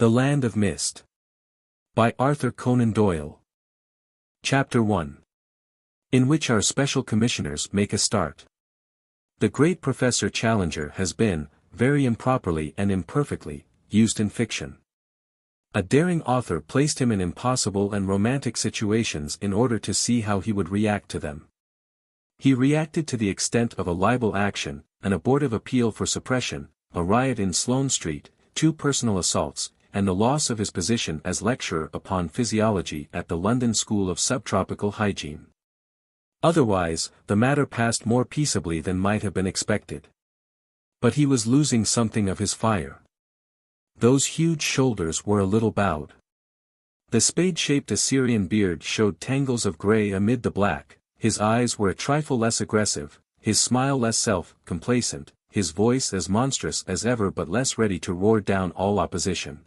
The Land of Mist. By Arthur Conan Doyle. Chapter 1. In which our special commissioners make a start. The great Professor Challenger has been, very improperly and imperfectly, used in fiction. A daring author placed him in impossible and romantic situations in order to see how he would react to them. He reacted to the extent of a libel action, an abortive appeal for suppression, a riot in Sloane Street, 2 personal assaults, and the loss of his position as lecturer upon physiology at the London School of Subtropical Hygiene. Otherwise, the matter passed more peaceably than might have been expected. But he was losing something of his fire. Those huge shoulders were a little bowed. The spade-shaped Assyrian beard showed tangles of grey amid the black, his eyes were a trifle less aggressive, his smile less self-complacent, his voice as monstrous as ever but less ready to roar down all opposition.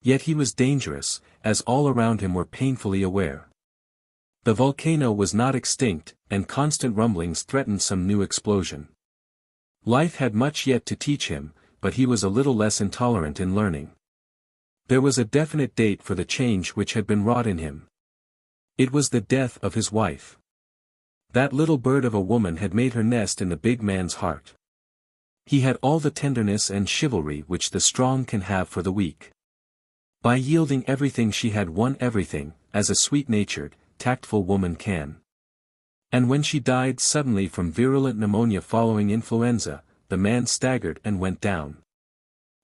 Yet he was dangerous, as all around him were painfully aware. The volcano was not extinct, and constant rumblings threatened some new explosion. Life had much yet to teach him, but he was a little less intolerant in learning. There was a definite date for the change which had been wrought in him. It was the death of his wife. That little bird of a woman had made her nest in the big man's heart. He had all the tenderness and chivalry which the strong can have for the weak. By yielding everything she had won everything, as a sweet-natured, tactful woman can. And when she died suddenly from virulent pneumonia following influenza, the man staggered and went down.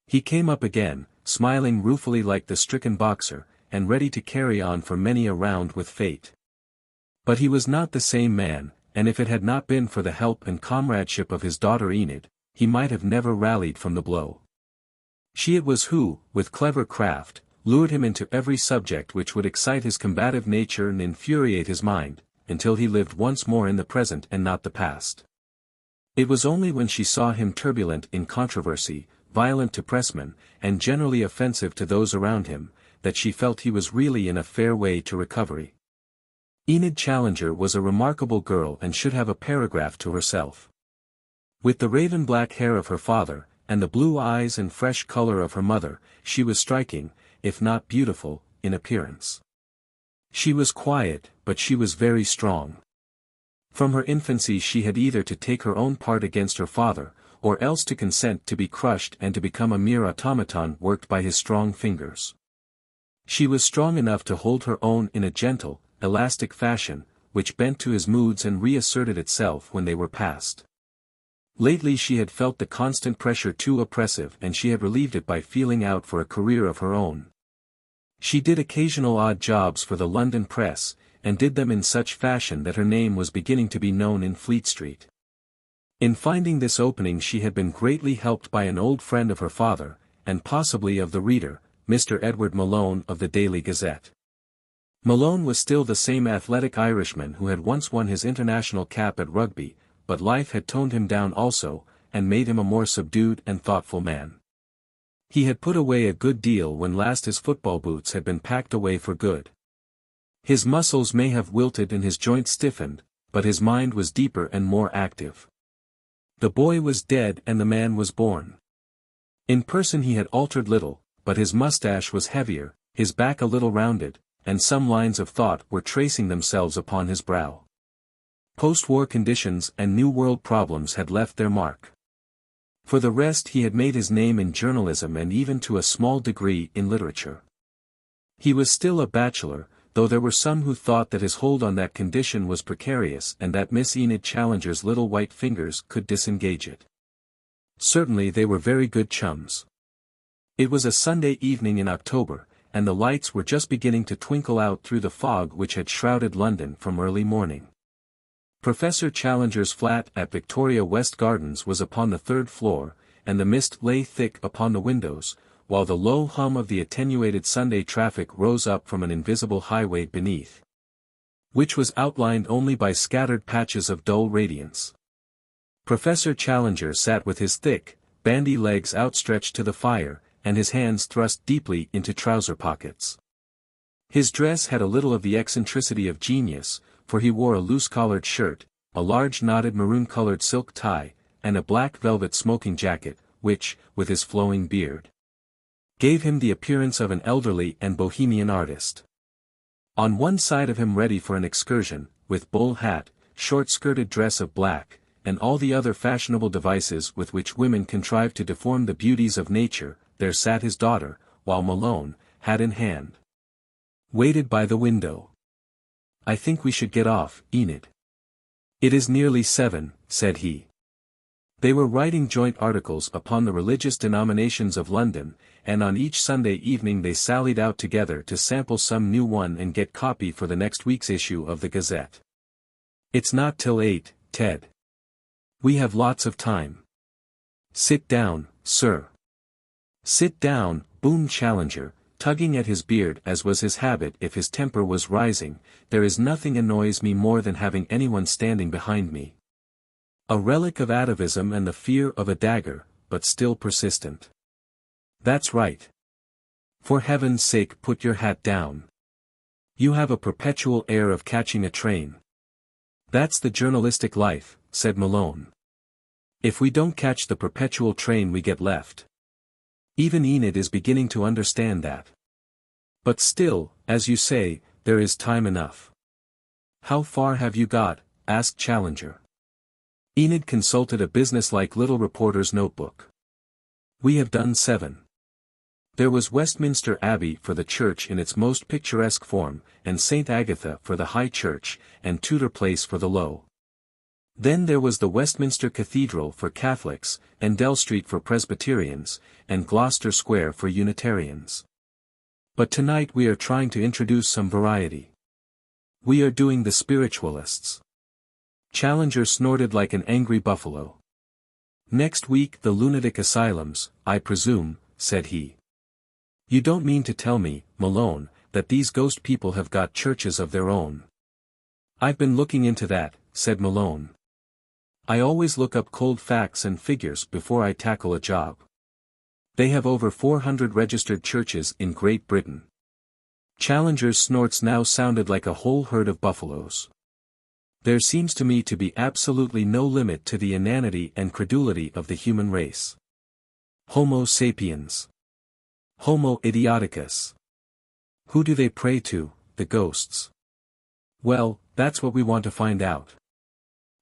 He came up again, smiling ruefully like the stricken boxer, and ready to carry on for many a round with fate. But he was not the same man, and if it had not been for the help and comradeship of his daughter Enid, he might have never rallied from the blow. She it was who, with clever craft, lured him into every subject which would excite his combative nature and infuriate his mind, until he lived once more in the present and not the past. It was only when she saw him turbulent in controversy, violent to pressmen, and generally offensive to those around him, that she felt he was really in a fair way to recovery. Enid Challenger was a remarkable girl and should have a paragraph to herself. With the raven-black hair of her father, and the blue eyes and fresh color of her mother, she was striking, if not beautiful, in appearance. She was quiet, but she was very strong. From her infancy she had either to take her own part against her father, or else to consent to be crushed and to become a mere automaton worked by his strong fingers. She was strong enough to hold her own in a gentle, elastic fashion, which bent to his moods and reasserted itself when they were past. Lately she had felt the constant pressure too oppressive and she had relieved it by feeling out for a career of her own. She did occasional odd jobs for the London press, and did them in such fashion that her name was beginning to be known in Fleet Street. In finding this opening she had been greatly helped by an old friend of her father, and possibly of the reader, Mr. Edward Malone of the Daily Gazette. Malone was still the same athletic Irishman who had once won his international cap at rugby, but life had toned him down also, and made him a more subdued and thoughtful man. He had put away a good deal when last his football boots had been packed away for good. His muscles may have wilted and his joints stiffened, but his mind was deeper and more active. The boy was dead and the man was born. In person he had altered little, but his mustache was heavier, his back a little rounded, and some lines of thought were tracing themselves upon his brow. Post-war conditions and New World problems had left their mark. For the rest he had made his name in journalism and even to a small degree in literature. He was still a bachelor, though there were some who thought that his hold on that condition was precarious and that Miss Enid Challenger's little white fingers could disengage it. Certainly they were very good chums. It was a Sunday evening in October, and the lights were just beginning to twinkle out through the fog which had shrouded London from early morning. Professor Challenger's flat at Victoria West Gardens was upon the 3rd floor, and the mist lay thick upon the windows, while the low hum of the attenuated Sunday traffic rose up from an invisible highway beneath, which was outlined only by scattered patches of dull radiance. Professor Challenger sat with his thick, bandy legs outstretched to the fire, and his hands thrust deeply into trouser pockets. His dress had a little of the eccentricity of genius, for he wore a loose-collared shirt, a large knotted maroon-colored silk tie, and a black velvet smoking jacket, which, with his flowing beard, gave him the appearance of an elderly and bohemian artist. On one side of him ready for an excursion, with bull hat, short-skirted dress of black, and all the other fashionable devices with which women contrive to deform the beauties of nature, there sat his daughter, while Malone, hat in hand, waited by the window. "I think we should get off, Enid. It is nearly 7, said he. They were writing joint articles upon the religious denominations of London, and on each Sunday evening they sallied out together to sample some new one and get copy for the next week's issue of the Gazette. It's not till 8, Ted. We have lots of time. Sit down, sir. Sit down, boomed Challenger, tugging at his beard as was his habit if his temper was rising. There is nothing annoys me more than having anyone standing behind me. A relic of atavism and the fear of a dagger, but still persistent. That's right. For heaven's sake put your hat down. You have a perpetual air of catching a train. That's the journalistic life, said Malone. If we don't catch the perpetual train we get left. Even Enid is beginning to understand that. But still, as you say, there is time enough. How far have you got? Asked Challenger. Enid consulted a businesslike little reporter's notebook. We have done 7. There was Westminster Abbey for the church in its most picturesque form, and St. Agatha for the high church, and Tudor Place for the low. Then there was the Westminster Cathedral for Catholics, and Dell Street for Presbyterians, and Gloucester Square for Unitarians. But tonight we are trying to introduce some variety. We are doing the spiritualists. Challenger snorted like an angry buffalo. Next week the lunatic asylums, I presume, said he. You don't mean to tell me, Malone, that these ghost people have got churches of their own. I've been looking into that, said Malone. I always look up cold facts and figures before I tackle a job. They have over 400 registered churches in Great Britain. Challenger's snorts now sounded like a whole herd of buffaloes. There seems to me to be absolutely no limit to the inanity and credulity of the human race. Homo sapiens. Homo idioticus. Who do they pray to, the ghosts? Well, that's what we want to find out.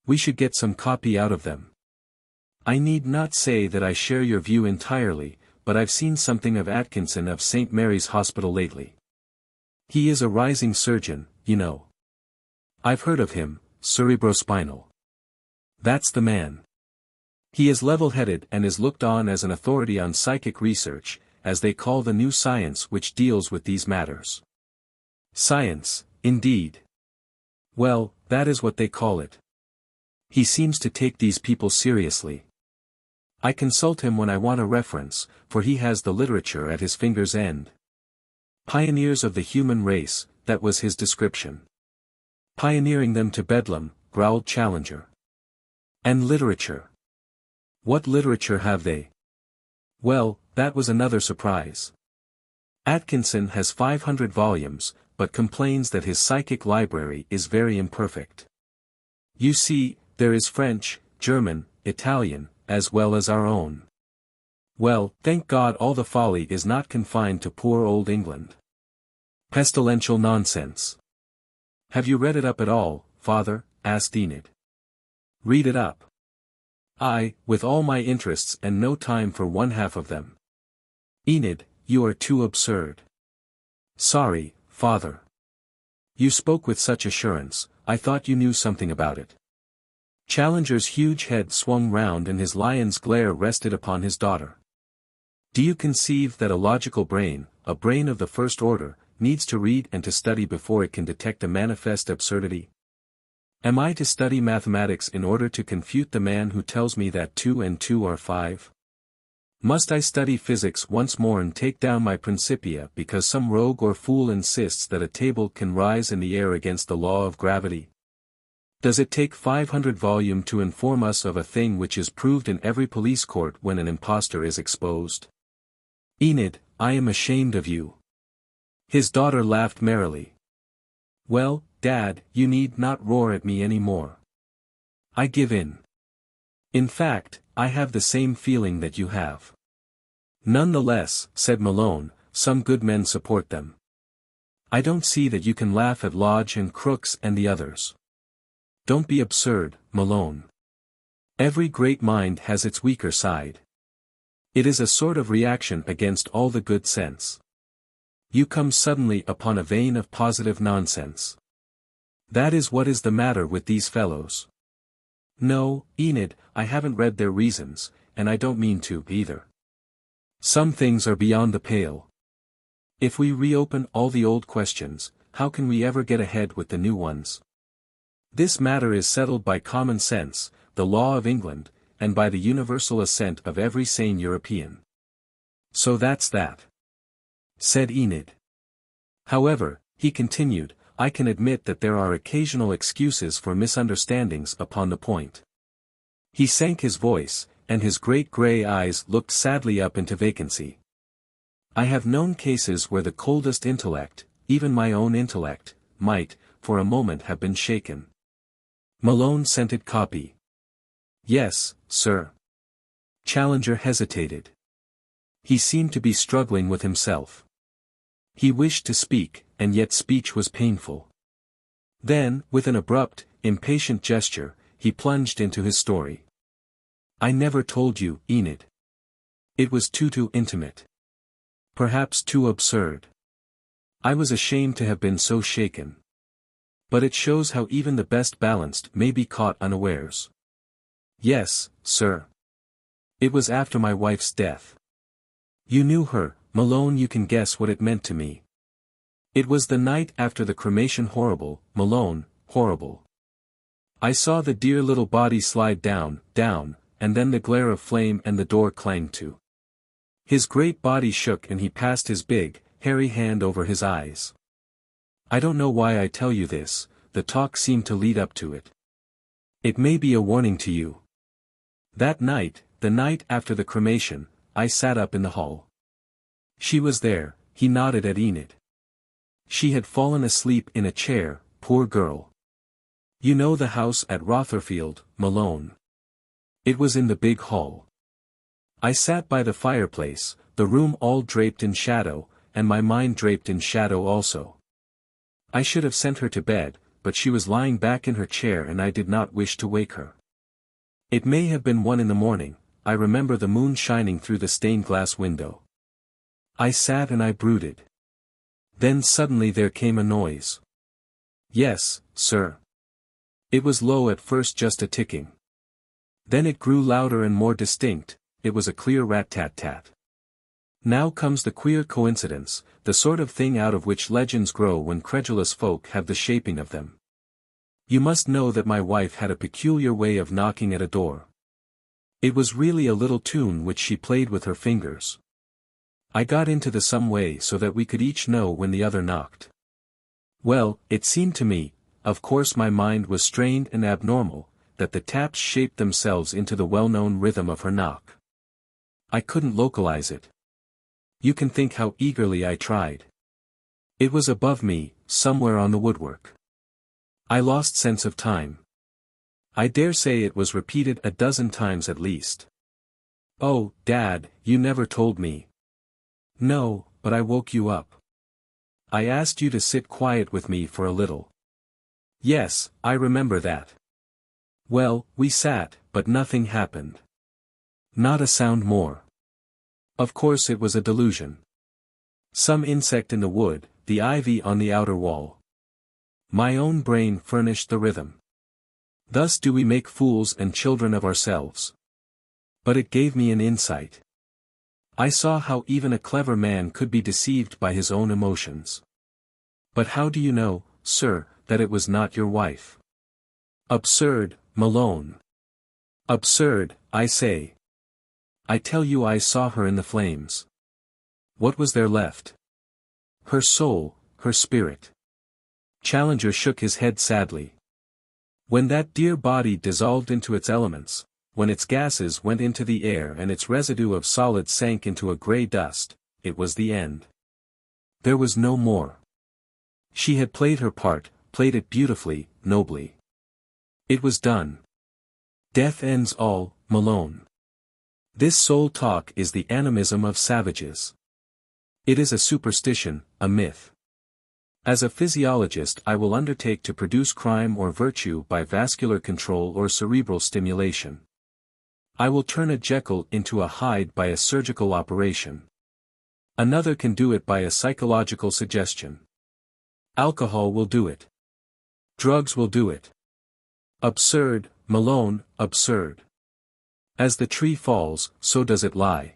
We should get some copy out of them. I need not say that I share your view entirely, but I've seen something of Atkinson of St. Mary's Hospital lately. He is a rising surgeon, you know. I've heard of him, cerebrospinal. That's the man. He is level-headed and is looked on as an authority on psychic research, as they call the new science which deals with these matters. Science, indeed. Well, that is what they call it. He seems to take these people seriously. I consult him when I want a reference, for he has the literature at his finger's end. Pioneers of the human race, that was his description. Pioneering them to Bedlam, growled Challenger. And literature. What literature have they? Well, that was another surprise. Atkinson has 500 volumes, but complains that his psychic library is very imperfect. You see, there is French, German, Italian, as well as our own. Well, thank God all the folly is not confined to poor old England. Pestilential nonsense. Have you read it up at all, father? Asked Enid. Read it up. I, with all my interests and no time for one half of them. Enid, you are too absurd. Sorry, father. You spoke with such assurance, I thought you knew something about it. Challenger's huge head swung round and his lion's glare rested upon his daughter. Do you conceive that a logical brain, a brain of the first order, needs to read and to study before it can detect a manifest absurdity? Am I to study mathematics in order to confute the man who tells me that 2 and 2 are 5? Must I study physics once more and take down my Principia because some rogue or fool insists that a table can rise in the air against the law of gravity? Does it take 500 volumes to inform us of a thing which is proved in every police court when an impostor is exposed? Enid, I am ashamed of you. His daughter laughed merrily. Well, Dad, you need not roar at me any more. I give in. In fact, I have the same feeling that you have. None the less, said Malone, some good men support them. I don't see that you can laugh at Lodge and Crooks and the others. Don't be absurd, Malone. Every great mind has its weaker side. It is a sort of reaction against all the good sense. You come suddenly upon a vein of positive nonsense. That is what is the matter with these fellows. No, Enid, I haven't read their reasons, and I don't mean to, either. Some things are beyond the pale. If we reopen all the old questions, how can we ever get ahead with the new ones? This matter is settled by common sense, the law of England, and by the universal assent of every sane European. So that's that, said Enid. However, he continued, I can admit that there are occasional excuses for misunderstandings upon the point. He sank his voice, and his great grey eyes looked sadly up into vacancy. I have known cases where the coldest intellect, even my own intellect, might, for a moment have been shaken. Malone scented copy. Yes, sir. Challenger hesitated. He seemed to be struggling with himself. He wished to speak, and yet speech was painful. Then, with an abrupt, impatient gesture, he plunged into his story. I never told you, Enid. It was too intimate. Perhaps too absurd. I was ashamed to have been so shaken. But it shows how even the best balanced may be caught unawares. Yes, sir. It was after my wife's death. You knew her, Malone. You can guess what it meant to me. It was the night after the cremation. Horrible, Malone, horrible. I saw the dear little body slide down, and then the glare of flame and the door clanged to. His great body shook and he passed his big, hairy hand over his eyes. I don't know why I tell you this, the talk seemed to lead up to it. It may be a warning to you. That night, the night after the cremation, I sat up in the hall. She was there, he nodded at Enid. She had fallen asleep in a chair, poor girl. You know the house at Rotherfield, Malone. It was in the big hall. I sat by the fireplace, the room all draped in shadow, and my mind draped in shadow also. I should have sent her to bed, but she was lying back in her chair and I did not wish to wake her. It may have been 1 a.m, I remember the moon shining through the stained glass window. I sat and I brooded. Then suddenly there came a noise. Yes, sir. It was low at first, just a ticking. Then it grew louder and more distinct, it was a clear rat-tat-tat. Now comes the queer coincidence, the sort of thing out of which legends grow when credulous folk have the shaping of them. You must know that my wife had a peculiar way of knocking at a door. It was really a little tune which she played with her fingers. I got into the some way so that we could each know when the other knocked. Well, it seemed to me, of course my mind was strained and abnormal, that the taps shaped themselves into the well-known rhythm of her knock. I couldn't localize it. You can think how eagerly I tried. It was above me, somewhere on the woodwork. I lost sense of time. I dare say it was repeated a dozen times at least. Oh, Dad, you never told me. No, but I woke you up. I asked you to sit quiet with me for a little. Yes, I remember that. Well, we sat, but nothing happened. Not a sound more. Of course it was a delusion. Some insect in the wood, the ivy on the outer wall. My own brain furnished the rhythm. Thus do we make fools and children of ourselves. But it gave me an insight. I saw how even a clever man could be deceived by his own emotions. But how do you know, sir, that it was not your wife? Absurd, Malone. Absurd, I say. I tell you I saw her in the flames. What was there left? Her soul, her spirit. Challenger shook his head sadly. When that dear body dissolved into its elements, when its gases went into the air and its residue of solid sank into a grey dust, it was the end. There was no more. She had played her part, played it beautifully, nobly. It was done. Death ends all, Malone. This soul talk is the animism of savages. It is a superstition, a myth. As a physiologist I will undertake to produce crime or virtue by vascular control or cerebral stimulation. I will turn a Jekyll into a Hyde by a surgical operation. Another can do it by a psychological suggestion. Alcohol will do it. Drugs will do it. Absurd, Malone, absurd. As the tree falls, so does it lie.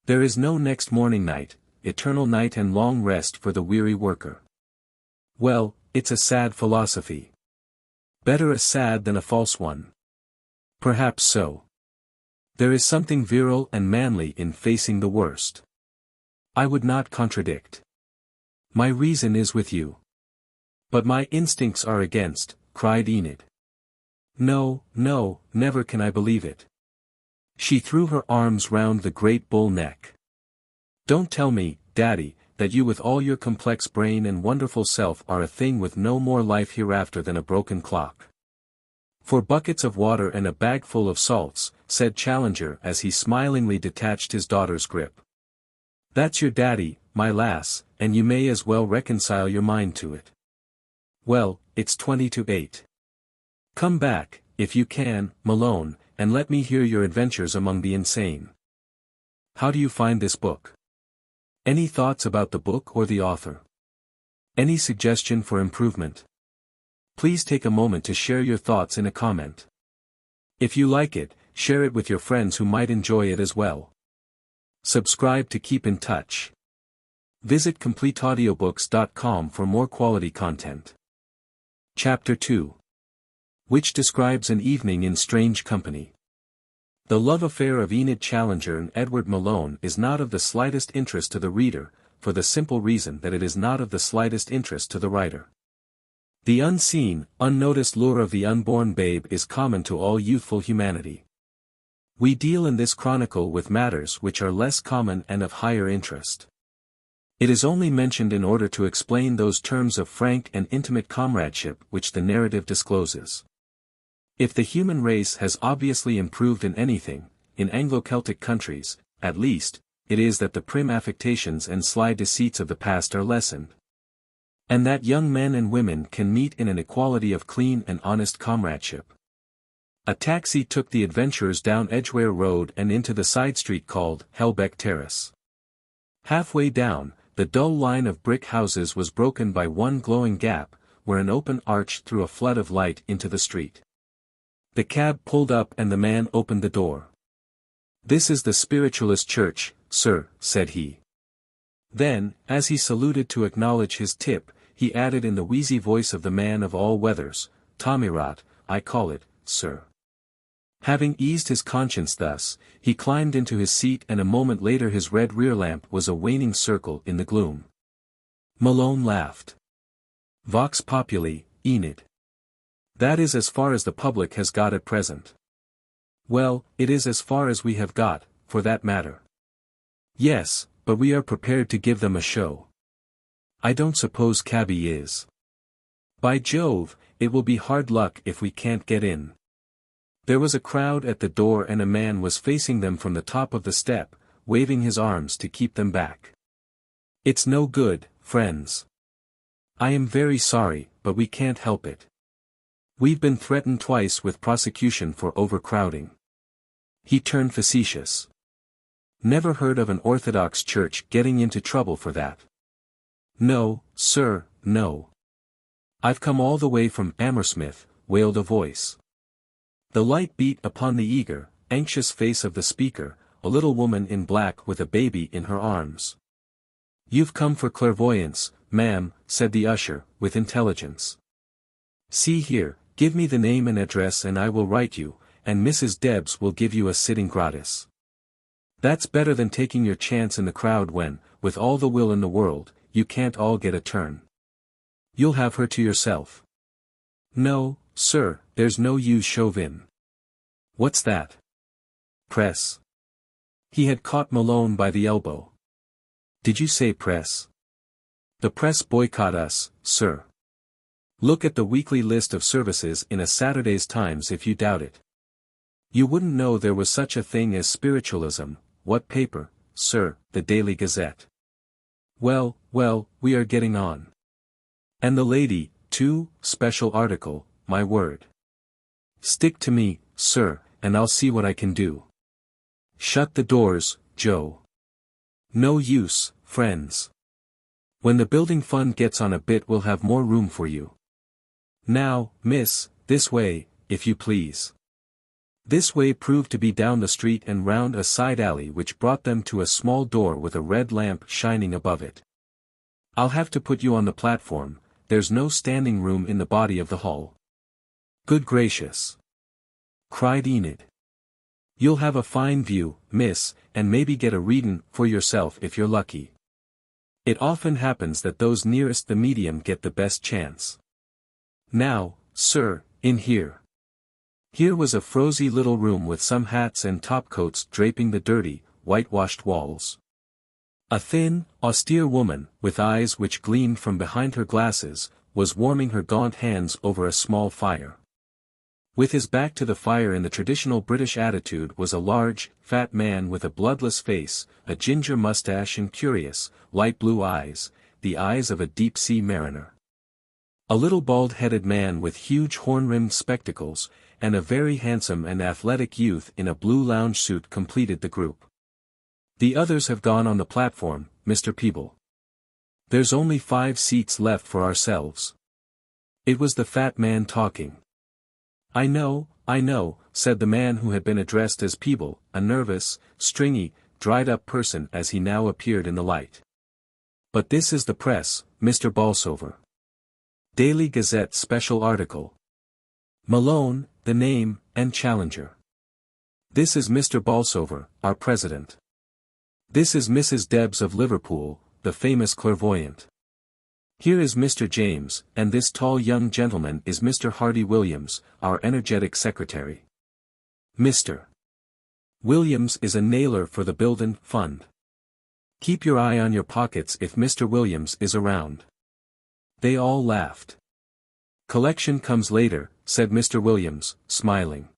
There is no next morning night, eternal night and long rest for the weary worker. Well, it's a sad philosophy. Better a sad than a false one. Perhaps so. There is something virile and manly in facing the worst. I would not contradict. My reason is with you. But my instincts are against, cried Enid. No, no, never can I believe it. She threw her arms round the great bull neck. Don't tell me, Daddy, that you with all your complex brain and wonderful self are a thing with no more life hereafter than a broken clock. For buckets of water and a bag full of salts, said Challenger as he smilingly detached his daughter's grip. That's your daddy, my lass, and you may as well reconcile your mind to it. Well, it's 20 to 8. Come back, if you can, Malone, and let me hear your adventures among the insane. How do you find this book? Any thoughts about the book or the author? Any suggestion for improvement? Please take a moment to share your thoughts in a comment. If you like it, share it with your friends who might enjoy it as well. Subscribe to keep in touch. Visit CompleteAudiobooks.com for more quality content. Chapter 2. Which describes an evening in strange company. The love affair of Enid Challenger and Edward Malone is not of the slightest interest to the reader, for the simple reason that it is not of the slightest interest to the writer. The unseen, unnoticed lure of the unborn babe is common to all youthful humanity. We deal in this chronicle with matters which are less common and of higher interest. It is only mentioned in order to explain those terms of frank and intimate comradeship which the narrative discloses. If the human race has obviously improved in anything, in Anglo-Celtic countries, at least, it is that the prim affectations and sly deceits of the past are lessened. And that young men and women can meet in an equality of clean and honest comradeship. A taxi took the adventurers down Edgware Road and into the side street called Helbeck Terrace. Halfway down, the dull line of brick houses was broken by one glowing gap, where an open arch threw a flood of light into the street. The cab pulled up and the man opened the door. "This is the Spiritualist church, sir," said he. Then, as he saluted to acknowledge his tip, he added in the wheezy voice of the man of all weathers, "Tommyrot, I call it, sir." Having eased his conscience thus, he climbed into his seat and a moment later his red rear lamp was a waning circle in the gloom. Malone laughed. Vox populi, Enid. That is as far as the public has got at present. Well, it is as far as we have got, for that matter. Yes, but we are prepared to give them a show. I don't suppose cabby is. By Jove, it will be hard luck if we can't get in. There was a crowd at the door and a man was facing them from the top of the step, waving his arms to keep them back. It's no good, friends. I am very sorry, but we can't help it. We've been threatened twice with prosecution for overcrowding. He turned facetious. Never heard of an Orthodox church getting into trouble for that. No, sir, no. I've come all the way from Hammersmith, wailed a voice. The light beat upon the eager, anxious face of the speaker, a little woman in black with a baby in her arms. You've come for clairvoyance, ma'am, said the usher, with intelligence. See here, give me the name and address and I will write you, and Mrs. Debs will give you a sitting gratis. That's better than taking your chance in the crowd when, with all the will in the world, you can't all get a turn. You'll have her to yourself. No, sir, there's no use Chauvin. What's that? Press. He had caught Malone by the elbow. Did you say press? The press boycott us, sir. Look at the weekly list of services in a Saturday's Times if you doubt it. You wouldn't know there was such a thing as spiritualism. What paper, sir? The Daily Gazette. Well, well, we are getting on. And the lady, too, special article, my word. Stick to me, sir, and I'll see what I can do. Shut the doors, Joe. No use, friends. When the building fund gets on a bit we'll have more room for you. Now, miss, this way, if you please. This way proved to be down the street and round a side alley which brought them to a small door with a red lamp shining above it. I'll have to put you on the platform, there's no standing room in the body of the hall. Good gracious! Cried Enid. You'll have a fine view, miss, and maybe get a readin' for yourself if you're lucky. It often happens that those nearest the medium get the best chance. Now, sir, in here. Here was a frosy little room with some hats and topcoats draping the dirty, whitewashed walls. A thin, austere woman, with eyes which gleamed from behind her glasses, was warming her gaunt hands over a small fire. With his back to the fire in the traditional British attitude was a large, fat man with a bloodless face, a ginger mustache and curious, light blue eyes, the eyes of a deep-sea mariner. A little bald-headed man with huge horn-rimmed spectacles, and a very handsome and athletic youth in a blue lounge suit completed the group. The others have gone on the platform, Mr. Peeble. There's only 5 seats left for ourselves. It was the fat man talking. I know, said the man who had been addressed as Peeble, a nervous, stringy, dried-up person as he now appeared in the light. But this is the press, Mr. Bolsover. Daily Gazette special article. Malone, the name, and challenger. This is Mr. Bolsover, our president. This is Mrs. Debs of Liverpool, the famous clairvoyant. Here is Mr. James, and this tall young gentleman is Mr. Hardy Williams, our energetic secretary. Mr. Williams is a nailer for the Buildin' Fund. Keep your eye on your pockets if Mr. Williams is around. They all laughed. Collection comes later, said Mr. Williams, smiling.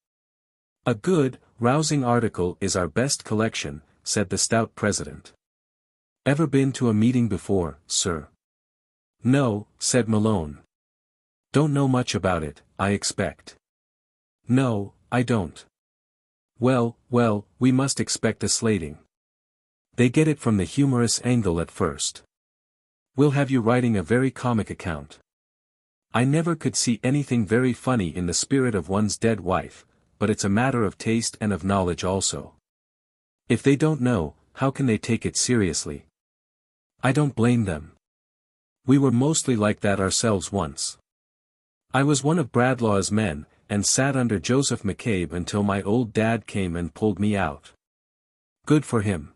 A good, rousing article is our best collection, said the stout president. Ever been to a meeting before, sir? No, said Malone. Don't know much about it, I expect. No, I don't. Well, we must expect a slating. They get it from the humorous angle at first. We'll have you writing a very comic account. I never could see anything very funny in the spirit of one's dead wife, but it's a matter of taste and of knowledge also. If they don't know, how can they take it seriously? I don't blame them. We were mostly like that ourselves once. I was one of Bradlaugh's men, and sat under Joseph McCabe until my old dad came and pulled me out. Good for him,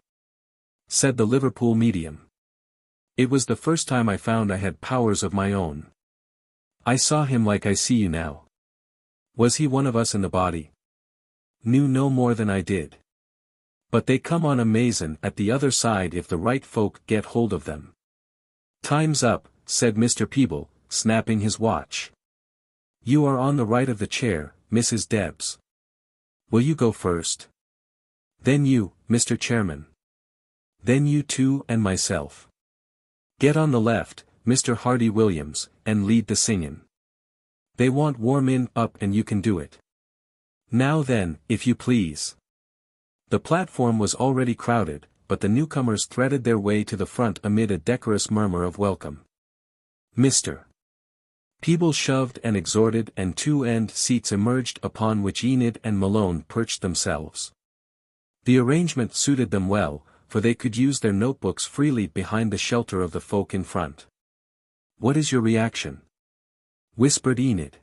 said the Liverpool medium. It was the first time I found I had powers of my own. I saw him like I see you now. Was he one of us in the body? Knew no more than I did. But they come on amazin' at the other side if the right folk get hold of them. Time's up, said Mr. Peeble, snapping his watch. You are on the right of the chair, Mrs. Debs. Will you go first? Then you, Mr. Chairman. Then you two and myself. Get on the left, Mr. Hardy Williams, and lead the singin'. They want warmin' up and you can do it. Now then, if you please. The platform was already crowded, but the newcomers threaded their way to the front amid a decorous murmur of welcome. Mr. Peeble shoved and exhorted and 2 end seats emerged upon which Enid and Malone perched themselves. The arrangement suited them well, for they could use their notebooks freely behind the shelter of the folk in front. What is your reaction? Whispered Enid.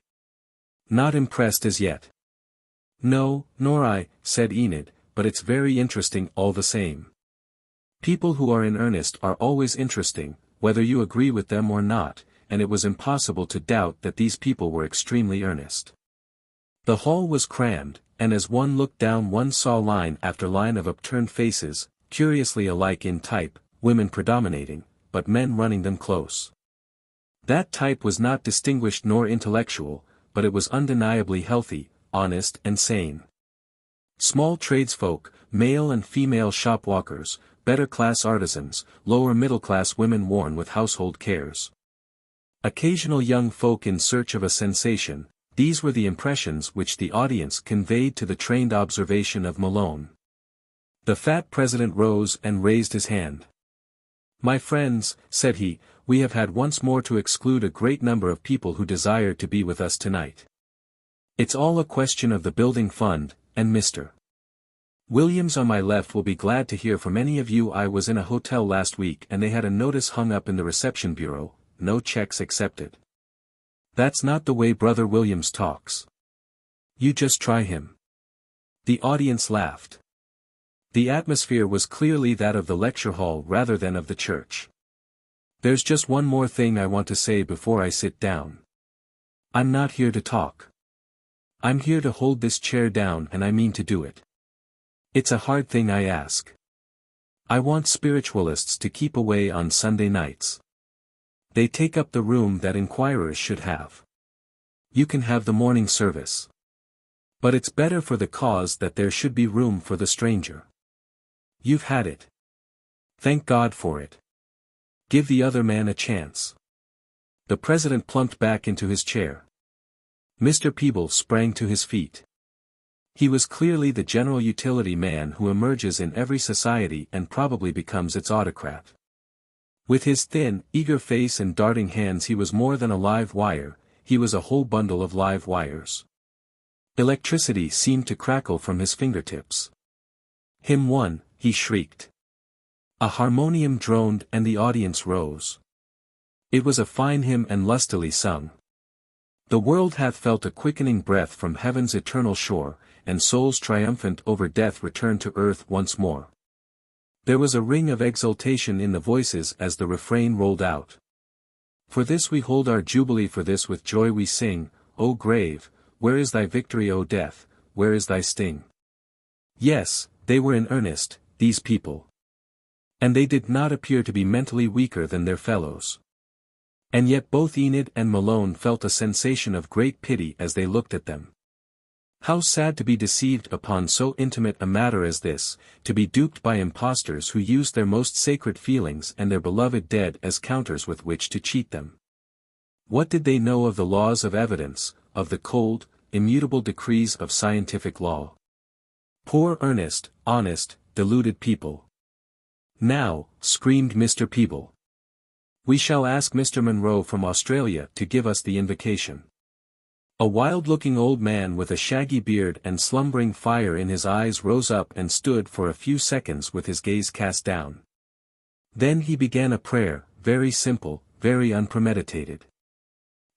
Not impressed as yet. No, nor I, said Enid, but it's very interesting all the same. People who are in earnest are always interesting, whether you agree with them or not, and it was impossible to doubt that these people were extremely earnest. The hall was crammed, and as one looked down one saw line after line of upturned faces, curiously alike in type, women predominating, but men running them close. That type was not distinguished nor intellectual, but it was undeniably healthy, honest and sane. Small tradesfolk, male and female shopwalkers, better-class artisans, lower-middle-class women worn with household cares. Occasional young folk in search of a sensation, these were the impressions which the audience conveyed to the trained observation of Malone. The fat president rose and raised his hand. "My friends," said he, "we have had once more to exclude a great number of people who desire to be with us tonight. It's all a question of the building fund, and Mr. Williams on my left will be glad to hear from any of you. I was in a hotel last week and they had a notice hung up in the reception bureau, 'No checks accepted.' That's not the way Brother Williams talks. You just try him." The audience laughed. The atmosphere was clearly that of the lecture hall rather than of the church. "There's just one more thing I want to say before I sit down. I'm not here to talk. I'm here to hold this chair down, and I mean to do it. It's a hard thing I ask. I want spiritualists to keep away on Sunday nights. They take up the room that inquirers should have. You can have the morning service. But it's better for the cause that there should be room for the stranger. You've had it. Thank God for it. Give the other man a chance." The president plumped back into his chair. Mr. Peebles sprang to his feet. He was clearly the general utility man who emerges in every society and probably becomes its autocrat. With his thin, eager face and darting hands he was more than a live wire, he was a whole bundle of live wires. Electricity seemed to crackle from his fingertips. "Hymn 1, he shrieked. A harmonium droned and the audience rose. It was a fine hymn and lustily sung. The world hath felt a quickening breath from heaven's eternal shore, and souls triumphant over death return to earth once more. There was a ring of exultation in the voices as the refrain rolled out. For this we hold our jubilee, for this with joy we sing, O grave, where is thy victory, O death, where is thy sting?" Yes, they were in earnest, these people. And they did not appear to be mentally weaker than their fellows. And yet both Enid and Malone felt a sensation of great pity as they looked at them. How sad to be deceived upon so intimate a matter as this, to be duped by impostors who used their most sacred feelings and their beloved dead as counters with which to cheat them. What did they know of the laws of evidence, of the cold, immutable decrees of scientific law? Poor earnest, honest, deluded people. "Now," screamed Mr. Peeble, "we shall ask Mr. Monroe from Australia to give us the invocation." A wild-looking old man with a shaggy beard and slumbering fire in his eyes rose up and stood for a few seconds with his gaze cast down. Then he began a prayer, very simple, very unpremeditated.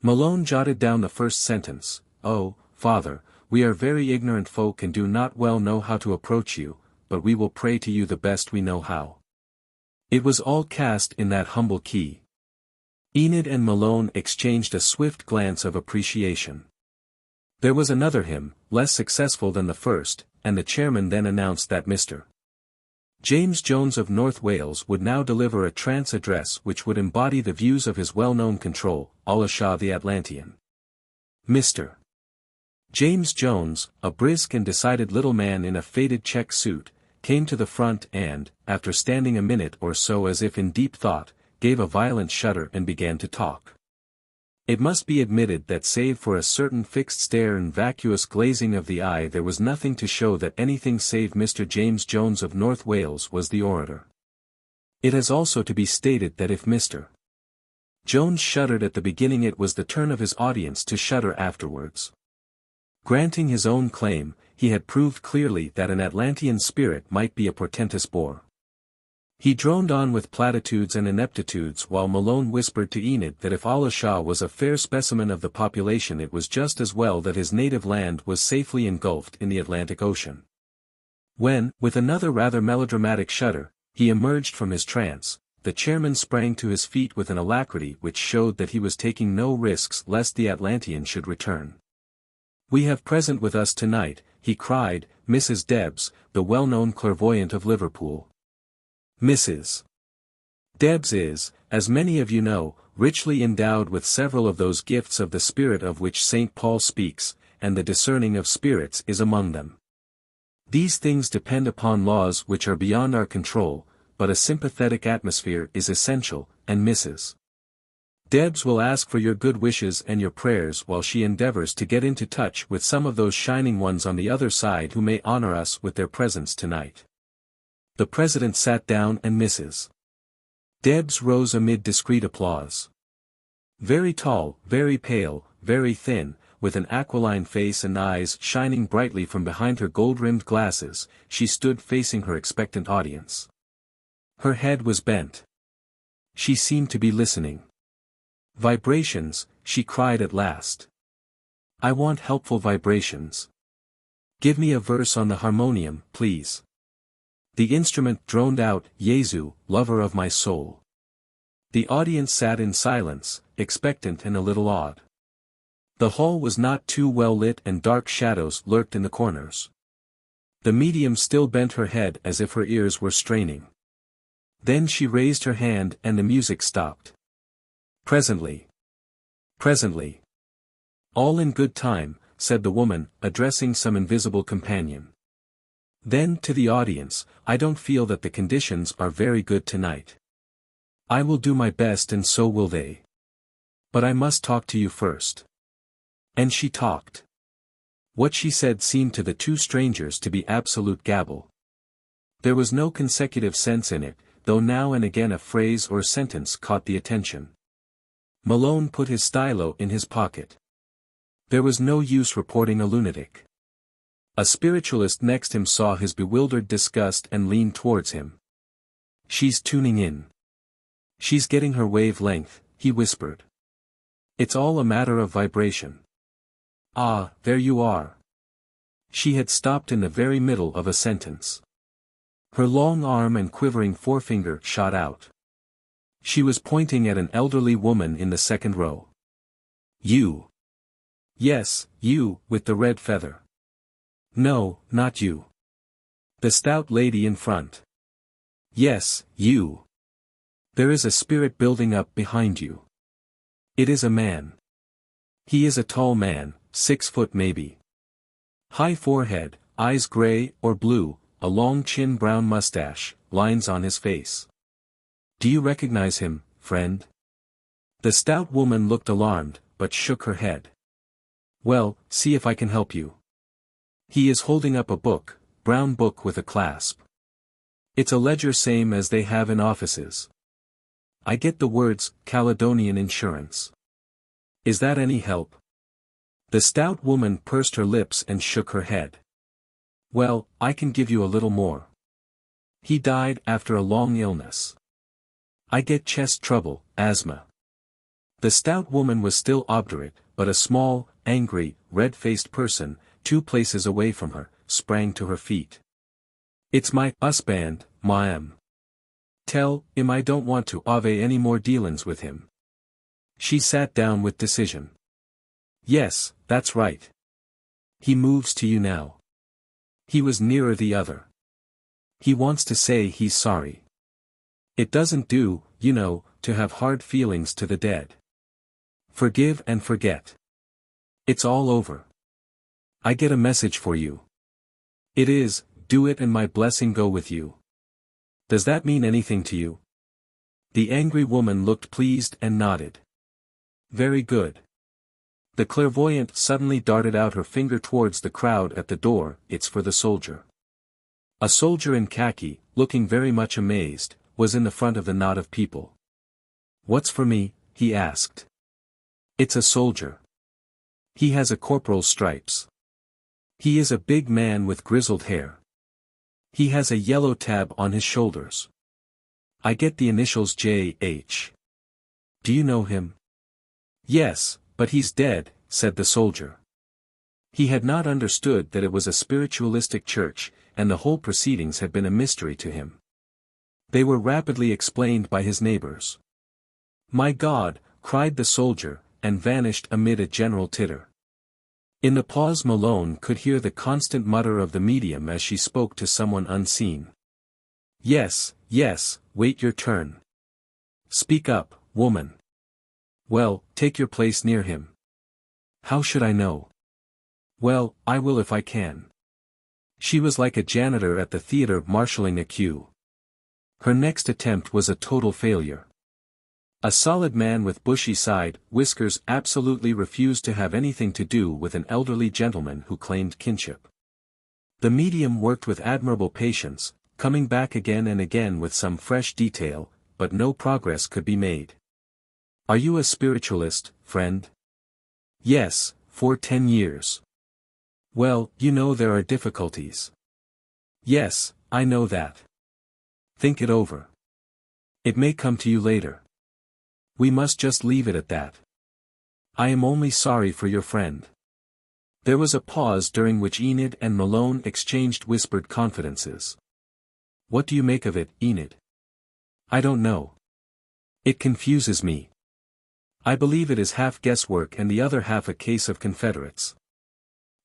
Malone jotted down the first sentence, "Oh, Father, we are very ignorant folk and do not well know how to approach you, but we will pray to you the best we know how." It was all cast in that humble key. Enid and Malone exchanged a swift glance of appreciation. There was another hymn, less successful than the first, and the chairman then announced that Mr. James Jones of North Wales would now deliver a trance address which would embody the views of his well-known control, Allah Shah the Atlantean. Mr. James Jones, a brisk and decided little man in a faded check suit, came to the front and, after standing a minute or so as if in deep thought, gave a violent shudder and began to talk. It must be admitted that save for a certain fixed stare and vacuous glazing of the eye there was nothing to show that anything save Mr. James Jones of North Wales was the orator. It has also to be stated that if Mr. Jones shuddered at the beginning it was the turn of his audience to shudder afterwards. Granting his own claim, he had proved clearly that an Atlantean spirit might be a portentous bore. He droned on with platitudes and ineptitudes while Malone whispered to Enid that if Allah Shah was a fair specimen of the population it was just as well that his native land was safely engulfed in the Atlantic Ocean. When, with another rather melodramatic shudder, he emerged from his trance, the chairman sprang to his feet with an alacrity which showed that he was taking no risks lest the Atlantean should return. "We have present with us tonight," he cried, "Mrs. Debs, the well-known clairvoyant of Liverpool. Mrs. Debs is, as many of you know, richly endowed with several of those gifts of the spirit of which St. Paul speaks, and the discerning of spirits is among them. These things depend upon laws which are beyond our control, but a sympathetic atmosphere is essential, and Mrs. Debs will ask for your good wishes and your prayers while she endeavors to get into touch with some of those shining ones on the other side who may honor us with their presence tonight." The president sat down and Mrs. Debs rose amid discreet applause. Very tall, very pale, very thin, with an aquiline face and eyes shining brightly from behind her gold-rimmed glasses, she stood facing her expectant audience. Her head was bent. She seemed to be listening. "Vibrations," she cried at last. "I want helpful vibrations. Give me a verse on the harmonium, please." The instrument droned out, "Jesu, lover of my soul." The audience sat in silence, expectant and a little awed. The hall was not too well lit and dark shadows lurked in the corners. The medium still bent her head as if her ears were straining. Then she raised her hand and the music stopped. "Presently. Presently. All in good time," said the woman, addressing some invisible companion. Then to the audience, "I don't feel that the conditions are very good tonight. I will do my best and so will they. But I must talk to you first." And she talked. What she said seemed to the two strangers to be absolute gabble. There was no consecutive sense in it, though now and again a phrase or sentence caught the attention. Malone put his stylo in his pocket. There was no use reporting a lunatic. A spiritualist next him saw his bewildered disgust and leaned towards him. "She's tuning in. She's getting her wavelength," he whispered. "It's all a matter of vibration." "Ah, there you are." She had stopped in the very middle of a sentence. Her long arm and quivering forefinger shot out. She was pointing at an elderly woman in the second row. "You." "Yes, you, with the red feather." "No, not you." "The stout lady in front." "Yes, you. There is a spirit building up behind you. It is a man. He is a tall man, 6 foot maybe. High forehead, eyes gray or blue, a long chin, brown mustache, lines on his face. Do you recognize him, friend?" The stout woman looked alarmed, but shook her head. "Well, see if I can help you. He is holding up a book, brown book with a clasp. It's a ledger same as they have in offices. I get the words, Caledonian Insurance. Is that any help?" The stout woman pursed her lips and shook her head. "Well, I can give you a little more. He died after a long illness. I get chest trouble, asthma." The stout woman was still obdurate, but a small, angry, red-faced person, 2 places away from her, sprang to her feet. "It's my husband, ma'am. Tell him I don't want to have any more dealings with him." She sat down with decision. "Yes, that's right. He moves to you now." He was nearer the other. "He wants to say he's sorry. It doesn't do, you know, to have hard feelings to the dead. Forgive and forget. It's all over. I get a message for you. It is, do it and my blessing go with you. Does that mean anything to you?" The angry woman looked pleased and nodded. "Very good." The clairvoyant suddenly darted out her finger towards the crowd at the door. "It's for the soldier." A soldier in khaki, looking very much amazed, was in the front of the knot of people. "What's for me?" he asked. "It's a soldier. He has a corporal's stripes. He is a big man with grizzled hair. He has a yellow tab on his shoulders. I get the initials J.H. Do you know him?" "Yes, but he's dead," said the soldier. He had not understood that it was a spiritualistic church, and the whole proceedings had been a mystery to him. They were rapidly explained by his neighbors. "My God!" cried the soldier, and vanished amid a general titter. In the pause Malone could hear the constant mutter of the medium as she spoke to someone unseen. "Yes, yes, wait your turn. Speak up, woman. Well, take your place near him." "How should I know?" "Well, I will if I can." She was like a janitor at the theater marshalling a queue. Her next attempt was a total failure. A solid man with bushy side whiskers absolutely refused to have anything to do with an elderly gentleman who claimed kinship. The medium worked with admirable patience, coming back again and again with some fresh detail, but no progress could be made. "Are you a spiritualist, friend?" "Yes, for 10 years. "Well, you know there are difficulties." "Yes, I know that. Think it over. It may come to you later. We must just leave it at that. I am only sorry for your friend." There was a pause during which Enid and Malone exchanged whispered confidences. "What do you make of it, Enid?" "I don't know. It confuses me. I believe it is half guesswork and the other half a case of Confederates.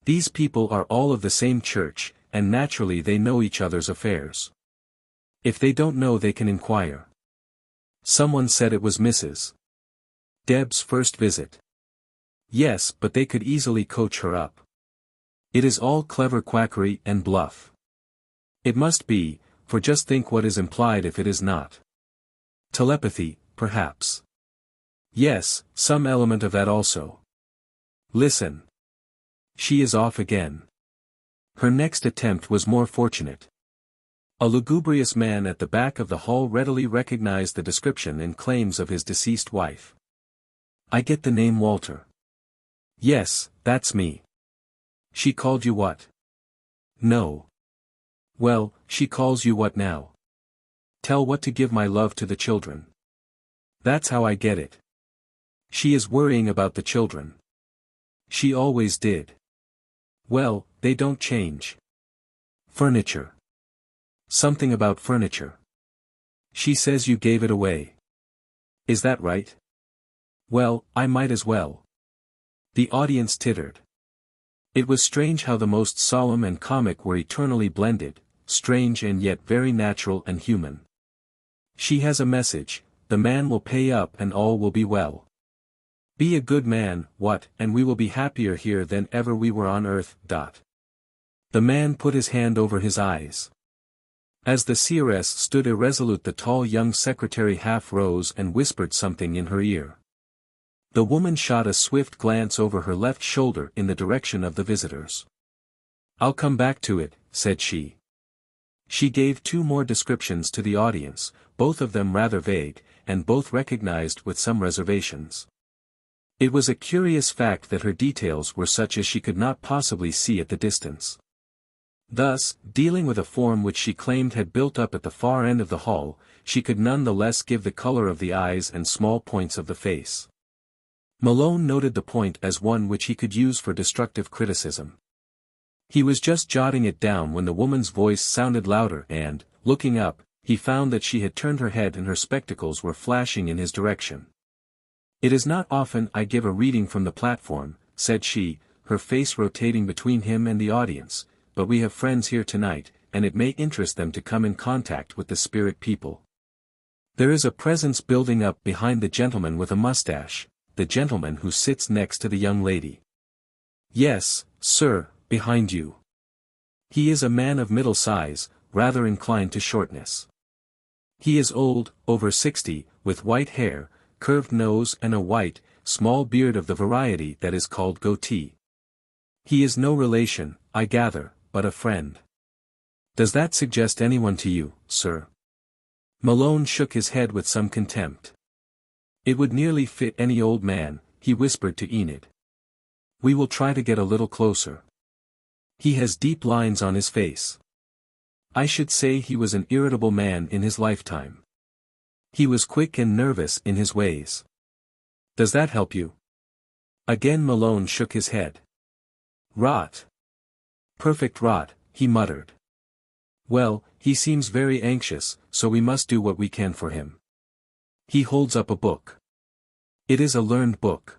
These people are all of the same church, and naturally they know each other's affairs. If they don't know they can inquire. Someone said it was Mrs. Deb's first visit. Yes, but they could easily coach her up. It is all clever quackery and bluff. It must be, for just think what is implied if it is not. Telepathy, perhaps. Yes, some element of that also. Listen. She is off again. Her next attempt was more fortunate. A lugubrious man at the back of the hall readily recognized the description and claims of his deceased wife. "I get the name Walter." "Yes, that's me." "She called you what?" "No." "Well, she calls you what now?" "Tell what to give my love to the children." "That's how I get it." "She is worrying about the children." "She always did." "Well, they don't change." "Furniture." "Something about furniture." "She says you gave it away." "Is that right?" "Well, I might as well." The audience tittered. It was strange how the most solemn and comic were eternally blended, strange and yet very natural and human. "She has a message, the man will pay up and all will be well. Be a good man, what, and we will be happier here than ever we were on earth. The man put his hand over his eyes. As the seeress stood irresolute, the tall young secretary half rose and whispered something in her ear. The woman shot a swift glance over her left shoulder in the direction of the visitors. "I'll come back to it," said she. She gave 2 more descriptions to the audience, both of them rather vague, and both recognized with some reservations. It was a curious fact that her details were such as she could not possibly see at the distance. Thus, dealing with a form which she claimed had built up at the far end of the hall, she could none the less give the color of the eyes and small points of the face. Malone noted the point as one which he could use for destructive criticism. He was just jotting it down when the woman's voice sounded louder and, looking up, he found that she had turned her head and her spectacles were flashing in his direction. "It is not often I give a reading from the platform," said she, her face rotating between him and the audience, "but we have friends here tonight, and it may interest them to come in contact with the spirit people. There is a presence building up behind the gentleman with a mustache, the gentleman who sits next to the young lady." "Yes, sir, behind you. He is a man of middle size, rather inclined to shortness. He is old, over 60, with white hair, curved nose and a white, small beard of the variety that is called goatee. He is no relation, I gather, but a friend. Does that suggest anyone to you, sir?" Malone shook his head with some contempt. "It would nearly fit any old man," he whispered to Enid. "We will try to get a little closer. He has deep lines on his face. I should say he was an irritable man in his lifetime. He was quick and nervous in his ways. Does that help you?" Again Malone shook his head. "Rot. Perfect rot," he muttered. "Well, he seems very anxious, so we must do what we can for him. He holds up a book. It is a learned book.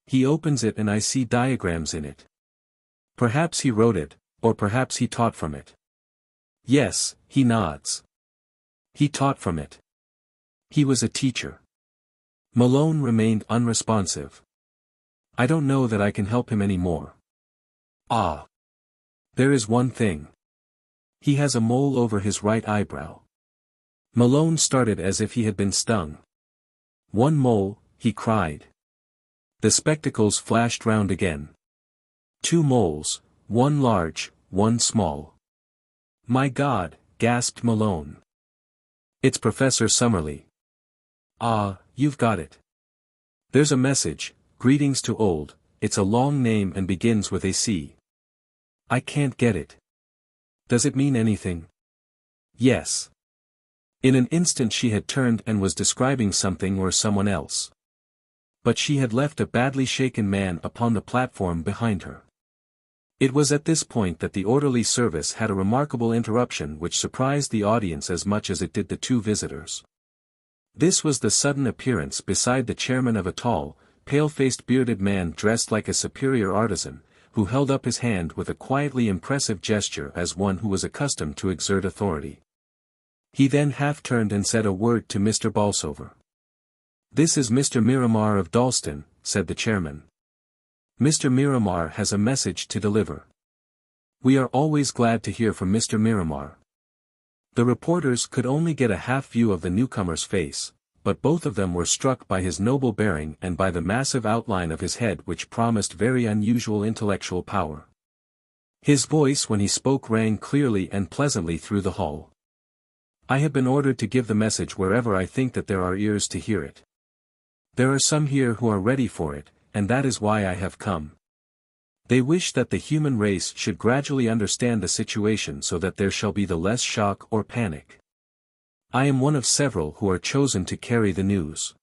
He opens it and I see diagrams in it. Perhaps he wrote it, or perhaps he taught from it." "Yes," he nods. "He taught from it. He was a teacher." Malone remained unresponsive. "I don't know that I can help him any more." "Ah. There is one thing. He has a mole over his right eyebrow. Malone started as if he had been stung. One mole, he cried. The spectacles flashed round again. Two moles, one large, one small. My God, gasped Malone. It's Professor Summerlee. Ah, you've got it. There's a message, greetings to old, it's a long name and begins with a C. I can't get it. Does it mean anything? Yes. In an instant she had turned and was describing something or someone else. But she had left a badly shaken man upon the platform behind her. It was at this point that the orderly service had a remarkable interruption which surprised the audience as much as it did the two visitors. This was the sudden appearance beside the chairman of a tall, pale-faced bearded man dressed like a superior artisan, who held up his hand with a quietly impressive gesture as one who was accustomed to exert authority. He then half-turned and said a word to Mr. Bolsover. "This is Mr. Miramar of Dalston," said the chairman. "Mr. Miramar has a message to deliver. We are always glad to hear from Mr. Miramar." The reporters could only get a half-view of the newcomer's face, but both of them were struck by his noble bearing and by the massive outline of his head which promised very unusual intellectual power. His voice when he spoke rang clearly and pleasantly through the hall. "I have been ordered to give the message wherever I think that there are ears to hear it. There are some here who are ready for it, and that is why I have come. They wish that the human race should gradually understand the situation so that there shall be the less shock or panic. I am one of several who are chosen to carry the news."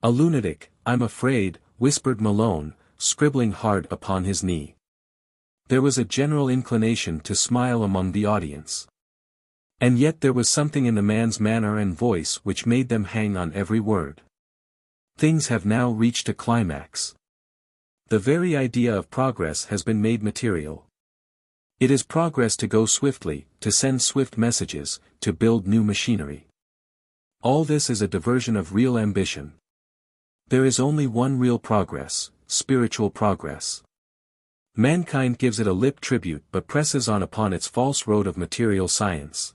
"A lunatic, I'm afraid," whispered Malone, scribbling hard upon his knee. There was a general inclination to smile among the audience. And yet there was something in the man's manner and voice which made them hang on every word. Things have now reached a climax. The very idea of progress has been made material. It is progress to go swiftly, to send swift messages, to build new machinery. All this is a diversion of real ambition. There is only one real progress, spiritual progress. Mankind gives it a lip tribute but presses on upon its false road of material science.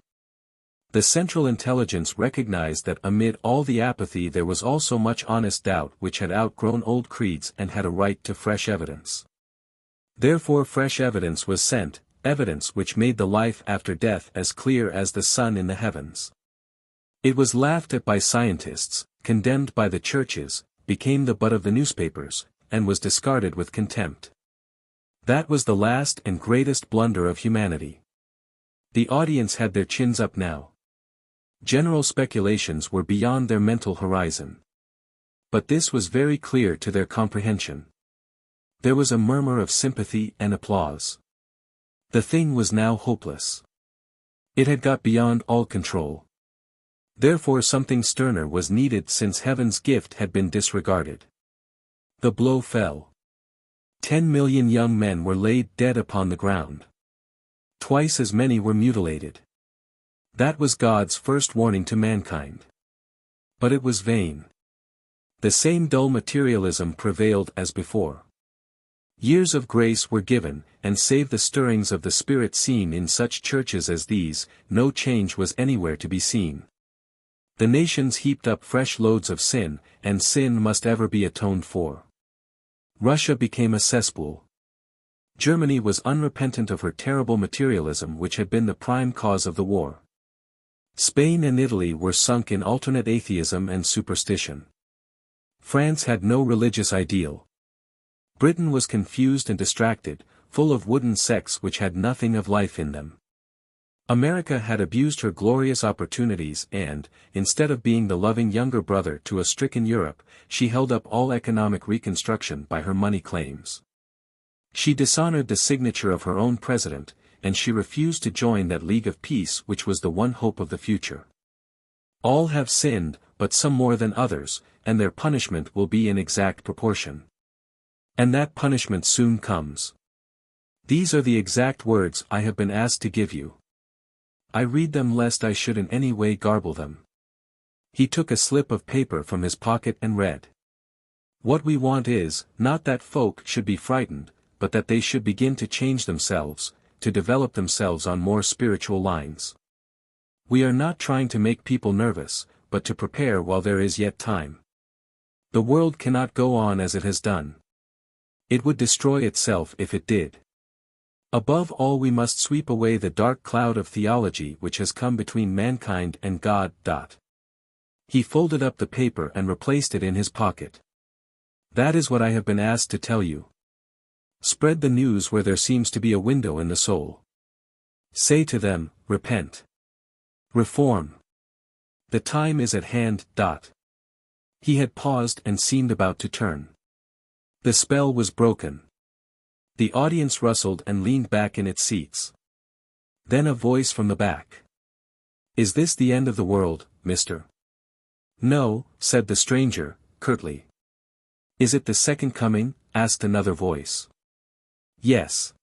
The central intelligence recognized that amid all the apathy there was also much honest doubt which had outgrown old creeds and had a right to fresh evidence. Therefore fresh evidence was sent, evidence which made the life after death as clear as the sun in the heavens. It was laughed at by scientists, condemned by the churches, became the butt of the newspapers, and was discarded with contempt. That was the last and greatest blunder of humanity. The audience had their chins up now. General speculations were beyond their mental horizon. But this was very clear to their comprehension. There was a murmur of sympathy and applause. The thing was now hopeless. It had got beyond all control. Therefore something sterner was needed since heaven's gift had been disregarded. The blow fell. 10 million young men were laid dead upon the ground. Twice as many were mutilated. That was God's first warning to mankind. But it was vain. The same dull materialism prevailed as before. Years of grace were given, and save the stirrings of the Spirit seen in such churches as these, no change was anywhere to be seen. The nations heaped up fresh loads of sin, and sin must ever be atoned for. Russia became a cesspool. Germany was unrepentant of her terrible materialism which had been the prime cause of the war. Spain and Italy were sunk in alternate atheism and superstition. France had no religious ideal. Britain was confused and distracted, full of wooden sects which had nothing of life in them. America had abused her glorious opportunities and, instead of being the loving younger brother to a stricken Europe, she held up all economic reconstruction by her money claims. She dishonored the signature of her own president, and she refused to join that League of Peace which was the one hope of the future. All have sinned, but some more than others, and their punishment will be in exact proportion. And that punishment soon comes. These are the exact words I have been asked to give you. I read them lest I should in any way garble them. He took a slip of paper from his pocket and read. What we want is, not that folk should be frightened, but that they should begin to change themselves, to develop themselves on more spiritual lines. We are not trying to make people nervous, but to prepare while there is yet time. The world cannot go on as it has done. It would destroy itself if it did. Above all, we must sweep away the dark cloud of theology which has come between mankind and God. He folded up the paper and replaced it in his pocket. That is what I have been asked to tell you. Spread the news where there seems to be a window in the soul. Say to them, repent. Reform. The time is at hand. He had paused and seemed about to turn. The spell was broken. The audience rustled and leaned back in its seats. Then a voice from the back. Is this the end of the world, mister? No, said the stranger, curtly. Is it the second coming? Asked another voice. Yes.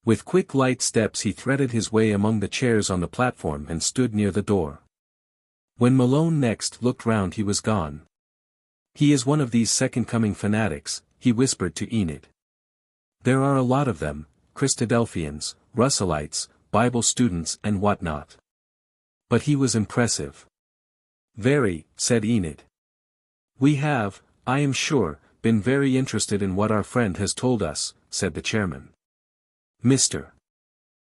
With quick light steps he threaded his way among the chairs on the platform and stood near the door. When Malone next looked round he was gone. He is one of these second-coming fanatics, he whispered to Enid. There are a lot of them, Christadelphians, Russellites, Bible students and whatnot. But he was impressive. Very, said Enid. We have, I am sure, been very interested in what our friend has told us, said the chairman. Mr.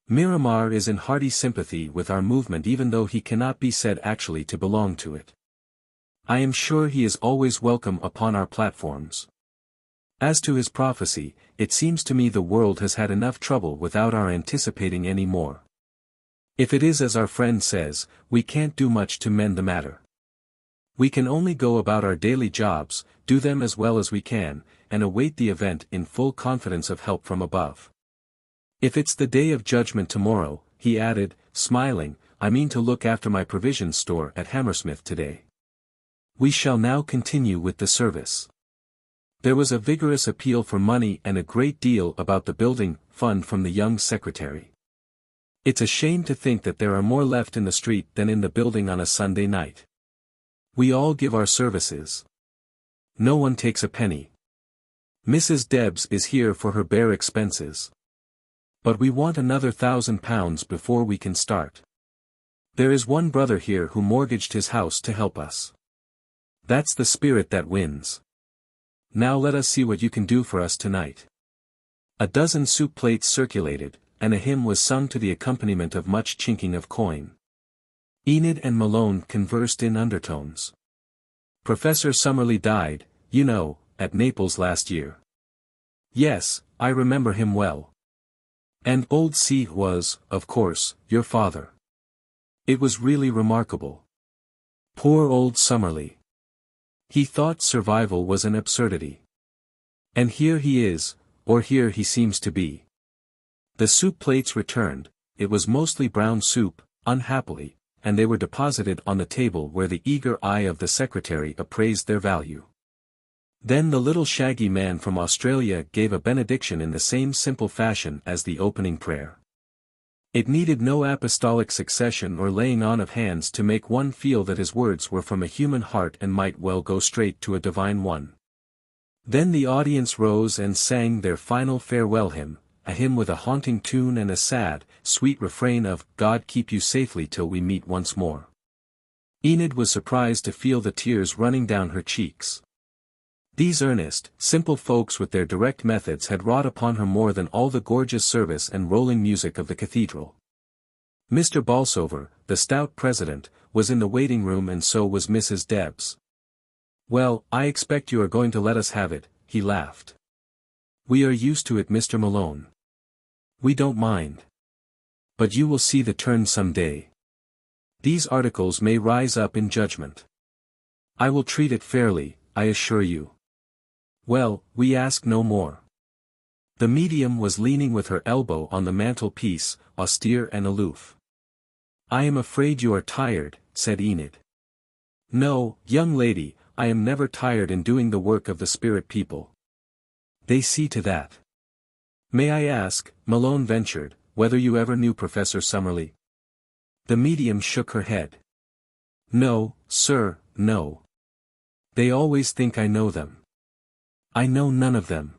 Miramar is in hearty sympathy with our movement even though he cannot be said actually to belong to it. I am sure he is always welcome upon our platforms. As to his prophecy, it seems to me the world has had enough trouble without our anticipating any more. If it is as our friend says, we can't do much to mend the matter. We can only go about our daily jobs, do them as well as we can, and await the event in full confidence of help from above. If it's the day of judgment tomorrow, he added, smiling, I mean to look after my provisions store at Hammersmith today. We shall now continue with the service. There was a vigorous appeal for money and a great deal about the building fund from the young secretary. It's a shame to think that there are more left in the street than in the building on a Sunday night. We all give our services. No one takes a penny. Mrs. Debs is here for her bare expenses. But we want another £1,000 before we can start. There is one brother here who mortgaged his house to help us. That's the spirit that wins. Now let us see what you can do for us tonight. A dozen soup plates circulated, and a hymn was sung to the accompaniment of much chinking of coin. Enid and Malone conversed in undertones. Professor Summerlee died, you know, at Naples last year. Yes, I remember him well. And old C was, of course, your father. It was really remarkable. Poor old Summerlee. He thought survival was an absurdity. And here he is, or here he seems to be. The soup plates returned, it was mostly brown soup, unhappily, and they were deposited on the table where the eager eye of the secretary appraised their value. Then the little shaggy man from Australia gave a benediction in the same simple fashion as the opening prayer. It needed no apostolic succession or laying on of hands to make one feel that his words were from a human heart and might well go straight to a divine one. Then the audience rose and sang their final farewell hymn, a hymn with a haunting tune and a sad, sweet refrain of, God keep you safely till we meet once more. Enid was surprised to feel the tears running down her cheeks. These earnest, simple folks with their direct methods had wrought upon her more than all the gorgeous service and rolling music of the cathedral. Mr. Bolsover, the stout president, was in the waiting room and so was Mrs. Debs. Well, I expect you are going to let us have it, he laughed. We are used to it, Mr. Malone. We don't mind. But you will see the turn some day. These articles may rise up in judgment. I will treat it fairly, I assure you. Well, we ask no more. The medium was leaning with her elbow on the mantelpiece, austere and aloof. I am afraid you are tired, said Enid. No, young lady, I am never tired in doing the work of the spirit people. They see to that. May I ask, Malone ventured, whether you ever knew Professor Summerlee? The medium shook her head. No, sir, no. They always think I know them. I know none of them.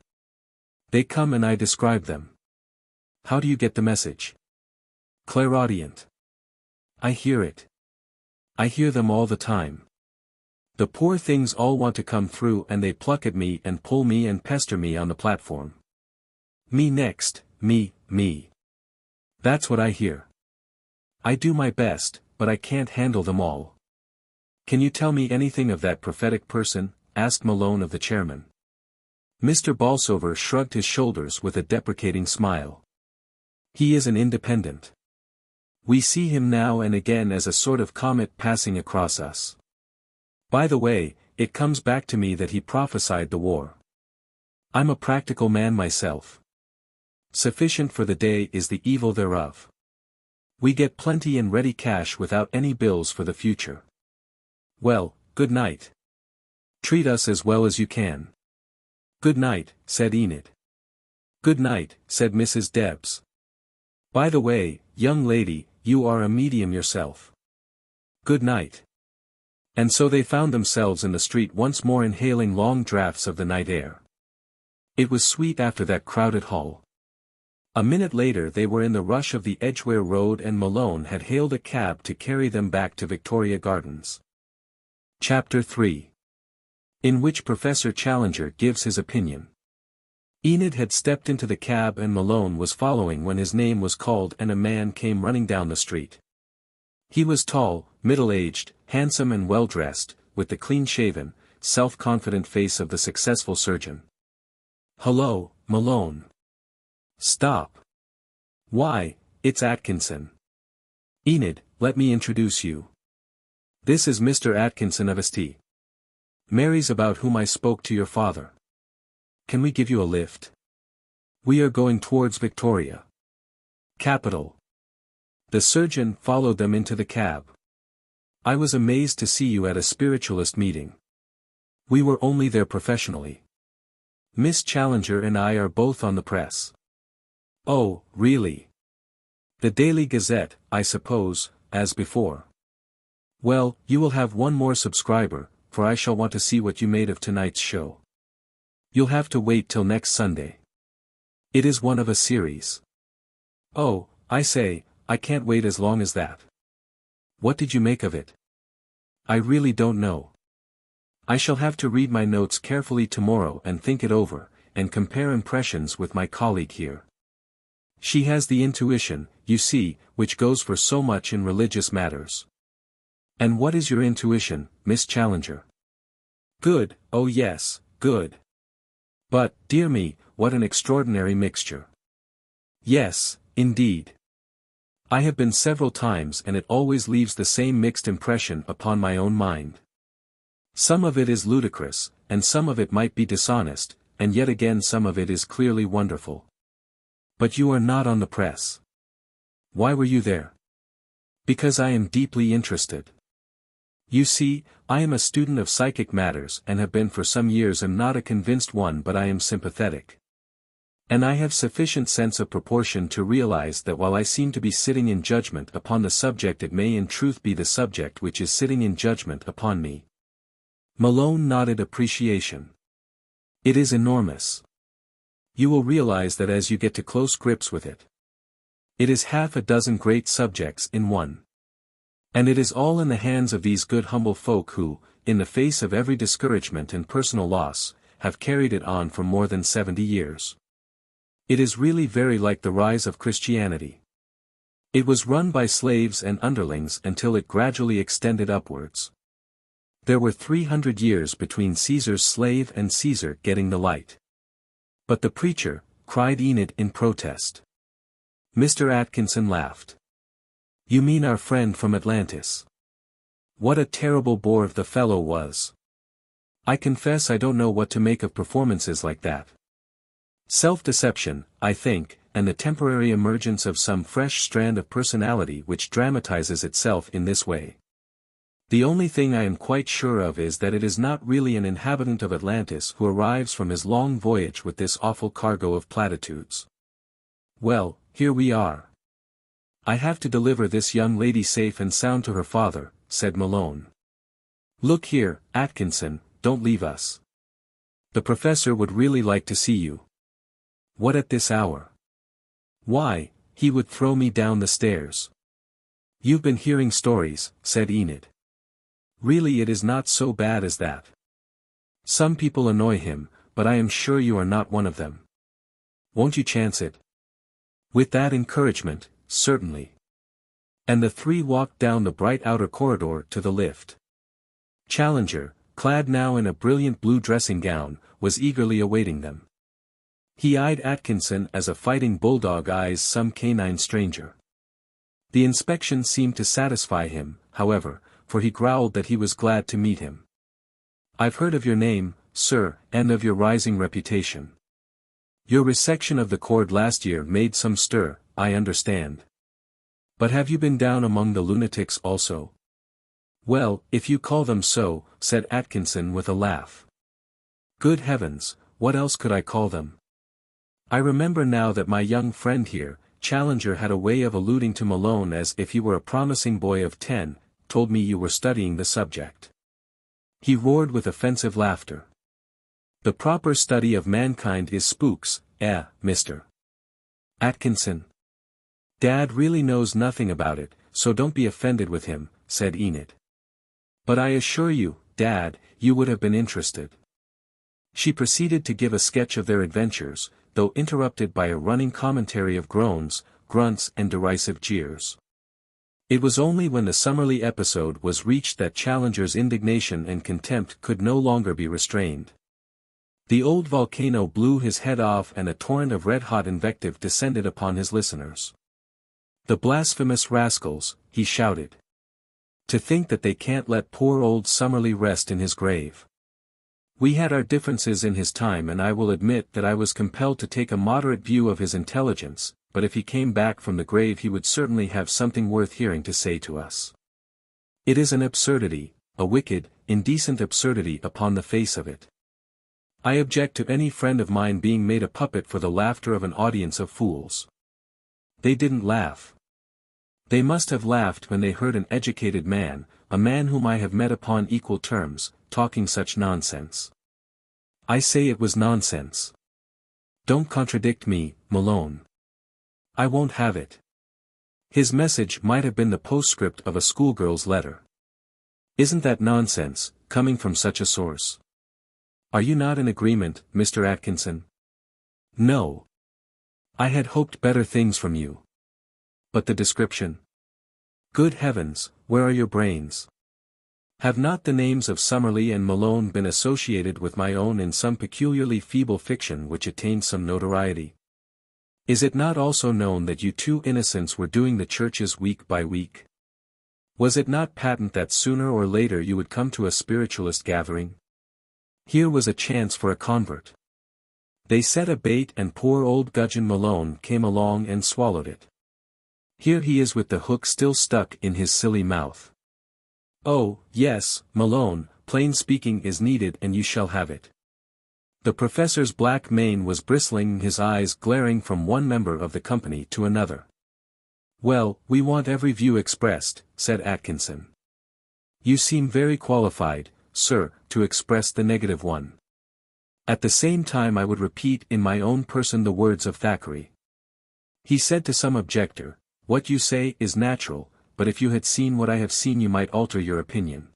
They come and I describe them. How do you get the message? Clairaudient. I hear it. I hear them all the time. The poor things all want to come through and they pluck at me and pull me and pester me on the platform. Me next, me. That's what I hear. I do my best, but I can't handle them all. Can you tell me anything of that prophetic person? Asked Malone of the chairman. Mr. Bolsover shrugged his shoulders with a deprecating smile. He is an independent. We see him now and again as a sort of comet passing across us. By the way, it comes back to me that he prophesied the war. I'm a practical man myself. Sufficient for the day is the evil thereof. We get plenty in ready cash without any bills for the future. Well, good night. Treat us as well as you can. Good night, said Enid. Good night, said Mrs. Debs. By the way, young lady, you are a medium yourself. Good night. And so they found themselves in the street once more inhaling long draughts of the night air. It was sweet after that crowded hall. A minute later they were in the rush of the Edgware Road and Malone had hailed a cab to carry them back to Victoria Gardens. Chapter 3. In which Professor Challenger gives his opinion. Enid had stepped into the cab and Malone was following when his name was called and a man came running down the street. He was tall, middle-aged, handsome and well-dressed, with the clean-shaven, self-confident face of the successful surgeon. Hello, Malone. Stop. Why, it's Atkinson. Enid, let me introduce you. This is Mr. Atkinson of St. Mary's about whom I spoke to your father. Can we give you a lift? We are going towards Victoria. Capital. The surgeon followed them into the cab. I was amazed to see you at a spiritualist meeting. We were only there professionally. Miss Challenger and I are both on the press. Oh, really? The Daily Gazette, I suppose, as before. Well, you will have one more subscriber, for I shall want to see what you made of tonight's show. You'll have to wait till next Sunday. It is one of a series. Oh, I say, I can't wait as long as that. What did you make of it? I really don't know. I shall have to read my notes carefully tomorrow and think it over, and compare impressions with my colleague here. She has the intuition, you see, which goes for so much in religious matters. And what is your intuition, Miss Challenger? Good, oh yes, good. But, dear me, what an extraordinary mixture. Yes, indeed. I have been several times and it always leaves the same mixed impression upon my own mind. Some of it is ludicrous, and some of it might be dishonest, and yet again some of it is clearly wonderful. But you are not on the press. Why were you there? Because I am deeply interested. You see, I am a student of psychic matters and have been for some years and not a convinced one but I am sympathetic. And I have sufficient sense of proportion to realize that while I seem to be sitting in judgment upon the subject it may in truth be the subject which is sitting in judgment upon me. Malone nodded appreciation. It is enormous. You will realize that as you get to close grips with it. It is half a dozen great subjects in one. And it is all in the hands of these good humble folk who, in the face of every discouragement and personal loss, have carried it on for more than 70 years. It is really very like the rise of Christianity. It was run by slaves and underlings until it gradually extended upwards. There were 300 years between Caesar's slave and Caesar getting the light. But the preacher, cried Enid in protest. Mr. Atkinson laughed. You mean our friend from Atlantis? What a terrible bore the fellow was. I confess I don't know what to make of performances like that. Self-deception, I think, and the temporary emergence of some fresh strand of personality which dramatizes itself in this way. The only thing I am quite sure of is that it is not really an inhabitant of Atlantis who arrives from his long voyage with this awful cargo of platitudes. Well, here we are. I have to deliver this young lady safe and sound to her father, said Malone. Look here, Atkinson, don't leave us. The professor would really like to see you. What at this hour? Why, he would throw me down the stairs. You've been hearing stories, said Enid. Really, it is not so bad as that. Some people annoy him, but I am sure you are not one of them. Won't you chance it? With that encouragement, certainly. And the three walked down the bright outer corridor to the lift. Challenger, clad now in a brilliant blue dressing gown, was eagerly awaiting them. He eyed Atkinson as a fighting bulldog eyes some canine stranger. The inspection seemed to satisfy him, however, for he growled that he was glad to meet him. I've heard of your name, sir, and of your rising reputation. Your resection of the cord last year made some stir, I understand. But have you been down among the lunatics also? Well, if you call them so, said Atkinson with a laugh. Good heavens, what else could I call them? I remember now that my young friend here, Challenger, had a way of alluding to Malone as if he were a promising boy of 10, told me you were studying the subject. He roared with offensive laughter. The proper study of mankind is spooks, Mr. Atkinson. Dad really knows nothing about it, so don't be offended with him, said Enid. But I assure you, Dad, you would have been interested. She proceeded to give a sketch of their adventures, though interrupted by a running commentary of groans, grunts and derisive jeers. It was only when the Summerlee episode was reached that Challenger's indignation and contempt could no longer be restrained. The old volcano blew his head off and a torrent of red-hot invective descended upon his listeners. The blasphemous rascals, he shouted. To think that they can't let poor old Summerlee rest in his grave. We had our differences in his time, and I will admit that I was compelled to take a moderate view of his intelligence, but if he came back from the grave he would certainly have something worth hearing to say to us. It is an absurdity, a wicked, indecent absurdity upon the face of it. I object to any friend of mine being made a puppet for the laughter of an audience of fools. They didn't laugh. They must have laughed when they heard an educated man, a man whom I have met upon equal terms, talking such nonsense. I say it was nonsense. Don't contradict me, Malone. I won't have it. His message might have been the postscript of a schoolgirl's letter. Isn't that nonsense, coming from such a source? Are you not in agreement, Mr. Atkinson? No. I had hoped better things from you. But the description? Good heavens, where are your brains? Have not the names of Summerlee and Malone been associated with my own in some peculiarly feeble fiction which attained some notoriety? Is it not also known that you two innocents were doing the churches week by week? Was it not patent that sooner or later you would come to a spiritualist gathering? Here was a chance for a convert. They set a bait and poor old Gudgeon Malone came along and swallowed it. Here he is with the hook still stuck in his silly mouth. Oh, yes, Malone, plain speaking is needed and you shall have it. The professor's black mane was bristling, his eyes glaring from one member of the company to another. Well, we want every view expressed, said Atkinson. You seem very qualified, sir, to express the negative one. At the same time I would repeat in my own person the words of Thackeray. He said to some objector, what you say is natural, but if you had seen what I have seen you might alter your opinion.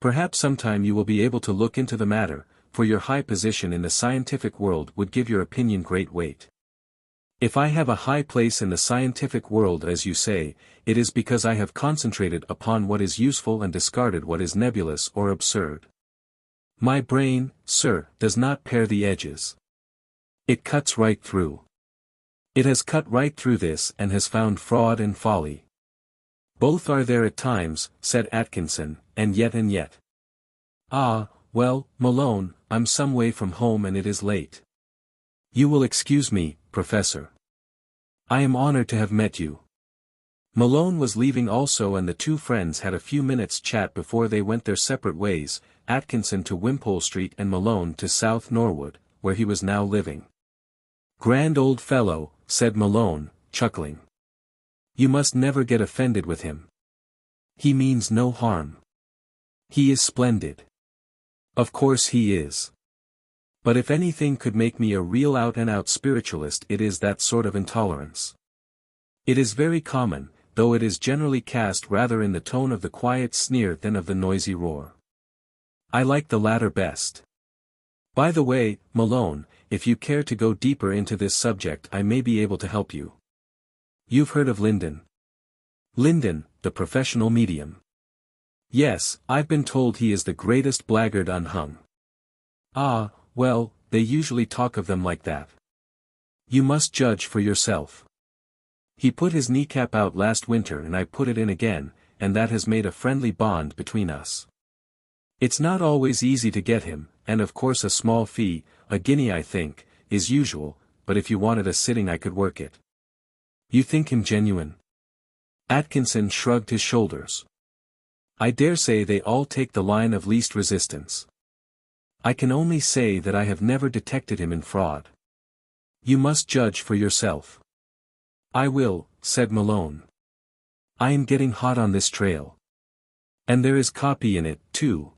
Perhaps sometime you will be able to look into the matter, for your high position in the scientific world would give your opinion great weight. If I have a high place in the scientific world as you say, it is because I have concentrated upon what is useful and discarded what is nebulous or absurd. My brain, sir, does not pare the edges. It cuts right through. It has cut right through this and has found fraud and folly. Both are there at times, said Atkinson, and yet. Ah, well, Malone, I'm some way from home and it is late. You will excuse me, Professor. I am honored to have met you. Malone was leaving also and the two friends had a few minutes' chat before they went their separate ways, Atkinson to Wimpole Street and Malone to South Norwood, where he was now living. Grand old fellow, said Malone, chuckling. You must never get offended with him. He means no harm. He is splendid. Of course he is. But if anything could make me a real out-and-out spiritualist, it is that sort of intolerance. It is very common, though it is generally cast rather in the tone of the quiet sneer than of the noisy roar. I like the latter best. By the way, Malone, if you care to go deeper into this subject, I may be able to help you. You've heard of Linden? Linden, the professional medium. Yes, I've been told he is the greatest blackguard unhung. Ah, well, they usually talk of them like that. You must judge for yourself. He put his kneecap out last winter and I put it in again, and that has made a friendly bond between us. It's not always easy to get him, and of course a small fee, a guinea I think, is usual, but if you wanted a sitting I could work it. You think him genuine? Atkinson shrugged his shoulders. I dare say they all take the line of least resistance. I can only say that I have never detected him in fraud. You must judge for yourself. I will, said Malone. I am getting hot on this trail. And there is copy in it, too.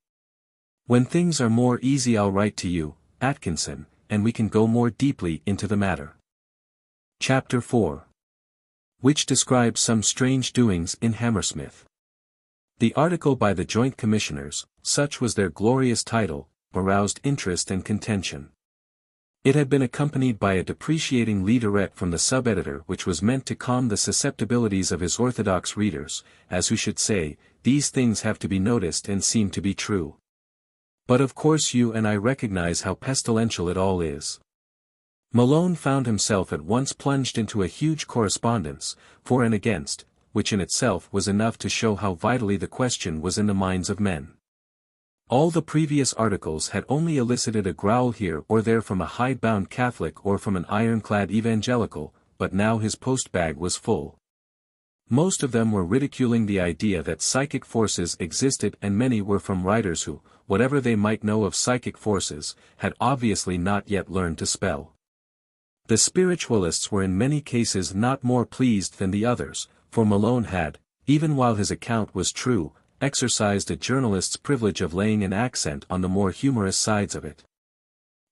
When things are more easy I'll write to you, Atkinson, and we can go more deeply into the matter. Chapter 4. Which describes some strange doings in Hammersmith. The article by the Joint Commissioners, such was their glorious title, aroused interest and contention. It had been accompanied by a depreciating leaderette from the sub-editor which was meant to calm the susceptibilities of his orthodox readers, as who should say, these things have to be noticed and seem to be true. But of course you and I recognize how pestilential it all is. Malone found himself at once plunged into a huge correspondence, for and against, which in itself was enough to show how vitally the question was in the minds of men. All the previous articles had only elicited a growl here or there from a hidebound Catholic or from an ironclad evangelical, but now his post-bag was full. Most of them were ridiculing the idea that psychic forces existed, and many were from writers who, whatever they might know of psychic forces, had obviously not yet learned to spell. The spiritualists were in many cases not more pleased than the others, for Malone had, even while his account was true, exercised a journalist's privilege of laying an accent on the more humorous sides of it.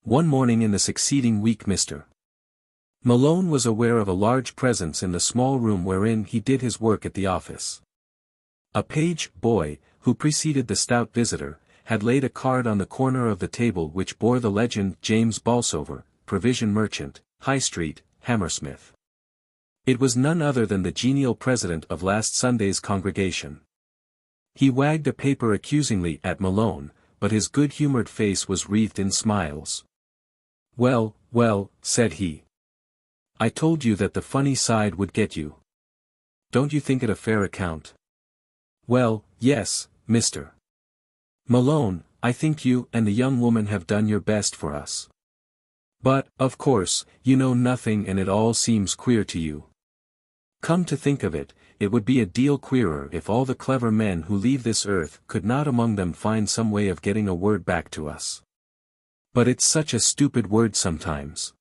One morning in the succeeding week Mr. Malone was aware of a large presence in the small room wherein he did his work at the office. A page boy, who preceded the stout visitor, had laid a card on the corner of the table which bore the legend James Bolsover, provision merchant, High Street, Hammersmith. It was none other than the genial president of last Sunday's congregation. He wagged a paper accusingly at Malone, but his good-humored face was wreathed in smiles. Well, well, said he. I told you that the funny side would get you. Don't you think it a fair account? Well, yes, Mr. Malone, I think you and the young woman have done your best for us. But, of course, you know nothing and it all seems queer to you. Come to think of it, it would be a deal queerer if all the clever men who leave this earth could not among them find some way of getting a word back to us. But it's such a stupid word sometimes.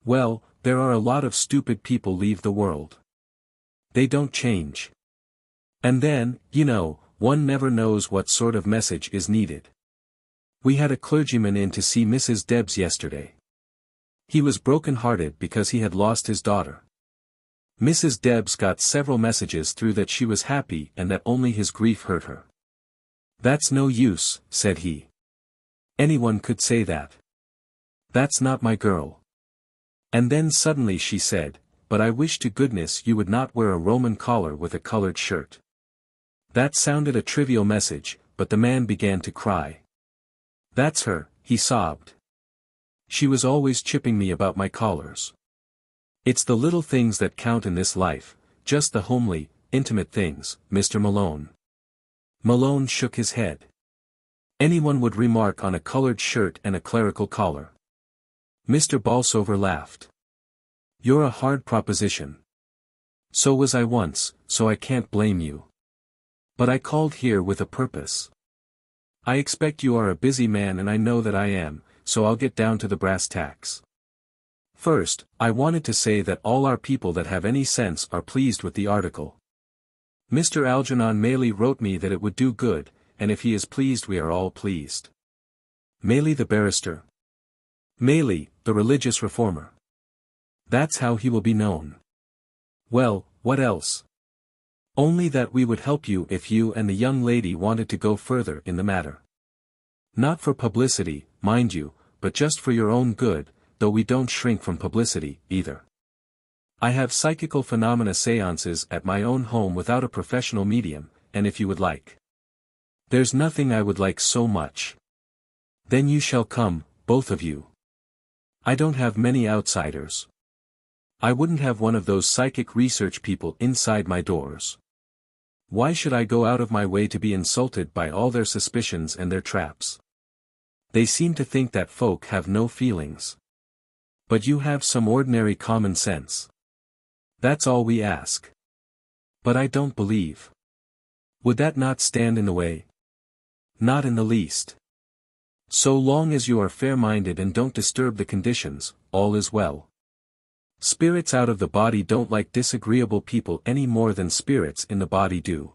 Well, there are a lot of stupid people leave the world. They don't change. And then, you know, one never knows what sort of message is needed. We had a clergyman in to see Mrs. Debs yesterday. He was broken-hearted because he had lost his daughter. Mrs. Debs got several messages through that she was happy and that only his grief hurt her. That's no use, said he. Anyone could say that. That's not my girl. And then suddenly she said, but I wish to goodness you would not wear a Roman collar with a colored shirt. That sounded a trivial message, but the man began to cry. That's her, he sobbed. She was always chipping me about my collars. It's the little things that count in this life, just the homely, intimate things, Mr. Malone. Malone shook his head. Anyone would remark on a colored shirt and a clerical collar. Mr. Bolsover laughed. You're a hard proposition. So was I once, so I can't blame you. But I called here with a purpose. I expect you are a busy man and I know that I am, so I'll get down to the brass tacks. First, I wanted to say that all our people that have any sense are pleased with the article. Mr. Algernon Maley wrote me that it would do good, and if he is pleased we are all pleased. Maley the barrister. Maley, the religious reformer. That's how he will be known. Well, what else? Only that we would help you if you and the young lady wanted to go further in the matter. Not for publicity, mind you, but just for your own good, though we don't shrink from publicity, either. I have psychical phenomena seances at my own home without a professional medium, and if you would like. There's nothing I would like so much. Then you shall come, both of you. I don't have many outsiders. I wouldn't have one of those psychic research people inside my doors. Why should I go out of my way to be insulted by all their suspicions and their traps? They seem to think that folk have no feelings. But you have some ordinary common sense. That's all we ask. But I don't believe. Would that not stand in the way? Not in the least. So long as you are fair-minded and don't disturb the conditions, all is well. Spirits out of the body don't like disagreeable people any more than spirits in the body do.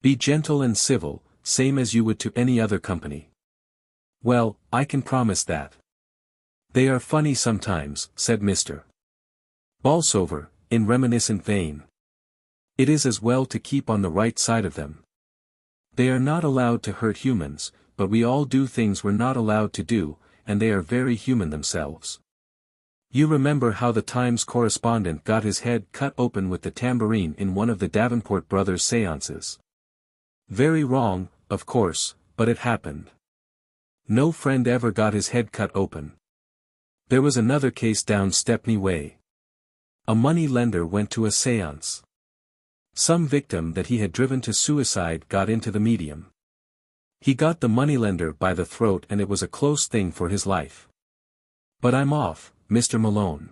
Be gentle and civil, same as you would to any other company. Well, I can promise that. They are funny sometimes, said Mr. Bolsover, in reminiscent vein. It is as well to keep on the right side of them. They are not allowed to hurt humans, but we all do things we're not allowed to do, and they are very human themselves. You remember how the Times correspondent got his head cut open with the tambourine in one of the Davenport brothers' seances. Very wrong, of course, but it happened. No friend ever got his head cut open. There was another case down Stepney Way. A money lender went to a seance. Some victim that he had driven to suicide got into the medium. He got the moneylender by the throat and it was a close thing for his life. But I'm off, Mr. Malone.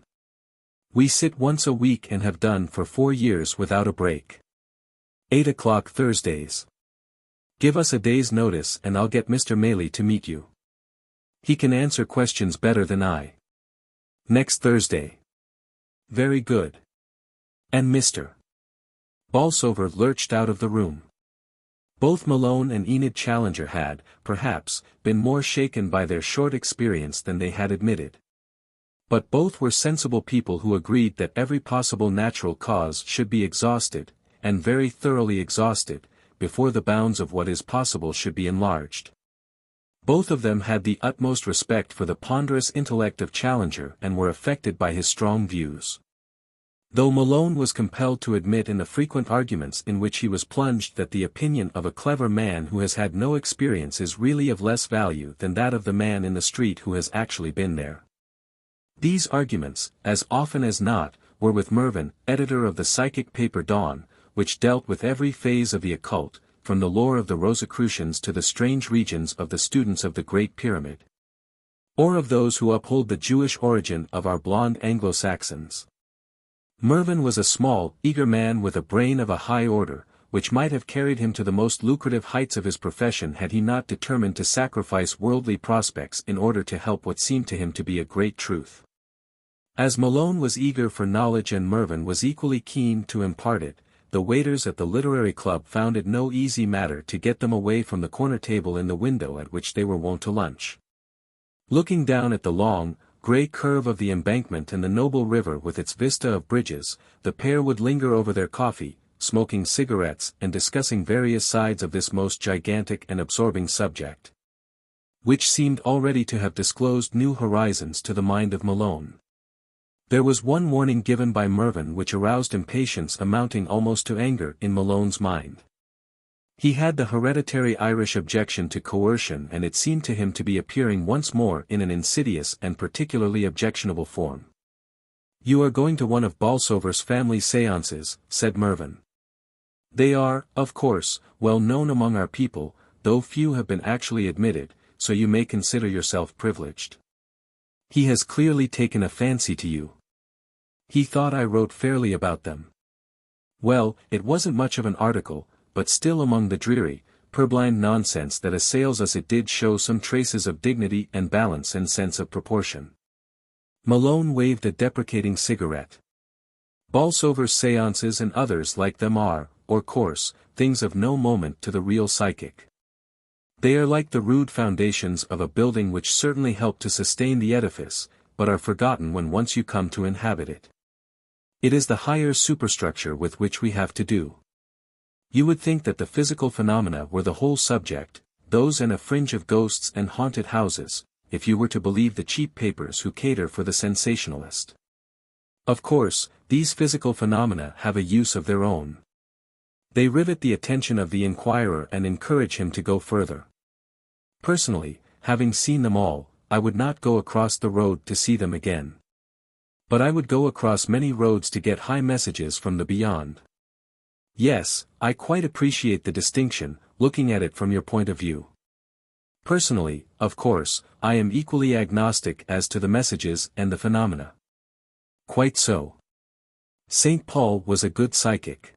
We sit once a week and have done for 4 years without a break. 8 o'clock Thursdays. Give us a day's notice and I'll get Mr. Maley to meet you. He can answer questions better than I. Next Thursday. Very good. And Mr. Bolsover lurched out of the room. Both Malone and Enid Challenger had, perhaps, been more shaken by their short experience than they had admitted. But both were sensible people who agreed that every possible natural cause should be exhausted, and very thoroughly exhausted, before the bounds of what is possible should be enlarged. Both of them had the utmost respect for the ponderous intellect of Challenger and were affected by his strong views. Though Malone was compelled to admit in the frequent arguments in which he was plunged that the opinion of a clever man who has had no experience is really of less value than that of the man in the street who has actually been there. These arguments, as often as not, were with Mervyn, editor of the psychic paper Dawn, which dealt with every phase of the occult, from the lore of the Rosicrucians to the strange regions of the students of the Great Pyramid. Or of those who uphold the Jewish origin of our blonde Anglo-Saxons. Mervyn was a small, eager man with a brain of a high order, which might have carried him to the most lucrative heights of his profession had he not determined to sacrifice worldly prospects in order to help what seemed to him to be a great truth. As Malone was eager for knowledge and Mervyn was equally keen to impart it, the waiters at the literary club found it no easy matter to get them away from the corner table in the window at which they were wont to lunch. Looking down at the long, grey curve of the embankment and the noble river with its vista of bridges, the pair would linger over their coffee, smoking cigarettes and discussing various sides of this most gigantic and absorbing subject, which seemed already to have disclosed new horizons to the mind of Malone. There was one warning given by Mervyn which aroused impatience amounting almost to anger in Malone's mind. He had the hereditary Irish objection to coercion and it seemed to him to be appearing once more in an insidious and particularly objectionable form. "You are going to one of Bolsover's family séances," said Mervyn. "They are, of course, well known among our people, though few have been actually admitted, so you may consider yourself privileged. He has clearly taken a fancy to you. He thought I wrote fairly about them. Well, it wasn't much of an article, but still among the dreary, purblind nonsense that assails us it did show some traces of dignity and balance and sense of proportion." Malone waved a deprecating cigarette. "Bolsover's séances and others like them are, of course, things of no moment to the real psychic. They are like the rude foundations of a building which certainly help to sustain the edifice, but are forgotten when once you come to inhabit it. It is the higher superstructure with which we have to do. You would think that the physical phenomena were the whole subject, those and a fringe of ghosts and haunted houses, if you were to believe the cheap papers who cater for the sensationalist. Of course, these physical phenomena have a use of their own. They rivet the attention of the inquirer and encourage him to go further. Personally, having seen them all, I would not go across the road to see them again. But I would go across many roads to get high messages from the beyond. Yes, I quite appreciate the distinction, looking at it from your point of view. Personally, of course, I am equally agnostic as to the messages and the phenomena. Quite so. St. Paul was a good psychic.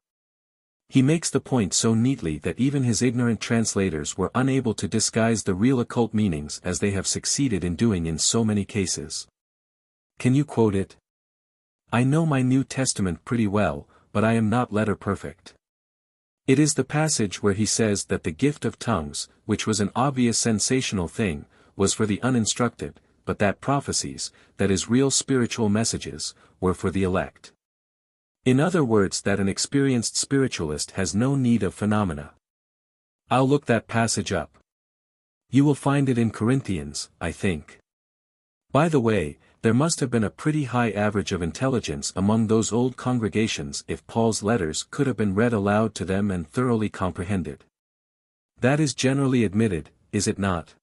He makes the point so neatly that even his ignorant translators were unable to disguise the real occult meanings as they have succeeded in doing in so many cases. Can you quote it? I know my New Testament pretty well, but I am not letter perfect. It is the passage where he says that the gift of tongues, which was an obvious sensational thing, was for the uninstructed, but that prophecies, that is real spiritual messages, were for the elect. In other words, that an experienced spiritualist has no need of phenomena. I'll look that passage up. You will find it in Corinthians, I think. By the way, there must have been a pretty high average of intelligence among those old congregations if Paul's letters could have been read aloud to them and thoroughly comprehended. That is generally admitted, is it not?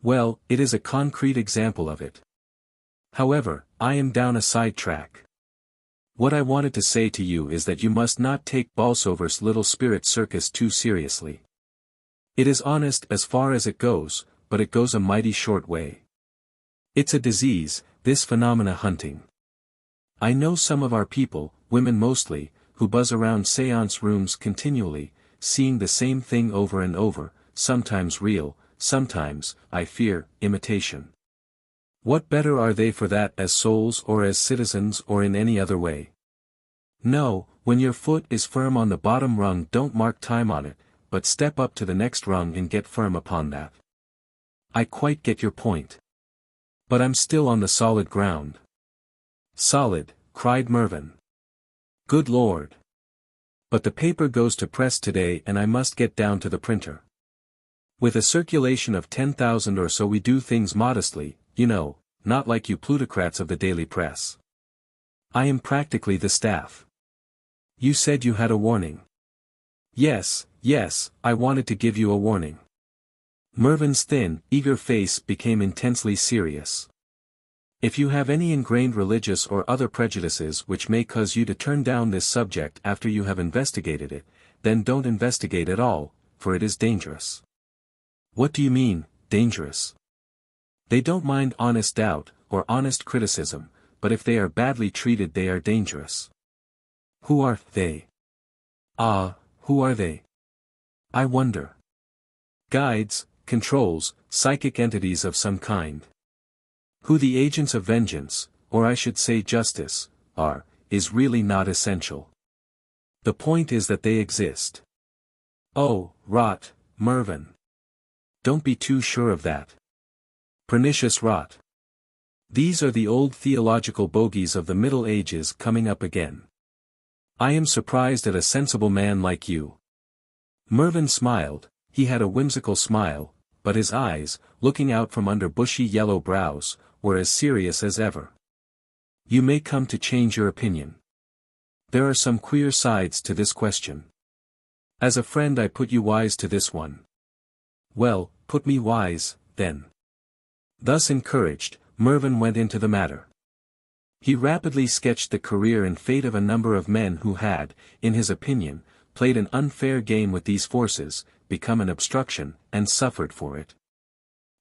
Well, it is a concrete example of it. However, I am down a side track. What I wanted to say to you is that you must not take Bolsover's little spirit circus too seriously. It is honest as far as it goes, but it goes a mighty short way. It's a disease, this phenomena hunting. I know some of our people, women mostly, who buzz around séance rooms continually, seeing the same thing over and over, sometimes real, sometimes, I fear, imitation. What better are they for that as souls or as citizens or in any other way? No, when your foot is firm on the bottom rung, don't mark time on it, but step up to the next rung and get firm upon that. I quite get your point. But I'm still on the solid ground. Solid, cried Mervyn. Good Lord. But the paper goes to press today and I must get down to the printer. With a circulation of 10,000 or so we do things modestly, you know, not like you plutocrats of the daily press. I am practically the staff. You said you had a warning. Yes, I wanted to give you a warning. Mervyn's thin, eager face became intensely serious. If you have any ingrained religious or other prejudices which may cause you to turn down this subject after you have investigated it, then don't investigate at all, for it is dangerous. What do you mean, dangerous? They don't mind honest doubt, or honest criticism, but if they are badly treated they are dangerous. Who are they? Ah, who are they? I wonder. Guides, controls, psychic entities of some kind. Who the agents of vengeance, or I should say justice, are, is really not essential. The point is that they exist. Oh, rot, Mervyn. Don't be too sure of that. Pernicious rot. These are the old theological bogies of the Middle Ages coming up again. I am surprised at a sensible man like you. Mervyn smiled. He had a whimsical smile, but his eyes, looking out from under bushy yellow brows, were as serious as ever. You may come to change your opinion. There are some queer sides to this question. As a friend I put you wise to this one. Well, put me wise, then. Thus encouraged, Mervyn went into the matter. He rapidly sketched the career and fate of a number of men who had, in his opinion, played an unfair game with these forces, become an obstruction, and suffered for it.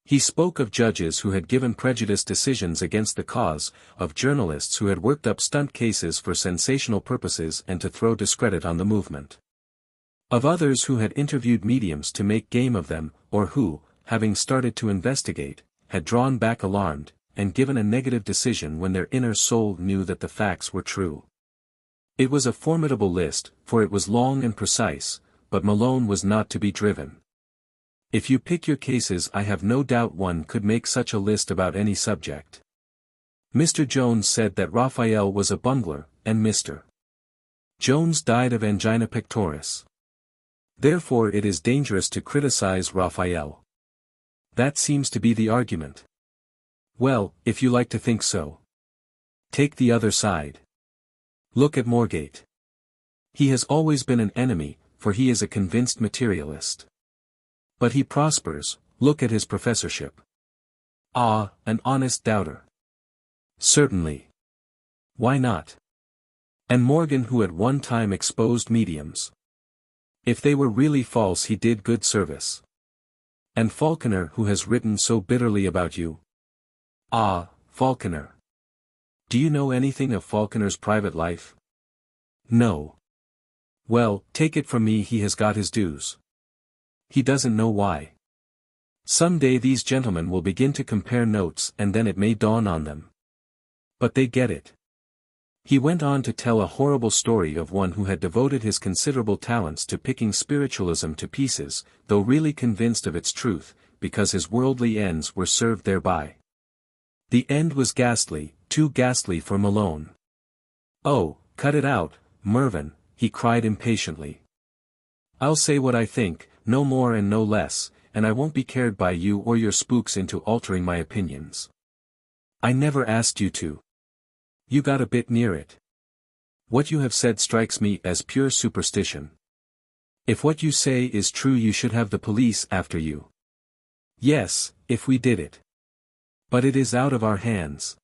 He spoke of judges who had given prejudiced decisions against the cause, of journalists who had worked up stunt cases for sensational purposes and to throw discredit on the movement. Of others who had interviewed mediums to make game of them, or who, having started to investigate, had drawn back alarmed, and given a negative decision when their inner soul knew that the facts were true. It was a formidable list, for it was long and precise, but Malone was not to be driven. If you pick your cases, I have no doubt one could make such a list about any subject. Mr. Jones said that Raphael was a bungler, and Mr. Jones died of angina pectoris. Therefore it is dangerous to criticize Raphael. That seems to be the argument. Well, if you like to think so. Take the other side. Look at Moorgate. He has always been an enemy, for he is a convinced materialist. But he prospers, look at his professorship. Ah, an honest doubter. Certainly. Why not? And Morgan, who at one time exposed mediums. If they were really false, he did good service. And Falconer, who has written so bitterly about you. Ah, Falconer. Do you know anything of Falconer's private life? No. Well, take it from me, he has got his dues. He doesn't know why. Some day these gentlemen will begin to compare notes, and then it may dawn on them. But they get it. He went on to tell a horrible story of one who had devoted his considerable talents to picking spiritualism to pieces, though really convinced of its truth, because his worldly ends were served thereby. The end was ghastly, too ghastly for Malone. Oh, cut it out, Mervyn, he cried impatiently. I'll say what I think, no more and no less, and I won't be carried by you or your spooks into altering my opinions. I never asked you to. You got a bit near it. What you have said strikes me as pure superstition. If what you say is true, you should have the police after you. Yes, if we did it. But it is out of our hands.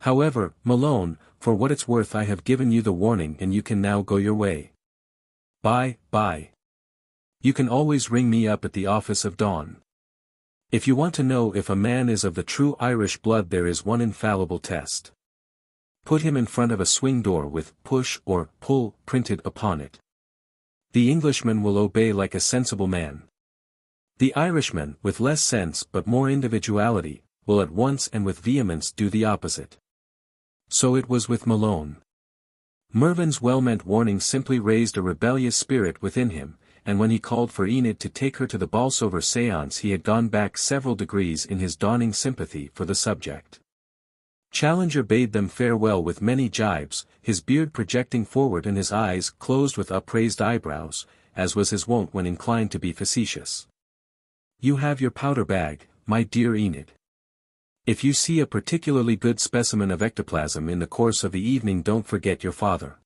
However, Malone, for what it's worth, I have given you the warning and you can now go your way. Bye. You can always ring me up at the office of Dawn. If you want to know if a man is of the true Irish blood, there is one infallible test. Put him in front of a swing door with "push" or "pull" printed upon it. The Englishman will obey like a sensible man. The Irishman, with less sense but more individuality, will at once and with vehemence do the opposite. So it was with Malone. Mervyn's well-meant warning simply raised a rebellious spirit within him, and when he called for Enid to take her to the Bolsover séance, he had gone back several degrees in his dawning sympathy for the subject. Challenger bade them farewell with many jibes, his beard projecting forward and his eyes closed with upraised eyebrows, as was his wont when inclined to be facetious. You have your powder bag, my dear Enid. If you see a particularly good specimen of ectoplasm in the course of the evening, don't forget your father.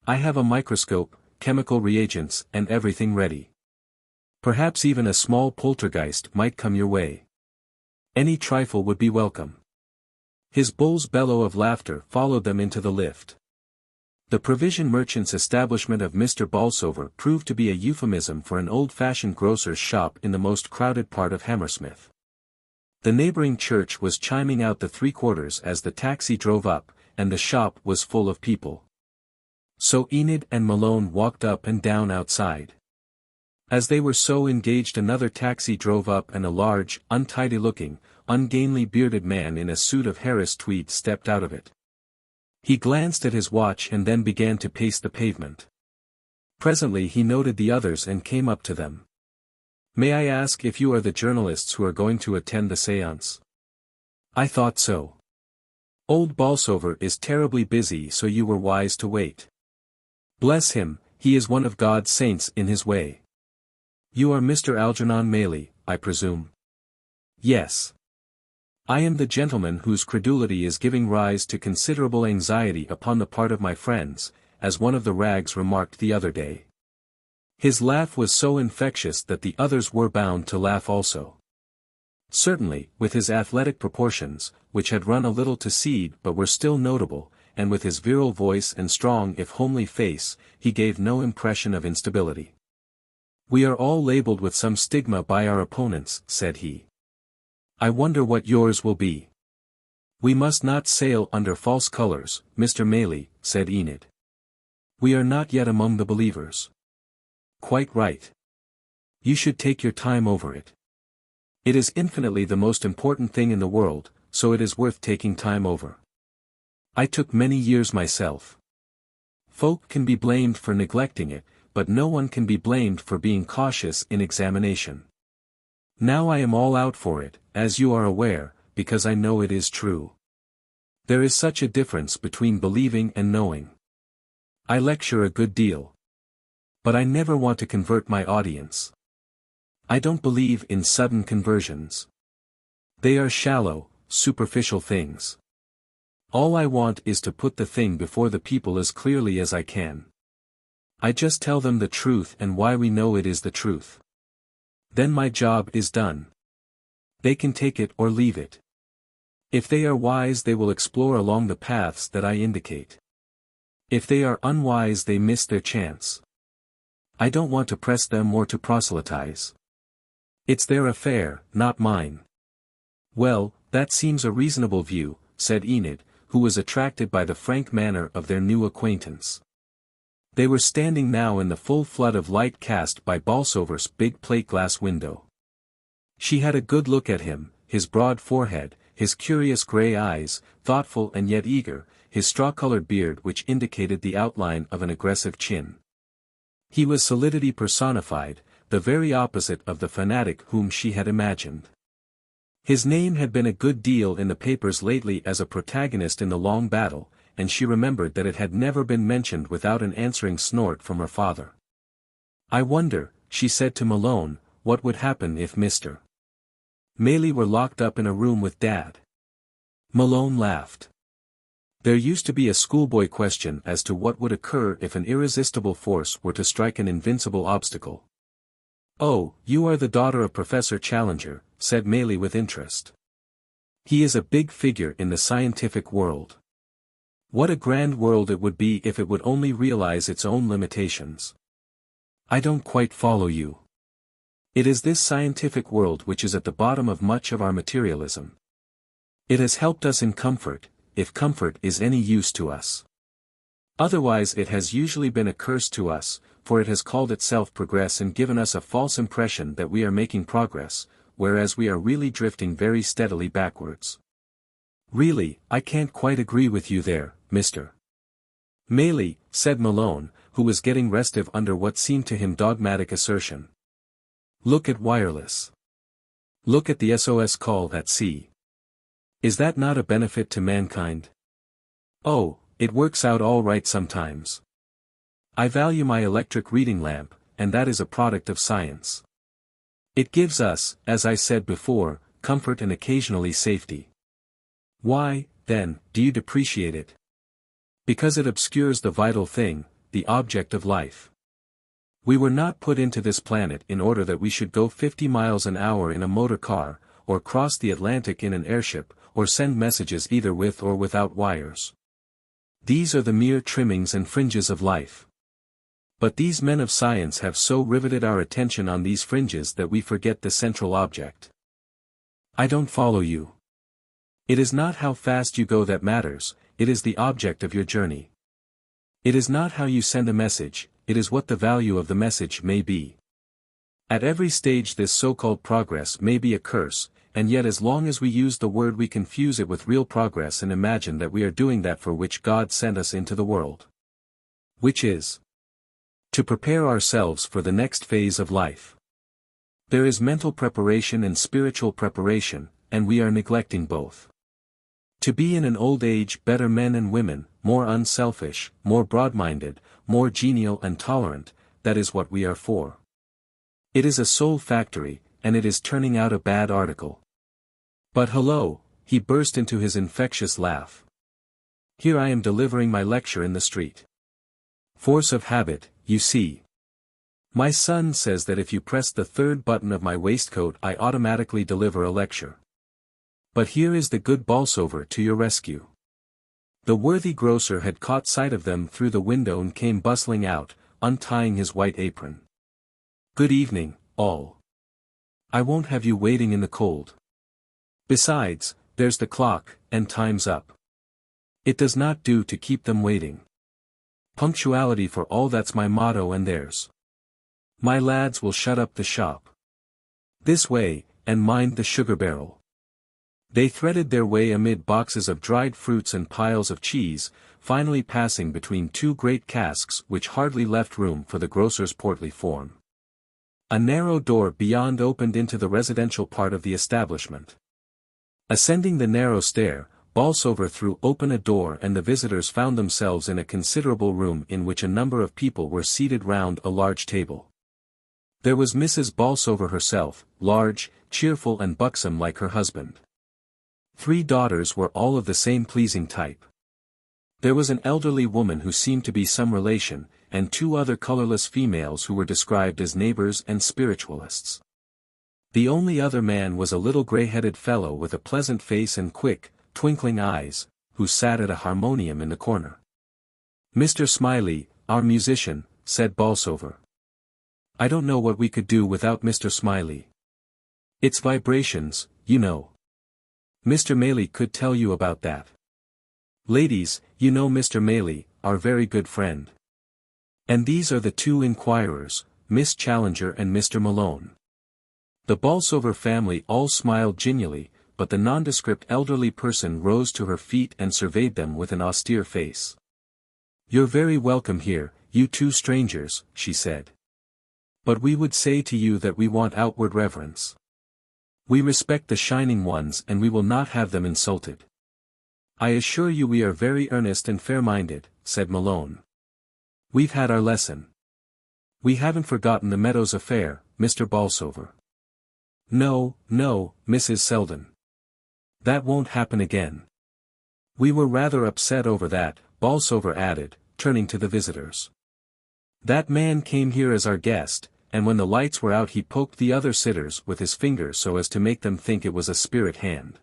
I have a microscope, chemical reagents, and everything ready. Perhaps even a small poltergeist might come your way. Any trifle would be welcome. His bull's bellow of laughter followed them into the lift. The provision merchant's establishment of Mr. Bolsover proved to be a euphemism for an old-fashioned grocer's shop in the most crowded part of Hammersmith. The neighboring church was chiming out the 3/4 as the taxi drove up, and the shop was full of people. So Enid and Malone walked up and down outside. As they were so engaged, another taxi drove up and a large, untidy-looking, ungainly bearded man in a suit of Harris tweed stepped out of it. He glanced at his watch and then began to pace the pavement. Presently he noted the others and came up to them. May I ask if you are the journalists who are going to attend the séance? I thought so. Old Bolsover is terribly busy, so you were wise to wait. Bless him, he is one of God's saints in his way. You are Mr. Algernon Maylie, I presume? Yes. I am the gentleman whose credulity is giving rise to considerable anxiety upon the part of my friends, as one of the rags remarked the other day. His laugh was so infectious that the others were bound to laugh also. Certainly, with his athletic proportions, which had run a little to seed but were still notable, and with his virile voice and strong if homely face, he gave no impression of instability. We are all labelled with some stigma by our opponents, said he. I wonder what yours will be. We must not sail under false colours, Mr. Maylie, said Enid. We are not yet among the believers. Quite right. You should take your time over it. It is infinitely the most important thing in the world, so it is worth taking time over. I took many years myself. Folk can be blamed for neglecting it, but no one can be blamed for being cautious in examination. Now I am all out for it, as you are aware, because I know it is true. There is such a difference between believing and knowing. I lecture a good deal. But I never want to convert my audience. I don't believe in sudden conversions. They are shallow, superficial things. All I want is to put the thing before the people as clearly as I can. I just tell them the truth and why we know it is the truth. Then my job is done. They can take it or leave it. If they are wise, they will explore along the paths that I indicate. If they are unwise, they miss their chance. I don't want to press them or to proselytize. It's their affair, not mine. Well, that seems a reasonable view, said Enid, who was attracted by the frank manner of their new acquaintance. They were standing now in the full flood of light cast by Bolsover's big plate-glass window. She had a good look at him, his broad forehead, his curious grey eyes, thoughtful and yet eager, his straw-colored beard which indicated the outline of an aggressive chin. He was solidity personified, the very opposite of the fanatic whom she had imagined. His name had been a good deal in the papers lately as a protagonist in the long battle, and she remembered that it had never been mentioned without an answering snort from her father. I wonder, she said to Malone, what would happen if Mr. Maylie were locked up in a room with Dad. Malone laughed. There used to be a schoolboy question as to what would occur if an irresistible force were to strike an invincible obstacle. Oh, you are the daughter of Professor Challenger, said Maylie with interest. He is a big figure in the scientific world. What a grand world it would be if it would only realize its own limitations. I don't quite follow you. It is this scientific world which is at the bottom of much of our materialism. It has helped us in comfort, if comfort is any use to us. Otherwise it has usually been a curse to us, for it has called itself progress and given us a false impression that we are making progress, whereas we are really drifting very steadily backwards. Really, I can't quite agree with you there, Mr. Maylie, said Malone, who was getting restive under what seemed to him dogmatic assertion. Look at wireless. Look at the SOS call at sea. Is that not a benefit to mankind? Oh, it works out all right sometimes. I value my electric reading lamp, and that is a product of science. It gives us, as I said before, comfort and occasionally safety. Why, then, do you depreciate it? Because it obscures the vital thing, the object of life. We were not put into this planet in order that we should go 50 miles an hour in a motor car, or cross the Atlantic in an airship, or send messages either with or without wires. These are the mere trimmings and fringes of life. But these men of science have so riveted our attention on these fringes that we forget the central object. I don't follow you. It is not how fast you go that matters, it is the object of your journey. It is not how you send a message, it is what the value of the message may be. At every stage this so-called progress may be a curse, and yet as long as we use the word we confuse it with real progress and imagine that we are doing that for which God sent us into the world. Which is to prepare ourselves for the next phase of life. There is mental preparation and spiritual preparation, and we are neglecting both. To be in an old age better men and women, more unselfish, more broad-minded, more genial and tolerant, that is what we are for. It is a soul factory, and it is turning out a bad article. But hello, he burst into his infectious laugh. Here I am delivering my lecture in the street. Force of habit, you see. My son says that if you press the third button of my waistcoat I automatically deliver a lecture. But here is the good Bolsover to your rescue. The worthy grocer had caught sight of them through the window and came bustling out, untying his white apron. Good evening, all. I won't have you waiting in the cold. Besides, there's the clock, and time's up. It does not do to keep them waiting. Punctuality for all, that's my motto and theirs. My lads will shut up the shop. This way, and mind the sugar barrel. They threaded their way amid boxes of dried fruits and piles of cheese, finally passing between two great casks which hardly left room for the grocer's portly form. A narrow door beyond opened into the residential part of the establishment. Ascending the narrow stair, Bolsover threw open a door and the visitors found themselves in a considerable room in which a number of people were seated round a large table. There was Mrs. Bolsover herself, large, cheerful and buxom like her husband. 3 daughters were all of the same pleasing type. There was an elderly woman who seemed to be some relation, and 2 other colorless females who were described as neighbors and spiritualists. The only other man was a little gray-headed fellow with a pleasant face and quick, twinkling eyes, who sat at a harmonium in the corner. "Mr. Smiley, our musician," said Bolsover. "I don't know what we could do without Mr. Smiley. It's vibrations, you know. Mr. Maley could tell you about that. Ladies, you know Mr. Maley, our very good friend. And these are the 2 inquirers, Miss Challenger and Mr. Malone." The Bolsover family all smiled genially, but the nondescript elderly person rose to her feet and surveyed them with an austere face. "You're very welcome here, you 2 strangers," she said. "But we would say to you that we want outward reverence. We respect the shining ones and we will not have them insulted." "I assure you we are very earnest and fair-minded," said Malone. "We've had our lesson. We haven't forgotten the Meadows affair, Mr. Bolsover." "No, no, Mrs. Selden. That won't happen again. We were rather upset over that," Bolsover added, turning to the visitors. "That man came here as our guest, and when the lights were out he poked the other sitters with his finger so as to make them think it was a spirit hand.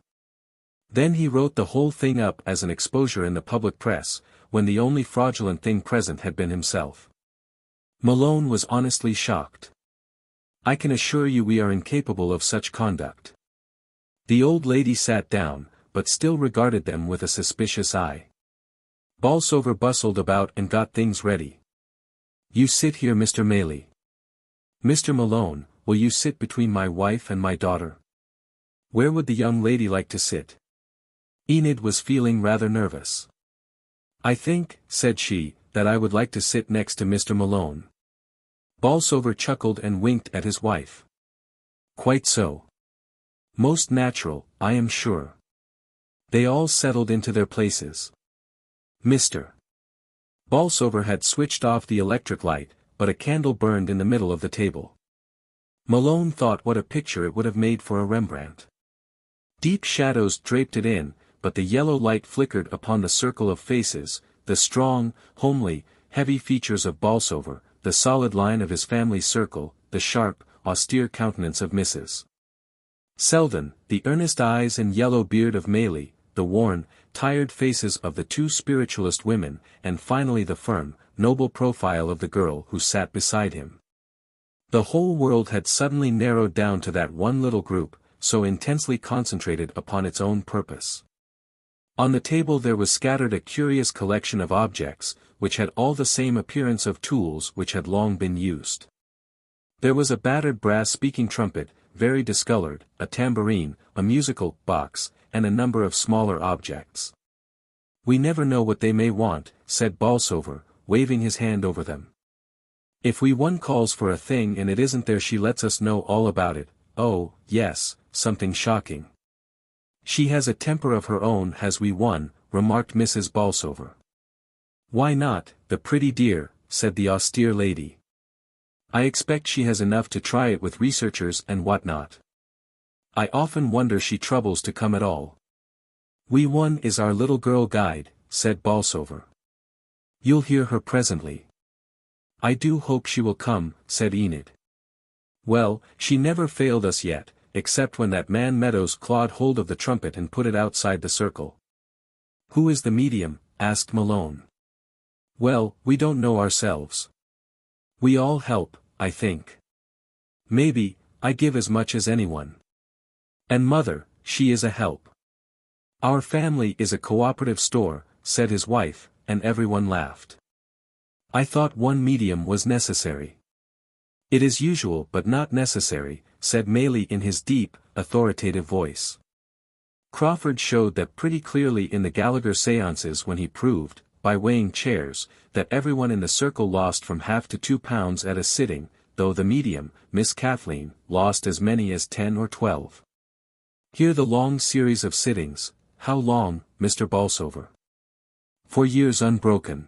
Then he wrote the whole thing up as an exposure in the public press, when the only fraudulent thing present had been himself." Malone was honestly shocked. "I can assure you we are incapable of such conduct." The old lady sat down, but still regarded them with a suspicious eye. Bolsover bustled about and got things ready. "You sit here, Mr. Maley. Mr. Malone, will you sit between my wife and my daughter? Where would the young lady like to sit?" Enid was feeling rather nervous. "I think," said she, "that I would like to sit next to Mr. Malone." Bolsover chuckled and winked at his wife. "Quite so. Most natural, I am sure." They all settled into their places. Mr. Bolsover had switched off the electric light, but a candle burned in the middle of the table. Malone thought what a picture it would have made for a Rembrandt. Deep shadows draped it in, but the yellow light flickered upon the circle of faces, the strong, homely, heavy features of Bolsover, the solid line of his family circle, the sharp, austere countenance of Mrs. Selden, the earnest eyes and yellow beard of Maley, the worn, tired faces of the 2 spiritualist women, and finally the firm, noble profile of the girl who sat beside him. The whole world had suddenly narrowed down to that one little group, so intensely concentrated upon its own purpose. On the table there was scattered a curious collection of objects, which had all the same appearance of tools which had long been used. There was a battered brass speaking trumpet, very discolored, a tambourine, a musical box, and a number of smaller objects. "We never know what they may want," said Bolsover, waving his hand over them. "If one calls for a thing and it isn't there she lets us know all about it. Oh, yes, something shocking." "She has a temper of her own, has one," remarked Mrs. Bolsover. "Why not, the pretty dear," said the austere lady. "I expect she has enough to try it with researchers and what not. I often wonder she troubles to come at all." "One is our little girl guide," said Bolsover. "You'll hear her presently." "I do hope she will come," said Enid. "Well, she never failed us yet, except when that man Meadows clawed hold of the trumpet and put it outside the circle." "Who is the medium?" asked Malone. "Well, we don't know ourselves. We all help, I think. Maybe, I give as much as anyone. And mother, she is a help." "Our family is a cooperative store," said his wife, and everyone laughed. "I thought one medium was necessary." "It is usual but not necessary," said Maley in his deep, authoritative voice. Crawford showed that pretty clearly in the Gallagher séances when he proved, by weighing chairs, that everyone in the circle lost from half to £2 at a sitting, though the medium, Miss Kathleen, lost as many as 10 or 12. Here the long series of sittings, how long, Mr. Bolsover? For years unbroken.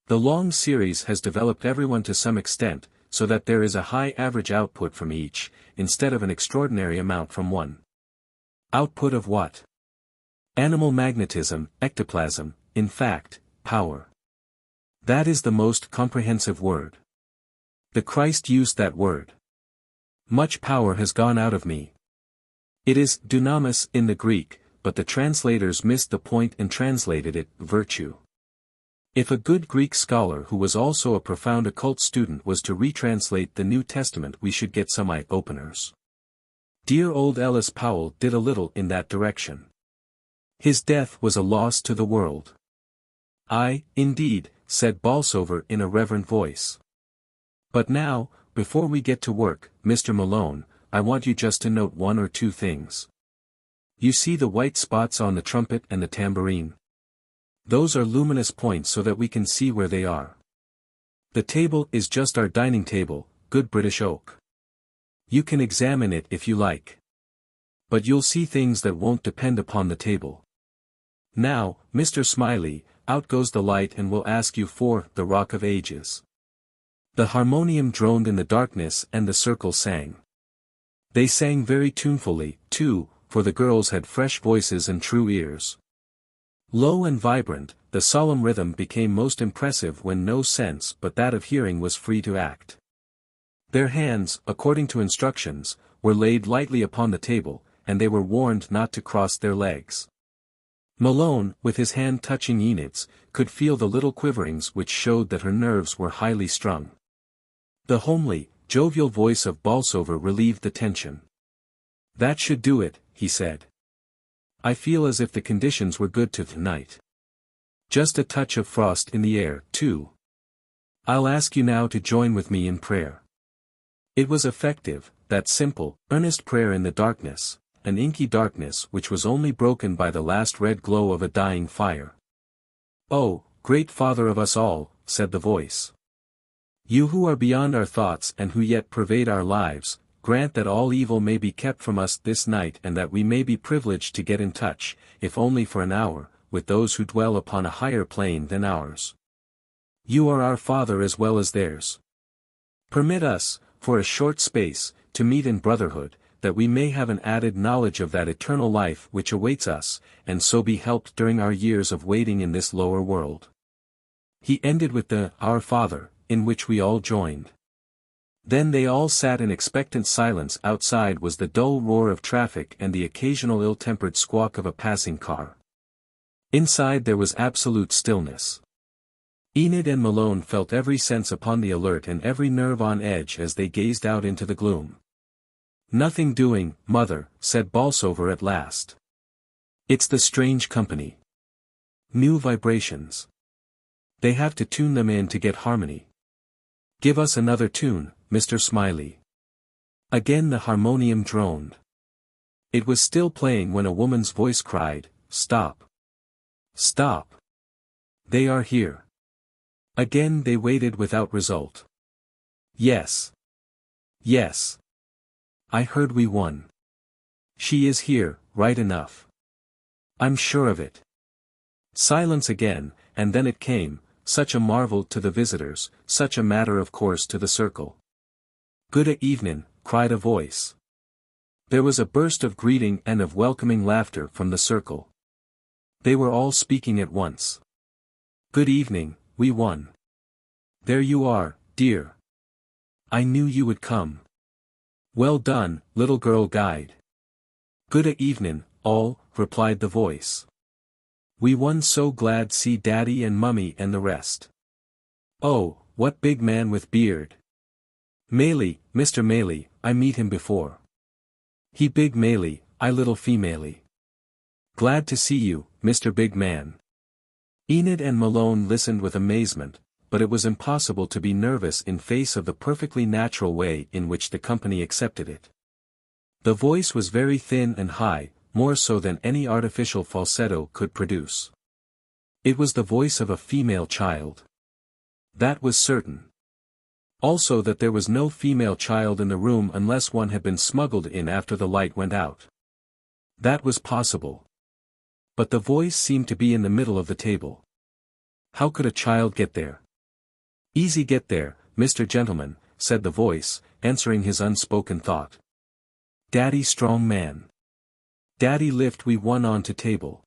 The long series has developed everyone to some extent, so that there is a high average output from each, instead of an extraordinary amount from one. Output of what? Animal magnetism, ectoplasm, in fact, power. That is the most comprehensive word. The Christ used that word. Much power has gone out of me. It is dunamis in the Greek, but the translators missed the point and translated it virtue. If a good Greek scholar who was also a profound occult student was to retranslate the New Testament, we should get some eye-openers. Dear old Ellis Powell did a little in that direction. His death was a loss to the world. Aye, indeed, said Bolsover in a reverent voice. But now, before we get to work, Mr. Malone, I want you just to note one or two things. You see the white spots on the trumpet and the tambourine? Those are luminous points so that we can see where they are. The table is just our dining table, good British oak. You can examine it if you like. But you'll see things that won't depend upon the table. Now, Mr. Smiley, out goes the light and we'll ask you for the Rock of Ages. The harmonium droned in the darkness and the circle sang. They sang very tunefully, too, for the girls had fresh voices and true ears. Low and vibrant, the solemn rhythm became most impressive when no sense but that of hearing was free to act. Their hands, according to instructions, were laid lightly upon the table, and they were warned not to cross their legs. Malone, with his hand touching Enid's, could feel the little quiverings which showed that her nerves were highly strung. The homely, jovial voice of Bolsover relieved the tension. That should do it, he said. I feel as if the conditions were good tonight. Just a touch of frost in the air, too. I'll ask you now to join with me in prayer. It was effective, that simple, earnest prayer in the darkness, an inky darkness which was only broken by the last red glow of a dying fire. Oh, great Father of us all, said the voice. You who are beyond our thoughts and who yet pervade our lives, grant that all evil may be kept from us this night and that we may be privileged to get in touch, if only for an hour, with those who dwell upon a higher plane than ours. You are our Father as well as theirs. Permit us, for a short space, to meet in brotherhood, that we may have an added knowledge of that eternal life which awaits us, and so be helped during our years of waiting in this lower world. He ended with the Our Father, in which we all joined. Then they all sat in expectant silence. Outside was the dull roar of traffic and the occasional ill-tempered squawk of a passing car. Inside there was absolute stillness. Enid and Malone felt every sense upon the alert and every nerve on edge as they gazed out into the gloom. Nothing doing, Mother, said Bolsover at last. It's the strange company. New vibrations. They have to tune them in to get harmony. Give us another tune, Mr. Smiley. Again the harmonium droned. It was still playing when a woman's voice cried, Stop. Stop. They are here. Again they waited without result. Yes. Yes. I heard we won. She is here, right enough. I'm sure of it. Silence again, and then it came, such a marvel to the visitors, such a matter of course to the circle. Good evening, cried a voice. There was a burst of greeting and of welcoming laughter from the circle. They were all speaking at once. Good evening, we won. There you are, dear. I knew you would come. Well done, little girl guide. Good evening, all, replied the voice. We won, so glad see Daddy and Mummy and the rest. Oh, what big man with beard. Maley, Mr. Maley, I meet him before. He big Maley, I little femaley. Glad to see you, Mr. Big Man. Enid and Malone listened with amazement, but it was impossible to be nervous in face of the perfectly natural way in which the company accepted it. The voice was very thin and high, more so than any artificial falsetto could produce. It was the voice of a female child. That was certain. Also that there was no female child in the room unless one had been smuggled in after the light went out. That was possible. But the voice seemed to be in the middle of the table. How could a child get there? Easy get there, Mr. Gentleman, said the voice, answering his unspoken thought. Daddy strong man. Daddy lift we one on to table.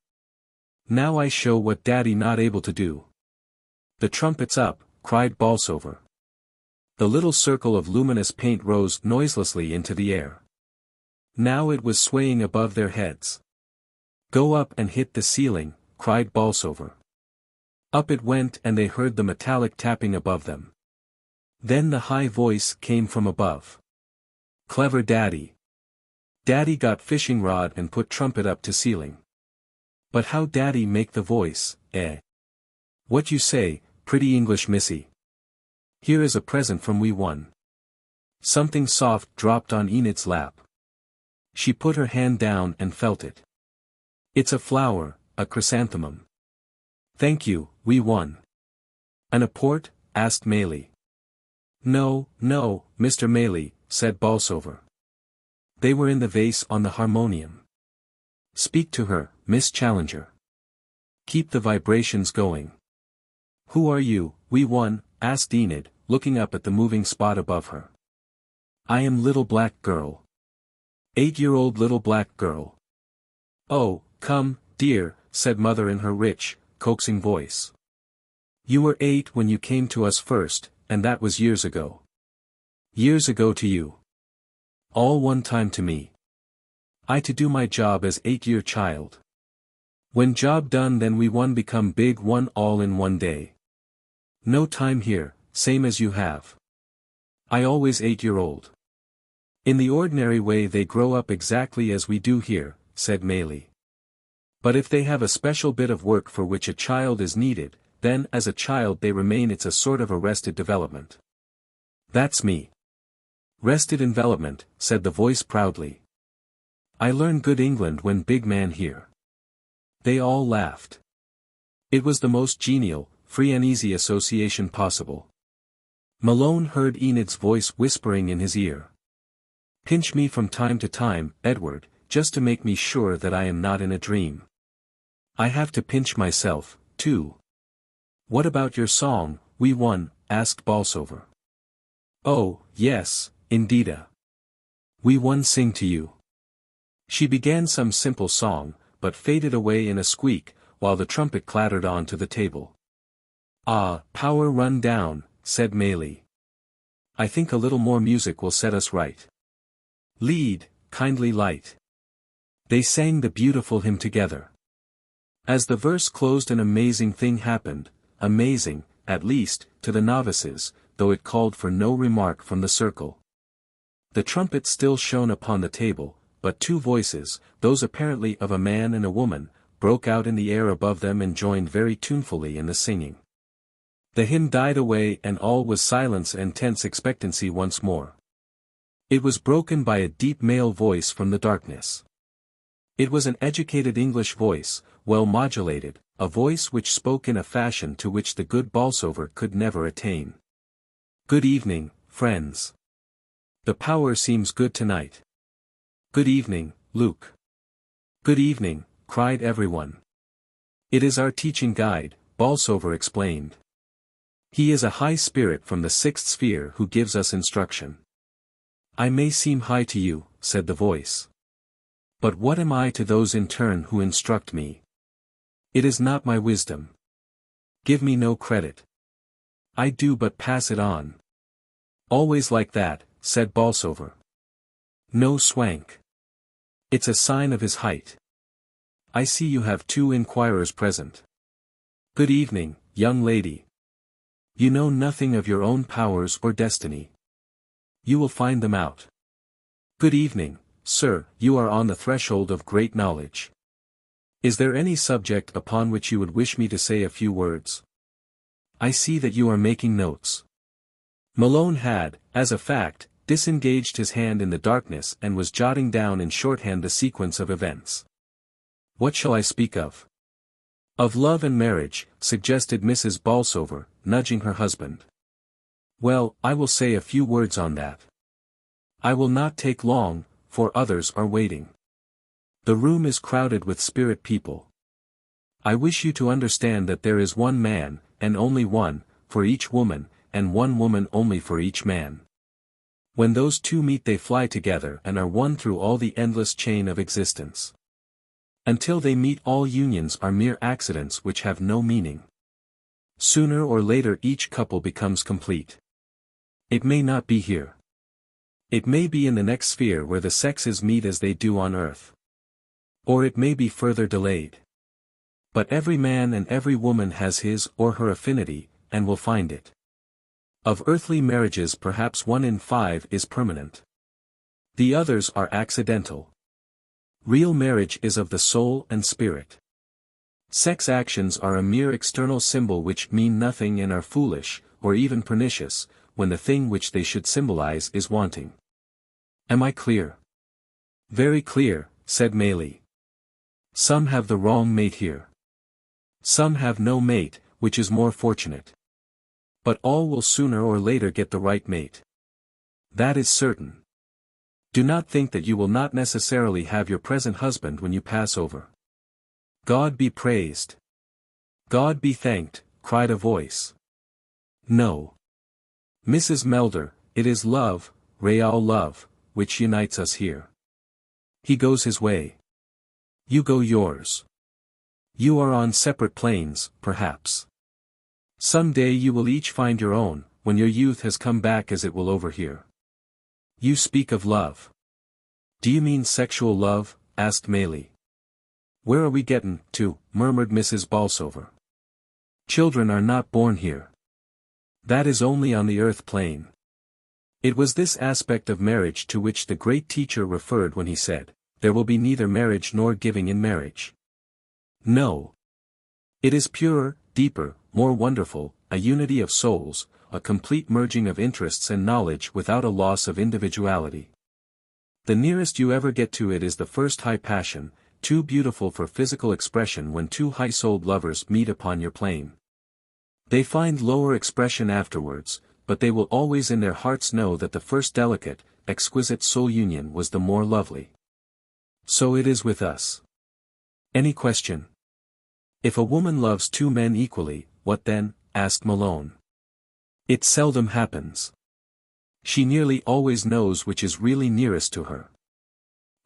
Now I show what Daddy not able to do. The trumpet's up, cried Bolsover. The little circle of luminous paint rose noiselessly into the air. Now it was swaying above their heads. Go up and hit the ceiling, cried Bolsover. Up it went and they heard the metallic tapping above them. Then the high voice came from above. Clever Daddy. Daddy got fishing rod and put trumpet up to ceiling. But how Daddy make the voice, eh? What you say, pretty English missy? Here is a present from we one. Something soft dropped on Enid's lap. She put her hand down and felt it. It's a flower, a chrysanthemum. Thank you, we one. An apport? Asked Maylie. No, no, Mr. Maylie, said Bolsover. They were in the vase on the harmonium. Speak to her, Miss Challenger. Keep the vibrations going. Who are you, we one? Asked Enid, looking up at the moving spot above her. I am little black girl. 8-year-old little black girl. Oh, come, dear, said Mother in her rich, coaxing voice. You were 8 when you came to us first, and that was years ago. Years ago to you. All one time to me. I to do my job as 8-year child. When job done then we one become big one all in one day. No time here, same as you have. I always 8-year-old. In the ordinary way they grow up exactly as we do here, said Maylie. But if they have a special bit of work for which a child is needed, then as a child they remain. It's a sort of arrested development. That's me. Rested envelopment, said the voice proudly. I learn good England when big man here. They all laughed. It was the most genial, free and easy association possible. Malone heard Enid's voice whispering in his ear. Pinch me from time to time, Edward, just to make me sure that I am not in a dream. I have to pinch myself, too. What about your song, we one? Asked Bolsover. Oh, yes, indeeda. We one sing to you. She began some simple song, but faded away in a squeak, while the trumpet clattered on to the table. Ah, power run down, said Maylie. I think a little more music will set us right. Lead, kindly light. They sang the beautiful hymn together. As the verse closed an amazing thing happened, amazing, at least, to the novices, though it called for no remark from the circle. The trumpet still shone upon the table, but 2 voices, those apparently of a man and a woman, broke out in the air above them and joined very tunefully in the singing. The hymn died away and all was silence and tense expectancy once more. It was broken by a deep male voice from the darkness. It was an educated English voice, well modulated, a voice which spoke in a fashion to which the good Bolsover could never attain. Good evening, friends. The power seems good tonight. Good evening, Luke. Good evening, cried everyone. It is our teaching guide, Bolsover explained. He is a high spirit from the 6th sphere who gives us instruction. I may seem high to you, said the voice. But what am I to those in turn who instruct me? It is not my wisdom. Give me no credit. I do but pass it on. Always like that, said Bolsover. No swank. It's a sign of his height. I see you have 2 inquirers present. Good evening, young lady. You know nothing of your own powers or destiny. You will find them out. Good evening, sir, you are on the threshold of great knowledge. Is there any subject upon which you would wish me to say a few words? I see that you are making notes. Malone had, as a fact, disengaged his hand in the darkness and was jotting down in shorthand the sequence of events. What shall I speak of? Of love and marriage, suggested Mrs. Bolsover, nudging her husband. Well, I will say a few words on that. I will not take long, for others are waiting. The room is crowded with spirit people. I wish you to understand that there is one man, and only one, for each woman, and one woman only for each man. When those two meet they fly together and are one through all the endless chain of existence. Until they meet all unions are mere accidents which have no meaning. Sooner or later each couple becomes complete. It may not be here. It may be in the next sphere where the sexes meet as they do on earth. Or it may be further delayed. But every man and every woman has his or her affinity, and will find it. Of earthly marriages perhaps 1 in 5 is permanent. The others are accidental. Real marriage is of the soul and spirit. Sex actions are a mere external symbol which mean nothing and are foolish, or even pernicious, when the thing which they should symbolize is wanting. Am I clear? Very clear, said Maylie. Some have the wrong mate here. Some have no mate, which is more fortunate. But all will sooner or later get the right mate. That is certain. Do not think that you will not necessarily have your present husband when you pass over. God be praised. God be thanked, cried a voice. No. Mrs. Melder, it is love, real love, which unites us here. He goes his way. You go yours. You are on separate planes, perhaps. Some day you will each find your own, when your youth has come back as it will over here. You speak of love. Do you mean sexual love? Asked Maylie. Where are we getting to? Murmured Mrs. Bolsover. Children are not born here. That is only on the earth plane. It was this aspect of marriage to which the great teacher referred when he said, there will be neither marriage nor giving in marriage. No. It is purer, deeper, more wonderful, a unity of souls, a complete merging of interests and knowledge without a loss of individuality. The nearest you ever get to it is the first high passion, too beautiful for physical expression when two high-souled lovers meet upon your plane. They find lower expression afterwards, but they will always in their hearts know that the first delicate, exquisite soul union was the more lovely. So it is with us. Any question? If a woman loves 2 men equally, what then? Asked Malone. It seldom happens. She nearly always knows which is really nearest to her.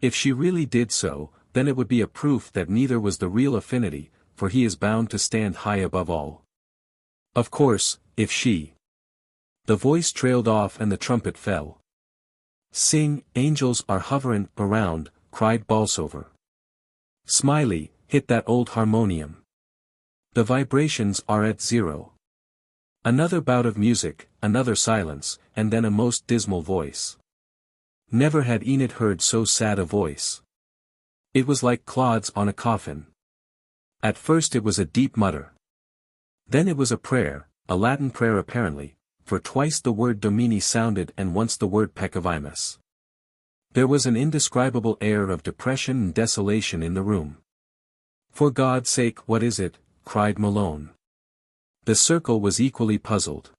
If she really did so, then it would be a proof that neither was the real affinity, for he is bound to stand high above all. Of course, if she... The voice trailed off and the trumpet fell. Sing, angels are hovering around, cried Bolsover. Smiley, hit that old harmonium. The vibrations are at 0. Another bout of music, another silence, and then a most dismal voice. Never had Enid heard so sad a voice. It was like clods on a coffin. At first it was a deep mutter. Then it was a prayer, a Latin prayer apparently, for twice the word Domini sounded and once the word Peccavimus. There was an indescribable air of depression and desolation in the room. For God's sake, what is it? Cried Malone. The circle was equally puzzled.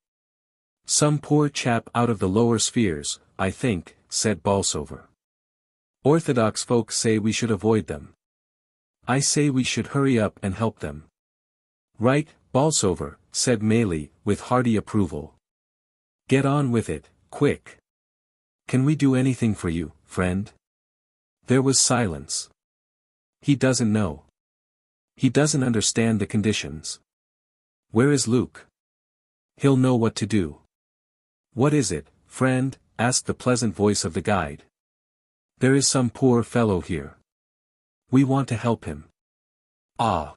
Some poor chap out of the lower spheres, I think, said Bolsover. Orthodox folks say we should avoid them. I say we should hurry up and help them. Right, Bolsover, said Maylie, with hearty approval. Get on with it, quick. Can we do anything for you, friend? There was silence. He doesn't know. He doesn't understand the conditions. Where is Luke? He'll know what to do. What is it, friend? Asked the pleasant voice of the guide. There is some poor fellow here. We want to help him. Ah.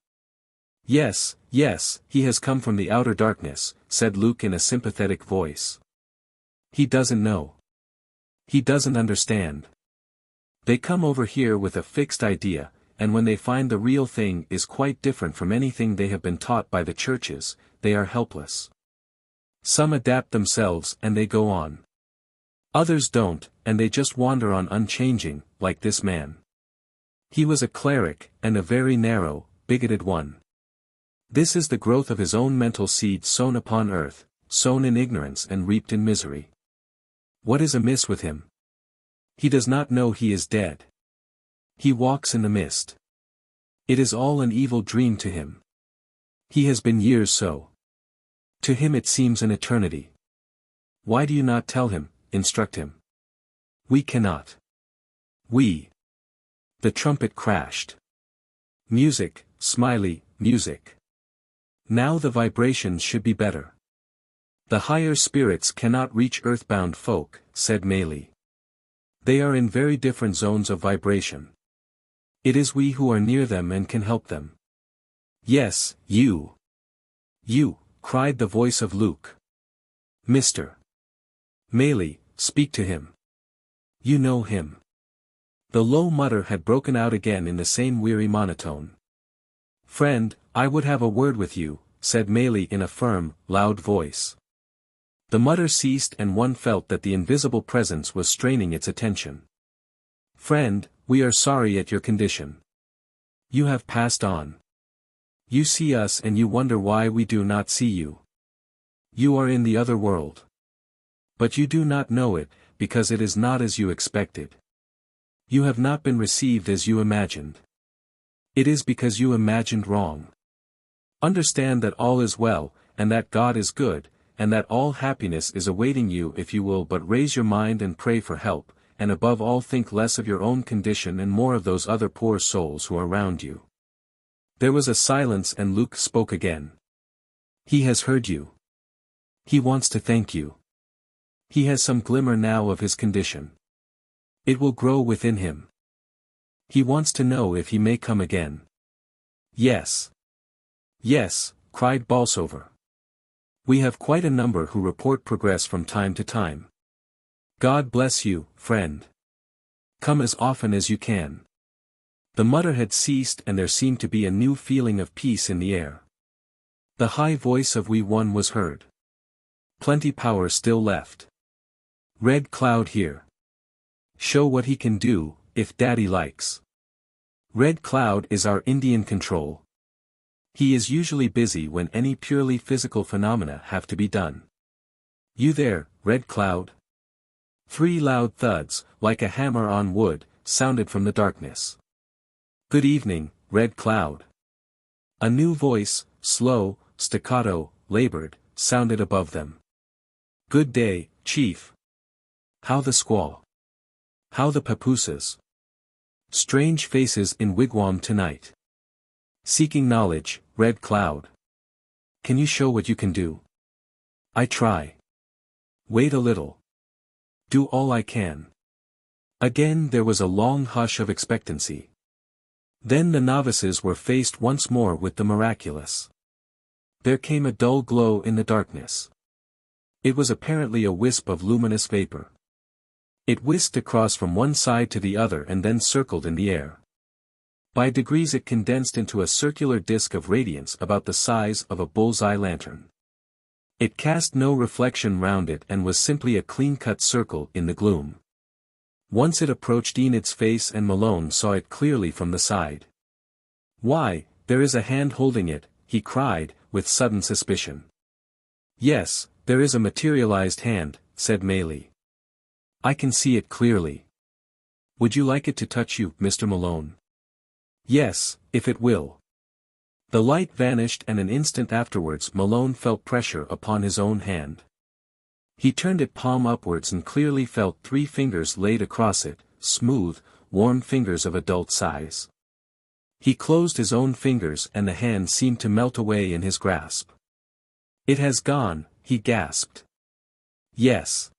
Yes, yes, he has come from the outer darkness, said Luke in a sympathetic voice. He doesn't know. He doesn't understand. They come over here with a fixed idea, and when they find the real thing is quite different from anything they have been taught by the churches, they are helpless. Some adapt themselves and they go on. Others don't, and they just wander on unchanging, like this man. He was a cleric, and a very narrow, bigoted one. This is the growth of his own mental seed sown upon earth, sown in ignorance and reaped in misery. What is amiss with him? He does not know he is dead. He walks in the mist. It is all an evil dream to him. He has been years so. To him it seems an eternity. Why do you not tell him, instruct him? We cannot. The trumpet crashed. Music, Smiley, music. Now the vibrations should be better. The higher spirits cannot reach earthbound folk, said Maley. They are in very different zones of vibration. It is we who are near them and can help them. Yes, you. You, cried the voice of Luke. Mr. Maley, speak to him. You know him. The low mutter had broken out again in the same weary monotone. Friend, I would have a word with you, said Maley in a firm, loud voice. The mutter ceased and one felt that the invisible presence was straining its attention. Friend, we are sorry at your condition. You have passed on. You see us and you wonder why we do not see you. You are in the other world. But you do not know it, because it is not as you expected. You have not been received as you imagined. It is because you imagined wrong. Understand that all is well, and that God is good, and that all happiness is awaiting you if you will but raise your mind and pray for help, and above all think less of your own condition and more of those other poor souls who are around you. There was a silence and Luke spoke again. He has heard you. He wants to thank you. He has some glimmer now of his condition. It will grow within him. He wants to know if he may come again. Yes. Yes, cried Bolsover. We have quite a number who report progress from time to time. God bless you, friend. Come as often as you can. The mutter had ceased and there seemed to be a new feeling of peace in the air. The high voice of Wee One was heard. Plenty power still left. Red Cloud here. Show what he can do, if Daddy likes. Red Cloud is our Indian control. He is usually busy when any purely physical phenomena have to be done. You there, Red Cloud? 3 loud thuds, like a hammer on wood, sounded from the darkness. Good evening, Red Cloud. A new voice, slow, staccato, labored, sounded above them. Good day, Chief. How the squaw? How the papooses? Strange faces in wigwam tonight. Seeking knowledge, Red Cloud. Can you show what you can do? I try. Wait a little. Do all I can. Again there was a long hush of expectancy. Then the novices were faced once more with the miraculous. There came a dull glow in the darkness. It was apparently a wisp of luminous vapor. It whisked across from one side to the other and then circled in the air. By degrees it condensed into a circular disk of radiance about the size of a bull's-eye lantern. It cast no reflection round it and was simply a clean-cut circle in the gloom. Once it approached Enid's face and Malone saw it clearly from the side. Why, there is a hand holding it, he cried, with sudden suspicion. Yes, there is a materialized hand, said Maley. I can see it clearly. Would you like it to touch you, Mr. Malone? Yes, if it will. The light vanished and an instant afterwards Malone felt pressure upon his own hand. He turned it palm upwards and clearly felt 3 fingers laid across it, smooth, warm fingers of adult size. He closed his own fingers and the hand seemed to melt away in his grasp. It has gone, he gasped. Yes.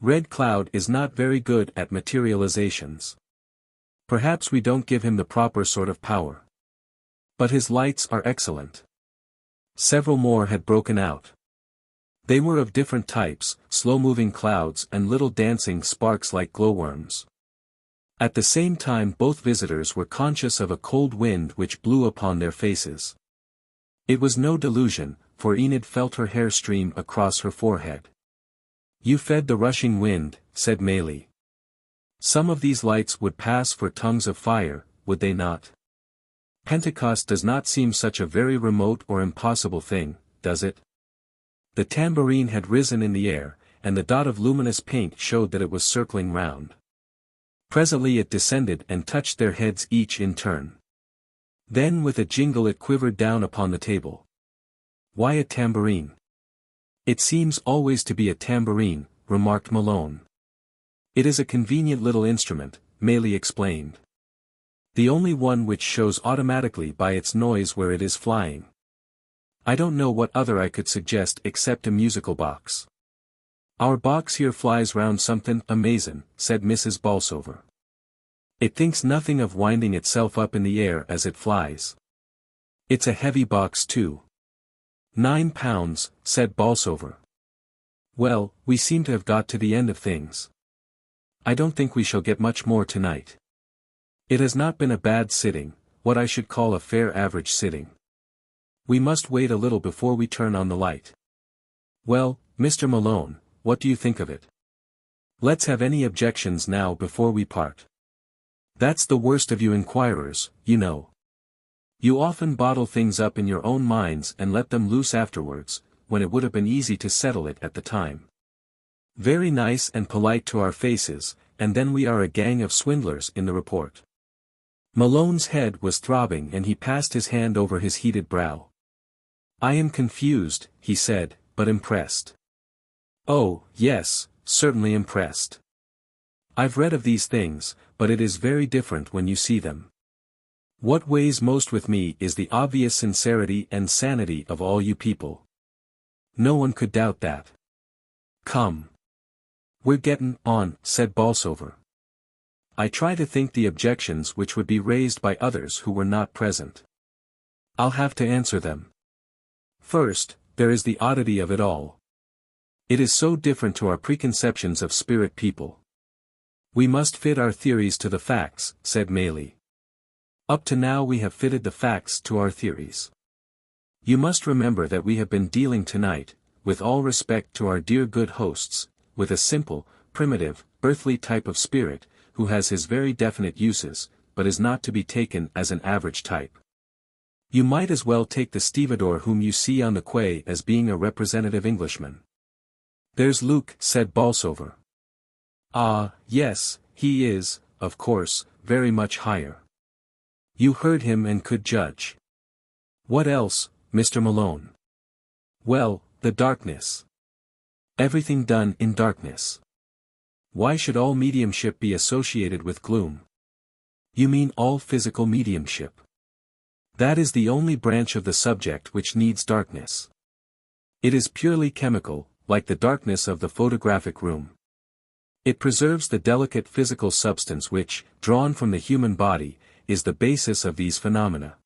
Red Cloud is not very good at materializations. Perhaps we don't give him the proper sort of power. But his lights are excellent. Several more had broken out. They were of different types, slow-moving clouds and little dancing sparks like glowworms. At the same time both visitors were conscious of a cold wind which blew upon their faces. It was no delusion, for Enid felt her hair stream across her forehead. You fed the rushing wind, said Maley. Some of these lights would pass for tongues of fire, would they not? Pentecost does not seem such a very remote or impossible thing, does it? The tambourine had risen in the air, and the dot of luminous paint showed that it was circling round. Presently it descended and touched their heads each in turn. Then with a jingle it quivered down upon the table. "Why a tambourine?" "It seems always to be a tambourine," remarked Malone. "It is a convenient little instrument," Maylie explained. "The only one which shows automatically by its noise where it is flying. I don't know what other I could suggest except a musical box." "Our box here flies round something amazin'," said Mrs. Bolsover. "It thinks nothing of winding itself up in the air as it flies. It's a heavy box too." £9, said Bolsover. "Well, we seem to have got to the end of things. I don't think we shall get much more tonight. It has not been a bad sitting, what I should call a fair average sitting. We must wait a little before we turn on the light. Well, Mr. Malone, what do you think of it? Let's have any objections now before we part. That's the worst of you inquirers, you know. You often bottle things up in your own minds and let them loose afterwards, when it would have been easy to settle it at the time. Very nice and polite to our faces, and then we are a gang of swindlers in the report." Malone's head was throbbing and he passed his hand over his heated brow. "I am confused," he said, "but impressed." "Oh, yes, certainly impressed. I've read of these things, but it is very different when you see them. What weighs most with me is the obvious sincerity and sanity of all you people. No one could doubt that. Come. We're getting on," said Bolsover. "I try to think the objections which would be raised by others who were not present. I'll have to answer them. First, there is the oddity of it all. It is so different to our preconceptions of spirit people. We must fit our theories to the facts," said Maylie. "Up to now we have fitted the facts to our theories. You must remember that we have been dealing tonight, with all respect to our dear good hosts, with a simple, primitive, earthly type of spirit, who has his very definite uses, but is not to be taken as an average type. You might as well take the stevedore whom you see on the quay as being a representative Englishman." "There's Luke," said Bolsover. "Ah, yes, he is, of course, very much higher. You heard him and could judge. What else, Mr. Malone?" "Well, the darkness. Everything done in darkness. Why should all mediumship be associated with gloom?" "You mean all physical mediumship? That is the only branch of the subject which needs darkness. It is purely chemical, like the darkness of the photographic room. It preserves the delicate physical substance which, drawn from the human body, is the basis of these phenomena.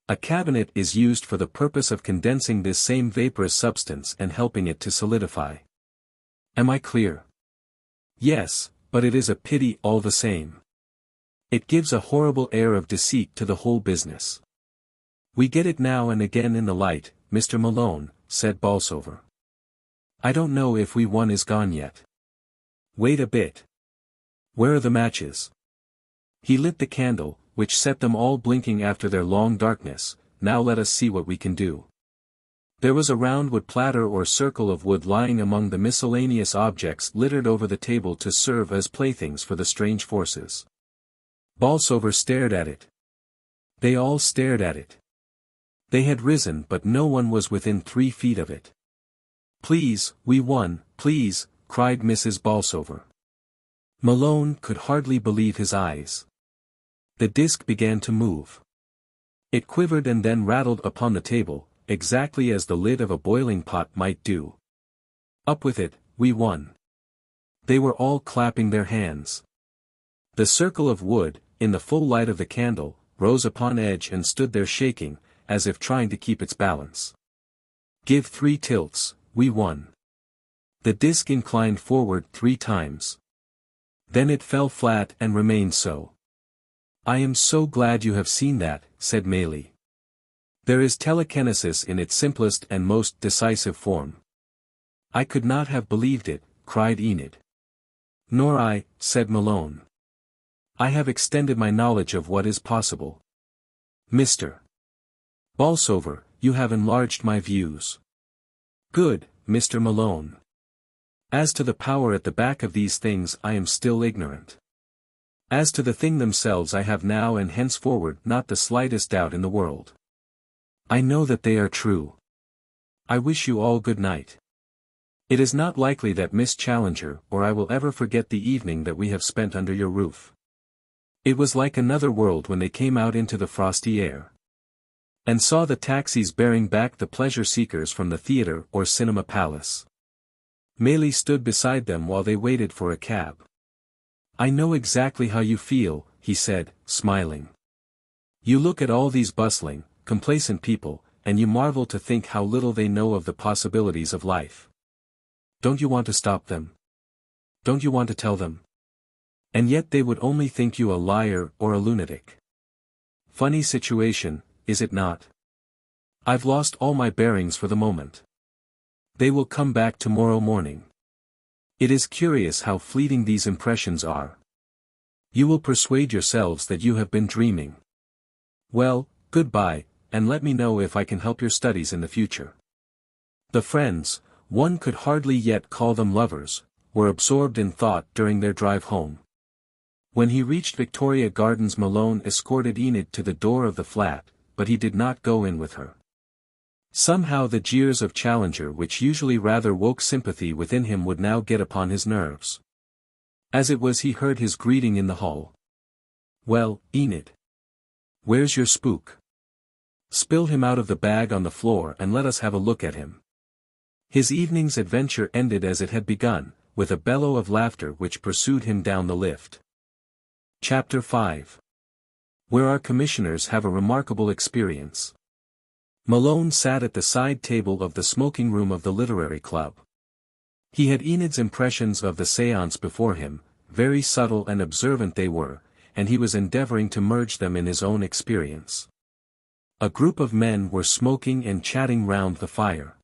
A cabinet is used for the purpose of condensing this same vaporous substance and helping it to solidify. Am I clear?" "Yes, but it is a pity all the same. It gives a horrible air of deceit to the whole business. We get it now and again in the light, Mr. Malone," said Bolsover. "I don't know if one is gone yet. Wait a bit. Where are the matches?" He lit the candle, which set them all blinking after their long darkness. "Now let us see what we can do." There was a round wood platter or circle of wood lying among the miscellaneous objects littered over the table to serve as playthings for the strange forces. Bolsover stared at it. They all stared at it. They had risen but no one was within 3 feet of it. "Please, we won, please," cried Mrs. Bolsover. Malone could hardly believe his eyes. The disc began to move. It quivered and then rattled upon the table, exactly as the lid of a boiling pot might do. "Up with it, we won." They were all clapping their hands. The circle of wood, in the full light of the candle, rose upon edge and stood there shaking, as if trying to keep its balance. "Give 3 tilts, we won." The disc inclined forward 3 times. Then it fell flat and remained so. "I am so glad you have seen that," said Maylie. "There is telekinesis in its simplest and most decisive form." "I could not have believed it," cried Enid. "Nor I," said Malone. "I have extended my knowledge of what is possible. Mr. Bolsover, you have enlarged my views. Good, Mr. Malone. As to the power at the back of these things I am still ignorant. As to the thing themselves I have now and henceforward not the slightest doubt in the world. I know that they are true. I wish you all good night. It is not likely that Miss Challenger or I will ever forget the evening that we have spent under your roof. It was like another world when they came out into the frosty air and saw the taxis bearing back the pleasure seekers from the theater or cinema palace. Meili stood beside them while they waited for a cab. I know exactly how you feel, he said, smiling. You look at all these bustling, complacent people, and you marvel to think how little they know of the possibilities of life. Don't you want to stop them? Don't you want to tell them? And yet they would only think you a liar or a lunatic. Funny situation, is it not? I've lost all my bearings for the moment. They will come back tomorrow morning. It is curious how fleeting these impressions are. You will persuade yourselves that you have been dreaming. Well, goodbye, and let me know if I can help your studies in the future. The friends, one could hardly yet call them lovers, were absorbed in thought during their drive home. When he reached Victoria Gardens, Malone escorted Enid to the door of the flat, but he did not go in with her. Somehow the jeers of Challenger, which usually rather woke sympathy within him, would now get upon his nerves. As it was, he heard his greeting in the hall. Well, Enid. Where's your spook? Spill him out of the bag on the floor and let us have a look at him. His evening's adventure ended as it had begun, with a bellow of laughter which pursued him down the lift. Chapter 5. Where our commissioners have a remarkable experience. Malone sat at the side table of the smoking room of the literary club. He had Enid's impressions of the séance before him, very subtle and observant they were, and he was endeavoring to merge them in his own experience. A group of men were smoking and chatting round the fire.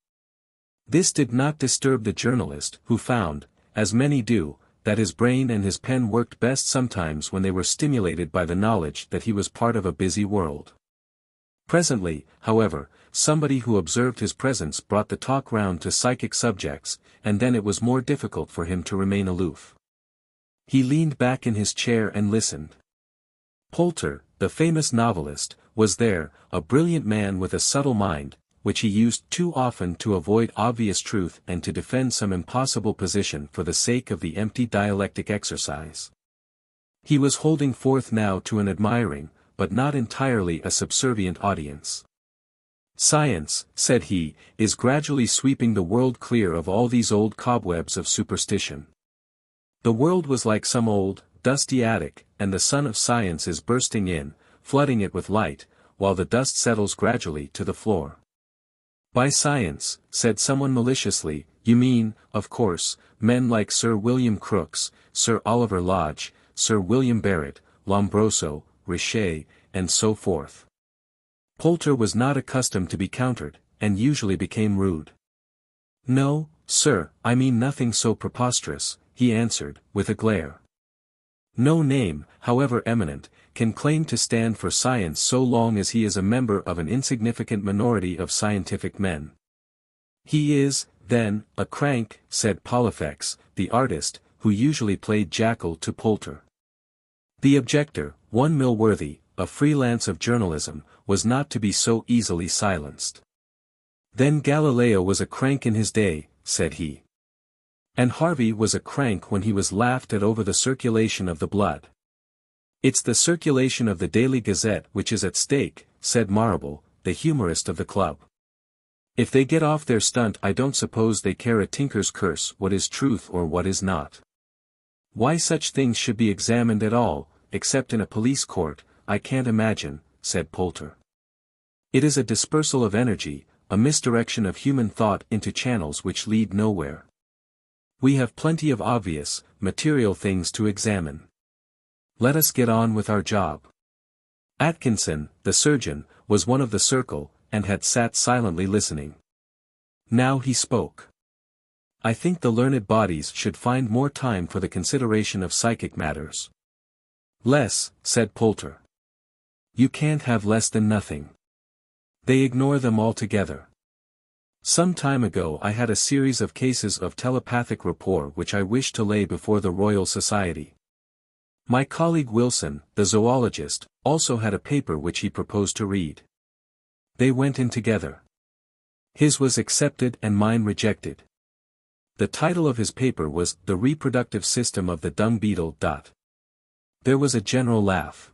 This did not disturb the journalist, who found, as many do, that his brain and his pen worked best sometimes when they were stimulated by the knowledge that he was part of a busy world. Presently, however, somebody who observed his presence brought the talk round to psychic subjects, and then it was more difficult for him to remain aloof. He leaned back in his chair and listened. Poulter, the famous novelist, was there, a brilliant man with a subtle mind, which he used too often to avoid obvious truth and to defend some impossible position for the sake of the empty dialectic exercise. He was holding forth now to an admiring, but not entirely a subservient audience. Science, said he, is gradually sweeping the world clear of all these old cobwebs of superstition. The world was like some old, dusty attic, and the sun of science is bursting in, flooding it with light, while the dust settles gradually to the floor. By science, said someone maliciously, you mean, of course, men like Sir William Crookes, Sir Oliver Lodge, Sir William Barrett, Lombroso, Richer, and so forth. Poulter was not accustomed to be countered, and usually became rude. No, sir, I mean nothing so preposterous, he answered, with a glare. No name, however eminent, can claim to stand for science so long as he is a member of an insignificant minority of scientific men. He is, then, a crank, said Polifex, the artist, who usually played jackal to Poulter. The objector, one Millworthy, a freelance of journalism, was not to be so easily silenced. Then Galileo was a crank in his day, said he. And Harvey was a crank when he was laughed at over the circulation of the blood. It's the circulation of the Daily Gazette which is at stake, said Marable, the humorist of the club. If they get off their stunt, I don't suppose they care a tinker's curse what is truth or what is not. Why such things should be examined at all, except in a police court, I can't imagine, said Poulter. It is a dispersal of energy, a misdirection of human thought into channels which lead nowhere. We have plenty of obvious, material things to examine. Let us get on with our job. Atkinson, the surgeon, was one of the circle, and had sat silently listening. Now he spoke. I think the learned bodies should find more time for the consideration of psychic matters. Less, said Poulter. You can't have less than nothing. They ignore them altogether. Some time ago I had a series of cases of telepathic rapport which I wished to lay before the Royal Society. My colleague Wilson, the zoologist, also had a paper which he proposed to read. They went in together. His was accepted and mine rejected. The title of his paper was The Reproductive System of the Dung Beetle. There was a general laugh.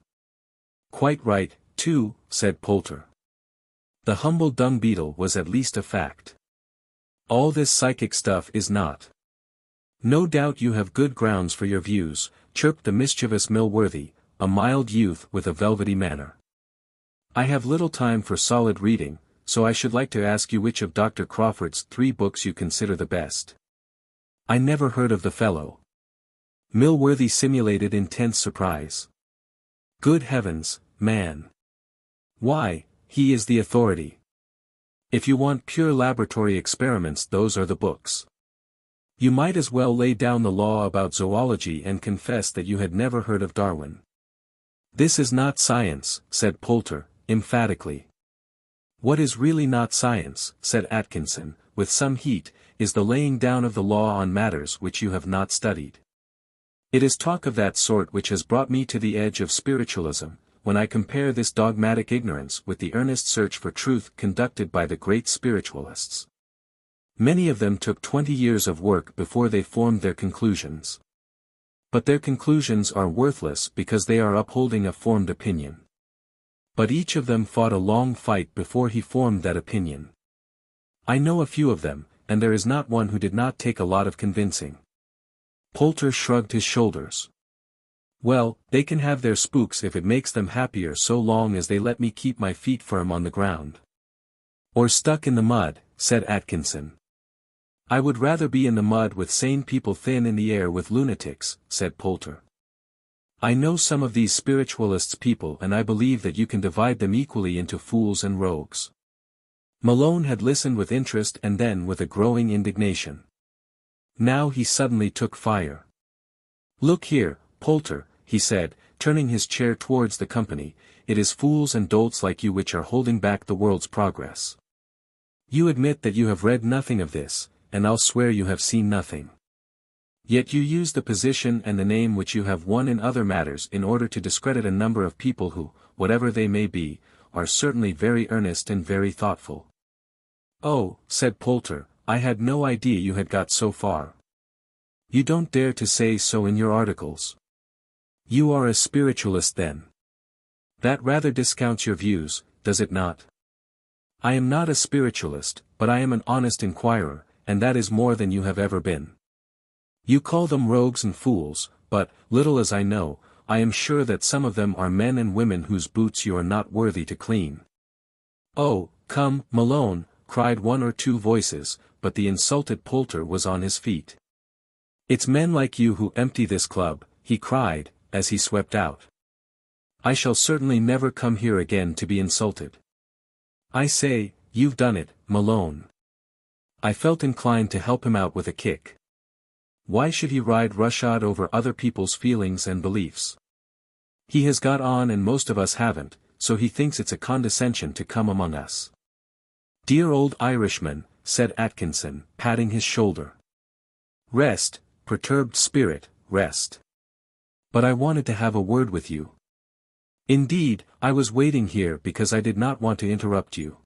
Quite right, too, said Poulter. The humble dung beetle was at least a fact. All this psychic stuff is not. No doubt you have good grounds for your views, chirped the mischievous Millworthy, a mild youth with a velvety manner. I have little time for solid reading, so I should like to ask you which of Dr. Crawford's 3 books you consider the best. I never heard of the fellow. Millworthy simulated intense surprise. Good heavens, man. Why, he is the authority. If you want pure laboratory experiments, those are the books. You might as well lay down the law about zoology and confess that you had never heard of Darwin. This is not science, said Poulter, emphatically. What is really not science, said Atkinson, with some heat, is the laying down of the law on matters which you have not studied. It is talk of that sort which has brought me to the edge of spiritualism, when I compare this dogmatic ignorance with the earnest search for truth conducted by the great spiritualists. Many of them took 20 years of work before they formed their conclusions. But their conclusions are worthless because they are upholding a formed opinion. But each of them fought a long fight before he formed that opinion. I know a few of them, and there is not one who did not take a lot of convincing. Poulter shrugged his shoulders. Well, they can have their spooks if it makes them happier so long as they let me keep my feet firm on the ground. Or stuck in the mud, said Atkinson. I would rather be in the mud with sane people than in the air with lunatics, said Poulter. I know some of these spiritualists people and I believe that you can divide them equally into fools and rogues. Malone had listened with interest and then with a growing indignation. Now he suddenly took fire. Look here, Poulter, he said, turning his chair towards the company, it is fools and dolts like you which are holding back the world's progress. You admit that you have read nothing of this, and I'll swear you have seen nothing. Yet you use the position and the name which you have won in other matters in order to discredit a number of people who, whatever they may be, are certainly very earnest and very thoughtful. Oh, said Poulter, I had no idea you had got so far. You don't dare to say so in your articles. You are a spiritualist then. That rather discounts your views, does it not? I am not a spiritualist, but I am an honest inquirer, and that is more than you have ever been. You call them rogues and fools, but, little as I know, I am sure that some of them are men and women whose boots you are not worthy to clean. Oh, come, Malone, cried 1 or 2 voices, but the insulted Poulter was on his feet. It's men like you who empty this club, he cried, as he swept out. I shall certainly never come here again to be insulted. I say, you've done it, Malone. I felt inclined to help him out with a kick. Why should he ride roughshod over other people's feelings and beliefs? He has got on and most of us haven't, so he thinks it's a condescension to come among us. Dear old Irishman, said Atkinson, patting his shoulder. Rest, perturbed spirit, rest. But I wanted to have a word with you. Indeed, I was waiting here because I did not want to interrupt you.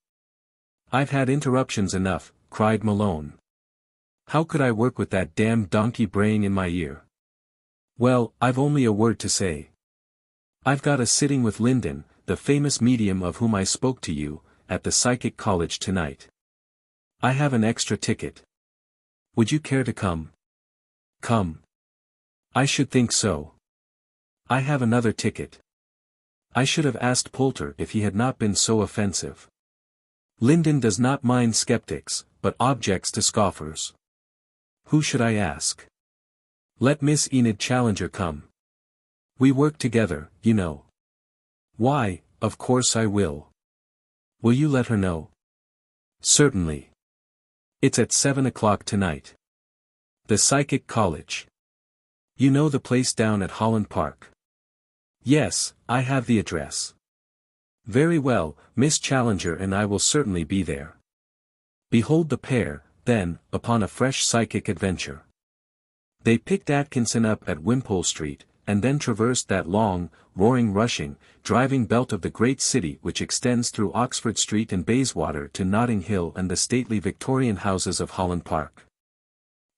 I've had interruptions enough, cried Malone. How could I work with that damned donkey braying in my ear? Well, I've only a word to say. I've got a sitting with Linden, the famous medium of whom I spoke to you, at the Psychic College tonight. I have an extra ticket. Would you care to come? Come. I should think so. I have another ticket. I should have asked Poulter if he had not been so offensive. Linden does not mind skeptics, but objects to scoffers. Who should I ask? Let Miss Enid Challenger come. We work together, you know. Why, of course I will. Will you let her know? Certainly. It's at 7 o'clock tonight. The Psychic College. You know the place down at Holland Park? Yes, I have the address. Very well, Miss Challenger and I will certainly be there. Behold the pair, then, upon a fresh psychic adventure. They picked Atkinson up at Wimpole Street, and then traversed that long, roaring rushing, driving belt of the great city which extends through Oxford Street and Bayswater to Notting Hill and the stately Victorian houses of Holland Park.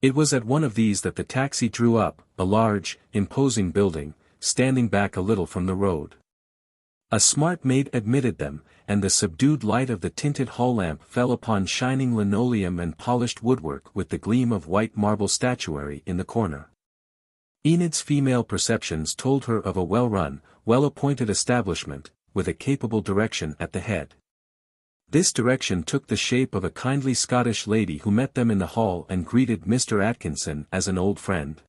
It was at one of these that the taxi drew up, a large, imposing building, standing back a little from the road. A smart maid admitted them, and the subdued light of the tinted hall lamp fell upon shining linoleum and polished woodwork with the gleam of white marble statuary in the corner. Enid's female perceptions told her of a well-run, well-appointed establishment, with a capable direction at the head. This direction took the shape of a kindly Scottish lady who met them in the hall and greeted Mr. Atkinson as an old friend.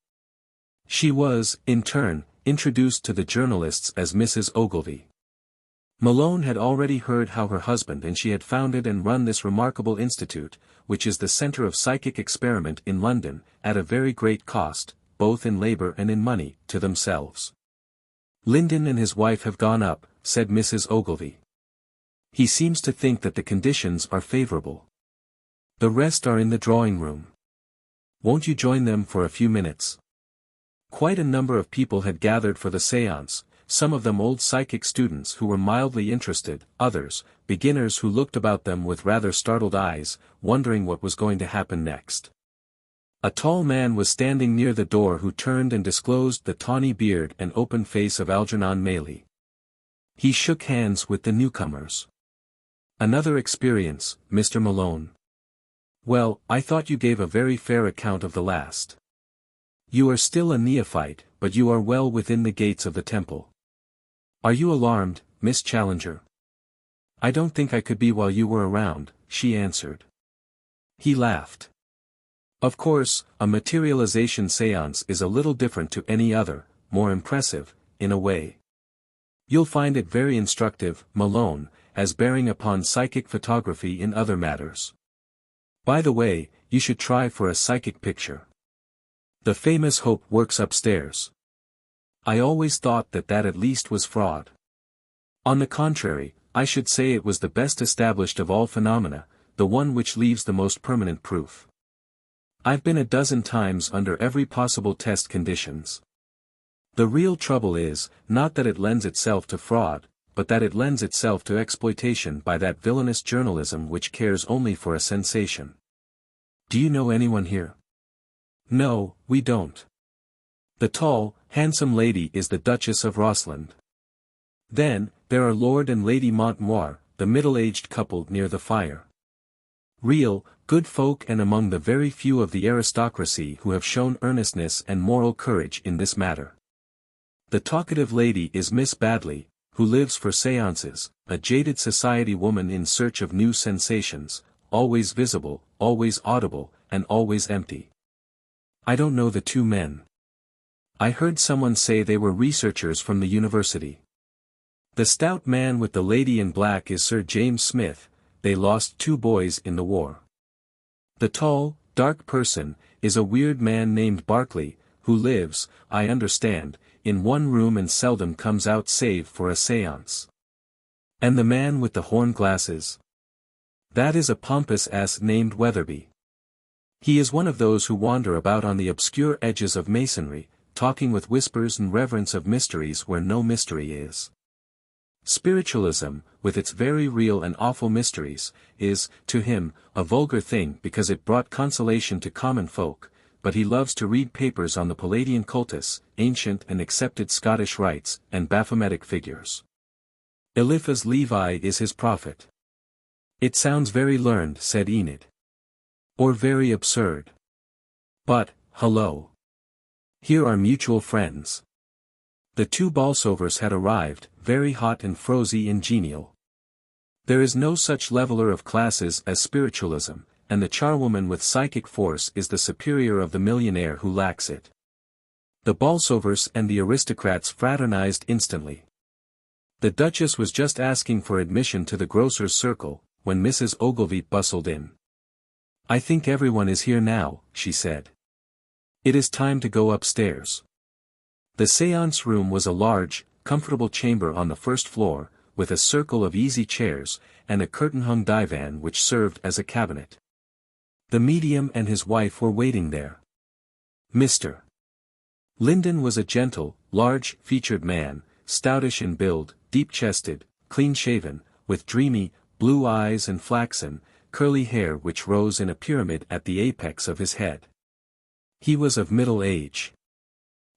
She was, in turn, introduced to the journalists as Mrs. Ogilvy. Malone had already heard how her husband and she had founded and run this remarkable institute, which is the center of psychic experiment in London, at a very great cost, both in labor and in money, to themselves. Linden and his wife have gone up, said Mrs. Ogilvy. He seems to think that the conditions are favorable. The rest are in the drawing-room. Won't you join them for a few minutes? Quite a number of people had gathered for the séance, some of them old psychic students who were mildly interested, others, beginners who looked about them with rather startled eyes, wondering what was going to happen next. A tall man was standing near the door who turned and disclosed the tawny beard and open face of Algernon Mailey. He shook hands with the newcomers. Another experience, Mr. Malone. Well, I thought you gave a very fair account of the last. You are still a neophyte, but you are well within the gates of the temple. Are you alarmed, Miss Challenger? I don't think I could be while you were around, she answered. He laughed. Of course, a materialization séance is a little different to any other, more impressive, in a way. You'll find it very instructive, Malone, as bearing upon psychic photography in other matters. By the way, you should try for a psychic picture. The famous Hope works upstairs. I always thought that at least was fraud. On the contrary, I should say it was the best established of all phenomena, the one which leaves the most permanent proof. I've been a dozen times under every possible test conditions. The real trouble is, not that it lends itself to fraud, but that it lends itself to exploitation by that villainous journalism which cares only for a sensation. Do you know anyone here? No, we don't. The tall, handsome lady is the Duchess of Rossland. Then, there are Lord and Lady Montmoir, the middle-aged couple near the fire. Real, good folk and among the very few of the aristocracy who have shown earnestness and moral courage in this matter. The talkative lady is Miss Badley, who lives for séances, a jaded society woman in search of new sensations, always visible, always audible, and always empty. I don't know the two men. I heard someone say they were researchers from the university. The stout man with the lady in black is Sir James Smith. They lost 2 boys in the war. The tall, dark person, is a weird man named Barclay, who lives, I understand, in one room and seldom comes out save for a séance. And the man with the horn glasses? That is a pompous ass named Weatherby. He is one of those who wander about on the obscure edges of masonry, talking with whispers and reverence of mysteries where no mystery is. Spiritualism, with its very real and awful mysteries, is, to him, a vulgar thing because it brought consolation to common folk, but he loves to read papers on the Palladian cultus, ancient and accepted Scottish rites, and Baphometic figures. Eliphaz Levi is his prophet. It sounds very learned, said Enid. Or very absurd. But, hello. Here are mutual friends. The 2 Bolsovers had arrived, very hot and frosy and genial. There is no such leveler of classes as spiritualism, and the charwoman with psychic force is the superior of the millionaire who lacks it. The Bolsovers and the aristocrats fraternized instantly. The Duchess was just asking for admission to the grocer's circle, when Mrs. Ogilvy bustled in. I think everyone is here now, she said. It is time to go upstairs. The séance room was a large, comfortable chamber on the first floor, with a circle of easy chairs, and a curtain-hung divan which served as a cabinet. The medium and his wife were waiting there. Mr. Linden was a gentle, large-featured man, stoutish in build, deep-chested, clean-shaven, with dreamy, blue eyes and flaxen, curly hair which rose in a pyramid at the apex of his head. He was of middle age.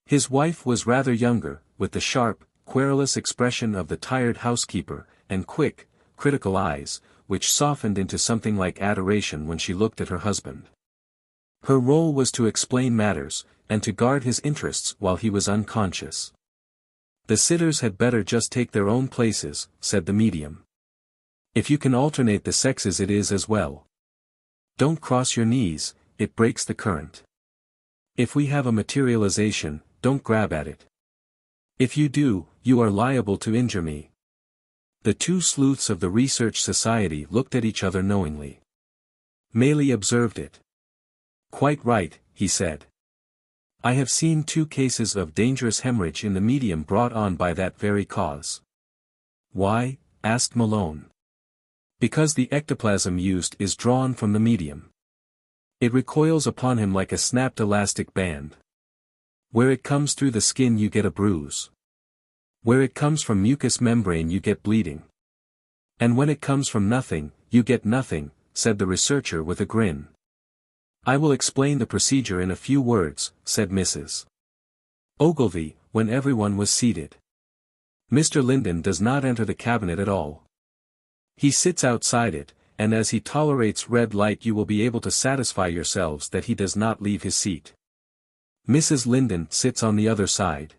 His wife was rather younger, with the sharp, querulous expression of the tired housekeeper, and quick, critical eyes, which softened into something like adoration when she looked at her husband. Her role was to explain matters, and to guard his interests while he was unconscious. "The sitters had better just take their own places," said the medium. "If you can alternate the sexes it is as well. Don't cross your knees, it breaks the current. If we have a materialization, don't grab at it. If you do, you are liable to injure me." The two sleuths of the research society looked at each other knowingly. Maley observed it. "Quite right," he said. "I have seen 2 cases of dangerous hemorrhage in the medium brought on by that very cause." "Why?" asked Malone. "Because the ectoplasm used is drawn from the medium. It recoils upon him like a snapped elastic band. Where it comes through the skin you get a bruise. Where it comes from mucous membrane you get bleeding. And when it comes from nothing, you get nothing," said the researcher with a grin. "I will explain the procedure in a few words," said Mrs. Ogilvy, when everyone was seated. "Mr. Linden does not enter the cabinet at all. He sits outside it, and as he tolerates red light you will be able to satisfy yourselves that he does not leave his seat. Mrs. Linden sits on the other side.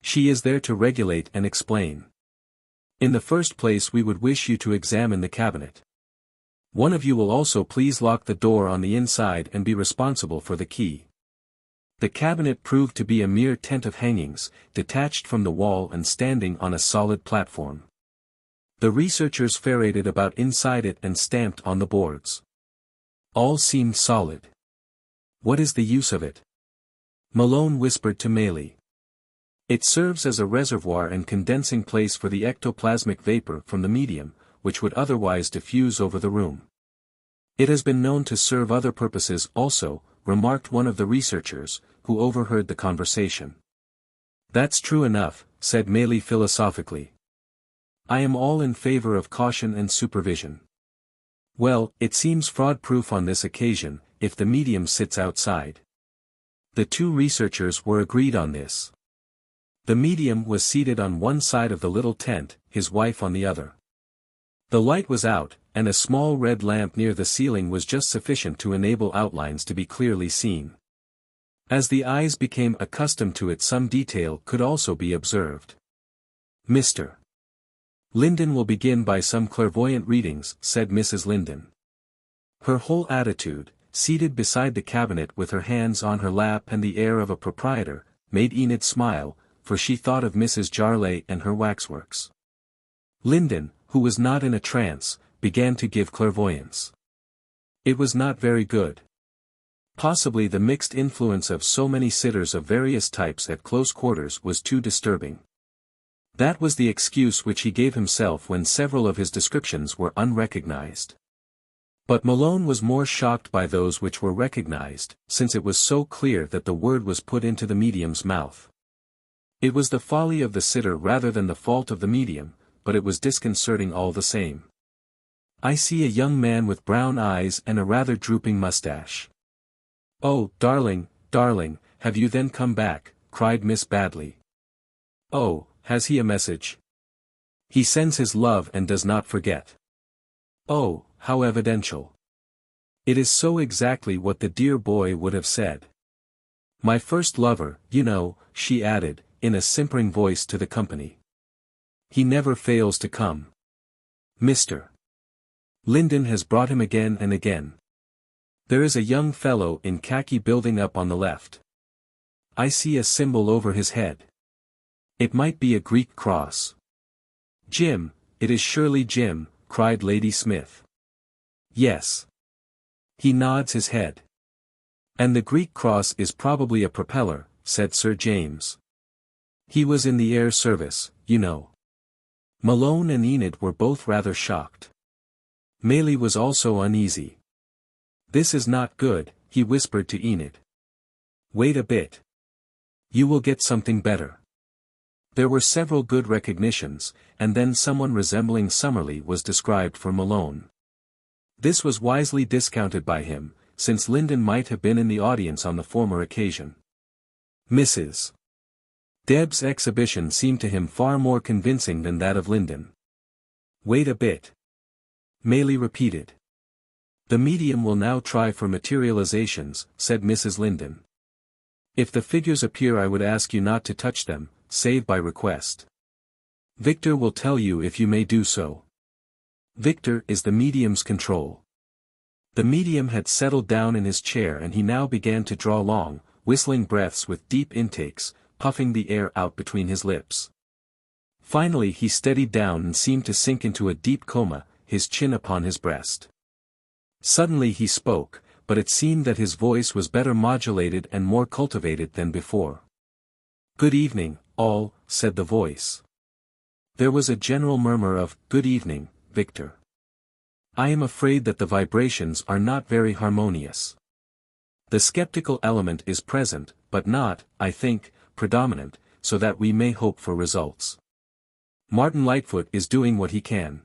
She is there to regulate and explain. In the first place we would wish you to examine the cabinet. One of you will also please lock the door on the inside and be responsible for the key." The cabinet proved to be a mere tent of hangings, detached from the wall and standing on a solid platform. The researchers ferreted about inside it and stamped on the boards. All seemed solid. "What is the use of it?" Malone whispered to Maley. "It serves as a reservoir and condensing place for the ectoplasmic vapor from the medium, which would otherwise diffuse over the room. It has been known to serve other purposes also," remarked one of the researchers, who overheard the conversation. "That's true enough," said Maley philosophically. "I am all in favor of caution and supervision. Well, it seems fraud-proof on this occasion, if the medium sits outside." The 2 researchers were agreed on this. The medium was seated on one side of the little tent, his wife on the other. The light was out, and a small red lamp near the ceiling was just sufficient to enable outlines to be clearly seen. As the eyes became accustomed to it some detail could also be observed. "Mr. Linden will begin by some clairvoyant readings," said Mrs. Linden. Her whole attitude, seated beside the cabinet with her hands on her lap and the air of a proprietor, made Enid smile, for she thought of Mrs. Jarley and her waxworks. Linden, who was not in a trance, began to give clairvoyance. It was not very good. Possibly the mixed influence of so many sitters of various types at close quarters was too disturbing. That was the excuse which he gave himself when several of his descriptions were unrecognized. But Malone was more shocked by those which were recognized, since it was so clear that the word was put into the medium's mouth. It was the folly of the sitter rather than the fault of the medium, but it was disconcerting all the same. "I see a young man with brown eyes and a rather drooping mustache." "Oh, darling, darling, have you then come back?" cried Miss Badley. "Oh, has he a message?" "He sends his love and does not forget." "Oh, how evidential. It is so exactly what the dear boy would have said. My first lover, you know," she added, in a simpering voice to the company. "He never fails to come. Mr. Linden has brought him again and again. There is a young fellow in khaki building up on the left. I see a symbol over his head. It might be a Greek cross." "Jim, it is surely Jim," cried Lady Smith. "Yes." He nods his head. "And the Greek cross is probably a propeller," said Sir James. "He was in the air service, you know." Malone and Enid were both rather shocked. Maley was also uneasy. "This is not good," he whispered to Enid. "Wait a bit. You will get something better." There were several good recognitions, and then someone resembling Summerlee was described for Malone. This was wisely discounted by him, since Linden might have been in the audience on the former occasion. Mrs. Deb's exhibition seemed to him far more convincing than that of Linden. "Wait a bit," Maley repeated. "The medium will now try for materializations," said Mrs. Linden. "If the figures appear, I would ask you not to touch them, save by request. Victor will tell you if you may do so." Victor is the medium's control. The medium had settled down in his chair and he now began to draw long, whistling breaths with deep intakes, puffing the air out between his lips. Finally he steadied down and seemed to sink into a deep coma, his chin upon his breast. Suddenly he spoke, but it seemed that his voice was better modulated and more cultivated than before. "Good evening, all," said the voice. There was a general murmur of, "Good evening, Victor. I am afraid that the vibrations are not very harmonious. The skeptical element is present, but not, I think, predominant, so that we may hope for results. Martin Lightfoot is doing what he can."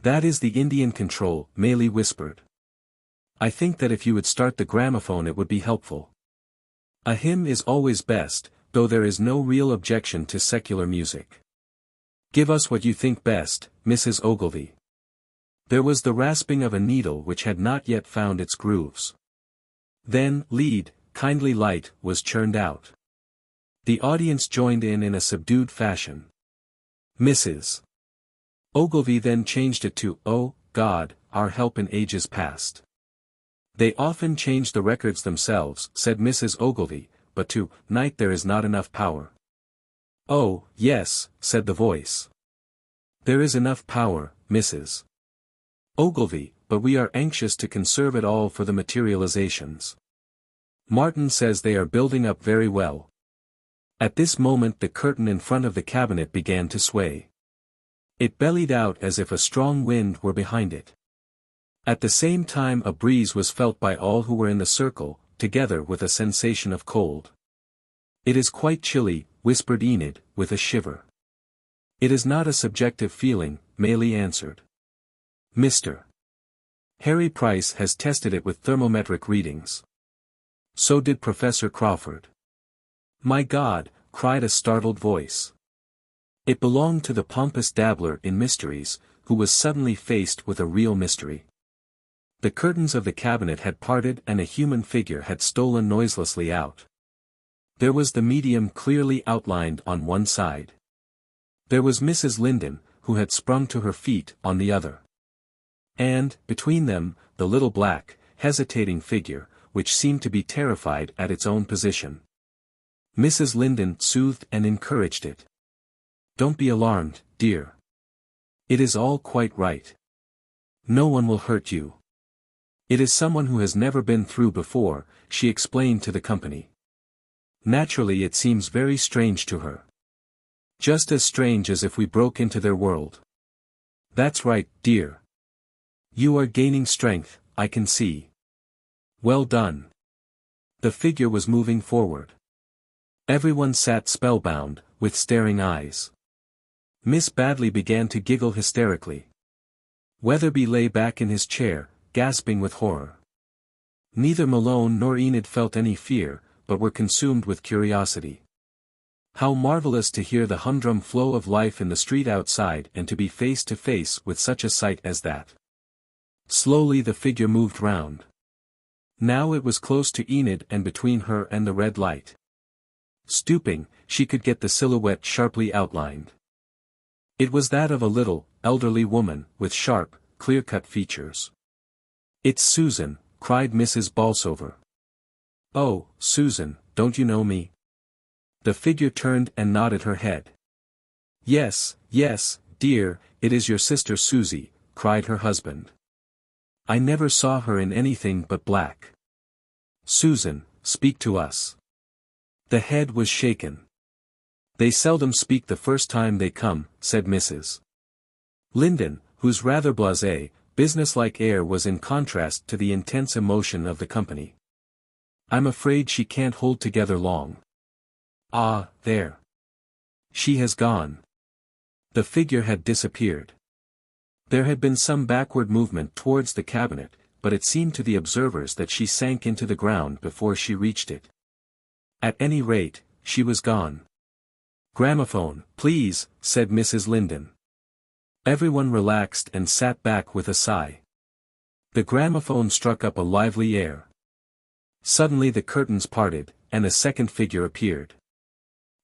"That is the Indian control," Maley whispered. "I think that if you would start the gramophone it would be helpful. A hymn is always best, though there is no real objection to secular music. Give us what you think best, Mrs. Ogilvy." There was the rasping of a needle which had not yet found its grooves. Then, "Lead, Kindly Light," was churned out. The audience joined in a subdued fashion. Mrs. Ogilvy then changed it to, "Oh, God, Our Help in Ages Past." "They often change the records themselves," said Mrs. Ogilvy, "but to night there is not enough power." "Oh, yes," said the voice. "There is enough power, Mrs. Ogilvy, but we are anxious to conserve it all for the materializations. Martin says they are building up very well." At this moment the curtain in front of the cabinet began to sway. It bellied out as if a strong wind were behind it. At the same time a breeze was felt by all who were in the circle, together with a sensation of cold. "It is quite chilly," whispered Enid, with a shiver. "It is not a subjective feeling," Maley answered. "Mr. Harry Price has tested it with thermometric readings. So did Professor Crawford." "My God!" cried a startled voice. It belonged to the pompous dabbler in mysteries, who was suddenly faced with a real mystery. The curtains of the cabinet had parted and a human figure had stolen noiselessly out. There was the medium clearly outlined on one side. There was Mrs. Linden, who had sprung to her feet, on the other. And, between them, the little black, hesitating figure, which seemed to be terrified at its own position. Mrs. Linden soothed and encouraged it. "Don't be alarmed, dear. It is all quite right. No one will hurt you. It is someone who has never been through before," she explained to the company. "Naturally it seems very strange to her. Just as strange as if we broke into their world. That's right, dear. You are gaining strength, I can see. Well done." The figure was moving forward. Everyone sat spellbound, with staring eyes. Miss Badley began to giggle hysterically. Weatherby lay back in his chair, gasping with horror. Neither Malone nor Enid felt any fear, but were consumed with curiosity. How marvelous to hear the humdrum flow of life in the street outside and to be face to face with such a sight as that. Slowly the figure moved round. Now it was close to Enid and between her and the red light. Stooping, she could get the silhouette sharply outlined. It was that of a little, elderly woman, with sharp, clear-cut features. "It's Susan," cried Mrs. Bolsover. "Oh, Susan, don't you know me?" The figure turned and nodded her head. Yes, dear, it is your sister Susie," cried her husband. "I never saw her in anything but black. Susan, speak to us." The head was shaken. "They seldom speak the first time they come," said Mrs. Linden, whose rather blasé, businesslike air was in contrast to the intense emotion of the company. "I'm afraid she can't hold together long." "Ah, there. She has gone." The figure had disappeared. There had been some backward movement towards the cabinet, but it seemed to the observers that she sank into the ground before she reached it. At any rate, she was gone. "Gramophone, please," said Mrs. Linden. Everyone relaxed and sat back with a sigh. The gramophone struck up a lively air. Suddenly the curtains parted, and a second figure appeared.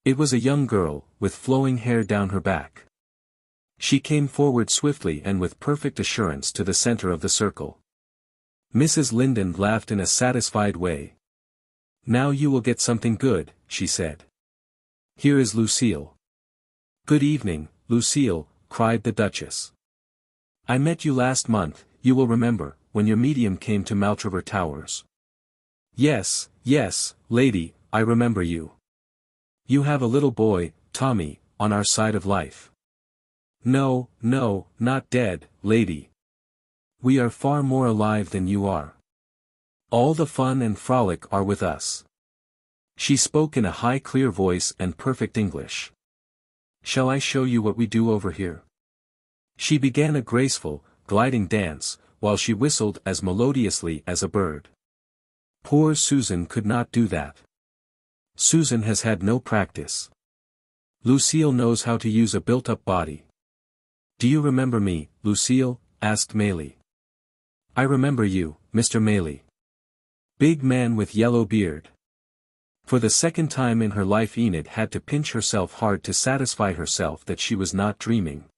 It was a young girl, with flowing hair down her back. She came forward swiftly and with perfect assurance to the center of the circle. Mrs. Linden laughed in a satisfied way. "Now you will get something good," she said. "Here is Lucille." "Good evening, Lucille," cried the Duchess. "I met you last month, you will remember, when your medium came to Maltravers Towers." "Yes, yes, lady, I remember you. You have a little boy, Tommy, on our side of life." "No, no, not dead, lady. We are far more alive than you are. All the fun and frolic are with us." She spoke in a high clear voice and perfect English. "Shall I show you what we do over here?" She began a graceful, gliding dance, while she whistled as melodiously as a bird. Poor Susan could not do that. Susan has had no practice. Lucille knows how to use a built-up body. "Do you remember me, Lucille?" asked Maylie. "I remember you, Mr. Maylie. Big man with yellow beard." For the second time in her life Enid had to pinch herself hard to satisfy herself that she was not dreaming.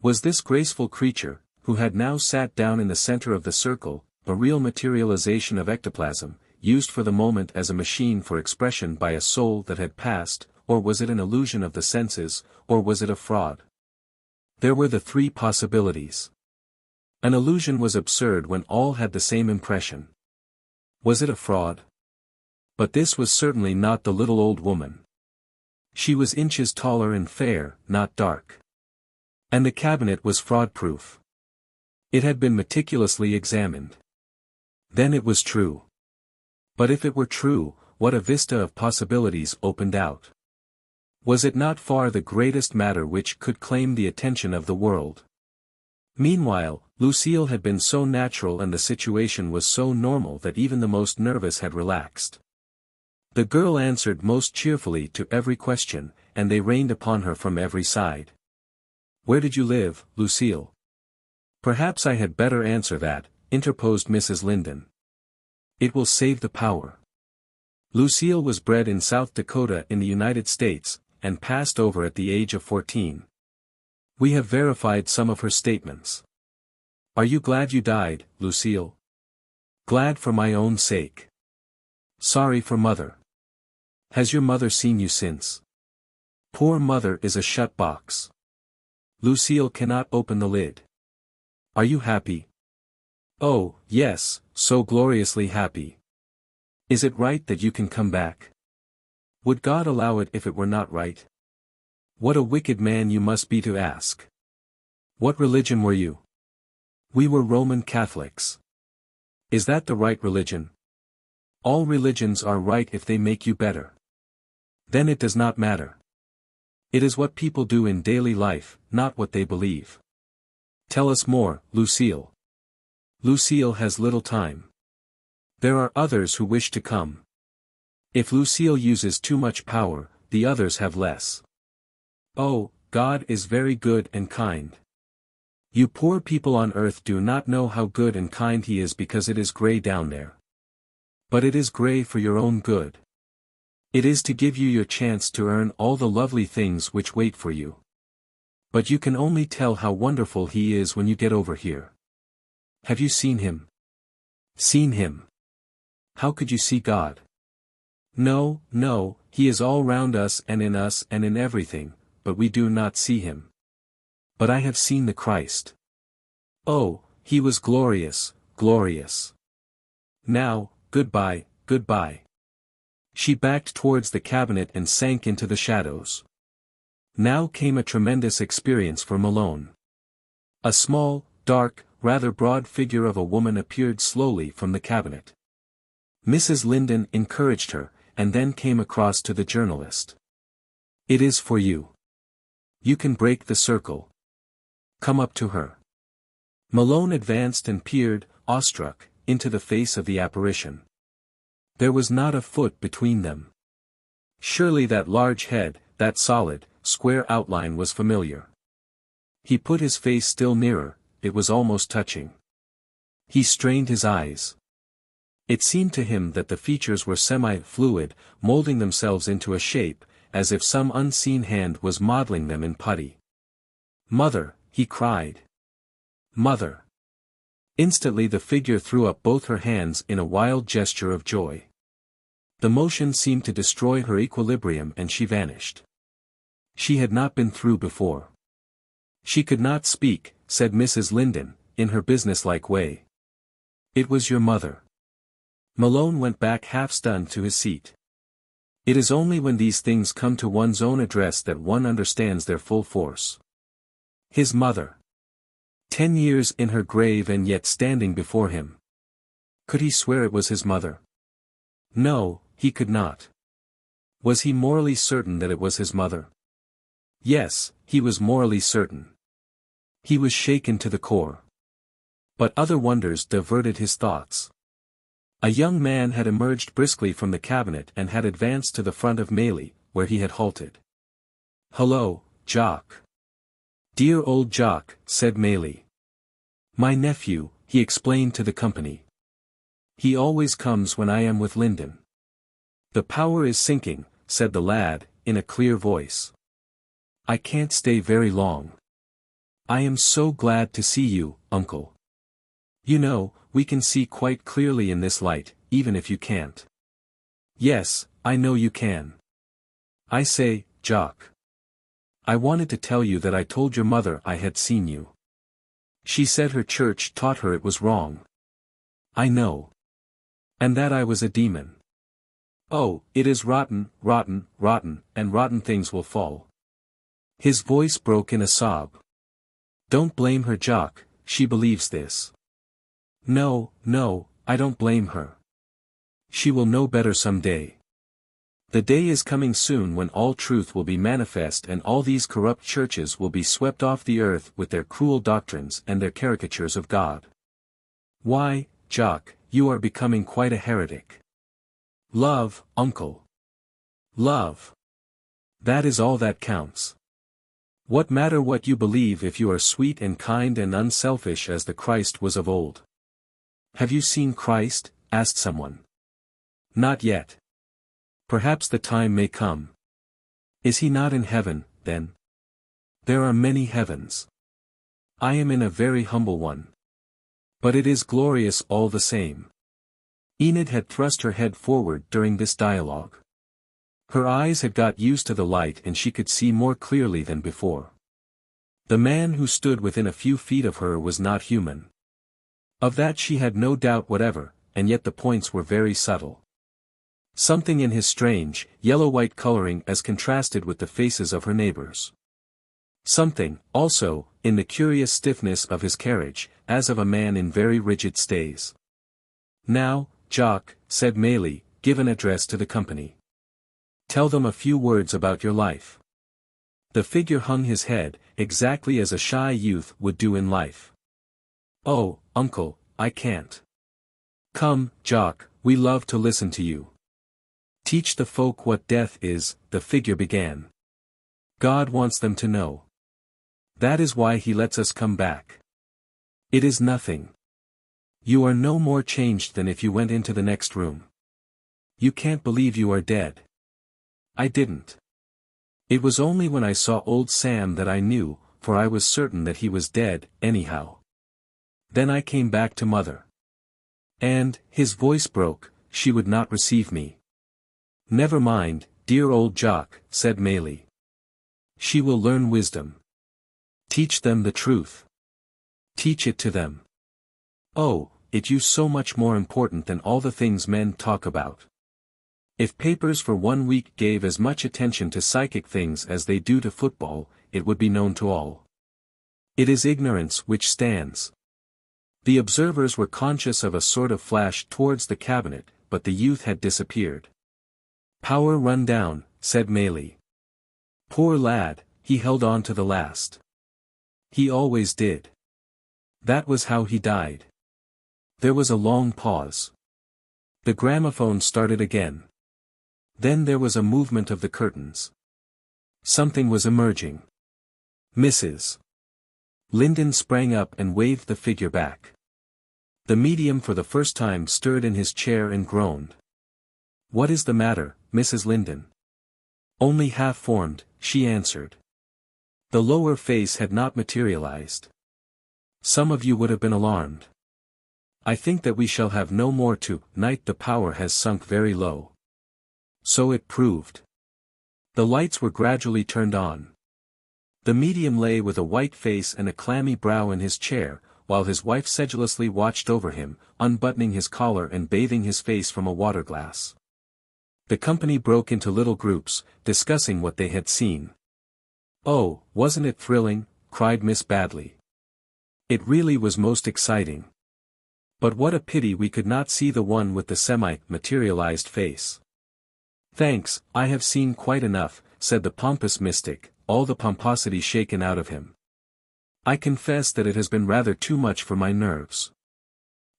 Was this graceful creature, who had now sat down in the center of the circle, a real materialization of ectoplasm, used for the moment as a machine for expression by a soul that had passed, or was it an illusion of the senses, or was it a fraud? There were the three possibilities. An illusion was absurd when all had the same impression. Was it a fraud? But this was certainly not the little old woman. She was inches taller and fair, not dark. And the cabinet was fraud-proof. It had been meticulously examined. Then it was true. But if it were true, what a vista of possibilities opened out. Was it not far the greatest matter which could claim the attention of the world? Meanwhile, Lucille had been so natural and the situation was so normal that even the most nervous had relaxed. The girl answered most cheerfully to every question, and they rained upon her from every side. "Where did you live, Lucille?" "Perhaps I had better answer that," interposed Mrs. Linden. "It will save the power." Lucille was bred in South Dakota in the United States, and passed over at the age of 14. We have verified some of her statements. "Are you glad you died, Lucille?" "Glad for my own sake. Sorry for mother." "Has your mother seen you since?" "Poor mother is a shut box. Lucille cannot open the lid." "Are you happy?" "Oh, yes, so gloriously happy." "Is it right that you can come back?" "Would God allow it if it were not right?" "What a wicked man you must be to ask." "What religion were you?" "We were Roman Catholics." "Is that the right religion?" "All religions are right if they make you better." "Then it does not matter. It is what people do in daily life, not what they believe." "Tell us more, Lucille." Lucille has little time. There are others who wish to come. If Lucille uses too much power, the others have less. Oh, God is very good and kind. You poor people on earth do not know how good and kind He is because it is gray down there. But it is gray for your own good. It is to give you your chance to earn all the lovely things which wait for you. But you can only tell how wonderful He is when you get over here. Have you seen Him? Seen Him? How could you see God? No, no, He is all round us and in everything, but we do not see Him. But I have seen the Christ. Oh, He was glorious, glorious. Now, goodbye, goodbye. She backed towards the cabinet and sank into the shadows. Now came a tremendous experience for Malone. A small, dark, rather broad figure of a woman appeared slowly from the cabinet. Mrs. Linden encouraged her, and then came across to the journalist. "It is for you. You can break the circle. Come up to her." Malone advanced and peered, awestruck, into the face of the apparition. There was not a foot between them. Surely that large head, that solid, square outline was familiar. He put his face still nearer, it was almost touching. He strained his eyes. It seemed to him that the features were semi-fluid, molding themselves into a shape, as if some unseen hand was modeling them in putty. "Mother," he cried. "Mother." Instantly the figure threw up both her hands in a wild gesture of joy. The motion seemed to destroy her equilibrium and she vanished. She had not been through before. "She could not speak," said Mrs. Linden, in her businesslike way. "It was your mother." Malone went back half-stunned to his seat. It is only when these things come to one's own address that one understands their full force. His mother. 10 years in her grave and yet standing before him. Could he swear it was his mother? No, he could not. Was he morally certain that it was his mother? Yes, he was morally certain. He was shaken to the core. But other wonders diverted his thoughts. A young man had emerged briskly from the cabinet and had advanced to the front of Maylie, where he had halted. "Hello, Jock." "Dear old Jock," said Maylie. "My nephew," he explained to the company. "He always comes when I am with Linden." "The power is sinking," said the lad, in a clear voice. "I can't stay very long. I am so glad to see you, Uncle. You know, we can see quite clearly in this light, even if you can't." "Yes, I know you can. I say, Jock. I wanted to tell you that I told your mother I had seen you. She said her church taught her it was wrong. I know. And that I was a demon. Oh, it is rotten, rotten, rotten, and rotten things will fall." His voice broke in a sob. "Don't blame her, Jock, she believes this." "No, no, I don't blame her. She will know better some day. The day is coming soon when all truth will be manifest and all these corrupt churches will be swept off the earth with their cruel doctrines and their caricatures of God. Why, Jock, you are becoming quite a heretic. Love, Uncle. Love. That is all that counts. What matter what you believe if you are sweet and kind and unselfish as the Christ was of old?" "Have you seen Christ?" asked someone. "Not yet. Perhaps the time may come." "Is he not in heaven, then?" "There are many heavens. I am in a very humble one. But it is glorious all the same." Enid had thrust her head forward during this dialogue. Her eyes had got used to the light and she could see more clearly than before. The man who stood within a few feet of her was not human. Of that she had no doubt whatever, and yet the points were very subtle. Something in his strange, yellow-white coloring as contrasted with the faces of her neighbors. Something, also, in the curious stiffness of his carriage, as of a man in very rigid stays. "Now, Jock," said Maylie, "give an address to the company. Tell them a few words about your life." The figure hung his head, exactly as a shy youth would do in life. "Oh, Uncle, I can't." "Come, Jock, we love to listen to you. Teach the folk what death is," the figure began. "God wants them to know. That is why he lets us come back. It is nothing. You are no more changed than if you went into the next room. You can't believe you are dead. I didn't. It was only when I saw old Sam that I knew, for I was certain that he was dead, anyhow. Then I came back to Mother. And," his voice broke, "she would not receive me." "Never mind, dear old Jock," said Maylie. "She will learn wisdom. Teach them the truth. Teach it to them. Oh, it is so much more important than all the things men talk about. If papers for 1 week gave as much attention to psychic things as they do to football, it would be known to all. It is ignorance which stands. The observers were conscious of a sort of flash towards the cabinet, but the youth had disappeared. "Power run down," said Maylie. "Poor lad, he held on to the last. He always did. That was how he died." There was a long pause. The gramophone started again. Then there was a movement of the curtains. Something was emerging. "Mrs. Linden sprang up and waved the figure back. The medium for the first time stirred in his chair and groaned. "What is the matter, Mrs. Linden?" "Only half-formed," she answered. The lower face had not materialized. "Some of you would have been alarmed. I think that we shall have no more to-night. The power has sunk very low." So it proved. The lights were gradually turned on. The medium lay with a white face and a clammy brow in his chair, while his wife sedulously watched over him, unbuttoning his collar and bathing his face from a water-glass. The company broke into little groups, discussing what they had seen. "Oh, wasn't it thrilling?" cried Miss Badley. "It really was most exciting. But what a pity we could not see the one with the semi-materialized face." "Thanks, I have seen quite enough," said the pompous mystic, all the pomposity shaken out of him. "I confess that it has been rather too much for my nerves."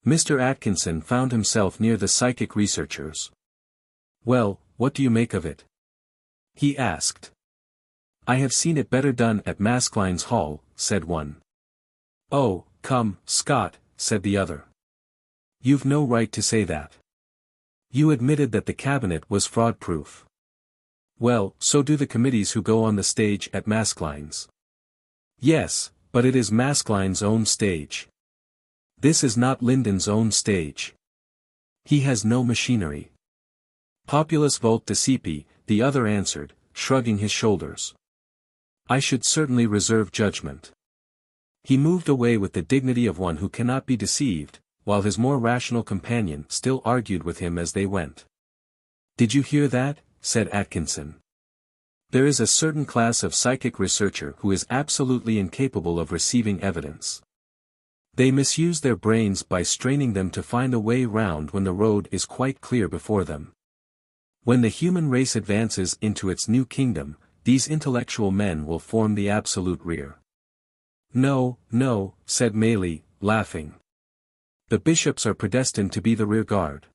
Mr. Atkinson found himself near the psychic researchers. "Well, what do you make of it?" he asked. "I have seen it better done at Maskelyne's Hall," said one. "Oh, come, Scott," said the other. "You've no right to say that. You admitted that the cabinet was fraud-proof." "Well, so do the committees who go on the stage at Maskelyne's." "Yes, but it is Maskelyne's own stage. This is not Linden's own stage. He has no machinery." "Populus vult decipi," the other answered, shrugging his shoulders. "I should certainly reserve judgment." He moved away with the dignity of one who cannot be deceived, while his more rational companion still argued with him as they went. "Did you hear that?" said Atkinson. "There is a certain class of psychic researcher who is absolutely incapable of receiving evidence. They misuse their brains by straining them to find a way round when the road is quite clear before them. When the human race advances into its new kingdom, these intellectual men will form the absolute rear." "No, no," said Maylie, laughing. "The bishops are predestined to be the rear guard.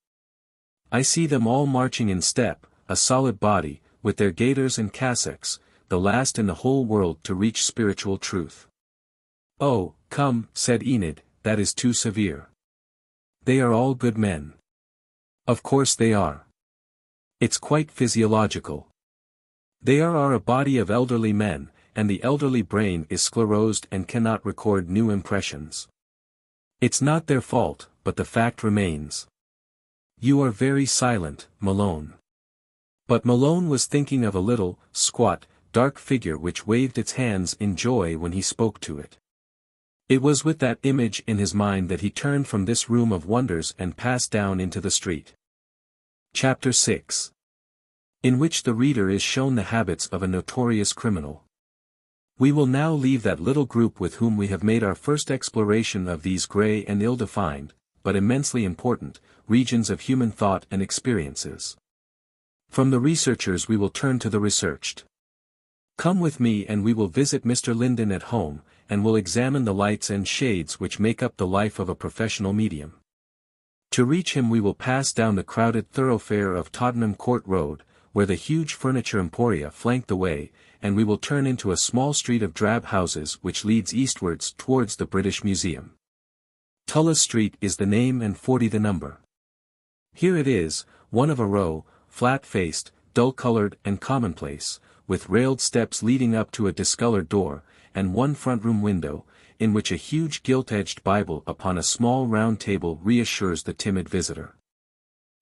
I see them all marching in step, a solid body, with their gaiters and cassocks, the last in the whole world to reach spiritual truth." "Oh, come," said Enid, "that is too severe. They are all good men." "Of course they are. It's quite physiological. They are a body of elderly men, and the elderly brain is sclerosed and cannot record new impressions. It's not their fault, but the fact remains." "You are very silent, Malone." But Malone was thinking of a little, squat, dark figure which waved its hands in joy when he spoke to it. It was with that image in his mind that he turned from this room of wonders and passed down into the street. Chapter 6. In which the reader is shown the habits of a notorious criminal. We will now leave that little group with whom we have made our first exploration of these grey and ill-defined, but immensely important, regions of human thought and experiences. From the researchers we will turn to the researched. Come with me and we will visit Mr. Linden at home, and will examine the lights and shades which make up the life of a professional medium. To reach him we will pass down the crowded thoroughfare of Tottenham Court Road, where the huge furniture emporia flank the way, and we will turn into a small street of drab houses which leads eastwards towards the British Museum. Tulloch Street is the name and 40 the number. Here it is, one of a row, flat-faced, dull-colored and commonplace, with railed steps leading up to a discolored door, and one front-room window, in which a huge gilt-edged Bible upon a small round table reassures the timid visitor.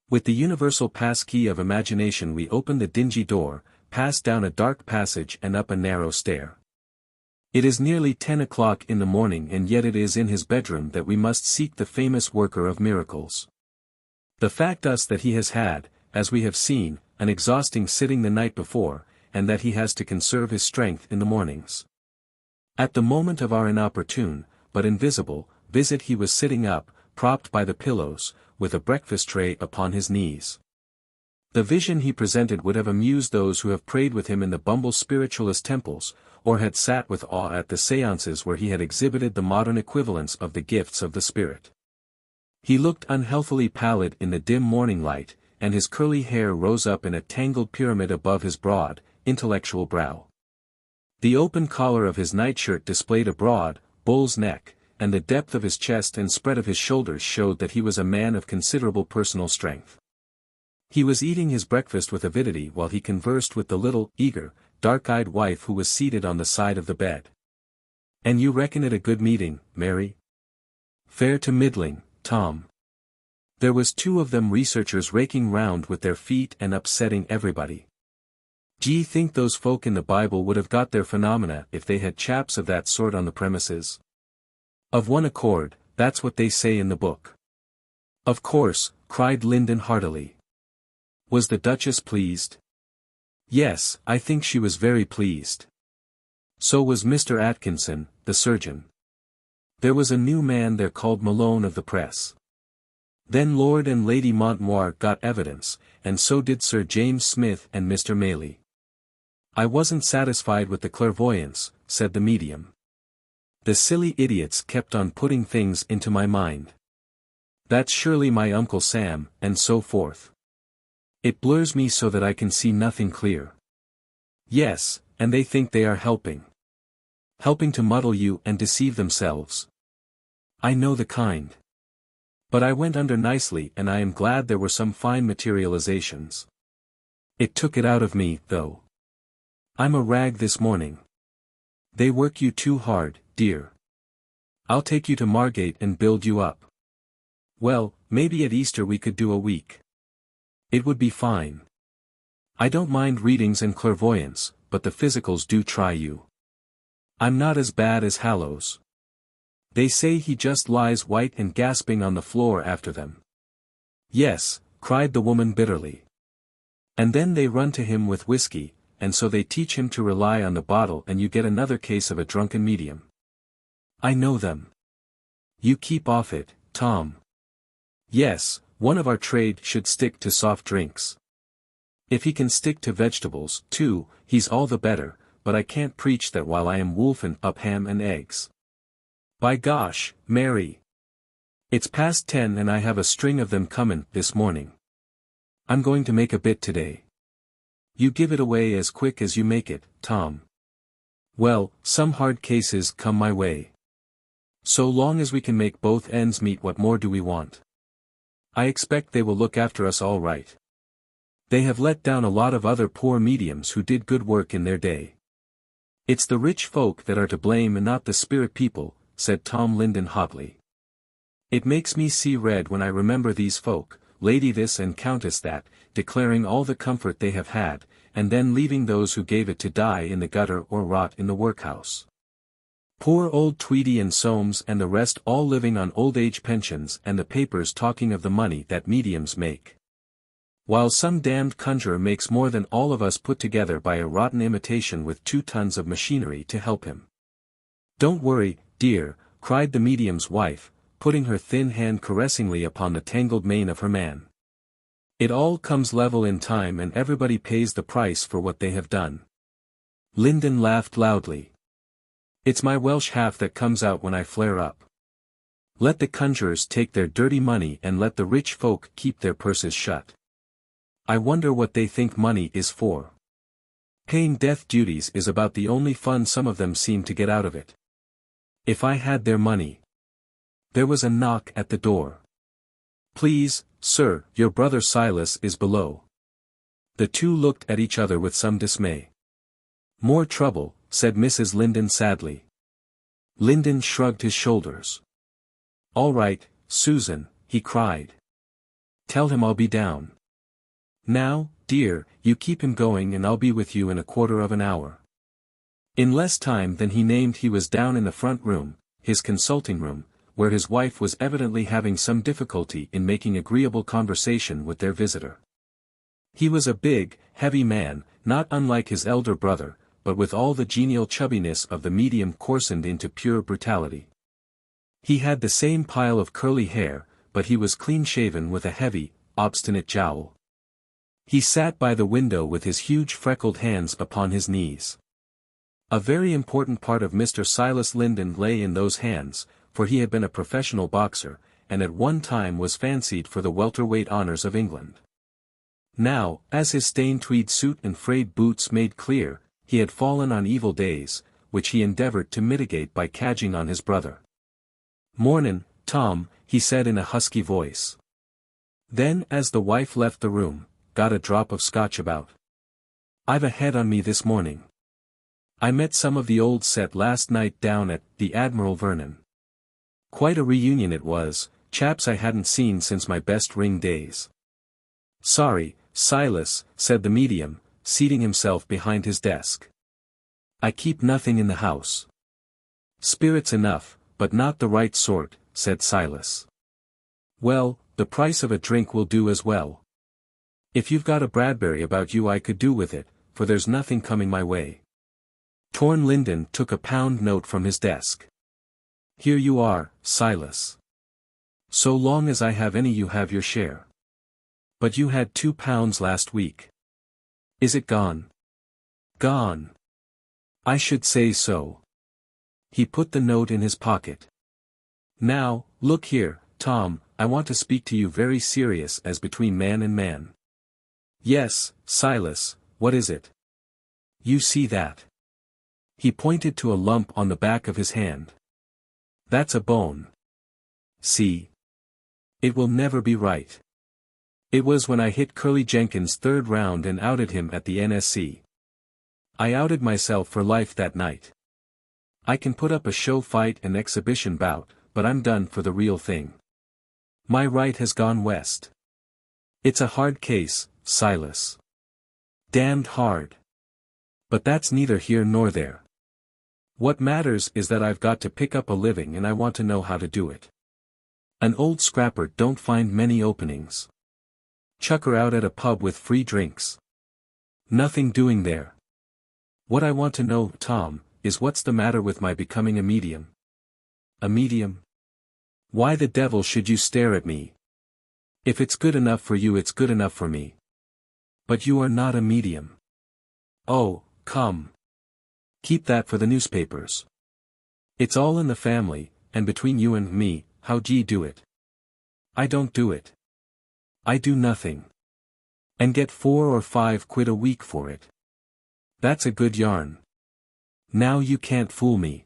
With the universal pass-key of imagination we open the dingy door, pass down a dark passage and up a narrow stair. It is nearly 10 o'clock in the morning and yet it is in his bedroom that we must seek the famous worker of miracles. The fact is that he has had, as we have seen, an exhausting sitting the night before, and that he has to conserve his strength in the mornings. At the moment of our inopportune, but invisible, visit he was sitting up, propped by the pillows, with a breakfast tray upon his knees. The vision he presented would have amused those who have prayed with him in the Bumble spiritualist temples, or had sat with awe at the séances where he had exhibited the modern equivalents of the gifts of the spirit. He looked unhealthily pallid in the dim morning light, and his curly hair rose up in a tangled pyramid above his broad, intellectual brow. The open collar of his nightshirt displayed a broad, bull's neck, and the depth of his chest and spread of his shoulders showed that he was a man of considerable personal strength. He was eating his breakfast with avidity while he conversed with the little, eager, dark-eyed wife who was seated on the side of the bed. "And you reckon it a good meeting, Mary?" "Fair to middling, Tom. There was two of them researchers raking round with their feet and upsetting everybody. D'ye think those folk in the Bible would have got their phenomena if they had chaps of that sort on the premises? Of one accord, that's what they say in the book." "Of course," cried Linden heartily. "Was the Duchess pleased?" "Yes, I think she was very pleased. So was Mr. Atkinson, the surgeon. There was a new man there called Malone of the press. Then Lord and Lady Montmoir got evidence, and so did Sir James Smith and Mr. Maylie. I wasn't satisfied with the clairvoyance," said the medium. "The silly idiots kept on putting things into my mind. That's surely my Uncle Sam, and so forth. It blurs me so that I can see nothing clear. Yes, and they think they are helping. Helping to muddle you and deceive themselves. I know the kind. But I went under nicely and I am glad there were some fine materializations. It took it out of me, though. I'm a rag this morning. They work you too hard, dear. I'll take you to Margate and build you up. Well, maybe at Easter we could do a week. It would be fine. I don't mind readings and clairvoyance, but the physicals do try you. I'm not as bad as Hallows. They say he just lies white and gasping on the floor after them." "Yes," cried the woman bitterly. "And then they run to him with whiskey, and so they teach him to rely on the bottle and you get another case of a drunken medium. I know them. You keep off it, Tom. Yes, one of our trade should stick to soft drinks. If he can stick to vegetables, too, he's all the better, but I can't preach that while I am wolfing up ham and eggs. By gosh, Mary! It's past 10 and I have a string of them comin' this morning. I'm going to make a bit today. You give it away as quick as you make it, Tom. Well, some hard cases come my way. So long as we can make both ends meet, what more do we want? I expect they will look after us all right. They have let down a lot of other poor mediums who did good work in their day. It's the rich folk that are to blame and not the spirit people," said Tom Linden hotly. "It makes me see red when I remember these folk, Lady this and Countess that, declaring all the comfort they have had, and then leaving those who gave it to die in the gutter or rot in the workhouse. Poor old Tweedy and Soames and the rest all living on old age pensions and the papers talking of the money that mediums make. While some damned conjurer makes more than all of us put together by a rotten imitation with 2 tons of machinery to help him." "Don't worry, dear," cried the medium's wife, putting her thin hand caressingly upon the tangled mane of her man. "It all comes level in time and everybody pays the price for what they have done." Linden laughed loudly. "It's my Welsh half that comes out when I flare up. Let the conjurers take their dirty money and let the rich folk keep their purses shut. I wonder what they think money is for. Paying death duties is about the only fun some of them seem to get out of it. If I had their money." There was a knock at the door. "Please, sir, your brother Silas is below." The two looked at each other with some dismay. "More trouble," said Mrs. Linden sadly. Linden shrugged his shoulders. "All right, Susan," he cried. "Tell him I'll be down. Now, dear, you keep him going and I'll be with you in a quarter of an hour." In less time than he named he was down in the front room, his consulting room, where his wife was evidently having some difficulty in making agreeable conversation with their visitor. He was a big, heavy man, not unlike his elder brother, but with all the genial chubbiness of the medium coarsened into pure brutality. He had the same pile of curly hair, but he was clean-shaven with a heavy, obstinate jowl. He sat by the window with his huge freckled hands upon his knees. A very important part of Mr. Silas Linden lay in those hands, for he had been a professional boxer, and at one time was fancied for the welterweight honors of England. Now, as his stained tweed suit and frayed boots made clear, he had fallen on evil days, which he endeavored to mitigate by cadging on his brother. "Mornin', Tom," he said in a husky voice. Then, as the wife left the room, "Got a drop of scotch about? I've a head on me this morning. I met some of the old set last night down at the Admiral Vernon. Quite a reunion it was, chaps I hadn't seen since my best ring days." "Sorry, Silas," said the medium, seating himself behind his desk. "I keep nothing in the house." "Spirits enough, but not the right sort," said Silas. "Well, the price of a drink will do as well. If you've got a Bradbury about you I could do with it, for there's nothing coming my way." Torn Linden took a pound note from his desk. "Here you are, Silas. So long as I have any you have your share. But you had £2 last week. Is it gone?" "Gone. I should say so." He put the note in his pocket. "Now, look here, Tom, I want to speak to you very serious as between man and man." "Yes, Silas, what is it?" "You see that?" He pointed to a lump on the back of his hand. "That's a bone. See? It will never be right. It was when I hit Curly Jenkins' third round and outed him at the NSC. I outed myself for life that night. I can put up a show fight and exhibition bout, but I'm done for the real thing. My right has gone west. It's a hard case, Silas. Damned hard. But that's neither here nor there. What matters is that I've got to pick up a living and I want to know how to do it. An old scrapper don't find many openings. Chuck her out at a pub with free drinks. Nothing doing there. What I want to know, Tom, is what's the matter with my becoming a medium?" "A medium? Why the devil should you stare at me? If it's good enough for you it's good enough for me. But you are not a medium." "Oh, come. Keep that for the newspapers. It's all in the family, and between you and me, how d'ye do it?" "I don't do it. I do nothing. And get 4 or 5 quid a week for it. That's a good yarn. Now you can't fool me.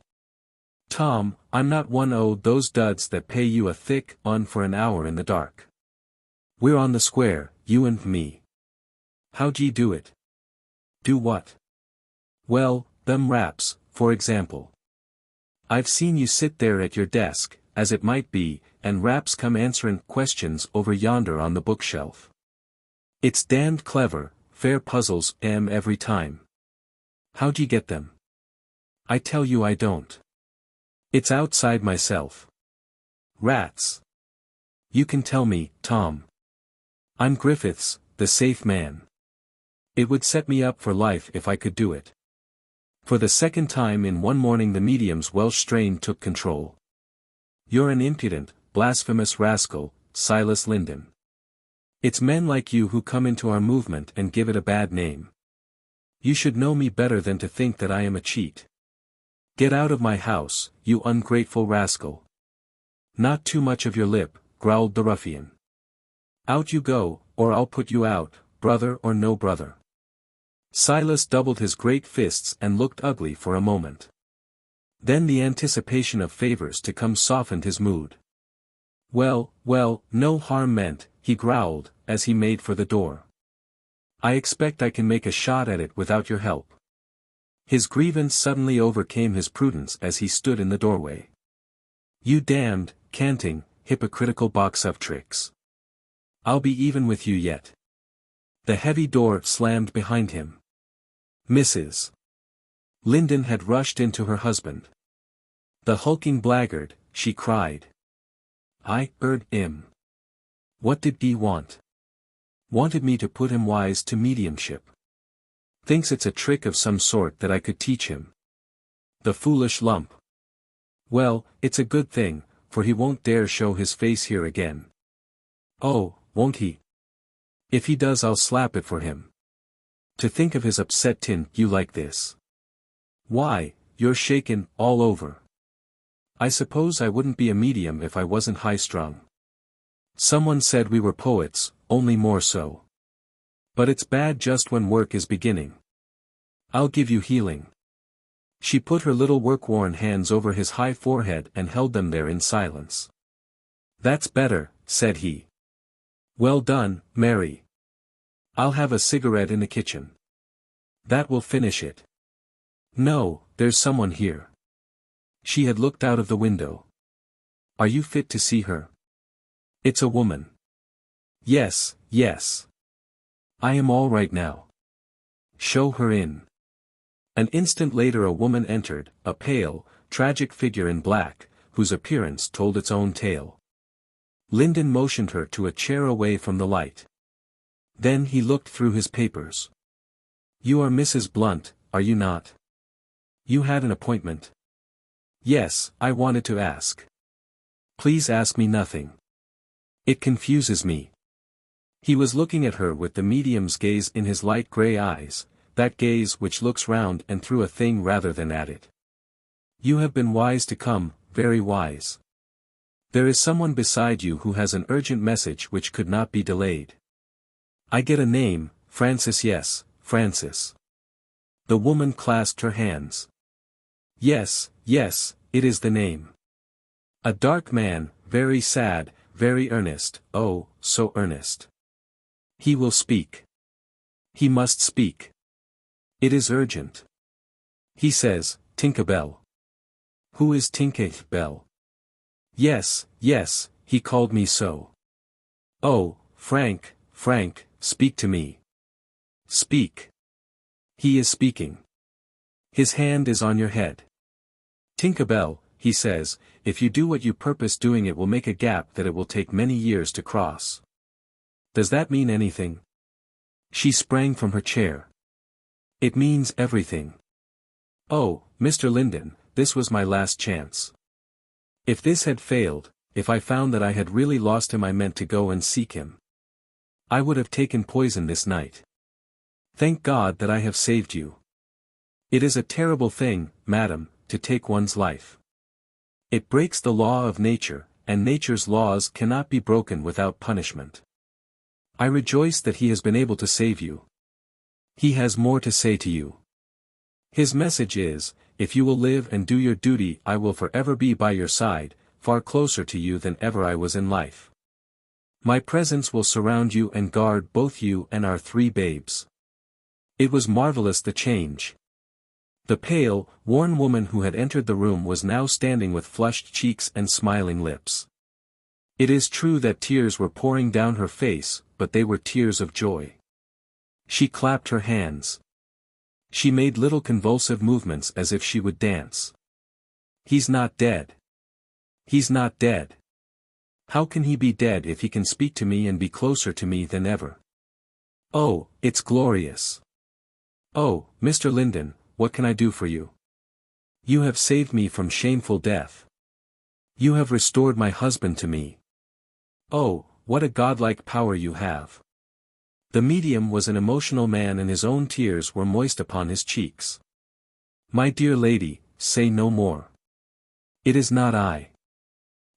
Tom, I'm not one o' those duds that pay you a thick un for an hour in the dark. We're on the square, you and me. How d'ye do it?" "Do what?" "Well, them raps, for example. I've seen you sit there at your desk, as it might be, and raps come answerin' questions over yonder on the bookshelf. It's damned clever, fair puzzles every time. How d'ye get them?" "I tell you I don't. It's outside myself. Rats. You can tell me, Tom. I'm Griffiths, the safe man. It would set me up for life if I could do it." For the second time in one morning the medium's Welsh strain took control. "You're an impudent, blasphemous rascal, Silas Linden. It's men like you who come into our movement and give it a bad name. You should know me better than to think that I am a cheat. Get out of my house, you ungrateful rascal." "Not too much of your lip," growled the ruffian. "Out you go, or I'll put you out, brother or no brother." Silas doubled his great fists and looked ugly for a moment. Then the anticipation of favors to come softened his mood. Well, no harm meant," he growled, as he made for the door. "I expect I can make a shot at it without your help." His grievance suddenly overcame his prudence as he stood in the doorway. "You damned, canting, hypocritical box-up tricks. I'll be even with you yet." The heavy door slammed behind him. Mrs. Linden had rushed into her husband. "The hulking blackguard," she cried. "I heard him. What did he want?" "Wanted me to put him wise to mediumship. Thinks it's a trick of some sort that I could teach him. The foolish lump. Well, it's a good thing, for he won't dare show his face here again. Oh, won't he? If he does, I'll slap it for him. To think of his upset tin, you like this. Why, you're shaken, all over. I suppose I wouldn't be a medium if I wasn't high-strung. Someone said we were poets, only more so. But it's bad just when work is beginning. I'll give you healing. She put her little work-worn hands over his high forehead and held them there in silence. That's better, said he. Well done, Mary. I'll have a cigarette in the kitchen. That will finish it. No, there's someone here. She had looked out of the window. Are you fit to see her? It's a woman. Yes, yes. I am all right now. Show her in. An instant later a woman entered, a pale, tragic figure in black, whose appearance told its own tale. Linden motioned her to a chair away from the light. Then he looked through his papers. You are Mrs. Blunt, are you not? You had an appointment. Yes, I wanted to ask. Please ask me nothing. It confuses me. He was looking at her with the medium's gaze in his light grey eyes, that gaze which looks round and through a thing rather than at it. You have been wise to come, very wise. There is someone beside you who has an urgent message which could not be delayed. I get a name, Francis. Yes, Francis. The woman clasped her hands. Yes, yes, it is the name. A dark man, very sad, very earnest, oh, so earnest. He will speak. He must speak. It is urgent. He says, Tinkerbell. Who is Tinkerbell? Yes, yes, he called me so. Oh, Frank, Frank, speak to me. Speak. He is speaking. His hand is on your head. Tinkerbell, he says, if you do what you purpose doing it will make a gap that it will take many years to cross. Does that mean anything? She sprang from her chair. It means everything. Oh, Mr. Linden, this was my last chance. If this had failed, if I found that I had really lost him, I meant to go and seek him. I would have taken poison this night. Thank God that I have saved you. It is a terrible thing, madam, to take one's life. It breaks the law of nature, and nature's laws cannot be broken without punishment. I rejoice that he has been able to save you. He has more to say to you. His message is, if you will live and do your duty, I will forever be by your side, far closer to you than ever I was in life. My presence will surround you and guard both you and our 3 babes. It was marvelous the change. The pale, worn woman who had entered the room was now standing with flushed cheeks and smiling lips. It is true that tears were pouring down her face, but they were tears of joy. She clapped her hands. She made little convulsive movements as if she would dance. He's not dead. He's not dead. How can he be dead if he can speak to me and be closer to me than ever? Oh, it's glorious. Oh, Mr. Linden, what can I do for you? You have saved me from shameful death. You have restored my husband to me. Oh, what a godlike power you have. The medium was an emotional man and his own tears were moist upon his cheeks. My dear lady, say no more. It is not I.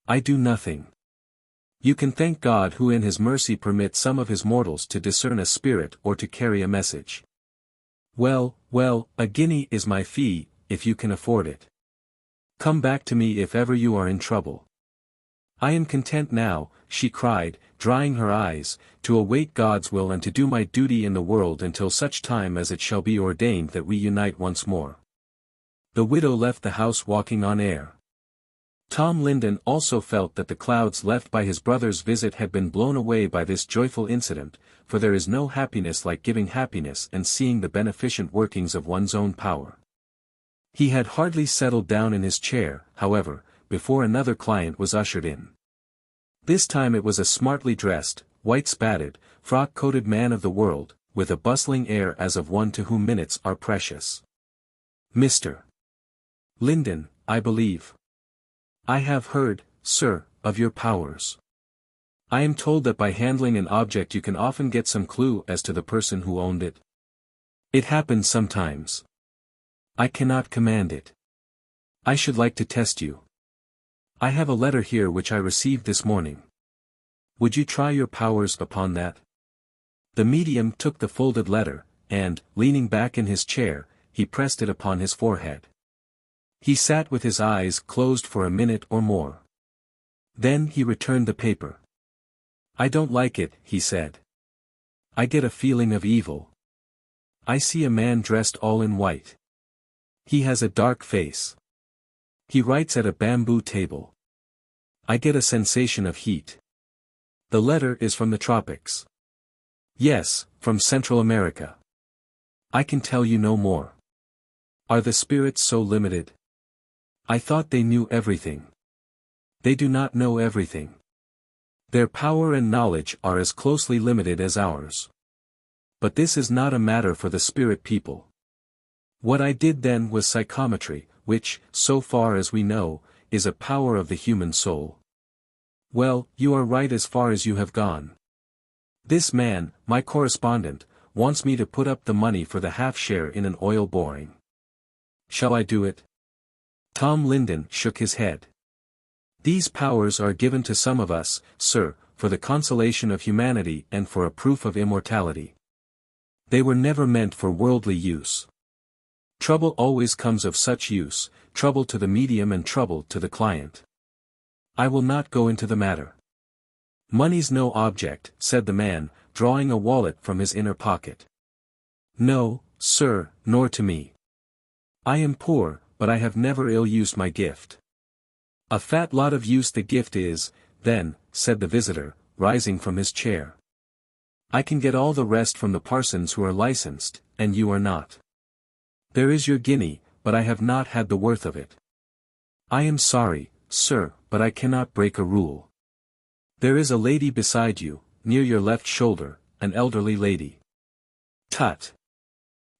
I do nothing. You can thank God who in his mercy permits some of his mortals to discern a spirit or to carry a message. Well, well, a guinea is my fee, if you can afford it. Come back to me if ever you are in trouble. I am content now, she cried, drying her eyes, to await God's will and to do my duty in the world until such time as it shall be ordained that we unite once more. The widow left the house walking on air. Tom Linden also felt that the clouds left by his brother's visit had been blown away by this joyful incident, for there is no happiness like giving happiness and seeing the beneficent workings of one's own power. He had hardly settled down in his chair, however, before another client was ushered in. This time it was a smartly dressed, white-spatted, frock-coated man of the world, with a bustling air as of one to whom minutes are precious. Mr. Linden, I believe. I have heard, sir, of your powers. I am told that by handling an object you can often get some clue as to the person who owned it. It happens sometimes. I cannot command it. I should like to test you. I have a letter here which I received this morning. Would you try your powers upon that? The medium took the folded letter, and, leaning back in his chair, he pressed it upon his forehead. He sat with his eyes closed for a minute or more. Then he returned the paper. I don't like it, he said. I get a feeling of evil. I see a man dressed all in white. He has a dark face. He writes at a bamboo table. I get a sensation of heat. The letter is from the tropics. Yes, from Central America. I can tell you no more. Are the spirits so limited? I thought they knew everything. They do not know everything. Their power and knowledge are as closely limited as ours. But this is not a matter for the spirit people. What I did then was psychometry, which, so far as we know, is a power of the human soul. Well, you are right as far as you have gone. This man, my correspondent, wants me to put up the money for the half-share in an oil boring. Shall I do it? Tom Linden shook his head. These powers are given to some of us, sir, for the consolation of humanity and for a proof of immortality. They were never meant for worldly use. Trouble always comes of such use, trouble to the medium and trouble to the client. I will not go into the matter. Money's no object, said the man, drawing a wallet from his inner pocket. No, sir, nor to me. I am poor, but I have never ill-used my gift. A fat lot of use the gift is, then, said the visitor, rising from his chair. I can get all the rest from the parsons who are licensed, and you are not. There is your guinea, but I have not had the worth of it. I am sorry, sir, but I cannot break a rule. There is a lady beside you, near your left shoulder, an elderly lady. Tut.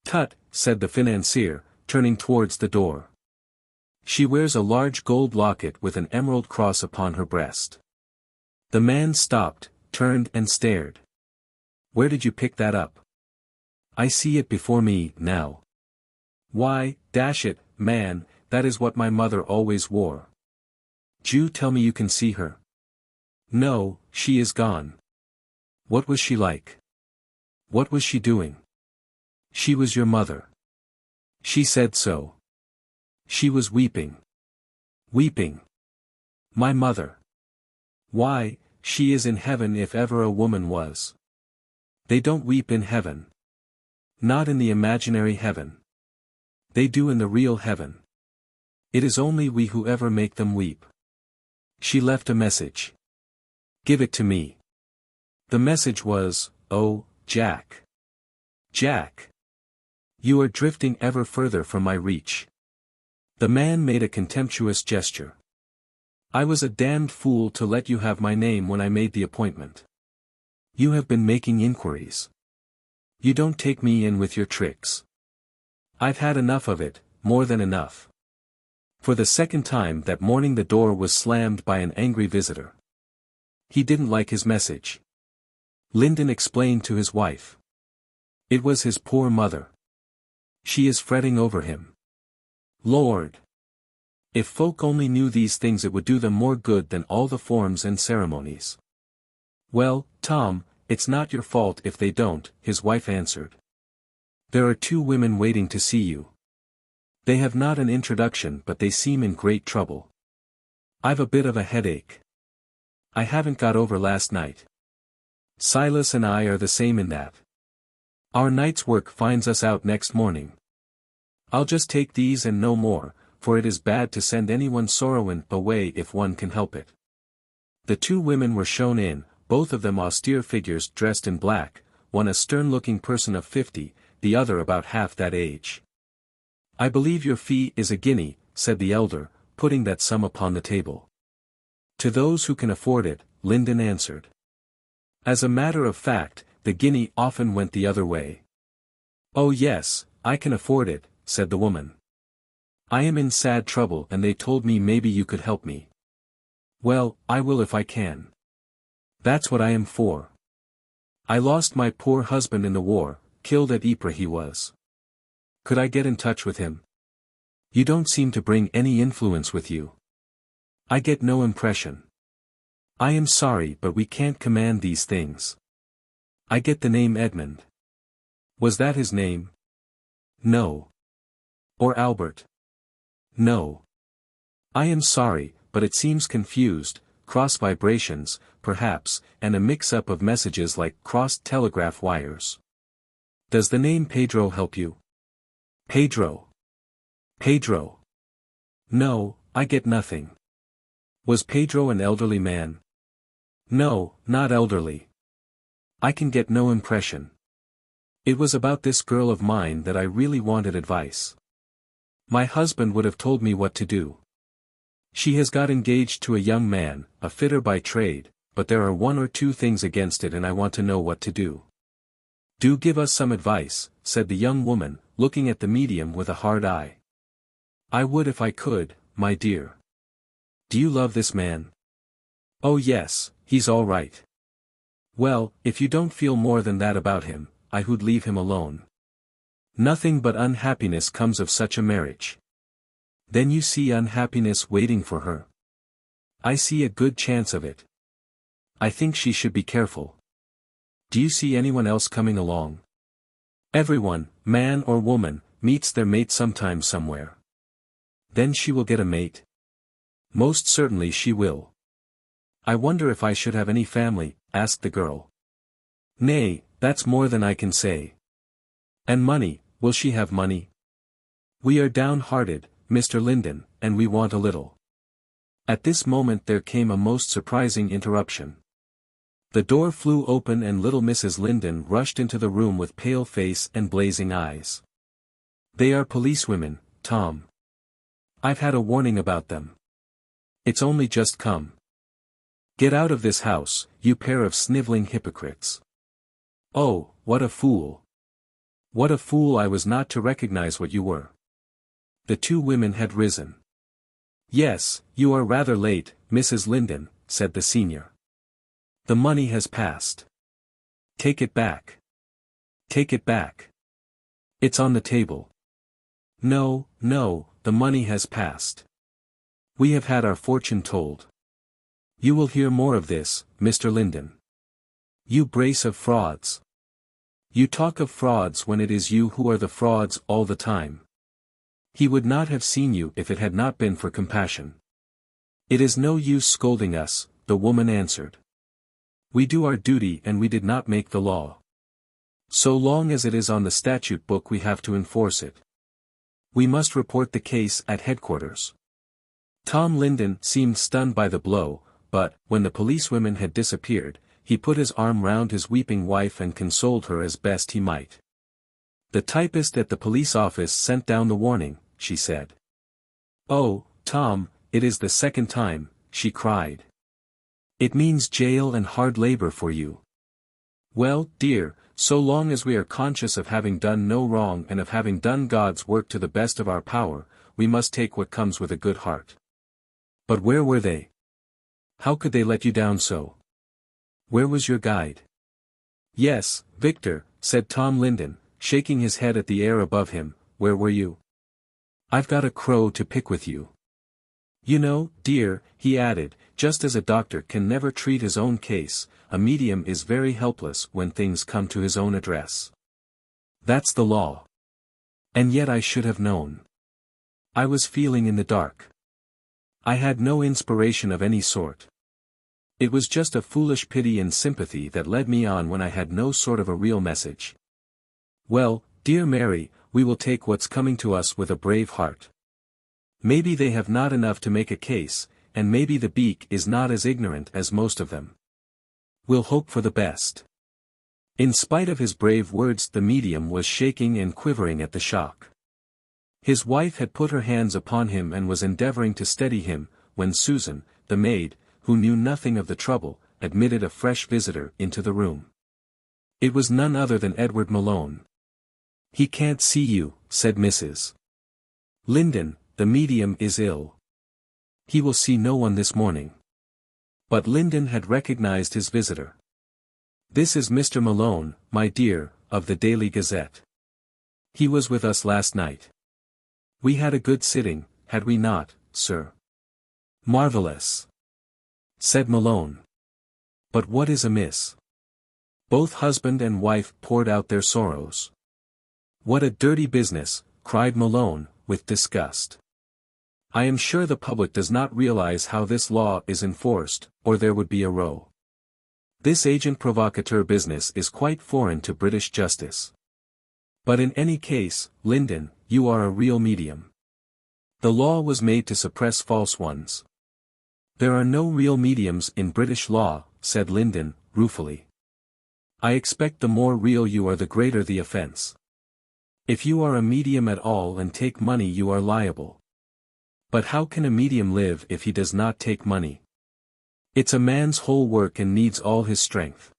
Tut, said the financier, turning towards the door. She wears a large gold locket with an emerald cross upon her breast. The man stopped, turned and stared. Where did you pick that up? I see it before me, now. Why, dash it, man, that is what my mother always wore. Jew, tell me you can see her. No, she is gone. What was she like? What was she doing? She was your mother. She said so. She was weeping. Weeping. My mother. Why, she is in heaven if ever a woman was. They don't weep in heaven. Not in the imaginary heaven. They do in the real heaven. It is only we who ever make them weep. She left a message. Give it to me. The message was, oh, Jack. Jack. You are drifting ever further from my reach. The man made a contemptuous gesture. I was a damned fool to let you have my name when I made the appointment. You have been making inquiries. You don't take me in with your tricks. I've had enough of it, more than enough. For the second time that morning the door was slammed by an angry visitor. He didn't like his message. Linden explained to his wife. It was his poor mother. She is fretting over him. Lord! If folk only knew these things it would do them more good than all the forms and ceremonies. Well, Tom, it's not your fault if they don't, his wife answered. There are 2 women waiting to see you. They have not an introduction but they seem in great trouble. I've a bit of a headache. I haven't got over last night. Silas and I are the same in that. Our night's work finds us out next morning. I'll just take these and no more, for it is bad to send anyone sorrowing away if one can help it. The 2 women were shown in, both of them austere figures dressed in black, one a stern-looking person of 50, the other about half that age. I believe your fee is a guinea, said the elder, putting that sum upon the table. To those who can afford it, Linden answered. As a matter of fact, the guinea often went the other way. Oh yes, I can afford it, said the woman. I am in sad trouble and they told me maybe you could help me. Well, I will if I can. That's what I am for. I lost my poor husband in the war, killed at Ypres he was. Could I get in touch with him? You don't seem to bring any influence with you. I get no impression. I am sorry but we can't command these things. I get the name Edmund. Was that his name? No. Or Albert? No. I am sorry, but it seems confused, cross vibrations, perhaps, and a mix-up of messages like crossed telegraph wires. Does the name Pedro help you? Pedro. Pedro. No, I get nothing. Was Pedro an elderly man? No, not elderly. I can get no impression. It was about this girl of mine that I really wanted advice. My husband would have told me what to do. She has got engaged to a young man, a fitter by trade, but there are one or two things against it and I want to know what to do. Do give us some advice, said the young woman, looking at the medium with a hard eye. I would if I could, my dear. Do you love this man? Oh yes, he's all right. Well, if you don't feel more than that about him, I would leave him alone. Nothing but unhappiness comes of such a marriage. Then you see unhappiness waiting for her. I see a good chance of it. I think she should be careful. Do you see anyone else coming along? Everyone, man or woman, meets their mate sometime somewhere. Then she will get a mate. Most certainly she will. I wonder if I should have any family, asked the girl. Nay, that's more than I can say. And money, will she have money? We are downhearted, Mr. Linden, and we want a little. At this moment there came a most surprising interruption. The door flew open and little Mrs. Linden rushed into the room with pale face and blazing eyes. They are policewomen, Tom. I've had a warning about them. It's only just come. Get out of this house, you pair of sniveling hypocrites. Oh, what a fool. What a fool I was not to recognize what you were. The two women had risen. Yes, you are rather late, Mrs. Linden, said the senior. The money has passed. Take it back. Take it back. It's on the table. No, no, the money has passed. We have had our fortune told. You will hear more of this, Mr. Linden. You brace of frauds. You talk of frauds when it is you who are the frauds all the time. He would not have seen you if it had not been for compassion. It is no use scolding us, the woman answered. We do our duty and we did not make the law. So long as it is on the statute book we have to enforce it. We must report the case at headquarters. Tom Linden seemed stunned by the blow, but, when the policewomen had disappeared, he put his arm round his weeping wife and consoled her as best he might. The typist at the police office sent down the warning, she said. Oh, Tom, it is the second time, she cried. It means jail and hard labor for you. Well, dear, so long as we are conscious of having done no wrong and of having done God's work to the best of our power, we must take what comes with a good heart. But where were they? How could they let you down so? Where was your guide? Yes, Victor, said Tom Linden, shaking his head at the air above him, where were you? I've got a crow to pick with you. You know, dear, he added, just as a doctor can never treat his own case, a medium is very helpless when things come to his own address. That's the law. And yet I should have known. I was feeling in the dark. I had no inspiration of any sort. It was just a foolish pity and sympathy that led me on when I had no sort of a real message. Well, dear Mary, we will take what's coming to us with a brave heart. Maybe they have not enough to make a case, and maybe the beak is not as ignorant as most of them. We'll hope for the best. In spite of his brave words, the medium was shaking and quivering at the shock. His wife had put her hands upon him and was endeavoring to steady him, when Susan, the maid, who knew nothing of the trouble, admitted a fresh visitor into the room. It was none other than Edward Malone. He can't see you, said Mrs. Linden, the medium is ill. He will see no one this morning. But Linden had recognized his visitor. "This is Mr. Malone, my dear, of the Daily Gazette. He was with us last night. We had a good sitting, had we not, sir?" "Marvelous," said Malone. "But what is amiss?" Both husband and wife poured out their sorrows. "What a dirty business," cried Malone, with disgust. "I am sure the public does not realize how this law is enforced, or there would be a row. This agent provocateur business is quite foreign to British justice. But in any case, Linden, you are a real medium. The law was made to suppress false ones." "There are no real mediums in British law," said Linden, ruefully. "I expect the more real you are the greater the offense. If you are a medium at all and take money you are liable. But how can a medium live if he does not take money? It's a man's whole work and needs all his strength.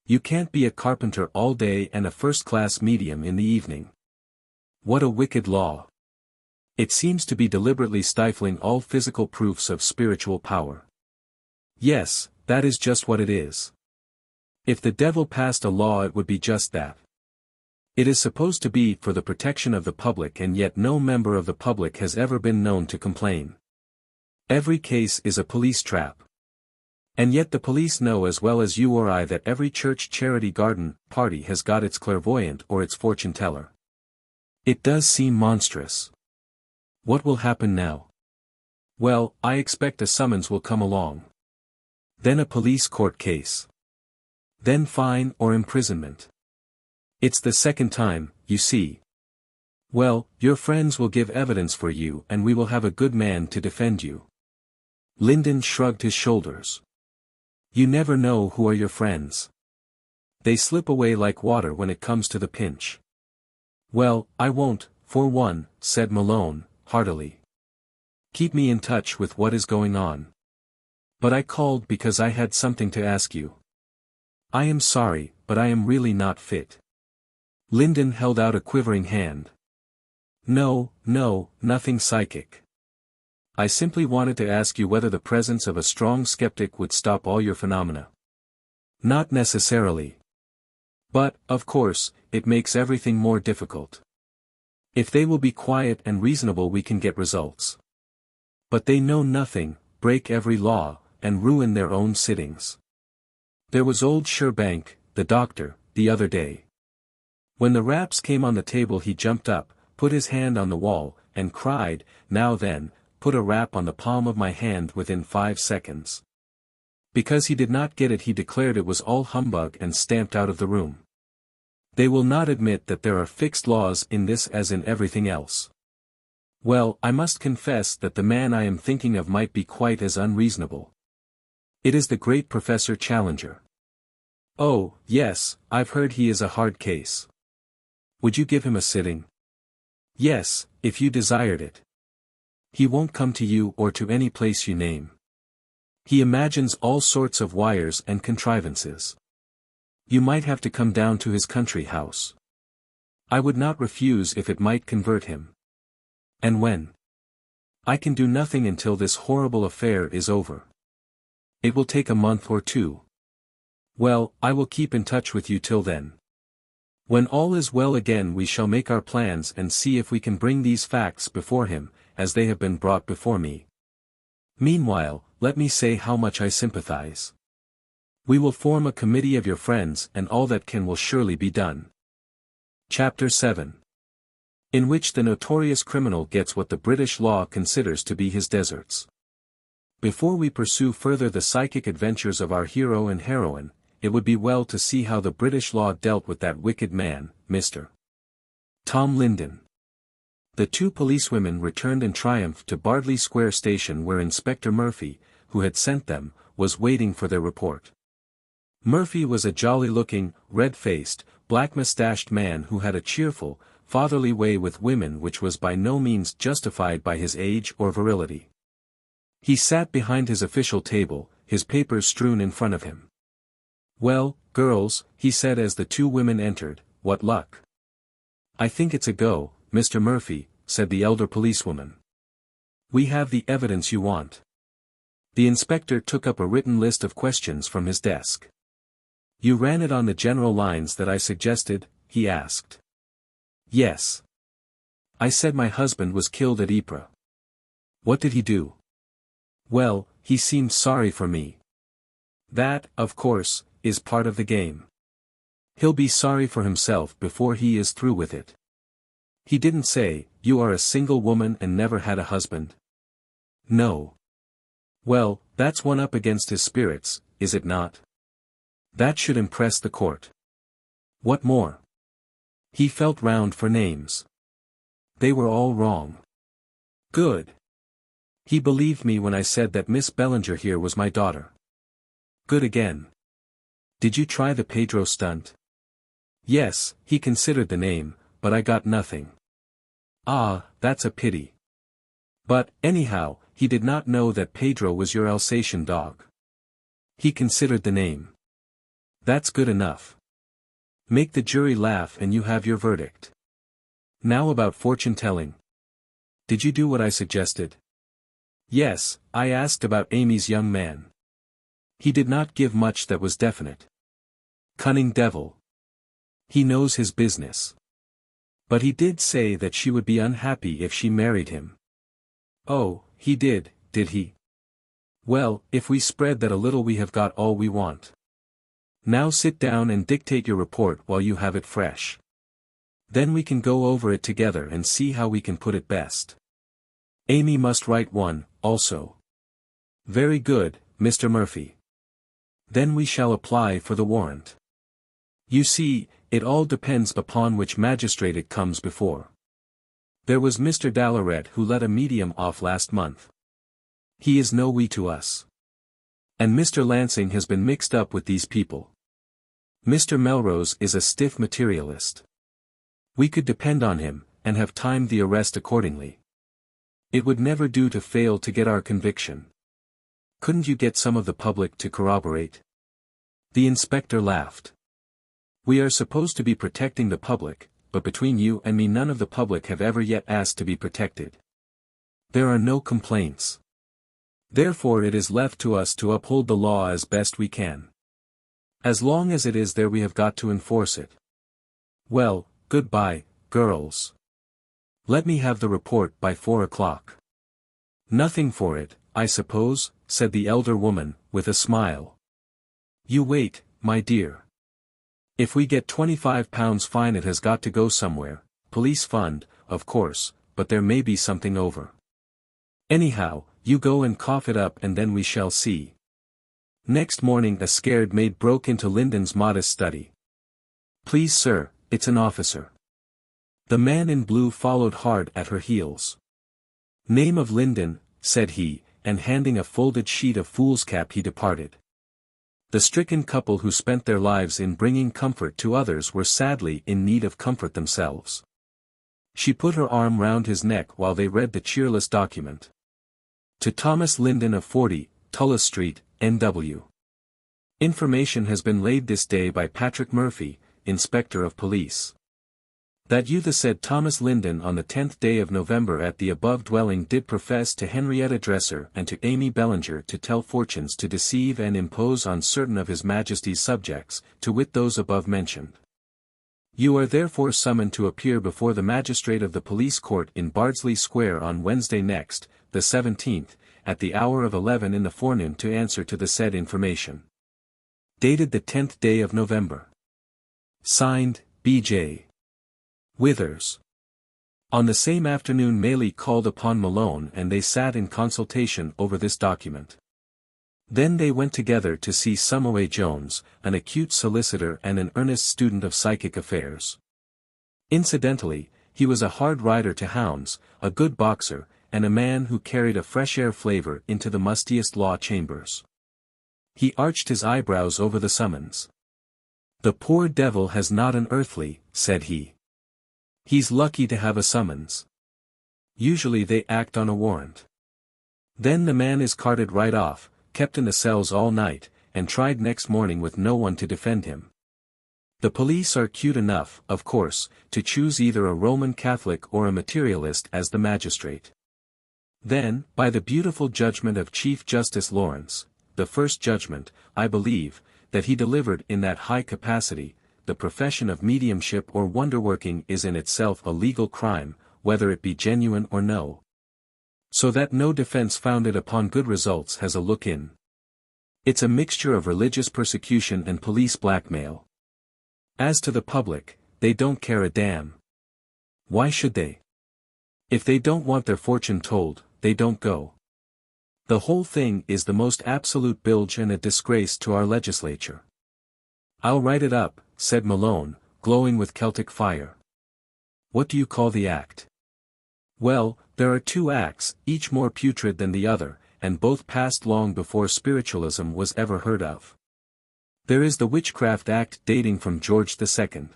You can't be a carpenter all day and a first-class medium in the evening. What a wicked law. It seems to be deliberately stifling all physical proofs of spiritual power." "Yes, that is just what it is. If the devil passed a law it would be just that. It is supposed to be for the protection of the public and yet no member of the public has ever been known to complain. Every case is a police trap. And yet the police know as well as you or I that every church charity garden party has got its clairvoyant or its fortune teller. It does seem monstrous. What will happen now? Well, I expect a summons will come along. Then a police court case. Then fine or imprisonment. It's the second time, you see. Well, your friends will give evidence for you and we will have a good man to defend you." Linden shrugged his shoulders. "You never know who are your friends. They slip away like water when it comes to the pinch." "Well, I won't, for one," said Malone, heartily. "Keep me in touch with what is going on. But I called because I had something to ask you. I am sorry, but I am really not fit." Linden held out a quivering hand. "No, nothing psychic. I simply wanted to ask you whether the presence of a strong skeptic would stop all your phenomena." "Not necessarily. But, of course, it makes everything more difficult. If they will be quiet and reasonable we can get results. But they know nothing, break every law, and ruin their own sittings. There was old Sherbank, the doctor, the other day. When the raps came on the table he jumped up, put his hand on the wall, and cried, 'Now then, put a rap on the palm of my hand within 5 seconds. Because he did not get it he declared it was all humbug and stamped out of the room. They will not admit that there are fixed laws in this as in everything else. Well, I must confess that the man I am thinking of might be quite as unreasonable. It is the great Professor Challenger. Oh, yes, I've heard he is a hard case. Would you give him a sitting? Yes, if you desired it. He won't come to you or to any place you name. He imagines all sorts of wires and contrivances. You might have to come down to his country house. I would not refuse if it might convert him. And when? I can do nothing until this horrible affair is over. It will take a month or 2. Well, I will keep in touch with you till then. When all is well again we shall make our plans and see if we can bring these facts before him, as they have been brought before me. Meanwhile, let me say how much I sympathize. We will form a committee of your friends and all that can will surely be done. Chapter 7. In which the notorious criminal gets what the British law considers to be his deserts. Before we pursue further the psychic adventures of our hero and heroine, it would be well to see how the British law dealt with that wicked man, Mr. Tom Linden. The 2 policewomen returned in triumph to Bardley Square station where Inspector Murphy, who had sent them, was waiting for their report. Murphy was a jolly-looking, red-faced, black-moustached man who had a cheerful, fatherly way with women which was by no means justified by his age or virility. He sat behind his official table, his papers strewn in front of him. "Well, girls," he said as the 2 women entered, "what luck?" "I think it's a go, Mr. Murphy," said the elder policewoman. "We have the evidence you want." The inspector took up a written list of questions from his desk. You ran it on the general lines that I suggested, he asked. Yes. I said my husband was killed at Ypres. What did he do? Well, he seemed sorry for me. That, of course, is part of the game. He'll be sorry for himself before he is through with it. He didn't say, you are a single woman and never had a husband. No. Well, that's one up against his spirits, is it not? That should impress the court. What more? He felt round for names. They were all wrong. Good. He believed me when I said that Miss Bellinger here was my daughter. Good again. Did you try the Pedro stunt? Yes, he considered the name, but I got nothing. Ah, that's a pity. But, anyhow, he did not know that Pedro was your Alsatian dog. He considered the name. That's good enough. Make the jury laugh and you have your verdict. Now about fortune-telling. Did you do what I suggested? Yes, I asked about Amy's young man. He did not give much that was definite. Cunning devil. He knows his business. But he did say that she would be unhappy if she married him. Oh, he did he? Well, if we spread that a little we have got all we want. Now sit down and dictate your report while you have it fresh. Then we can go over it together and see how we can put it best. Amy must write one, also. Very good, Mr. Murphy. Then we shall apply for the warrant. You see, it all depends upon which magistrate it comes before. There was Mr. Dallaret who let a medium off last month. He is no we to us. And Mr. Lansing has been mixed up with these people. Mr. Melrose is a stiff materialist. We could depend on him, and have timed the arrest accordingly. It would never do to fail to get our conviction. Couldn't you get some of the public to corroborate? The inspector laughed. We are supposed to be protecting the public, but between you and me none of the public have ever yet asked to be protected. There are no complaints. Therefore it is left to us to uphold the law as best we can. As long as it is there we have got to enforce it. Well, goodbye, girls. Let me have the report by 4 o'clock. Nothing for it, I suppose, said the elder woman, with a smile. You wait, my dear. If we get £25 fine it has got to go somewhere, police fund, of course, but there may be something over. Anyhow, you go and cough it up and then we shall see. Next morning a scared maid broke into Linden's modest study. Please sir, it's an officer. The man in blue followed hard at her heels. Name of Linden, said he, and handing a folded sheet of foolscap he departed. The stricken couple who spent their lives in bringing comfort to others were sadly in need of comfort themselves. She put her arm round his neck while they read the cheerless document. To Thomas Linden of 40, Tullis Street, N.W. Information has been laid this day by Patrick Murphy, Inspector of Police. That you the said Thomas Linden on the 10th day of November at the above dwelling did profess to Henrietta Dresser and to Amy Bellinger to tell fortunes to deceive and impose on certain of his Majesty's subjects, to wit those above mentioned. You are therefore summoned to appear before the magistrate of the police court in Bardsley Square on Wednesday next, the 17th, at the hour of 11 in the forenoon to answer to the said information. Dated the 10th day of November. Signed, B.J. Withers. On the same afternoon Maley called upon Malone and they sat in consultation over this document. Then they went together to see Sumaway Jones, an acute solicitor and an earnest student of psychic affairs. Incidentally, he was a hard rider to hounds, a good boxer, and a man who carried a fresh air flavor into the mustiest law chambers. He arched his eyebrows over the summons. The poor devil has not an earthly, said he. He's lucky to have a summons. Usually they act on a warrant. Then the man is carted right off, kept in the cells all night, and tried next morning with no one to defend him. The police are cute enough, of course, to choose either a Roman Catholic or a materialist as the magistrate. Then, by the beautiful judgment of Chief Justice Lawrence, the first judgment, I believe, that he delivered in that high capacity, the profession of mediumship or wonderworking is in itself a legal crime, whether it be genuine or no. So that no defense founded upon good results has a look in. It's a mixture of religious persecution and police blackmail. As to the public, they don't care a damn. Why should they? If they don't want their fortune told, they don't go. The whole thing is the most absolute bilge and a disgrace to our legislature. I'll write it up, said Malone, glowing with Celtic fire. What do you call the act? Well, there are two acts, each more putrid than the other, and both passed long before spiritualism was ever heard of. There is the Witchcraft Act dating from George II.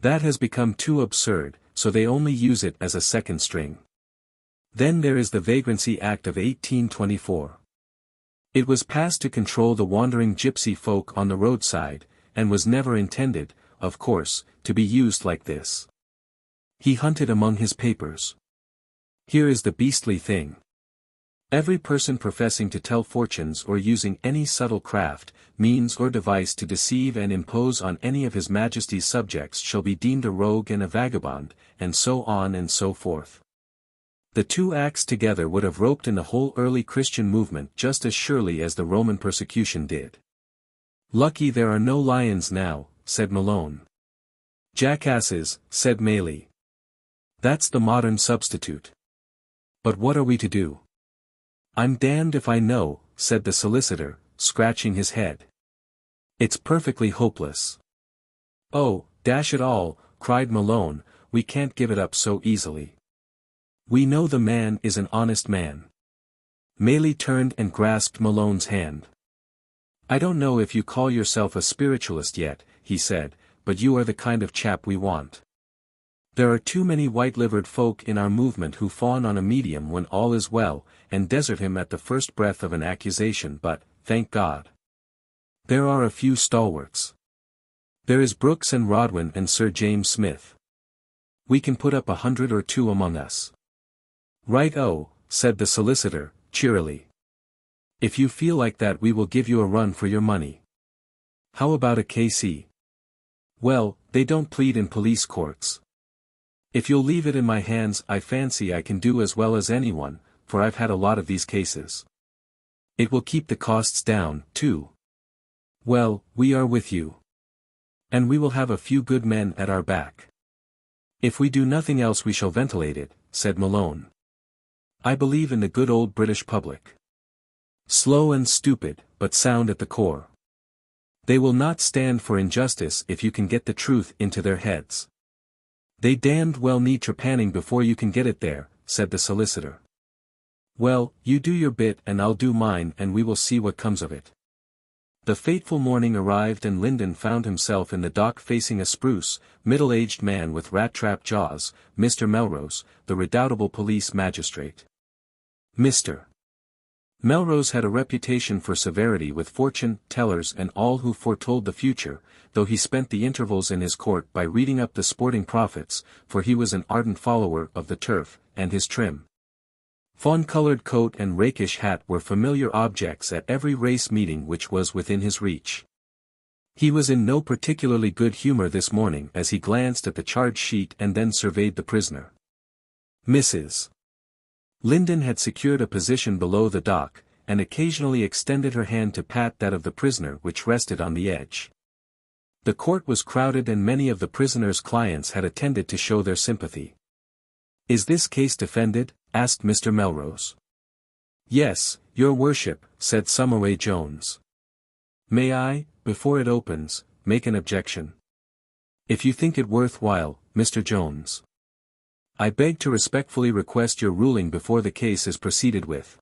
That has become too absurd, so they only use it as a second string. Then there is the Vagrancy Act of 1824. It was passed to control the wandering gypsy folk on the roadside, and was never intended, of course, to be used like this. He hunted among his papers. Here is the beastly thing. Every person professing to tell fortunes or using any subtle craft, means or device to deceive and impose on any of His Majesty's subjects shall be deemed a rogue and a vagabond, and so on and so forth. The two acts together would have roped in the whole early Christian movement just as surely as the Roman persecution did. Lucky there are no lions now, said Malone. Jackasses, said Maley. That's the modern substitute. But what are we to do? I'm damned if I know, said the solicitor, scratching his head. It's perfectly hopeless. Oh, dash it all, cried Malone, we can't give it up so easily. We know the man is an honest man. Maley turned and grasped Malone's hand. I don't know if you call yourself a spiritualist yet, he said, but you are the kind of chap we want. There are too many white-livered folk in our movement who fawn on a medium when all is well, and desert him at the first breath of an accusation but, thank God, there are a few stalwarts. There is Brooks and Rodwin and Sir James Smith. We can put up 100 or 2 among us. Right-o, said the solicitor, cheerily. If you feel like that we will give you a run for your money. How about a KC? Well, they don't plead in police courts. If you'll leave it in my hands I fancy I can do as well as anyone, for I've had a lot of these cases. It will keep the costs down, too. Well, we are with you. And we will have a few good men at our back. If we do nothing else we shall ventilate it, said Malone. I believe in the good old British public. Slow and stupid, but sound at the core. They will not stand for injustice if you can get the truth into their heads. They damned well need trepanning before you can get it there, said the solicitor. Well, you do your bit and I'll do mine and we will see what comes of it. The fateful morning arrived and Linden found himself in the dock facing a spruce, middle-aged man with rat-trap jaws, Mr. Melrose, the redoubtable police magistrate. Mr. Melrose had a reputation for severity with fortune-tellers and all who foretold the future, though he spent the intervals in his court by reading up the sporting prophets, for he was an ardent follower of the turf, and his trim fawn-colored coat and rakish hat were familiar objects at every race meeting which was within his reach. He was in no particularly good humor this morning as he glanced at the charge sheet and then surveyed the prisoner. Mrs. Linden had secured a position below the dock, and occasionally extended her hand to pat that of the prisoner which rested on the edge. The court was crowded and many of the prisoner's clients had attended to show their sympathy. Is this case defended? Asked Mr. Melrose. Yes, your worship, said Summerway Jones. May I, before it opens, make an objection? If you think it worthwhile, Mr. Jones. I beg to respectfully request your ruling before the case is proceeded with.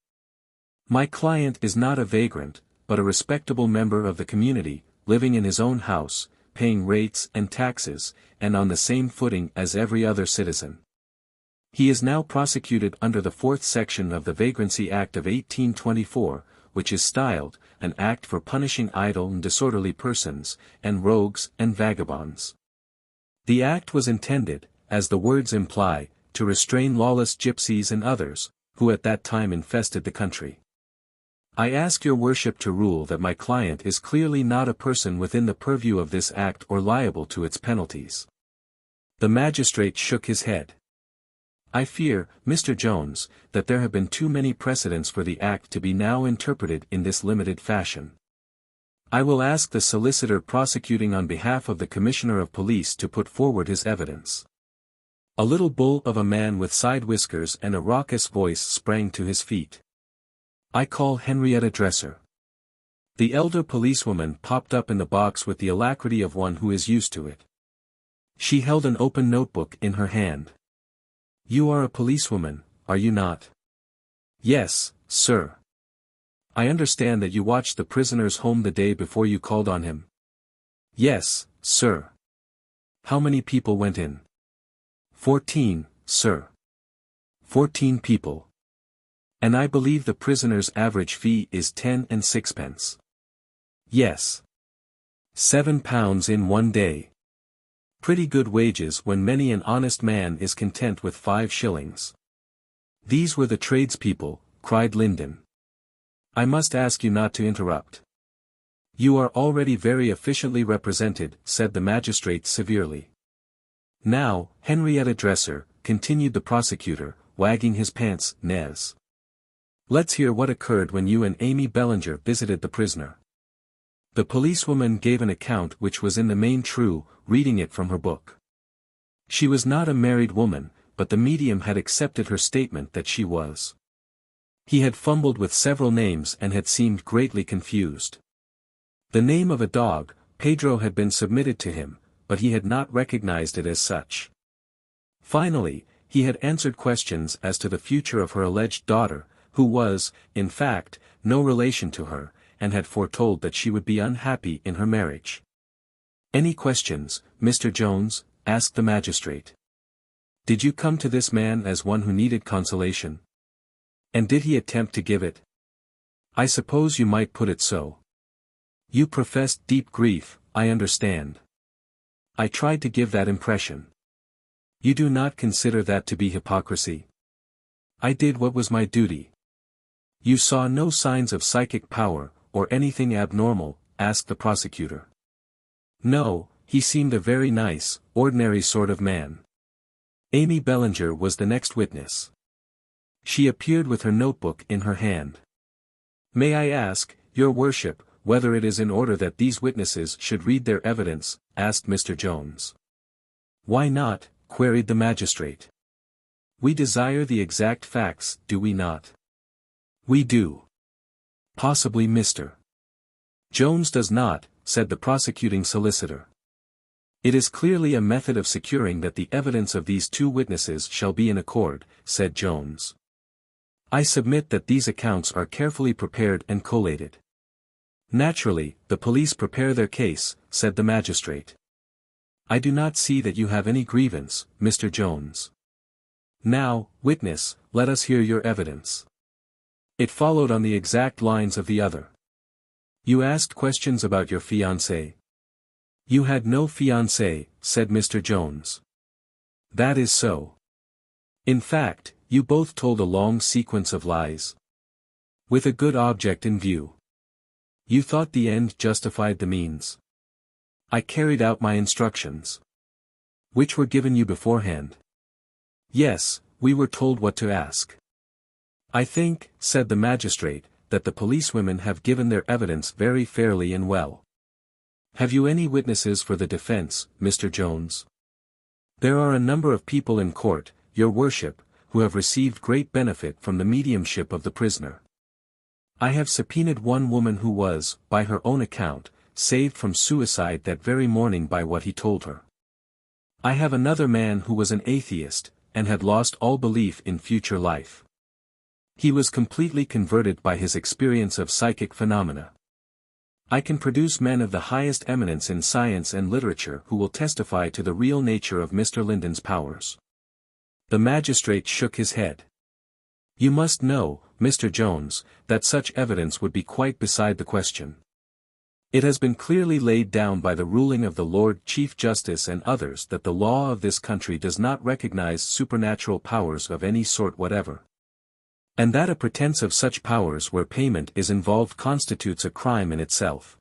My client is not a vagrant, but a respectable member of the community, living in his own house, paying rates and taxes, and on the same footing as every other citizen. He is now prosecuted under the 4th section of the Vagrancy Act of 1824, which is styled, an act for punishing idle and disorderly persons, and rogues and vagabonds. The act was intended, as the words imply, to restrain lawless gypsies and others, who at that time infested the country. I ask your worship to rule that my client is clearly not a person within the purview of this act or liable to its penalties. The magistrate shook his head. I fear, Mr. Jones, that there have been too many precedents for the act to be now interpreted in this limited fashion. I will ask the solicitor prosecuting on behalf of the Commissioner of Police to put forward his evidence. A little bull of a man with side whiskers and a raucous voice sprang to his feet. I call Henrietta Dresser. The elder policewoman popped up in the box with the alacrity of one who is used to it. She held an open notebook in her hand. You are a policewoman, are you not? Yes, sir. I understand that you watched the prisoner's home the day before you called on him. Yes, sir. How many people went in? 14, sir. 14 people. And I believe the prisoner's average fee is 10 and 6 pence. Yes. £7 in one day. Pretty good wages when many an honest man is content with 5 shillings. These were the tradespeople, cried Linden. I must ask you not to interrupt. You are already very efficiently represented, said the magistrate severely. Now, Henrietta Dresser, continued the prosecutor, wagging his pants, nez. Let's hear what occurred when you and Amy Bellinger visited the prisoner. The policewoman gave an account which was in the main true, reading it from her book. She was not a married woman, but the medium had accepted her statement that she was. He had fumbled with several names and had seemed greatly confused. The name of a dog, Pedro, had been submitted to him, but he had not recognized it as such. Finally, he had answered questions as to the future of her alleged daughter, who was, in fact, no relation to her, and had foretold that she would be unhappy in her marriage. Any questions, Mr. Jones? Asked the magistrate. Did you come to this man as one who needed consolation? And did he attempt to give it? I suppose you might put it so. You professed deep grief, I understand. I tried to give that impression. You do not consider that to be hypocrisy? I did what was my duty. You saw no signs of psychic power, or anything abnormal? Asked the prosecutor. No, he seemed a very nice, ordinary sort of man. Amy Bellinger was the next witness. She appeared with her notebook in her hand. May I ask, your worship, whether it is in order that these witnesses should read their evidence? Asked Mr. Jones. Why not? Queried the magistrate. We desire the exact facts, do we not? We do. Possibly Mr. Jones does not, said the prosecuting solicitor. It is clearly a method of securing that the evidence of these two witnesses shall be in accord, said Jones. I submit that these accounts are carefully prepared and collated. Naturally, the police prepare their case, said the magistrate. I do not see that you have any grievance, Mr. Jones. Now, witness, let us hear your evidence. It followed on the exact lines of the other. You asked questions about your fiancé. You had no fiancé, said Mr. Jones. That is so. In fact, you both told a long sequence of lies. With a good object in view. You thought the end justified the means. I carried out my instructions. Which were given you beforehand. Yes, we were told what to ask. I think, said the magistrate, that the policewomen have given their evidence very fairly and well. Have you any witnesses for the defense, Mr. Jones? There are a number of people in court, your worship, who have received great benefit from the mediumship of the prisoner. I have subpoenaed one woman who was, by her own account, saved from suicide that very morning by what he told her. I have another man who was an atheist, and had lost all belief in future life. He was completely converted by his experience of psychic phenomena. I can produce men of the highest eminence in science and literature who will testify to the real nature of Mr. Linden's powers. The magistrate shook his head. You must know, Mr. Jones, that such evidence would be quite beside the question. It has been clearly laid down by the ruling of the Lord Chief Justice and others that the law of this country does not recognize supernatural powers of any sort whatever. And that a pretense of such powers where payment is involved constitutes a crime in itself.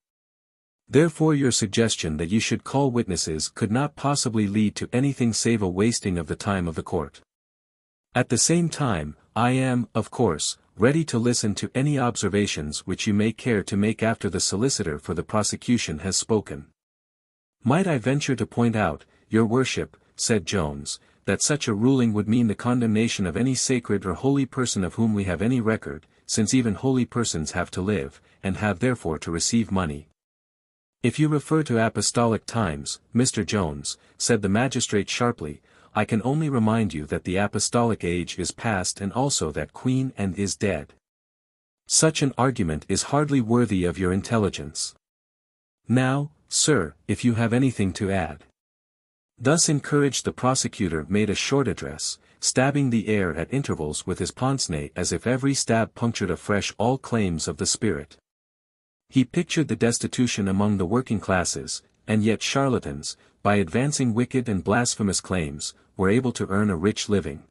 Therefore your suggestion that you should call witnesses could not possibly lead to anything save a wasting of the time of the court. At the same time, I am, of course, ready to listen to any observations which you may care to make after the solicitor for the prosecution has spoken. Might I venture to point out, your worship, said Jones, that such a ruling would mean the condemnation of any sacred or holy person of whom we have any record, since even holy persons have to live, and have therefore to receive money. If you refer to apostolic times, Mr. Jones, said the magistrate sharply, I can only remind you that the apostolic age is past and also that Queen Anne is dead. Such an argument is hardly worthy of your intelligence. Now, sir, if you have anything to add. Thus encouraged, the prosecutor made a short address, stabbing the air at intervals with his pince-nez as if every stab punctured afresh all claims of the spirit. He pictured the destitution among the working classes, and yet charlatans, by advancing wicked and blasphemous claims, were able to earn a rich living.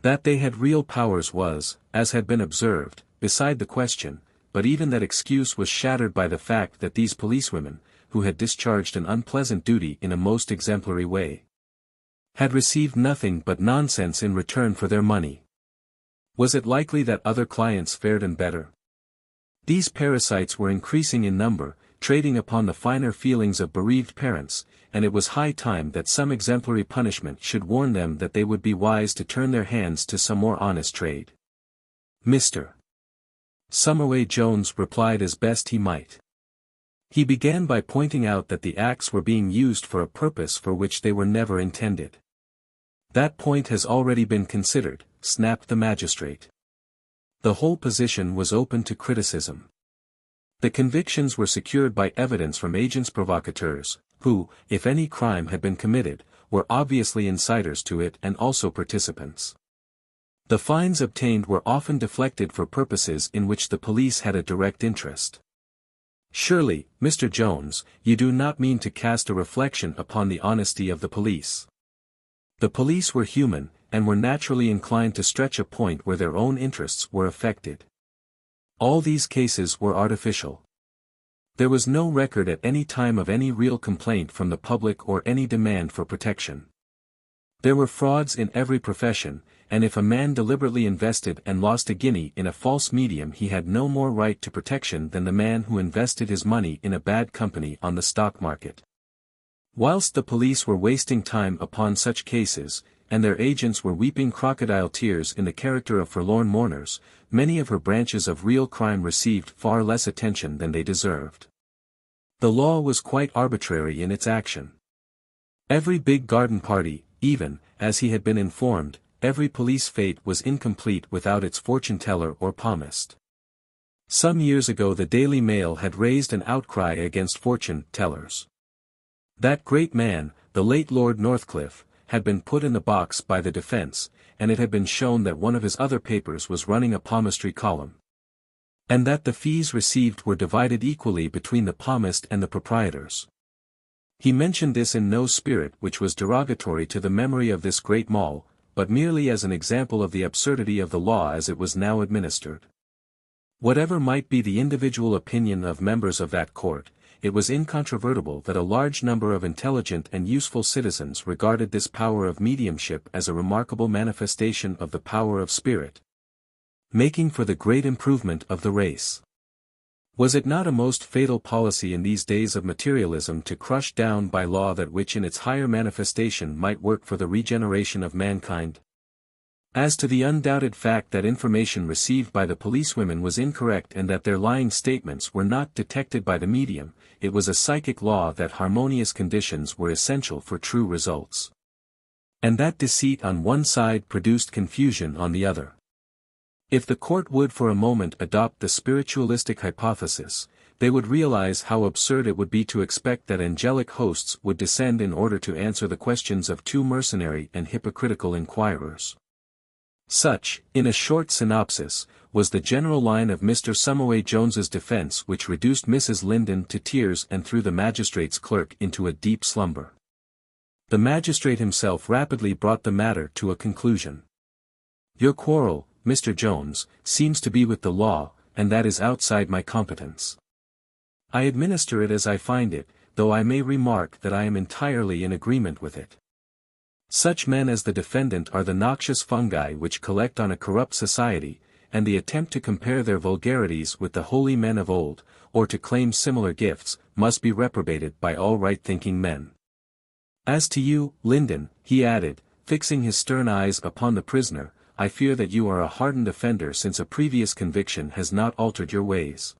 That they had real powers was, as had been observed, beside the question, but even that excuse was shattered by the fact that these policewomen, who had discharged an unpleasant duty in a most exemplary way, had received nothing but nonsense in return for their money. Was it likely that other clients fared and better? These parasites were increasing in number, trading upon the finer feelings of bereaved parents, and it was high time that some exemplary punishment should warn them that they would be wise to turn their hands to some more honest trade. Mr. Summerway Jones replied as best he might. He began by pointing out that the acts were being used for a purpose for which they were never intended. That point has already been considered, snapped the magistrate. The whole position was open to criticism. The convictions were secured by evidence from agents provocateurs, who, if any crime had been committed, were obviously insiders to it and also participants. The fines obtained were often deflected for purposes in which the police had a direct interest. Surely, Mr. Jones, you do not mean to cast a reflection upon the honesty of the police. The police were human, and were naturally inclined to stretch a point where their own interests were affected. All these cases were artificial. There was no record at any time of any real complaint from the public or any demand for protection. There were frauds in every profession, and if a man deliberately invested and lost a guinea in a false medium, he had no more right to protection than the man who invested his money in a bad company on the stock market. Whilst the police were wasting time upon such cases, and their agents were weeping crocodile tears in the character of forlorn mourners, many of her branches of real crime received far less attention than they deserved. The law was quite arbitrary in its action. Every big garden party, even, as he had been informed, every police fete was incomplete without its fortune-teller or palmist. Some years ago the Daily Mail had raised an outcry against fortune-tellers. That great man, the late Lord Northcliffe, had been put in the box by the defence, and it had been shown that one of his other papers was running a palmistry column. And that the fees received were divided equally between the palmist and the proprietors. He mentioned this in no spirit which was derogatory to the memory of this great mall, but merely as an example of the absurdity of the law as it was now administered. Whatever might be the individual opinion of members of that court, it was incontrovertible that a large number of intelligent and useful citizens regarded this power of mediumship as a remarkable manifestation of the power of spirit, making for the great improvement of the race. Was it not a most fatal policy in these days of materialism to crush down by law that which in its higher manifestation might work for the regeneration of mankind? As to the undoubted fact that information received by the policewomen was incorrect and that their lying statements were not detected by the medium, it was a psychic law that harmonious conditions were essential for true results. And that deceit on one side produced confusion on the other. If the court would for a moment adopt the spiritualistic hypothesis, they would realize how absurd it would be to expect that angelic hosts would descend in order to answer the questions of two mercenary and hypocritical inquirers. Such, in a short synopsis, was the general line of Mr. Summerway Jones's defense, which reduced Mrs. Linden to tears and threw the magistrate's clerk into a deep slumber. The magistrate himself rapidly brought the matter to a conclusion. Your quarrel, Mr. Jones, seems to be with the law, and that is outside my competence. I administer it as I find it, though I may remark that I am entirely in agreement with it. Such men as the defendant are the noxious fungi which collect on a corrupt society, and the attempt to compare their vulgarities with the holy men of old, or to claim similar gifts, must be reprobated by all right-thinking men. As to you, Linden, he added, fixing his stern eyes upon the prisoner, I fear that you are a hardened offender since a previous conviction has not altered your ways.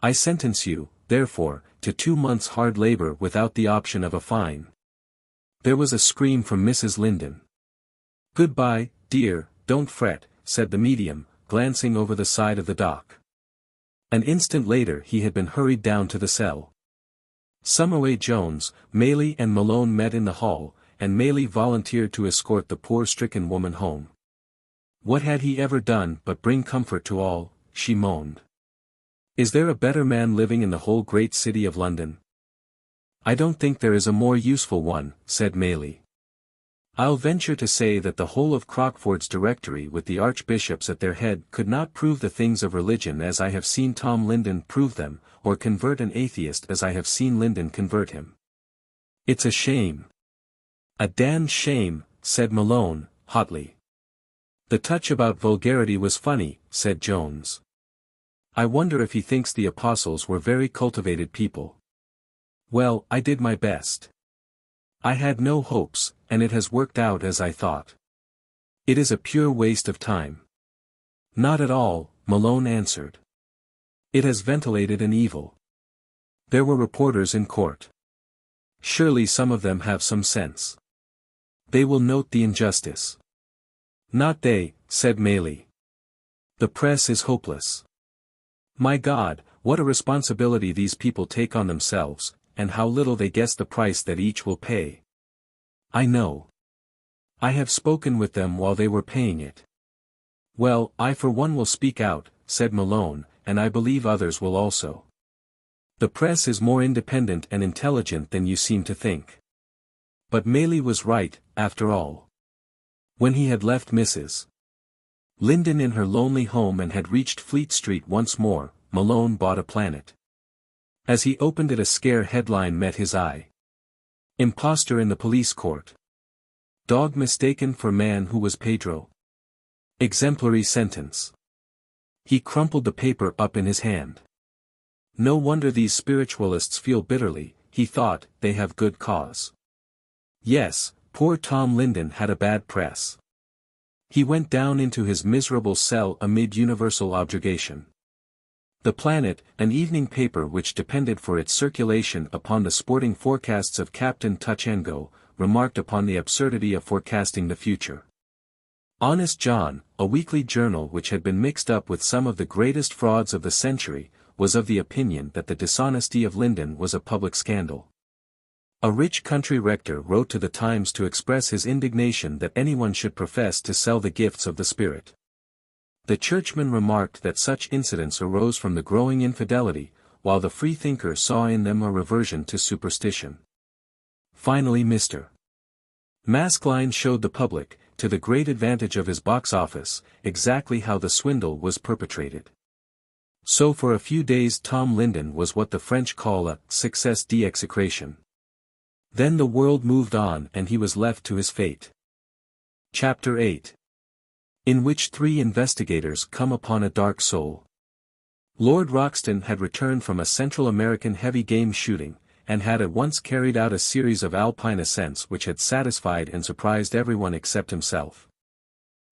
I sentence you, therefore, to 2 months' hard labor without the option of a fine. There was a scream from Mrs. Linden. Goodbye, dear, don't fret, said the medium, glancing over the side of the dock. An instant later he had been hurried down to the cell. Someway Jones, Maley and Malone met in the hall, and Maley volunteered to escort the poor stricken woman home. What had he ever done but bring comfort to all, she moaned. Is there a better man living in the whole great city of London? I don't think there is a more useful one, said Maley. I'll venture to say that the whole of Crockford's Directory with the archbishops at their head could not prove the things of religion as I have seen Tom Linden prove them, or convert an atheist as I have seen Linden convert him. It's a shame. A damned shame, said Malone, hotly. The touch about vulgarity was funny, said Jones. I wonder if he thinks the apostles were very cultivated people. Well, I did my best. I had no hopes, and it has worked out as I thought. It is a pure waste of time. Not at all, Malone answered. It has ventilated an evil. There were reporters in court. Surely some of them have some sense. They will note the injustice. Not they, said Maley. The press is hopeless. My God, what a responsibility these people take on themselves, and how little they guess the price that each will pay. I know. I have spoken with them while they were paying it. Well, I for one will speak out, said Malone, and I believe others will also. The press is more independent and intelligent than you seem to think. But Maley was right, after all. When he had left Mrs. Linden in her lonely home and had reached Fleet Street once more, Malone bought a Planet. As he opened it a scare headline met his eye. Imposter in the police court. Dog mistaken for man who was Pedro. Exemplary sentence. He crumpled the paper up in his hand. No wonder these spiritualists feel bitterly, he thought, they have good cause. Yes, poor Tom Linden had a bad press. He went down into his miserable cell amid universal objurgation. The Planet, an evening paper which depended for its circulation upon the sporting forecasts of Captain Touch-and-Go, remarked upon the absurdity of forecasting the future. Honest John, a weekly journal which had been mixed up with some of the greatest frauds of the century, was of the opinion that the dishonesty of Linden was a public scandal. A rich country rector wrote to the Times to express his indignation that anyone should profess to sell the gifts of the Spirit. The churchman remarked that such incidents arose from the growing infidelity, while the freethinker saw in them a reversion to superstition. Finally Mr. Maskelyne showed the public, to the great advantage of his box office, exactly how the swindle was perpetrated. So for a few days Tom Linden was what the French call a success d'exécration. Then the world moved on and he was left to his fate. Chapter 8. In which 3 investigators come upon a dark soul. Lord Roxton had returned from a Central American heavy game shooting, and had at once carried out a series of alpine ascents which had satisfied and surprised everyone except himself.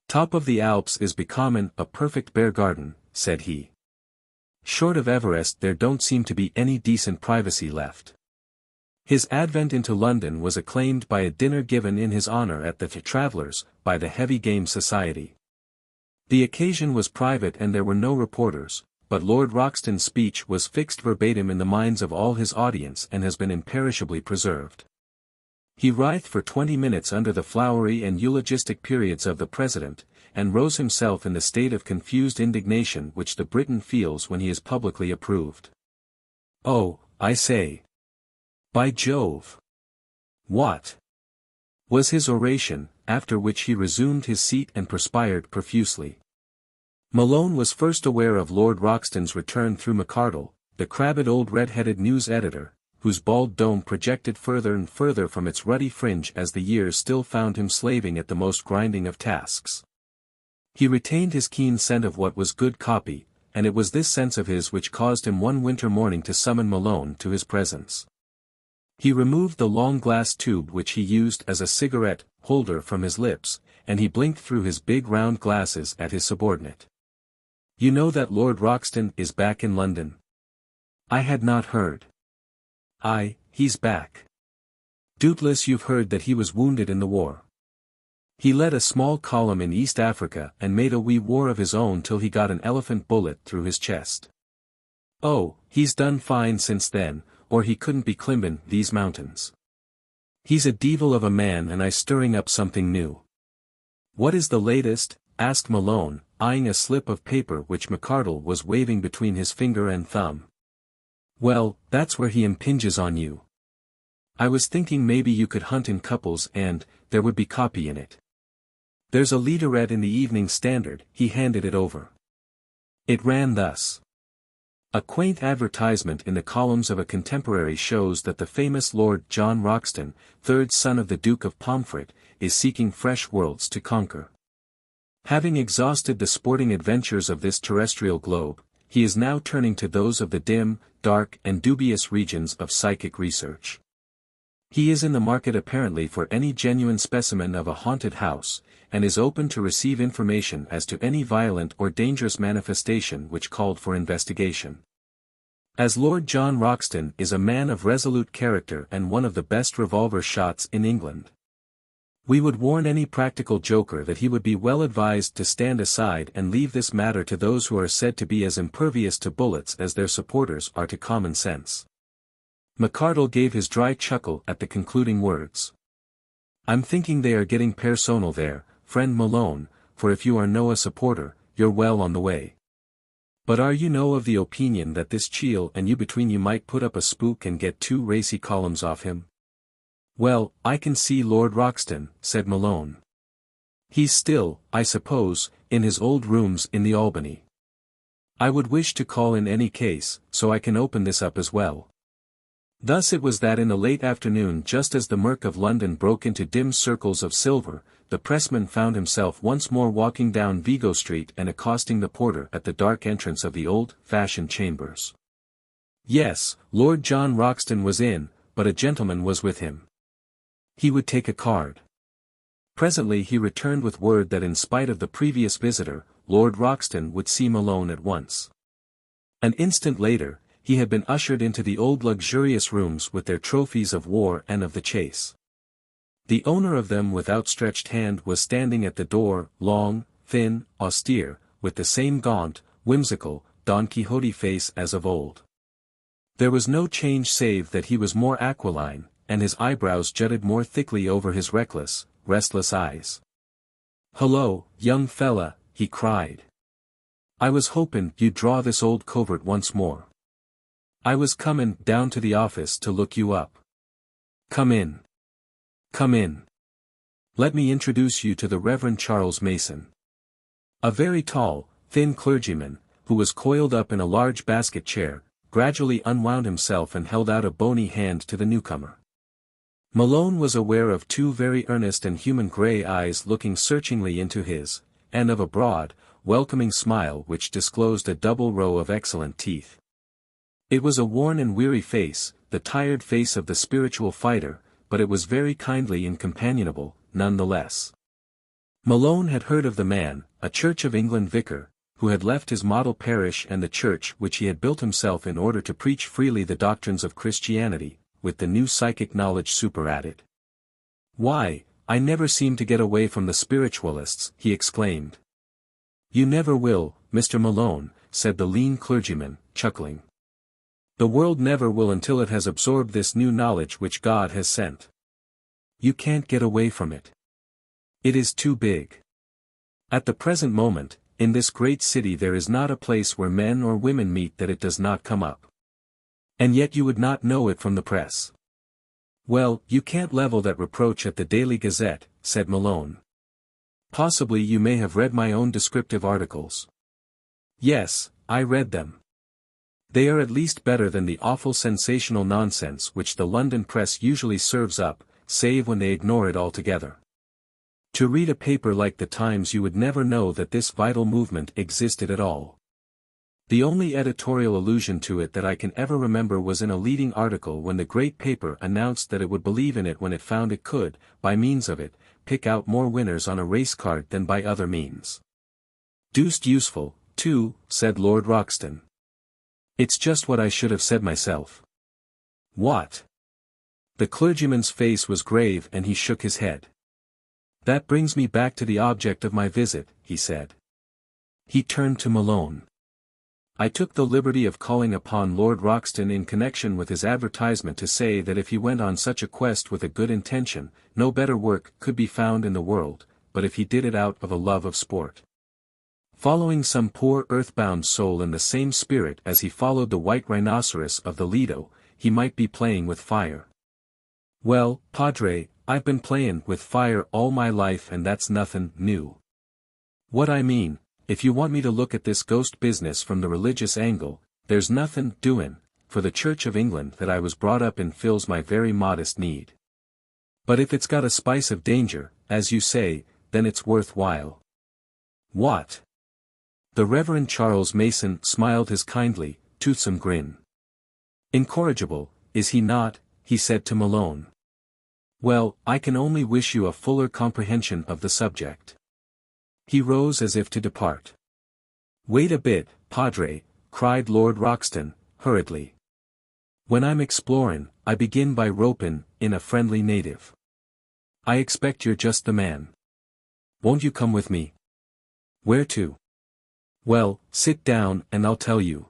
Top of the Alps is becomen a perfect bear garden, said he. Short of Everest there don't seem to be any decent privacy left. His advent into London was acclaimed by a dinner given in his honour at the Travellers, by the Heavy Game Society. The occasion was private and there were no reporters, but Lord Roxton's speech was fixed verbatim in the minds of all his audience and has been imperishably preserved. He writhed for 20 minutes under the flowery and eulogistic periods of the President, and rose himself in the state of confused indignation which the Briton feels when he is publicly approved. Oh, I say. By Jove! What was his oration, after which he resumed his seat and perspired profusely. Malone was first aware of Lord Roxton's return through McArdle, the crabbed old red-headed news editor, whose bald dome projected further and further from its ruddy fringe as the years still found him slaving at the most grinding of tasks. He retained his keen scent of what was good copy, and it was this sense of his which caused him one winter morning to summon Malone to his presence. He removed the long glass tube which he used as a cigarette holder from his lips, and he blinked through his big round glasses at his subordinate. "You know that Lord Roxton is back in London?" "I had not heard." "Aye, he's back. Doubtless you've heard that he was wounded in the war. He led a small column in East Africa and made a wee war of his own till he got an elephant bullet through his chest. Oh, he's done fine since then, or he couldn't be climbin' these mountains. He's a devil of a man and I stirring up something new." "What is the latest?" asked Malone, eyeing a slip of paper which McArdle was waving between his finger and thumb. "Well, that's where he impinges on you. I was thinking maybe you could hunt in couples and, there would be copy in it. There's a leaderette in the Evening Standard." He handed it over. It ran thus. "A quaint advertisement in the columns of a contemporary shows that the famous Lord John Roxton, third son of the Duke of Pomfret, is seeking fresh worlds to conquer. Having exhausted the sporting adventures of this terrestrial globe, he is now turning to those of the dim, dark and dubious regions of psychic research. He is in the market apparently for any genuine specimen of a haunted house, and is open to receive information as to any violent or dangerous manifestation which called for investigation. As Lord John Roxton is a man of resolute character and one of the best revolver shots in England, we would warn any practical joker that he would be well advised to stand aside and leave this matter to those who are said to be as impervious to bullets as their supporters are to common sense." McArdle gave his dry chuckle at the concluding words. "I'm thinking they are getting personal there, friend Malone, for if you are no a supporter, you're well on the way. But are you no of the opinion that this Cheel and you between you might put up a spook and get 2 racy columns off him?" "Well, I can see Lord Roxton," said Malone. "He's still, I suppose, in his old rooms in the Albany. I would wish to call in any case, so I can open this up as well." Thus it was that in the late afternoon, just as the murk of London broke into dim circles of silver, the pressman found himself once more walking down Vigo Street and accosting the porter at the dark entrance of the old-fashioned chambers. Yes, Lord John Roxton was in, but a gentleman was with him. He would take a card. Presently he returned with word that in spite of the previous visitor, Lord Roxton would see Malone at once. An instant later, he had been ushered into the old luxurious rooms with their trophies of war and of the chase. The owner of them with outstretched hand was standing at the door, long, thin, austere, with the same gaunt, whimsical, Don Quixote face as of old. There was no change save that he was more aquiline, and his eyebrows jutted more thickly over his reckless, restless eyes. "Hullo, young fella," he cried. "I was hopin' you'd draw this old covert once more. I was comin' down to the office to look you up. Come in. Come in. Let me introduce you to the Reverend Charles Mason." A very tall, thin clergyman, who was coiled up in a large basket chair, gradually unwound himself and held out a bony hand to the newcomer. Malone was aware of 2 very earnest and human grey eyes looking searchingly into his, and of a broad, welcoming smile which disclosed a double row of excellent teeth. It was a worn and weary face, the tired face of the spiritual fighter, but it was very kindly and companionable, none the less. Malone had heard of the man, a Church of England vicar, who had left his model parish and the church which he had built himself in order to preach freely the doctrines of Christianity, with the new psychic knowledge superadded. "Why, I never seem to get away from the spiritualists," he exclaimed. "You never will, Mr. Malone," said the lean clergyman, chuckling. "The world never will until it has absorbed this new knowledge which God has sent. You can't get away from it. It is too big. At the present moment, in this great city there is not a place where men or women meet that it does not come up. And yet you would not know it from the press." "Well, you can't level that reproach at the Daily Gazette," said Malone. "Possibly you may have read my own descriptive articles. Yes, I read them. They are at least better than the awful sensational nonsense which the London press usually serves up, save when they ignore it altogether. To read a paper like the Times you would never know that this vital movement existed at all. The only editorial allusion to it that I can ever remember was in a leading article when the great paper announced that it would believe in it when it found it could, by means of it, pick out more winners on a race card than by other means. Deuced useful, too, said Lord Roxton. It's just what I should have said myself. What? The clergyman's face was grave and he shook his head. That brings me back to the object of my visit, he said. He turned to Malone. I took the liberty of calling upon Lord Roxton in connection with his advertisement to say that if he went on such a quest with a good intention, no better work could be found in the world, but if he did it out of a love of sport. Following some poor earthbound soul in the same spirit as he followed the white rhinoceros of the Lido, he might be playing with fire. Well, Padre, I've been playin' with fire all my life and that's nothin' new. What I mean, if you want me to look at this ghost business from the religious angle, there's nothin' doin', for the Church of England that I was brought up in fills my very modest need. But if it's got a spice of danger, as you say, then it's worth while. What? The Reverend Charles Mason smiled his kindly, toothsome grin. Incorrigible, is he not? He said to Malone. Well, I can only wish you a fuller comprehension of the subject. He rose as if to depart. Wait a bit, Padre, cried Lord Roxton, hurriedly. When I'm explorin', I begin by ropin' in a friendly native. I expect you're just the man. Won't you come with me? Where to? Well, sit down and I'll tell you.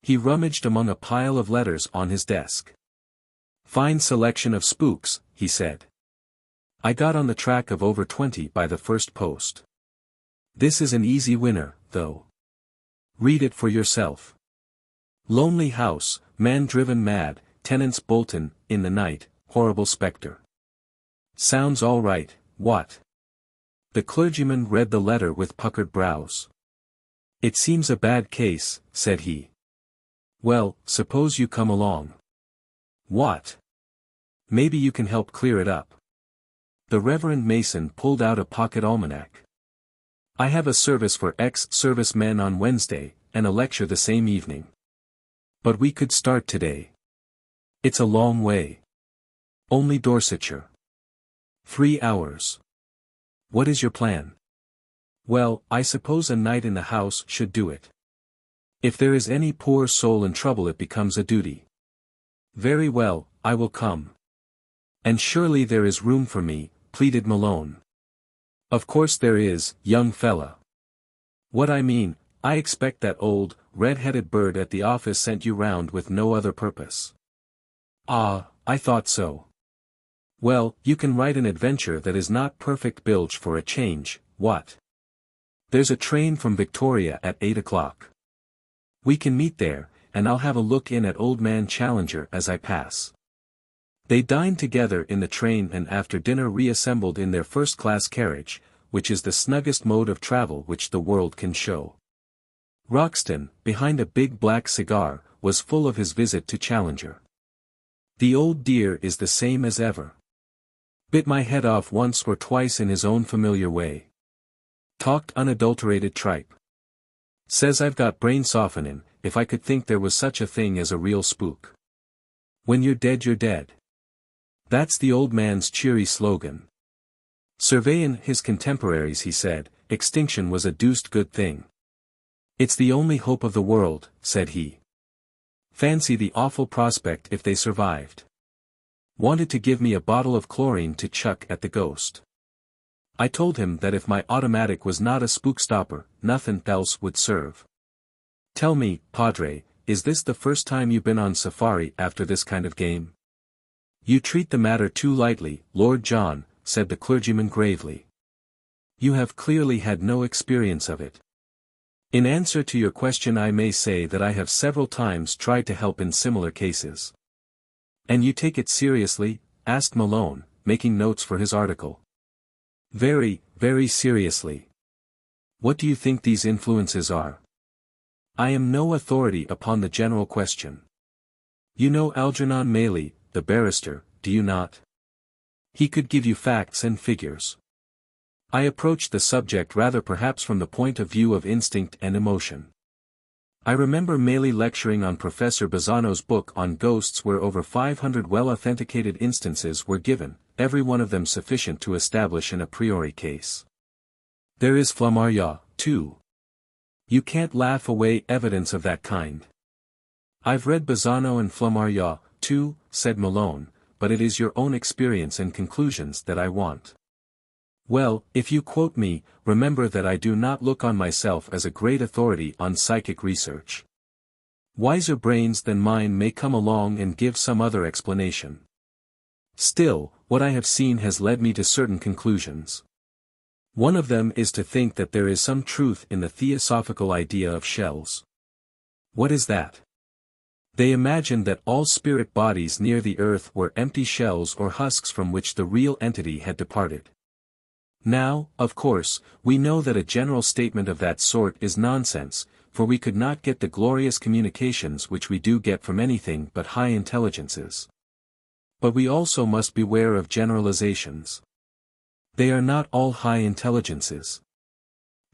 He rummaged among a pile of letters on his desk. Fine selection of spooks, he said. I got on the track of over 20 by the first post. This is an easy winner, though. Read it for yourself. Lonely house, man driven mad, tenants bolten, in the night, horrible spectre. Sounds all right, what? The clergyman read the letter with puckered brows. It seems a bad case, said he. Well, suppose you come along. What? Maybe you can help clear it up. The Reverend Mason pulled out a pocket almanac. I have a service for ex-service men on Wednesday, and a lecture the same evening. But we could start today. It's a long way. Only Dorsetshire. 3 hours. What is your plan? Well, I suppose a night in the house should do it. If there is any poor soul in trouble it becomes a duty. Very well, I will come. And surely there is room for me, pleaded Malone. Of course there is, young fella. What I mean, I expect that old, red-headed bird at the office sent you round with no other purpose. Ah, I thought so. Well, you can write an adventure that is not perfect bilge for a change, what? There's a train from Victoria at 8 o'clock. We can meet there, and I'll have a look in at Old Man Challenger as I pass. They dined together in the train and after dinner reassembled in their first-class carriage, which is the snuggest mode of travel which the world can show. Roxton, behind a big black cigar, was full of his visit to Challenger. The old dear is the same as ever. Bit my head off once or twice in his own familiar way. Talked unadulterated tripe. Says I've got brain softening, if I could think there was such a thing as a real spook. When you're dead. That's the old man's cheery slogan. Surveyin' his contemporaries he said, extinction was a deuced good thing. It's the only hope of the world, said he. Fancy the awful prospect if they survived. Wanted to give me a bottle of chlorine to chuck at the ghost. I told him that if my automatic was not a spook stopper, nothing else would serve. Tell me, Padre, is this the first time you've been on safari after this kind of game? You treat the matter too lightly, Lord John, said the clergyman gravely. You have clearly had no experience of it. In answer to your question I may say that I have several times tried to help in similar cases. And you take it seriously? Asked Malone, making notes for his article. Very, very seriously. What do you think these influences are? I am no authority upon the general question. You know Algernon Mailey, the barrister, do you not? He could give you facts and figures. I approached the subject rather perhaps from the point of view of instinct and emotion. I remember Mailey lecturing on Professor Bazzano's book on ghosts where over 500 well-authenticated instances were given, every one of them sufficient to establish an a priori case. There is Flammarion, too. You can't laugh away evidence of that kind. I've read Bazzano and Flammarion, too, said Malone, but it is your own experience and conclusions that I want. Well, if you quote me, remember that I do not look on myself as a great authority on psychic research. Wiser brains than mine may come along and give some other explanation. Still, what I have seen has led me to certain conclusions. One of them is to think that there is some truth in the theosophical idea of shells. What is that? They imagined that all spirit bodies near the earth were empty shells or husks from which the real entity had departed. Now, of course, we know that a general statement of that sort is nonsense, for we could not get the glorious communications which we do get from anything but high intelligences. But we also must beware of generalizations. They are not all high intelligences.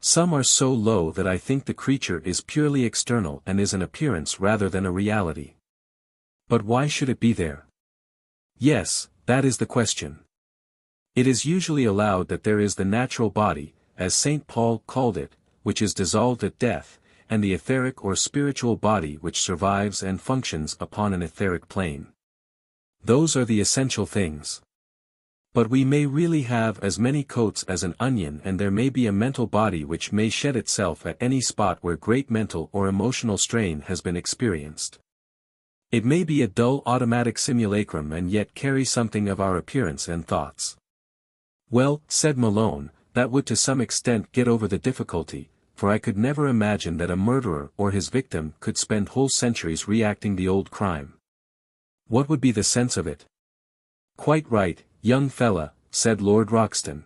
Some are so low that I think the creature is purely external and is an appearance rather than a reality. But why should it be there? Yes, that is the question. It is usually allowed that there is the natural body, as St. Paul called it, which is dissolved at death, and the etheric or spiritual body which survives and functions upon an etheric plane. Those are the essential things. But we may really have as many coats as an onion, and there may be a mental body which may shed itself at any spot where great mental or emotional strain has been experienced. It may be a dull automatic simulacrum and yet carry something of our appearance and thoughts. Well, said Malone, that would to some extent get over the difficulty, for I could never imagine that a murderer or his victim could spend whole centuries reacting the old crime. What would be the sense of it? Quite right, young fella, said Lord Roxton.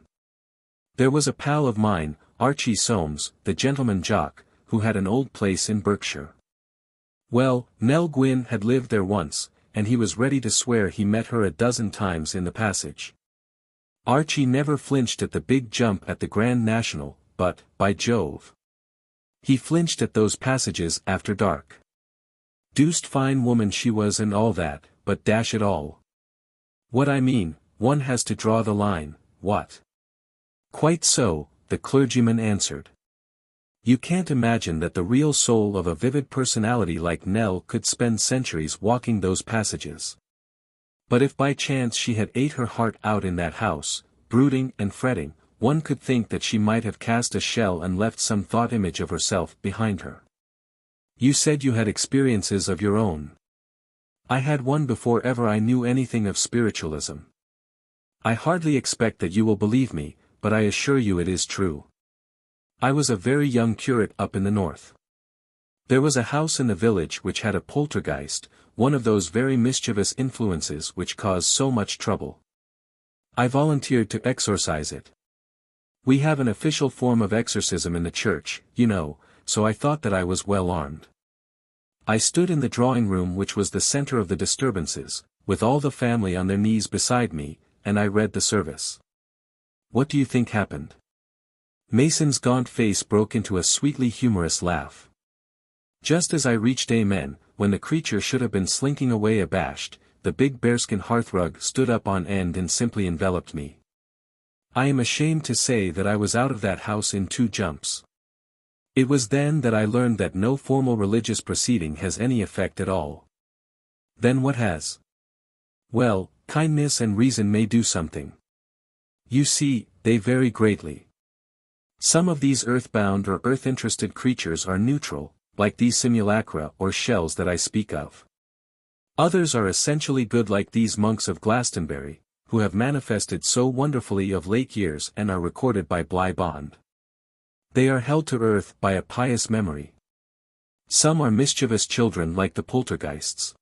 There was a pal of mine, Archie Soames, the gentleman jock, who had an old place in Berkshire. Well, Nell Gwynn had lived there once, and he was ready to swear he met her a dozen times in the passage. Archie never flinched at the big jump at the Grand National, but, by Jove, he flinched at those passages after dark. Deuced fine woman she was and all that, but dash it all. What I mean, one has to draw the line, what? Quite so, the clergyman answered. You can't imagine that the real soul of a vivid personality like Nell could spend centuries walking those passages. But if by chance she had ate her heart out in that house, brooding and fretting, one could think that she might have cast a shell and left some thought image of herself behind her. You said you had experiences of your own. I had one before ever I knew anything of spiritualism. I hardly expect that you will believe me, but I assure you it is true. I was a very young curate up in the north. There was a house in the village which had a poltergeist, one of those very mischievous influences which cause so much trouble. I volunteered to exorcise it. We have an official form of exorcism in the church, you know, so I thought that I was well armed. I stood in the drawing room which was the center of the disturbances, with all the family on their knees beside me, and I read the service. What do you think happened? Mason's gaunt face broke into a sweetly humorous laugh. Just as I reached Amen, when the creature should have been slinking away abashed, the big bearskin hearthrug stood up on end and simply enveloped me. I am ashamed to say that I was out of that house in 2 jumps. It was then that I learned that no formal religious proceeding has any effect at all. Then what has? Well, kindness and reason may do something. You see, they vary greatly. Some of these earthbound or earth-interested creatures are neutral, like these simulacra or shells that I speak of. Others are essentially good like these monks of Glastonbury, who have manifested so wonderfully of late years and are recorded by Bly Bond. They are held to earth by a pious memory. Some are mischievous children like the poltergeists.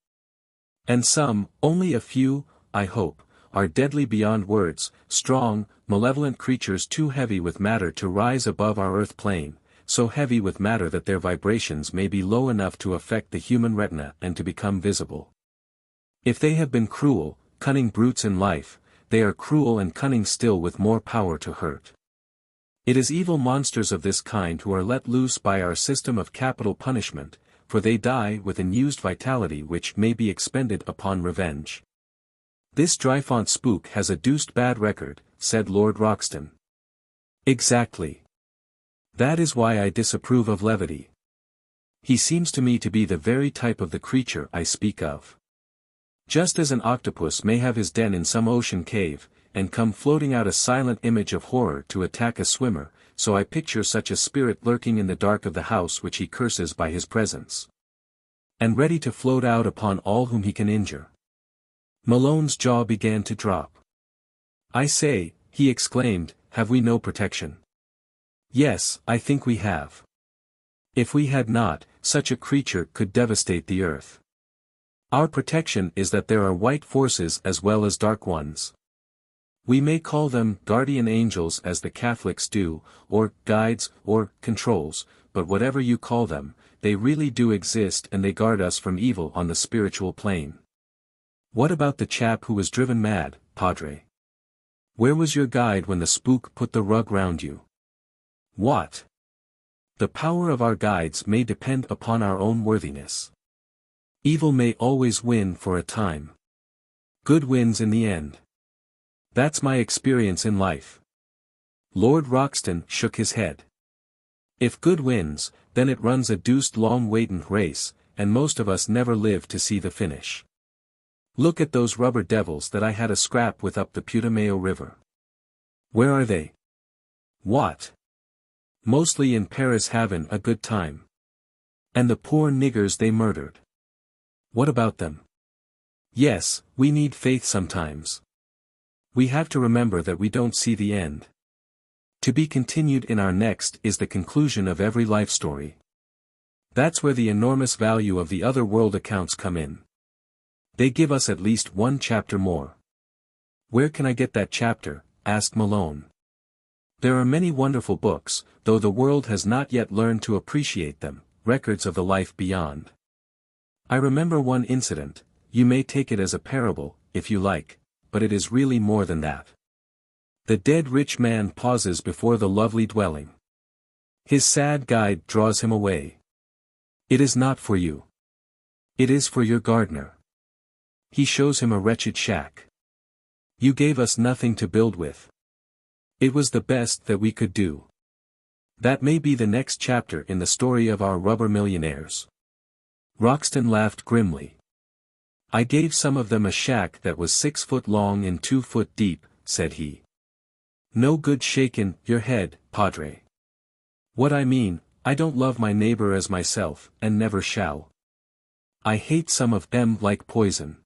And some, only a few, I hope, are deadly beyond words, strong, malevolent creatures too heavy with matter to rise above our earth plane, so heavy with matter that their vibrations may be low enough to affect the human retina and to become visible. If they have been cruel, cunning brutes in life, they are cruel and cunning still with more power to hurt. It is evil monsters of this kind who are let loose by our system of capital punishment, for they die with unused vitality which may be expended upon revenge. This Dryfont spook has a deuced bad record, said Lord Roxton. Exactly. That is why I disapprove of levity. He seems to me to be the very type of the creature I speak of. Just as an octopus may have his den in some ocean cave, and come floating out a silent image of horror to attack a swimmer, so I picture such a spirit lurking in the dark of the house which he curses by his presence, and ready to float out upon all whom he can injure. Malone's jaw began to drop. I say, he exclaimed, have we no protection? Yes, I think we have. If we had not, such a creature could devastate the earth. Our protection is that there are white forces as well as dark ones. We may call them guardian angels as the Catholics do, or guides, or controls, but whatever you call them, they really do exist and they guard us from evil on the spiritual plane. What about the chap who was driven mad, Padre? Where was your guide when the spook put the rug round you? What? The power of our guides may depend upon our own worthiness. Evil may always win for a time. Good wins in the end. That's my experience in life. Lord Roxton shook his head. If good wins, then it runs a deuced long waitin' race, and most of us never live to see the finish. Look at those rubber devils that I had a scrap with up the Putumayo River. Where are they? What? Mostly in Paris havin' a good time. And the poor niggers they murdered. What about them? Yes, we need faith sometimes. We have to remember that we don't see the end. To be continued in our next is the conclusion of every life story. That's where the enormous value of the other world accounts come in. They give us at least one chapter more. Where can I get that chapter? Asked Malone. There are many wonderful books, though the world has not yet learned to appreciate them, records of the life beyond. I remember one incident, you may take it as a parable, if you like, but it is really more than that. The dead rich man pauses before the lovely dwelling. His sad guide draws him away. It is not for you. It is for your gardener. He shows him a wretched shack. You gave us nothing to build with. It was the best that we could do. That may be the next chapter in the story of our rubber millionaires. Roxton laughed grimly. I gave some of them a shack that was 6 foot long and 2 foot deep, said he. No good shakin' your head, Padre. What I mean, I don't love my neighbor as myself, and never shall. I hate some of them like poison.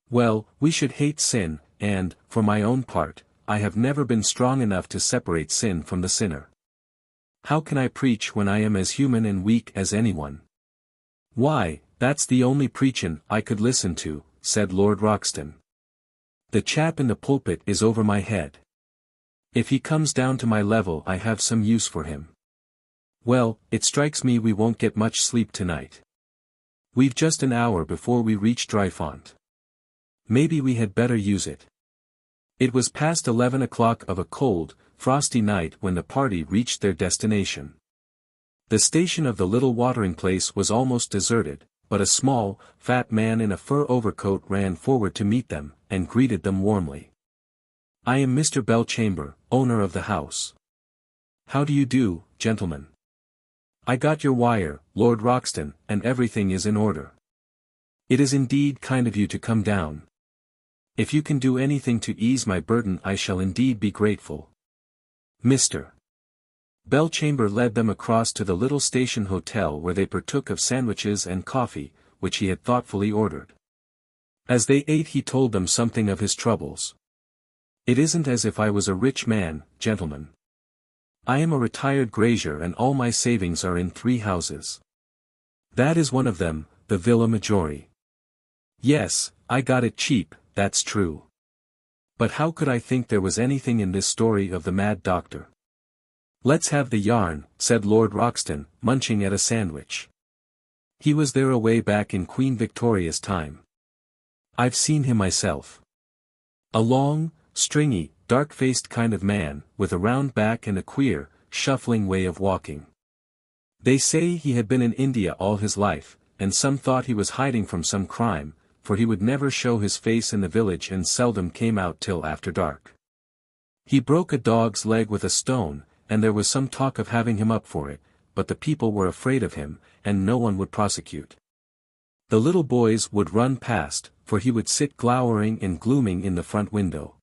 Well, we should hate sin, and, for my own part, I have never been strong enough to separate sin from the sinner. How can I preach when I am as human and weak as anyone? Why, that's the only preachin' I could listen to, said Lord Roxton. The chap in the pulpit is over my head. If he comes down to my level I have some use for him. Well, it strikes me we won't get much sleep tonight. We've just an hour before we reach Dryfont. Maybe we had better use it. It was past 11 o'clock of a cold, frosty night when the party reached their destination. The station of the little watering place was almost deserted, but a small, fat man in a fur overcoat ran forward to meet them, and greeted them warmly. I am Mr. Belchamber, owner of the house. How do you do, gentlemen? I got your wire, Lord Roxton, and everything is in order. It is indeed kind of you to come down. If you can do anything to ease my burden I shall indeed be grateful. Mr. Belchamber led them across to the little station hotel where they partook of sandwiches and coffee, which he had thoughtfully ordered. As they ate he told them something of his troubles. It isn't as if I was a rich man, gentlemen. I am a retired grazier and all my savings are in 3 houses. That is one of them, the Villa Maggiore. Yes, I got it cheap, that's true. But how could I think there was anything in this story of the mad doctor? "Let's have the yarn," said Lord Roxton, munching at a sandwich. "He was there away back in Queen Victoria's time. I've seen him myself. A long, stringy, dark-faced kind of man, with a round back and a queer, shuffling way of walking. They say he had been in India all his life, and some thought he was hiding from some crime, for he would never show his face in the village and seldom came out till after dark. He broke a dog's leg with a stone, and there was some talk of having him up for it, but the people were afraid of him, and no one would prosecute. The little boys would run past, for he would sit glowering and glooming in the front window.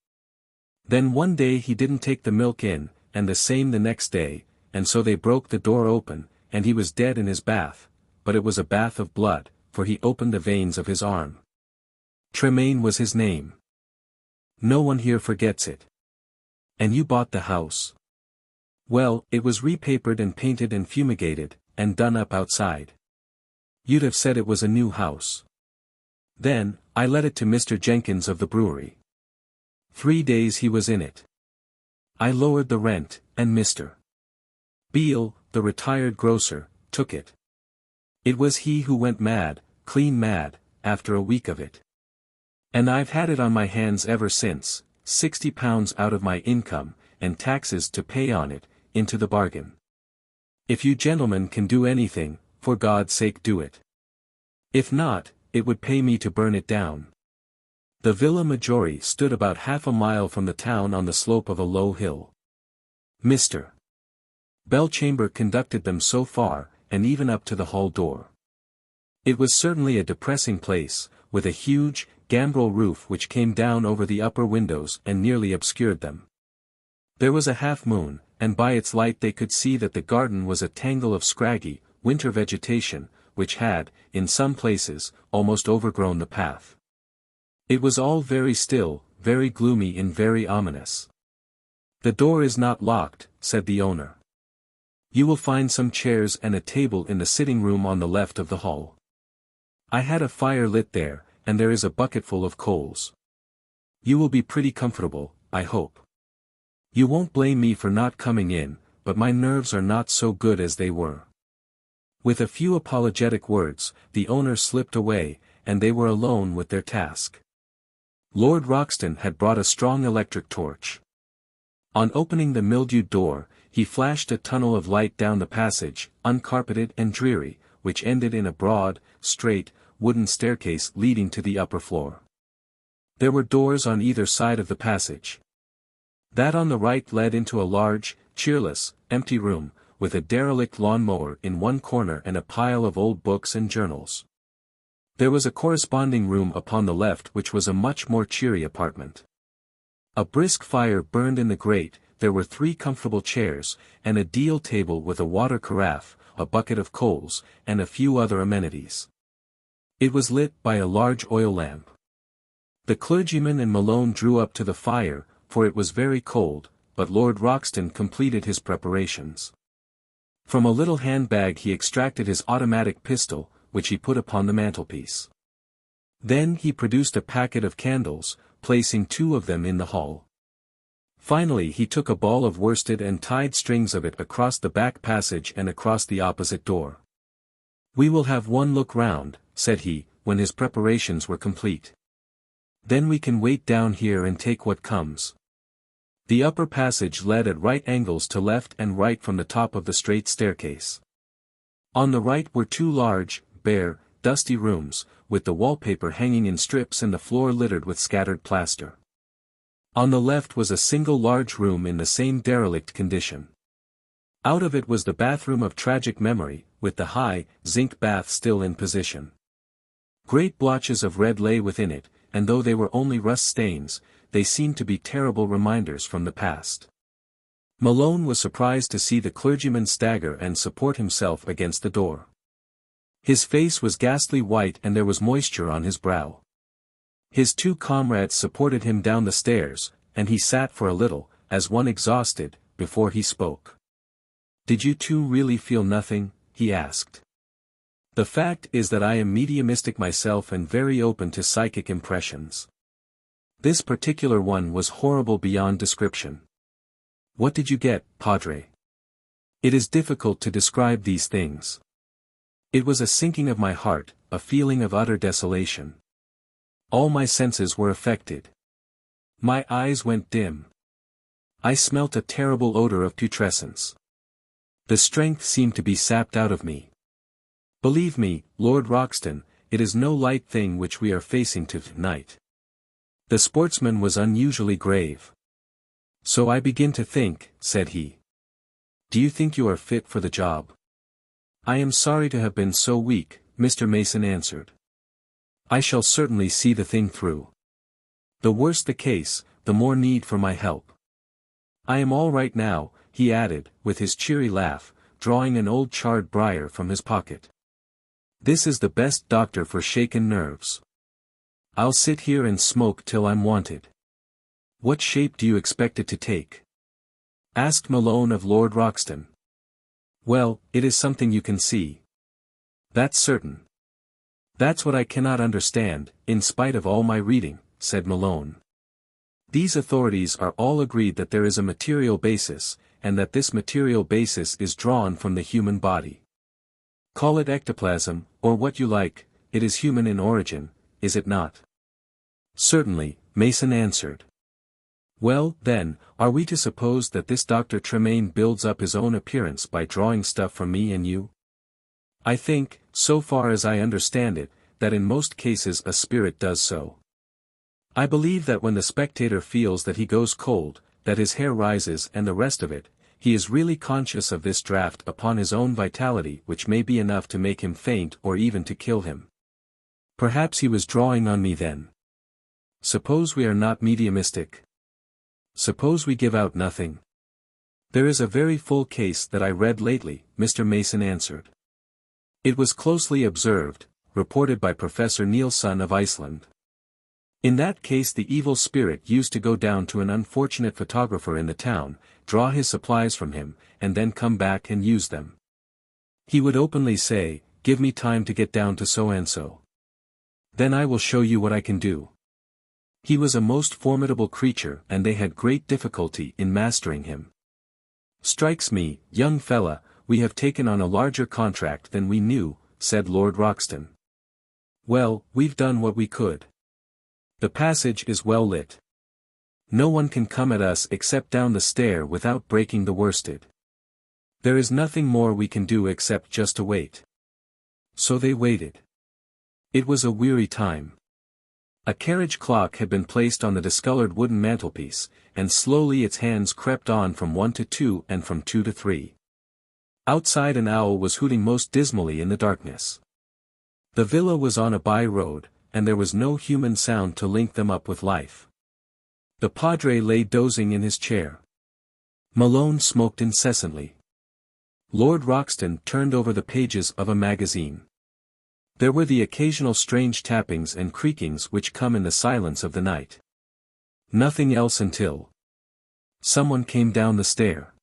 Then one day he didn't take the milk in, and the same the next day, and so they broke the door open, and he was dead in his bath, but it was a bath of blood, for he opened the veins of his arm. Tremaine was his name. No one here forgets it. And you bought the house. Well, it was repapered and painted and fumigated, and done up outside. You'd have said it was a new house. Then, I let it to Mr. Jenkins of the brewery. 3 days he was in it. I lowered the rent, and Mr. Beale, the retired grocer, took it. It was he who went mad, clean mad, after a week of it. And I've had it on my hands ever since, £60 out of my income, and taxes to pay on it, into the bargain. If you gentlemen can do anything, for God's sake do it. If not, it would pay me to burn it down. The Villa Maggiore stood about half a mile from the town on the slope of a low hill. Mr. Belchamber conducted them so far, and even up to the hall door. It was certainly a depressing place, with a huge, gambrel roof which came down over the upper windows and nearly obscured them. There was a half-moon, and by its light they could see that the garden was a tangle of scraggy, winter vegetation, which had, in some places, almost overgrown the path. It was all very still, very gloomy and very ominous. "The door is not locked," said the owner. "You will find some chairs and a table in the sitting room on the left of the hall. I had a fire lit there, and there is a bucketful of coals. You will be pretty comfortable, I hope. You won't blame me for not coming in, but my nerves are not so good as they were." With a few apologetic words, the owner slipped away, and they were alone with their task. Lord Roxton had brought a strong electric torch. On opening the mildewed door, he flashed a tunnel of light down the passage, uncarpeted and dreary, which ended in a broad, straight, wooden staircase leading to the upper floor. There were doors on either side of the passage. That on the right led into a large, cheerless, empty room, with a derelict lawn-mower in one corner and a pile of old books and journals. There was a corresponding room upon the left which was a much more cheery apartment. A brisk fire burned in the grate, there were 3 comfortable chairs, and a deal table with a water carafe, a bucket of coals, and a few other amenities. It was lit by a large oil lamp. The clergyman and Malone drew up to the fire, for it was very cold, but Lord Roxton completed his preparations. From a little handbag he extracted his automatic pistol, which he put upon the mantelpiece. Then he produced a packet of candles, placing 2 of them in the hall. Finally he took a ball of worsted and tied strings of it across the back passage and across the opposite door. "We will have one look round," said he, when his preparations were complete. "Then we can wait down here and take what comes." The upper passage led at right angles to left and right from the top of the straight staircase. On the right were 2 large, bare, dusty rooms, with the wallpaper hanging in strips and the floor littered with scattered plaster. On the left was a single large room in the same derelict condition. Out of it was the bathroom of tragic memory, with the high, zinc bath still in position. Great blotches of red lay within it, and though they were only rust stains, they seemed to be terrible reminders from the past. Malone was surprised to see the clergyman stagger and support himself against the door. His face was ghastly white and there was moisture on his brow. His 2 comrades supported him down the stairs, and he sat for a little, as one exhausted, before he spoke. "Did you 2 really feel nothing?" he asked. "The fact is that I am mediumistic myself and very open to psychic impressions. This particular one was horrible beyond description." "What did you get, Padre?" It is difficult to describe these things. It was a sinking of my heart, a feeling of utter desolation. All my senses were affected. My eyes went dim. I smelt a terrible odor of putrescence. The strength seemed to be sapped out of me. Believe me, Lord Roxton, it is no light thing which we are facing tonight. The sportsman was unusually grave. So I begin to think, said he. Do you think you are fit for the job? I am sorry to have been so weak, Mr. Mason answered. I shall certainly see the thing through. The worse the case, the more need for my help. I am all right now, he added, with his cheery laugh, drawing an old charred briar from his pocket. This is the best doctor for shaken nerves. I'll sit here and smoke till I'm wanted. What shape do you expect it to take? Asked Malone of Lord Roxton. Well, it is something you can see. That's certain. That's what I cannot understand, in spite of all my reading, said Malone. These authorities are all agreed that there is a material basis, and that this material basis is drawn from the human body. Call it ectoplasm, or what you like, it is human in origin, is it not? Certainly, Mason answered. Well, then, are we to suppose that this Dr. Tremaine builds up his own appearance by drawing stuff from me and you? I think, so far as I understand it, that in most cases a spirit does so. I believe that when the spectator feels that he goes cold, that his hair rises and the rest of it, he is really conscious of this draft upon his own vitality which may be enough to make him faint or even to kill him. Perhaps he was drawing on me then. Suppose we are not mediumistic? Suppose we give out nothing? There is a very full case that I read lately, Mr. Mason answered. It was closely observed, reported by Professor Nielsen of Iceland. In that case the evil spirit used to go down to an unfortunate photographer in the town, draw his supplies from him, and then come back and use them. He would openly say, "Give me time to get down to so-and-so. Then I will show you what I can do." He was a most formidable creature and they had great difficulty in mastering him. Strikes me, young fella, we have taken on a larger contract than we knew, said Lord Roxton. Well, we've done what we could. The passage is well lit. No one can come at us except down the stair without breaking the worsted. There is nothing more we can do except just to wait. So they waited. It was a weary time. A carriage clock had been placed on the discolored wooden mantelpiece, and slowly its hands crept on from 1 to 2 and from 2 to 3. Outside an owl was hooting most dismally in the darkness. The villa was on a by-road, and there was no human sound to link them up with life. The padre lay dozing in his chair. Malone smoked incessantly. Lord Roxton turned over the pages of a magazine. There were the occasional strange tappings and creakings which come in the silence of the night. Nothing else until someone came down the stair.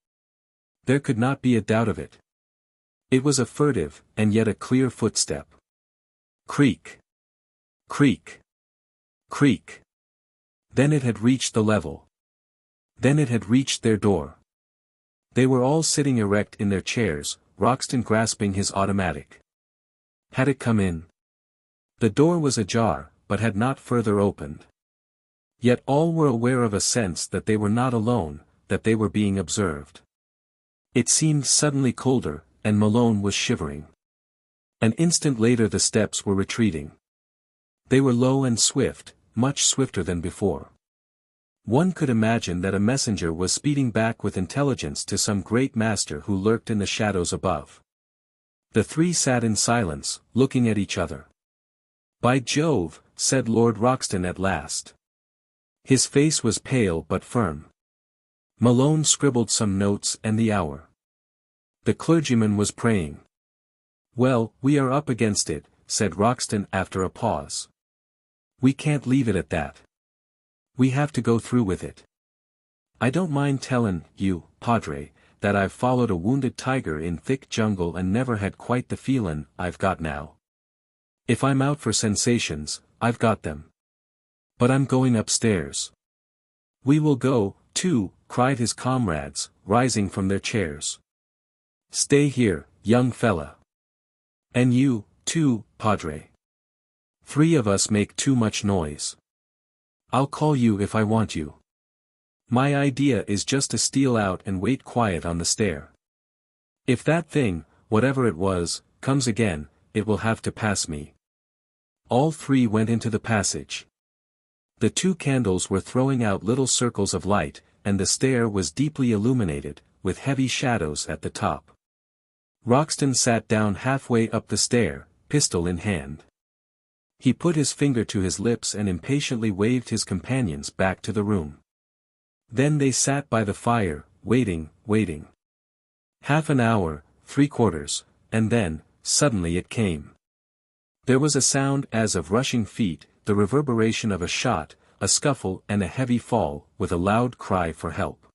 There could not be a doubt of it. It was a furtive, and yet a clear footstep. Creak. Creak. Creak. Then it had reached the level. Then it had reached their door. They were all sitting erect in their chairs, Roxton grasping his automatic. Had it come in? The door was ajar, but had not further opened. Yet all were aware of a sense that they were not alone, that they were being observed. It seemed suddenly colder, and Malone was shivering. An instant later the steps were retreating. They were low and swift, much swifter than before. One could imagine that a messenger was speeding back with intelligence to some great master who lurked in the shadows above. The three sat in silence, looking at each other. By Jove, said Lord Roxton at last. His face was pale but firm. Malone scribbled some notes and the hour. The clergyman was praying. Well, we are up against it, said Roxton after a pause. We can't leave it at that. We have to go through with it. I don't mind tellin' you, Padre, that I've followed a wounded tiger in thick jungle and never had quite the feelin' I've got now. If I'm out for sensations, I've got them. But I'm going upstairs. We will go, too, cried his comrades, rising from their chairs. Stay here, young fella. And you, too, Padre. 3 of us make too much noise. I'll call you if I want you. My idea is just to steal out and wait quiet on the stair. If that thing, whatever it was, comes again, it will have to pass me. All 3 went into the passage. The 2 candles were throwing out little circles of light, and the stair was deeply illuminated, with heavy shadows at the top. Roxton sat down halfway up the stair, pistol in hand. He put his finger to his lips and impatiently waved his companions back to the room. Then they sat by the fire, waiting. Half an hour, 3/4, and then, suddenly it came. There was a sound as of rushing feet, the reverberation of a shot, a scuffle and a heavy fall, with a loud cry for help.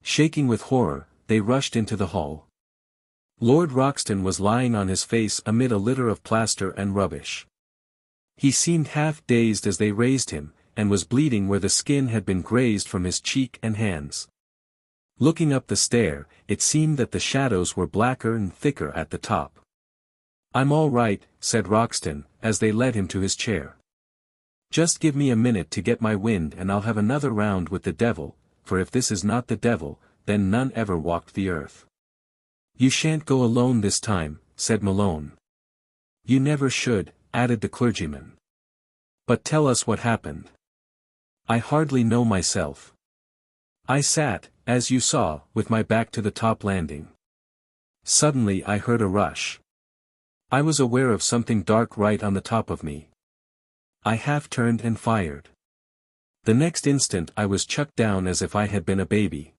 Shaking with horror, they rushed into the hall. Lord Roxton was lying on his face amid a litter of plaster and rubbish. He seemed half dazed as they raised him, and was bleeding where the skin had been grazed from his cheek and hands. Looking up the stair, it seemed that the shadows were blacker and thicker at the top. "I'm all right," said Roxton, as they led him to his chair. "Just give me a minute to get my wind and I'll have another round with the devil, for if this is not the devil, then none ever walked the earth." "You shan't go alone this time," said Malone. "You never should," added the clergyman. "But tell us what happened." "I hardly know myself. I sat, as you saw, with my back to the top landing. Suddenly I heard a rush. I was aware of something dark right on the top of me. I half turned and fired. The next instant I was chucked down as if I had been a baby.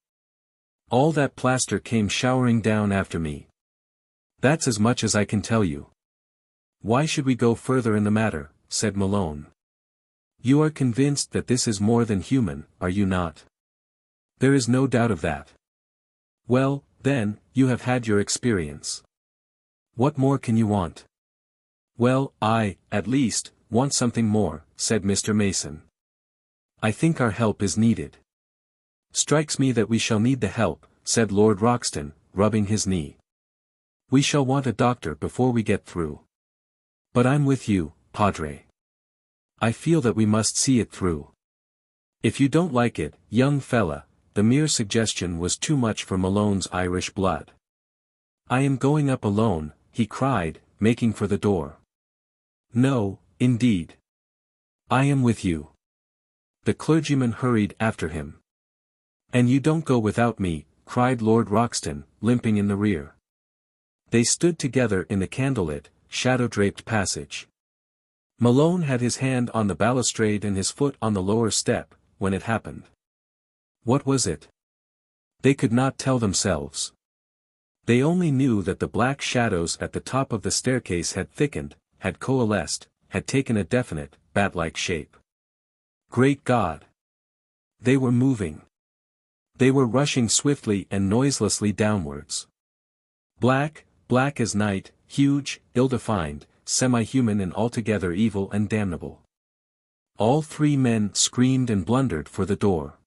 All that plaster came showering down after me. That's as much as I can tell you." "Why should we go further in the matter?" said Malone. "You are convinced that this is more than human, are you not?" "There is no doubt of that." "Well, then, you have had your experience. What more can you want?" "Well, I, at least, want something more," said Mr. Mason. "I think our help is needed." "Strikes me that we shall need the help," said Lord Roxton, rubbing his knee. "We shall want a doctor before we get through. But I'm with you, Padre. I feel that we must see it through. If you don't like it, young fella," the mere suggestion was too much for Malone's Irish blood. "I am going up alone," he cried, making for the door. "No, indeed. I am with you." The clergyman hurried after him. "And you don't go without me," cried Lord Roxton, limping in the rear. They stood together in the candlelit, shadow-draped passage. Malone had his hand on the balustrade and his foot on the lower step, when it happened. What was it? They could not tell themselves. They only knew that the black shadows at the top of the staircase had thickened, had coalesced, had taken a definite, bat-like shape. Great God! They were moving. They were rushing swiftly and noiselessly downwards. Black as night, huge, ill-defined, semi-human and altogether evil and damnable. All 3 men screamed and blundered for the door.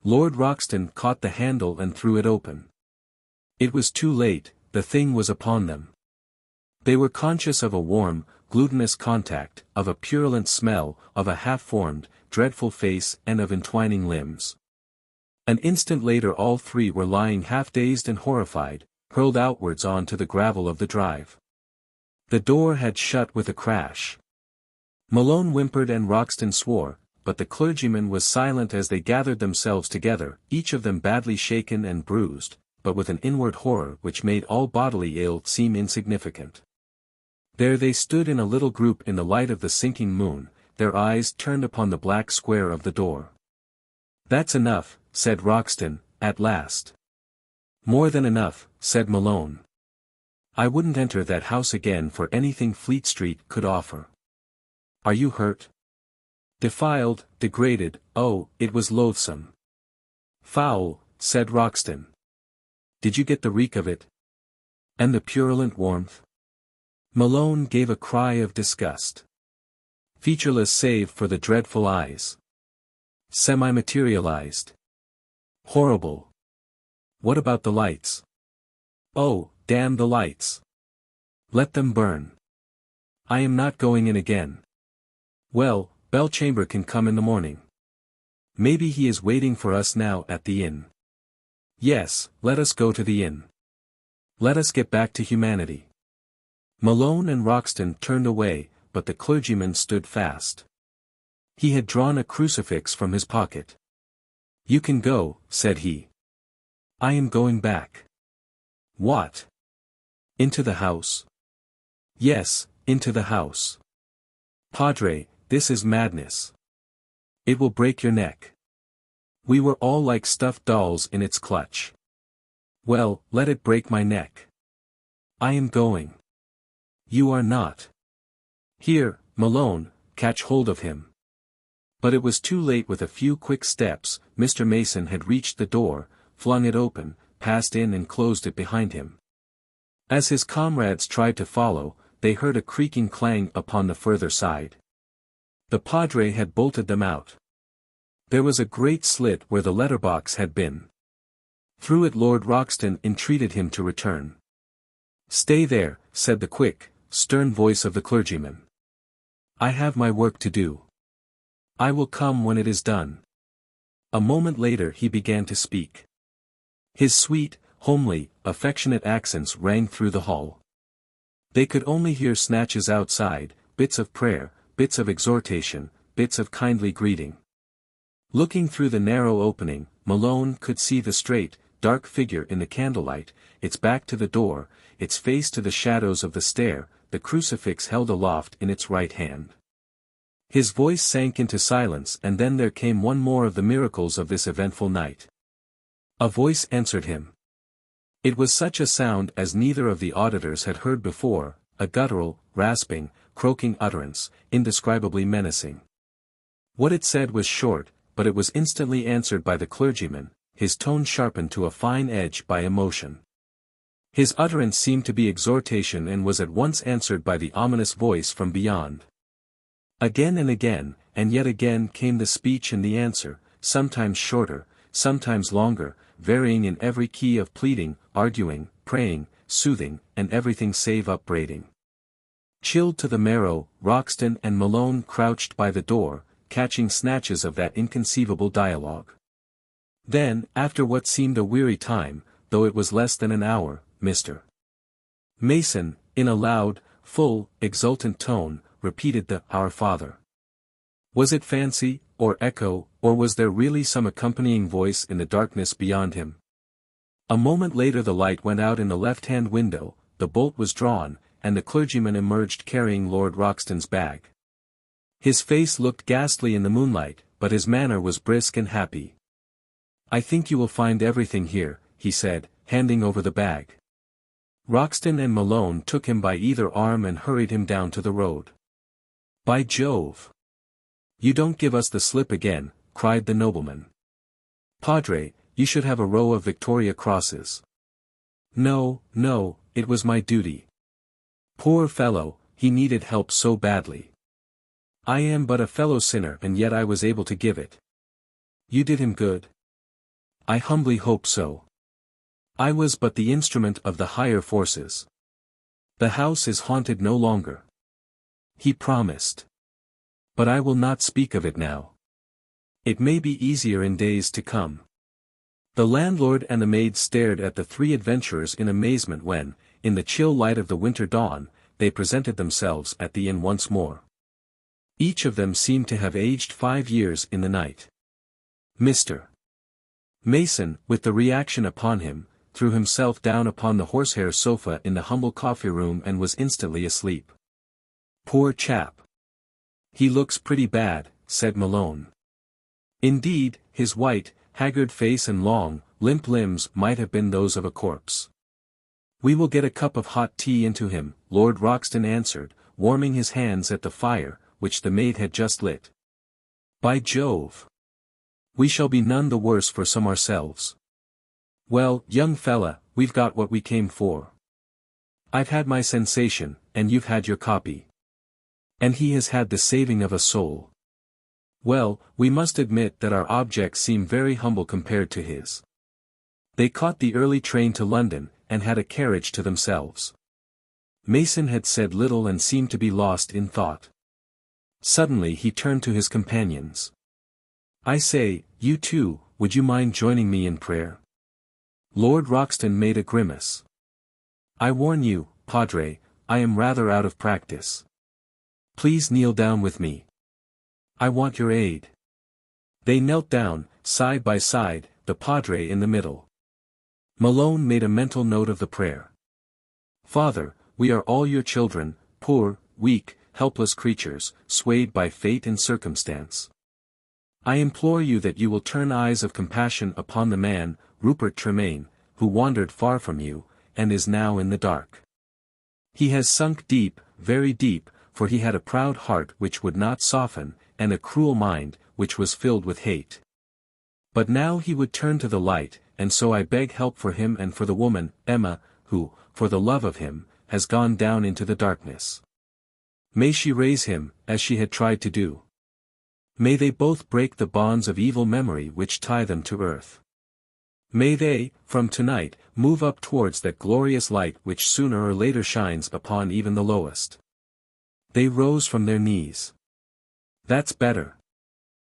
Lord Roxton caught the handle and threw it open. It was too late, the thing was upon them. They were conscious of a warm, glutinous contact, of a purulent smell, of a half-formed, dreadful face and of entwining limbs. An instant later all 3 were lying half-dazed and horrified, hurled outwards on to the gravel of the drive. The door had shut with a crash. Malone whimpered and Roxton swore, but the clergyman was silent as they gathered themselves together, each of them badly shaken and bruised, but with an inward horror which made all bodily ill seem insignificant. There they stood in a little group in the light of the sinking moon, their eyes turned upon the black square of the door. "That's enough," said Roxton, at last. "More than enough," said Malone. "I wouldn't enter that house again for anything Fleet Street could offer." "Are you hurt?" "Defiled, degraded, oh, it was loathsome." "Foul," said Roxton. "Did you get the reek of it? And the purulent warmth?" Malone gave a cry of disgust. "Featureless save for the dreadful eyes. Semi-materialized. Horrible. What about the lights?" Oh, damn the lights. Let them burn. I am not going in again. Well, Belchamber can come in the morning. Maybe he is waiting for us now at the inn. Yes, let us go to the inn. Let us get back to humanity. Malone and Roxton turned away, but the clergyman stood fast. He had drawn a crucifix from his pocket. You can go, said he. I am going back. What? Into the house? Yes, into the house. Padre, this is madness. It will break your neck. We were all like stuffed dolls in its clutch. Well, let it break my neck. I am going. You are not. Here, Malone, catch hold of him. But it was too late. With a few quick steps, Mr. Mason had reached the door, flung it open, passed in and closed it behind him. As his comrades tried to follow, they heard a creaking clang upon the further side. The padre had bolted them out. There was a great slit where the letterbox had been. Through it Lord Roxton entreated him to return. Stay there, said the quick, stern voice of the clergyman. I have my work to do. I will come when it is done. A moment later he began to speak. His sweet, homely, affectionate accents rang through the hall. They could only hear snatches outside, bits of prayer, bits of exhortation, bits of kindly greeting. Looking through the narrow opening, Malone could see the straight, dark figure in the candlelight, its back to the door, its face to the shadows of the stair, the crucifix held aloft in its right hand. His voice sank into silence, and then there came one more of the miracles of this eventful night. A voice answered him. It was such a sound as neither of the auditors had heard before, a guttural, rasping, croaking utterance, indescribably menacing. What it said was short, but it was instantly answered by the clergyman, his tone sharpened to a fine edge by emotion. His utterance seemed to be exhortation and was at once answered by the ominous voice from beyond. Again and again, and yet again came the speech and the answer, sometimes shorter, sometimes longer, varying in every key of pleading, arguing, praying, soothing, and everything save upbraiding. Chilled to the marrow, Roxton and Malone crouched by the door, catching snatches of that inconceivable dialogue. Then, after what seemed a weary time, though it was less than an hour, Mr. Mason, in a loud, full, exultant tone, repeated the Our Father. Was it fancy, or echo, or was there really some accompanying voice in the darkness beyond him? A moment later the light went out in the left-hand window, the bolt was drawn, and the clergyman emerged carrying Lord Roxton's bag. His face looked ghastly in the moonlight, but his manner was brisk and happy. I think you will find everything here, he said, handing over the bag. Roxton and Malone took him by either arm and hurried him down to the road. By Jove! You don't give us the slip again, cried the nobleman. Padre, you should have a row of Victoria Crosses. No, no, it was my duty. Poor fellow, he needed help so badly. I am but a fellow sinner and yet I was able to give it. You did him good? I humbly hope so. I was but the instrument of the higher forces. The house is haunted no longer. He promised. But I will not speak of it now. It may be easier in days to come. The landlord and the maid stared at the three adventurers in amazement when, in the chill light of the winter dawn, they presented themselves at the inn once more. Each of them seemed to have aged 5 years in the night. Mr. Mason, with the reaction upon him, threw himself down upon the horsehair sofa in the humble coffee-room and was instantly asleep. Poor chap. He looks pretty bad, said Malone. Indeed, his white, haggard face and long, limp limbs might have been those of a corpse. We will get a cup of hot tea into him, Lord Roxton answered, warming his hands at the fire, which the maid had just lit. By Jove! We shall be none the worse for some ourselves. Well, young fella, we've got what we came for. I've had my sensation, and you've had your copy. And he has had the saving of a soul. Well, we must admit that our objects seem very humble compared to his. They caught the early train to London, and had a carriage to themselves. Mason had said little and seemed to be lost in thought. Suddenly he turned to his companions. "I say, you two, would you mind joining me in prayer?" Lord Roxton made a grimace. "I warn you, Padre, I am rather out of practice. Please kneel down with me. I want your aid." They knelt down, side by side, the Padre in the middle. Malone made a mental note of the prayer. "Father, we are all your children, poor, weak, helpless creatures, swayed by fate and circumstance. I implore you that you will turn eyes of compassion upon the man, Rupert Tremaine, who wandered far from you, and is now in the dark. He has sunk deep, very deep, for he had a proud heart which would not soften, and a cruel mind, which was filled with hate. But now he would turn to the light, and so I beg help for him and for the woman, Emma, who, for the love of him, has gone down into the darkness. May she raise him, as she had tried to do. May they both break the bonds of evil memory which tie them to earth. May they, from tonight, move up towards that glorious light which sooner or later shines upon even the lowest." They rose from their knees. "That's better,"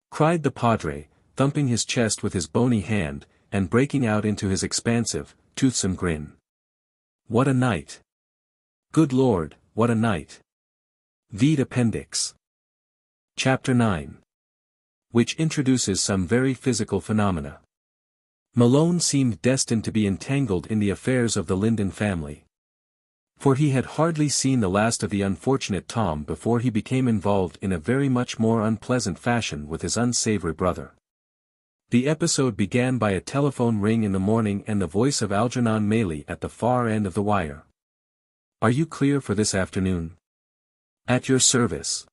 cried the Padre, thumping his chest with his bony hand, and breaking out into his expansive, toothsome grin. "What a night! Good Lord, what a night! Vide Appendix. Chapter 9. Which introduces some very physical phenomena. Malone seemed destined to be entangled in the affairs of the Linden family. For he had hardly seen the last of the unfortunate Tom before he became involved in a very much more unpleasant fashion with his unsavory brother. The episode began by a telephone ring in the morning and the voice of Algernon Maley at the far end of the wire. "Are you clear for this afternoon?" "At your service."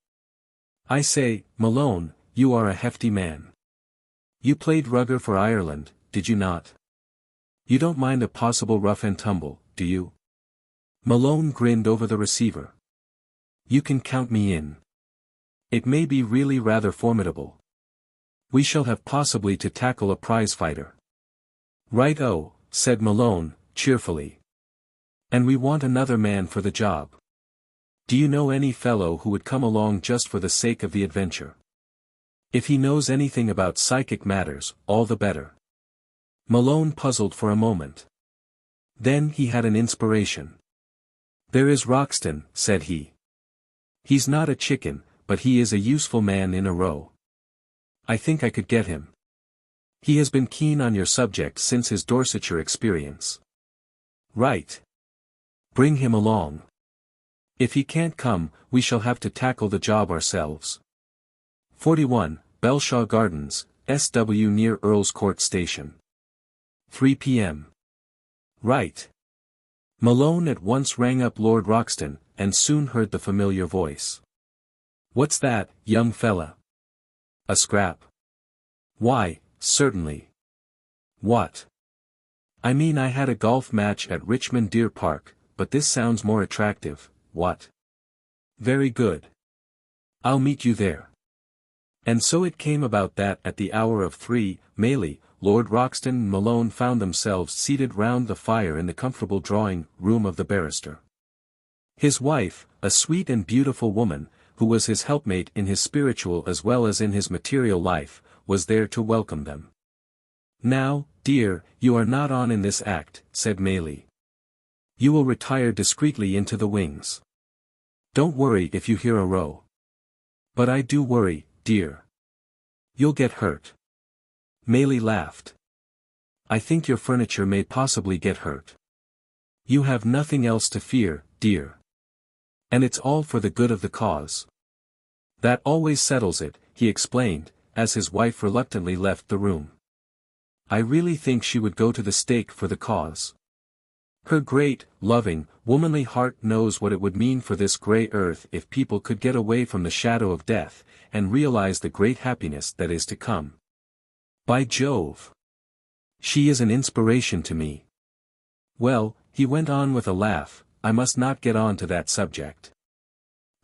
"I say, Malone, you are a hefty man. You played rugger for Ireland, did you not? You don't mind a possible rough and tumble, do you?" Malone grinned over the receiver. "You can count me in. It may be really rather formidable. We shall have possibly to tackle a prize-fighter." "Right-o," said Malone, cheerfully. "And we want another man for the job. Do you know any fellow who would come along just for the sake of the adventure? If he knows anything about psychic matters, all the better." Malone puzzled for a moment. Then he had an inspiration. "There is Roxton," said he. "He's not a chicken, but he is a useful man in a row. I think I could get him. He has been keen on your subject since his Dorsetshire experience." "Right. Bring him along. If he can't come, we shall have to tackle the job ourselves. 41, Belshaw Gardens, SW near Earl's Court Station. 3 p.m. "Right." Malone at once rang up Lord Roxton, and soon heard the familiar voice. "What's that, young fella? A scrap?" "Why, certainly." "What?" "I mean I had a golf match at Richmond Deer Park, but this sounds more attractive, what?" "Very good. I'll meet you there." And so it came about that at the hour of 3, Maley, Lord Roxton and Malone found themselves seated round the fire in the comfortable drawing-room of the barrister. His wife, a sweet and beautiful woman, who was his helpmate in his spiritual as well as in his material life, was there to welcome them. "Now, dear, you are not on in this act," said Maley. "You will retire discreetly into the wings. Don't worry if you hear a row." "But I do worry, dear. You'll get hurt." Maley laughed. "I think your furniture may possibly get hurt. You have nothing else to fear, dear. And it's all for the good of the cause. That always settles it," he explained, as his wife reluctantly left the room. "I really think she would go to the stake for the cause. Her great, loving, womanly heart knows what it would mean for this grey earth if people could get away from the shadow of death, and realize the great happiness that is to come. By Jove! She is an inspiration to me. Well," he went on with a laugh, "I must not get on to that subject.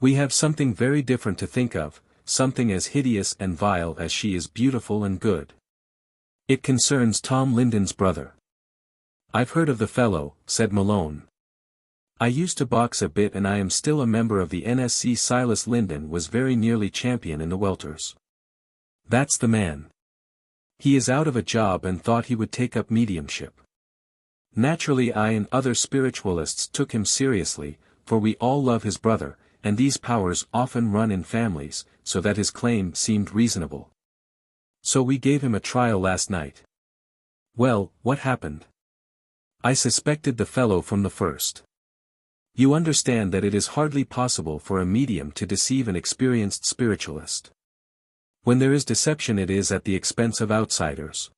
We have something very different to think of, something as hideous and vile as she is beautiful and good. It concerns Tom Linden's brother. "I've heard of the fellow," said Malone. "I used to box a bit and I am still a member of the NSC. Silas Linden was very nearly champion in the welters. That's the man. He is out of a job and thought he would take up mediumship. Naturally I and other spiritualists took him seriously, for we all love his brother, and these powers often run in families, so that his claim seemed reasonable. So we gave him a trial last night." "Well, what happened?" "I suspected the fellow from the first. You understand that it is hardly possible for a medium to deceive an experienced spiritualist. When there is deception it is at the expense of outsiders.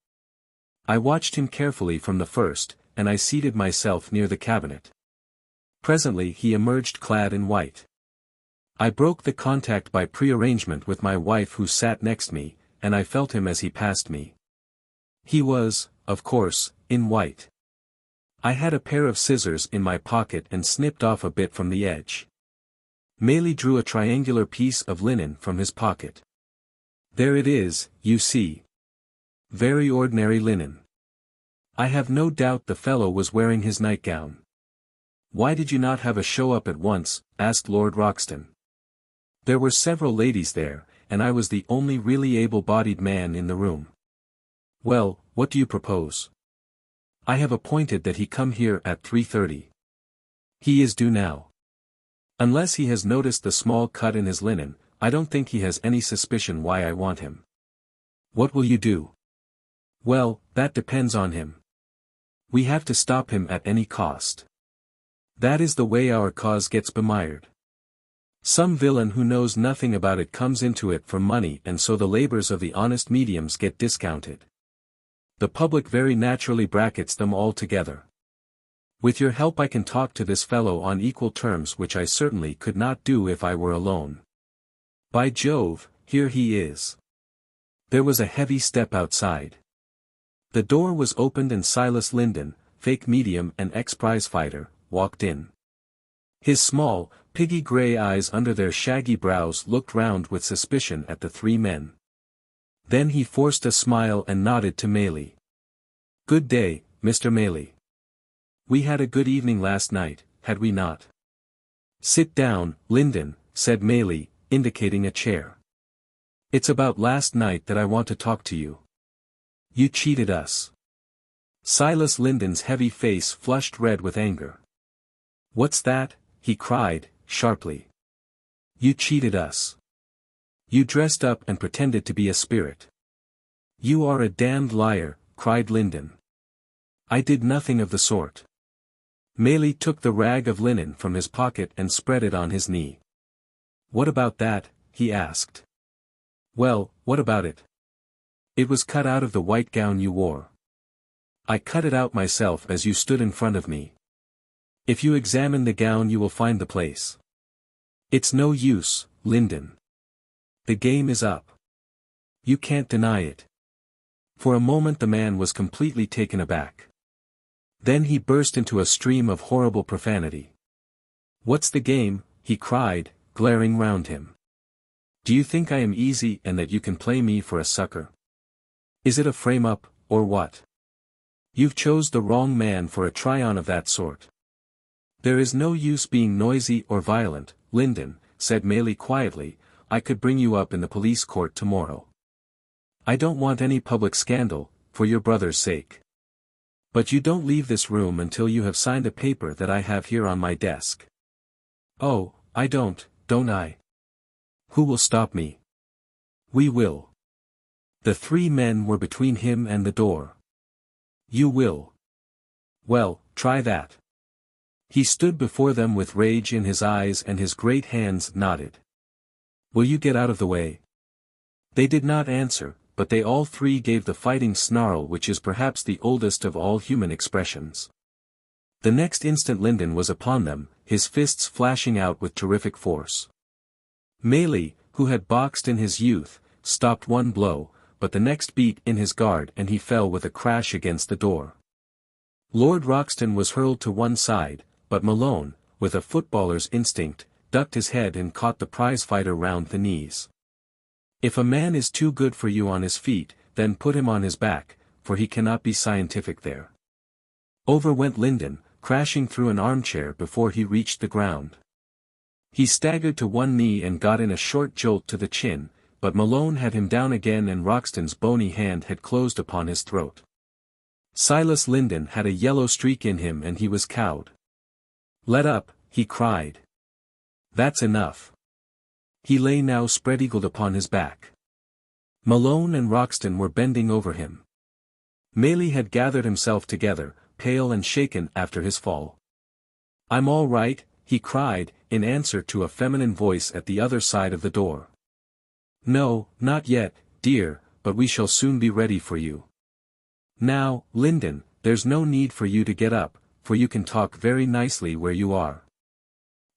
I watched him carefully from the first, and I seated myself near the cabinet. Presently he emerged clad in white. I broke the contact by prearrangement with my wife who sat next me, and I felt him as he passed me. He was, of course, in white. I had a pair of scissors in my pocket and snipped off a bit from the edge. Maley drew a triangular piece of linen from his pocket. There it is, you see. Very ordinary linen. I have no doubt the fellow was wearing his nightgown." "Why did you not have a show up at once?" asked Lord Roxton. "There were several ladies there, and I was the only really able-bodied man in the room." "Well, what do you propose?" "I have appointed that he come here at 3:30. He is due now. Unless he has noticed the small cut in his linen, I don't think he has any suspicion why I want him." "What will you do?" "Well, that depends on him. We have to stop him at any cost. That is the way our cause gets bemired. Some villain who knows nothing about it comes into it for money and so the labors of the honest mediums get discounted. The public very naturally brackets them all together. With your help I can talk to this fellow on equal terms, which I certainly could not do if I were alone. By Jove, here he is." There was a heavy step outside. The door was opened and Silas Linden, fake medium and ex-prize fighter, walked in. His small, piggy grey eyes under their shaggy brows looked round with suspicion at the three men. Then he forced a smile and nodded to Maley. "Good day, Mr. Maley. We had a good evening last night, had we not?" "Sit down, Linden," said Maley, indicating a chair. "It's about last night that I want to talk to you. You cheated us." Silas Linden's heavy face flushed red with anger. "What's that?" he cried, sharply. "You cheated us. You dressed up and pretended to be a spirit." "You are a damned liar," cried Linden. "I did nothing of the sort." Maley took the rag of linen from his pocket and spread it on his knee. "What about that?" he asked. "Well, what about it? It was cut out of the white gown you wore. I cut it out myself as you stood in front of me. If you examine the gown you will find the place. It's no use, Linden. The game is up. You can't deny it." For a moment the man was completely taken aback. Then he burst into a stream of horrible profanity. "What's the game?" he cried, glaring round him. "Do you think I am easy and that you can play me for a sucker? Is it a frame-up, or what? You've chose the wrong man for a try-on of that sort." "There is no use being noisy or violent, Linden," said Maley quietly. "I could bring you up in the police court tomorrow. I don't want any public scandal, for your brother's sake. But you don't leave this room until you have signed a paper that I have here on my desk." "Oh, I don't I? Who will stop me?" "We will." The three men were between him and the door. "You will. Well, try that." He stood before them with rage in his eyes and his great hands knotted. "Will you get out of the way?" They did not answer, but they all three gave the fighting snarl which is perhaps the oldest of all human expressions. The next instant Linden was upon them, his fists flashing out with terrific force. Maley, who had boxed in his youth, stopped one blow, but the next beat in his guard and he fell with a crash against the door. Lord Roxton was hurled to one side, but Malone, with a footballer's instinct, ducked his head and caught the prize-fighter round the knees. If a man is too good for you on his feet, then put him on his back, for he cannot be scientific there. Over went Linden, crashing through an armchair before he reached the ground. He staggered to one knee and got in a short jolt to the chin, but Malone had him down again and Roxton's bony hand had closed upon his throat. Silas Linden had a yellow streak in him and he was cowed. "Let up," he cried. "That's enough." He lay now spread-eagled upon his back. Malone and Roxton were bending over him. Maley had gathered himself together, pale and shaken after his fall. "I'm all right," he cried, in answer to a feminine voice at the other side of the door. "No, not yet, dear, but we shall soon be ready for you. Now, Linden, there's no need for you to get up, for you can talk very nicely where you are.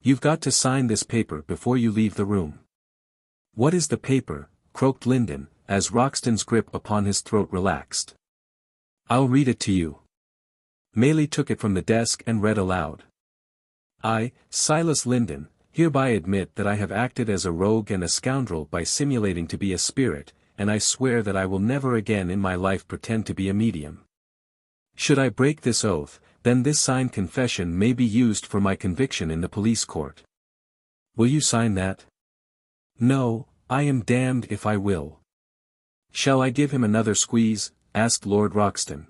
You've got to sign this paper before you leave the room." "What is the paper?" croaked Linden, as Roxton's grip upon his throat relaxed. "I'll read it to you." Maley took it from the desk and read aloud. "I, Silas Linden, hereby admit that I have acted as a rogue and a scoundrel by simulating to be a spirit, and I swear that I will never again in my life pretend to be a medium. Should I break this oath, then this signed confession may be used for my conviction in the police court. Will you sign that?" "No, I am damned if I will." "Shall I give him another squeeze?" asked Lord Roxton.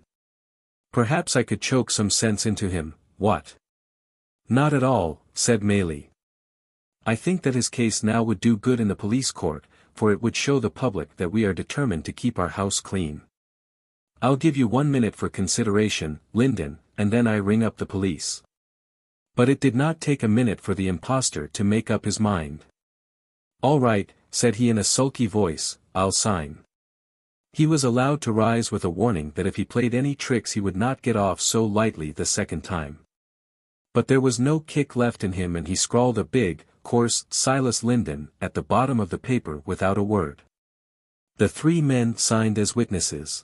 "Perhaps I could choke some sense into him, what?" "Not at all," said Maley. "I think that his case now would do good in the police court, for it would show the public that we are determined to keep our house clean. I'll give you 1 minute for consideration, Linden, and then I ring up the police." But it did not take a minute for the impostor to make up his mind. "All right," said he in a sulky voice, "I'll sign." He was allowed to rise with a warning that if he played any tricks he would not get off so lightly the second time. But there was no kick left in him and he scrawled a big, coarse "Silas Linden" at the bottom of the paper without a word. The 3 men signed as witnesses.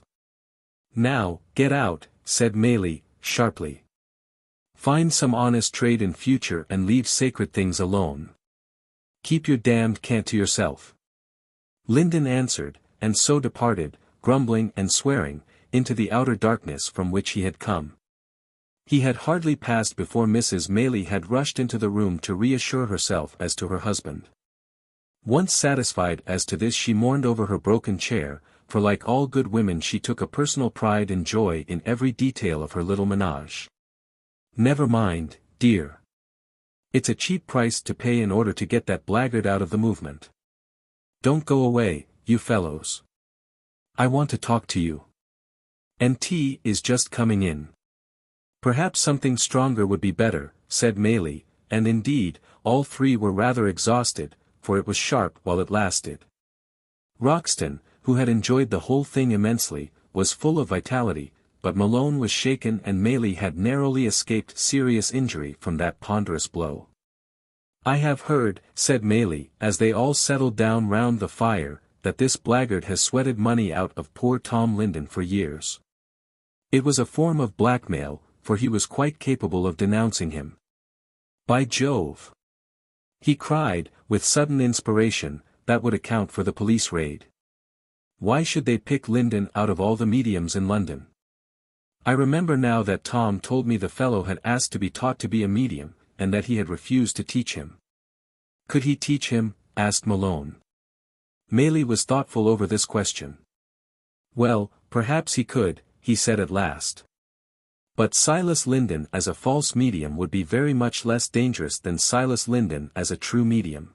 "Now, get out," said Maley, sharply. "Find some honest trade in future and leave sacred things alone. Keep your damned cant to yourself." Linden answered, and so departed, grumbling and swearing, into the outer darkness from which he had come. He had hardly passed before Mrs. Maley had rushed into the room to reassure herself as to her husband. Once satisfied as to this she mourned over her broken chair, for like all good women she took a personal pride and joy in every detail of her little menage. "Never mind, dear. It's a cheap price to pay in order to get that blackguard out of the movement. Don't go away, you fellows. I want to talk to you. And tea is just coming in." "Perhaps something stronger would be better," said Maley, and indeed, all 3 were rather exhausted, for it was sharp while it lasted. Roxton, who had enjoyed the whole thing immensely, was full of vitality, but Malone was shaken and Maley had narrowly escaped serious injury from that ponderous blow. "I have heard," said Maley, as they all settled down round the fire, "that this blackguard has sweated money out of poor Tom Linden for years. It was a form of blackmail, for he was quite capable of denouncing him. By Jove!" he cried, with sudden inspiration, "that would account for the police raid. Why should they pick Linden out of all the mediums in London? I remember now that Tom told me the fellow had asked to be taught to be a medium, and that he had refused to teach him." "Could he teach him?" asked Malone. Maley was thoughtful over this question. "Well, perhaps he could," he said at last. "But Silas Linden as a false medium would be very much less dangerous than Silas Linden as a true medium."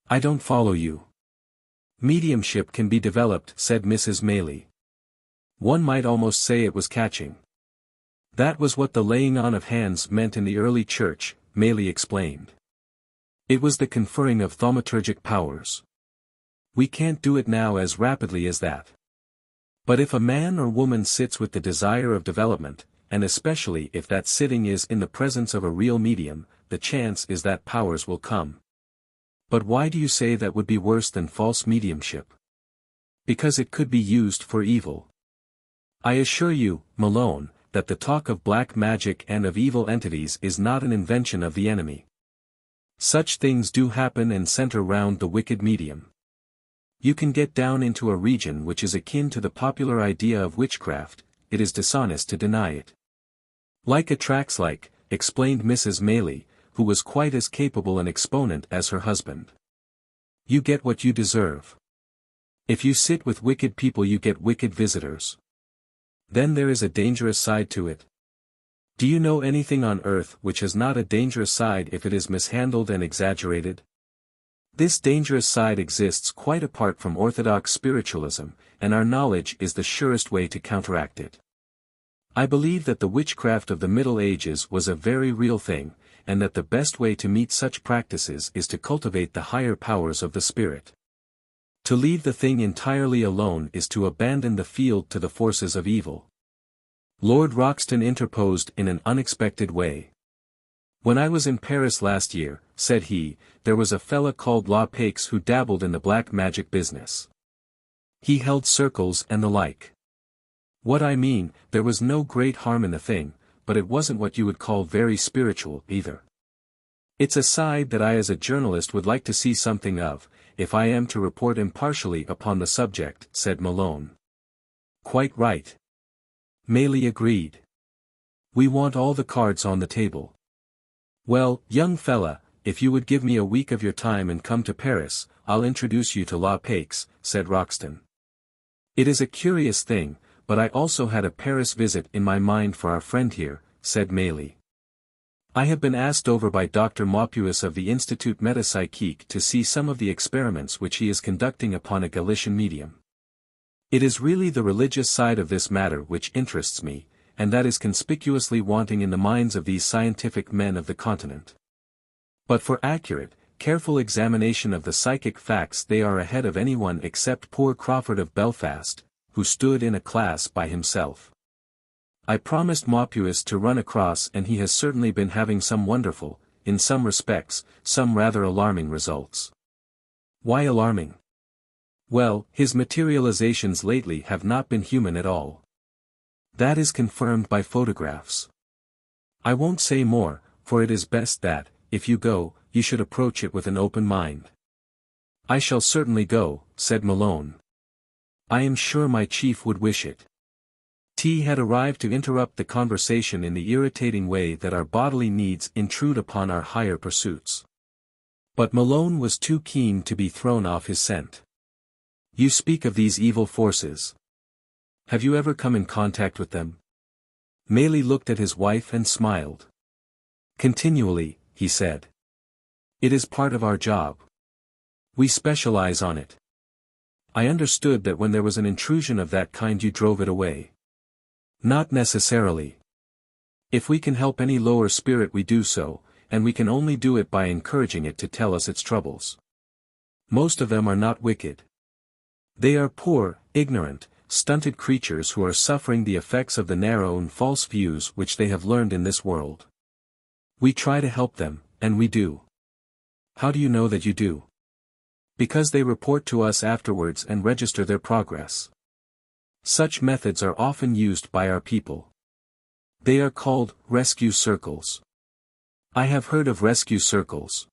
"I don't follow you." "Mediumship can be developed," said Mrs. Maley. "One might almost say it was catching. That was what the laying on of hands meant in the early church," Maley explained. "It was the conferring of thaumaturgic powers. We can't do it now as rapidly as that. But if a man or woman sits with the desire of development, and especially if that sitting is in the presence of a real medium, the chance is that powers will come." "But why do you say that would be worse than false mediumship?" "Because it could be used for evil. I assure you, Malone, that the talk of black magic and of evil entities is not an invention of the enemy. Such things do happen and center round the wicked medium. You can get down into a region which is akin to the popular idea of witchcraft, it is dishonest to deny it. Like attracts like, explained Mrs. Maylie, who was quite as capable an exponent as her husband. You get what you deserve. If you sit with wicked people you get wicked visitors. Then there is a dangerous side to it. Do you know anything on earth which has not a dangerous side if it is mishandled and exaggerated? This dangerous side exists quite apart from orthodox spiritualism, and our knowledge is the surest way to counteract it. I believe that the witchcraft of the Middle Ages was a very real thing, and that the best way to meet such practices is to cultivate the higher powers of the spirit. To leave the thing entirely alone is to abandon the field to the forces of evil. Lord Roxton interposed in an unexpected way. When I was in Paris last year, said he, there was a fella called La Paix who dabbled in the black magic business. He held circles and the like. What I mean, there was no great harm in the thing, but it wasn't what you would call very spiritual, either. It's a side that I as a journalist would like to see something of, if I am to report impartially upon the subject, said Malone. Quite right. Maylie agreed. We want all the cards on the table. Well, young fella, if you would give me a week of your time and come to Paris, I'll introduce you to La Paix, said Roxton. It is a curious thing, but I also had a Paris visit in my mind for our friend here, said Maylie. I have been asked over by Dr. Maupuis of the Institut Metapsychique to see some of the experiments which he is conducting upon a Galician medium. It is really the religious side of this matter which interests me, and that is conspicuously wanting in the minds of these scientific men of the continent. But for accurate, careful examination of the psychic facts they are ahead of anyone except poor Crawford of Belfast, who stood in a class by himself. I promised Maupuis to run across and he has certainly been having some wonderful, in some respects, some rather alarming results. Why alarming? Well, his materializations lately have not been human at all. That is confirmed by photographs. I won't say more, for it is best that, if you go, you should approach it with an open mind. I shall certainly go, said Malone. I am sure my chief would wish it. T had arrived to interrupt the conversation in the irritating way that our bodily needs intrude upon our higher pursuits. But Malone was too keen to be thrown off his scent. You speak of these evil forces. Have you ever come in contact with them? Maylie looked at his wife and smiled. Continually, he said. It is part of our job. We specialize on it. I understood that when there was an intrusion of that kind you drove it away. Not necessarily. If we can help any lower spirit we do so, and we can only do it by encouraging it to tell us its troubles. Most of them are not wicked. They are poor, ignorant, stunted creatures who are suffering the effects of the narrow and false views which they have learned in this world. We try to help them, and we do. How do you know that you do? Because they report to us afterwards and register their progress. Such methods are often used by our people. They are called rescue circles. I have heard of rescue circles.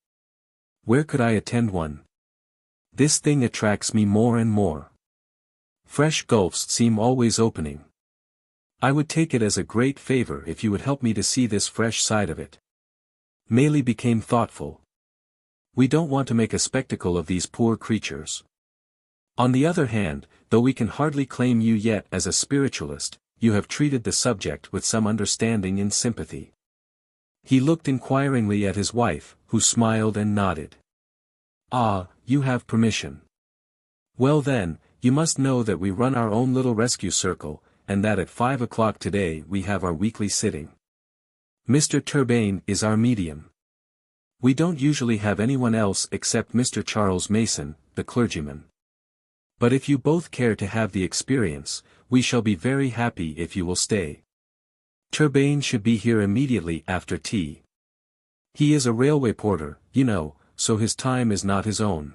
Where could I attend one? This thing attracts me more and more. Fresh gulfs seem always opening. I would take it as a great favor if you would help me to see this fresh side of it. Maylie became thoughtful. We don't want to make a spectacle of these poor creatures. On the other hand, though we can hardly claim you yet as a spiritualist, you have treated the subject with some understanding and sympathy. He looked inquiringly at his wife, who smiled and nodded. Ah, you have permission. Well then, you must know that we run our own little rescue circle, and that at 5 o'clock today we have our weekly sitting. Mr. Turbane is our medium. We don't usually have anyone else except Mr. Charles Mason, the clergyman. But if you both care to have the experience, we shall be very happy if you will stay. Turbane should be here immediately after tea. He is a railway porter, you know, so his time is not his own.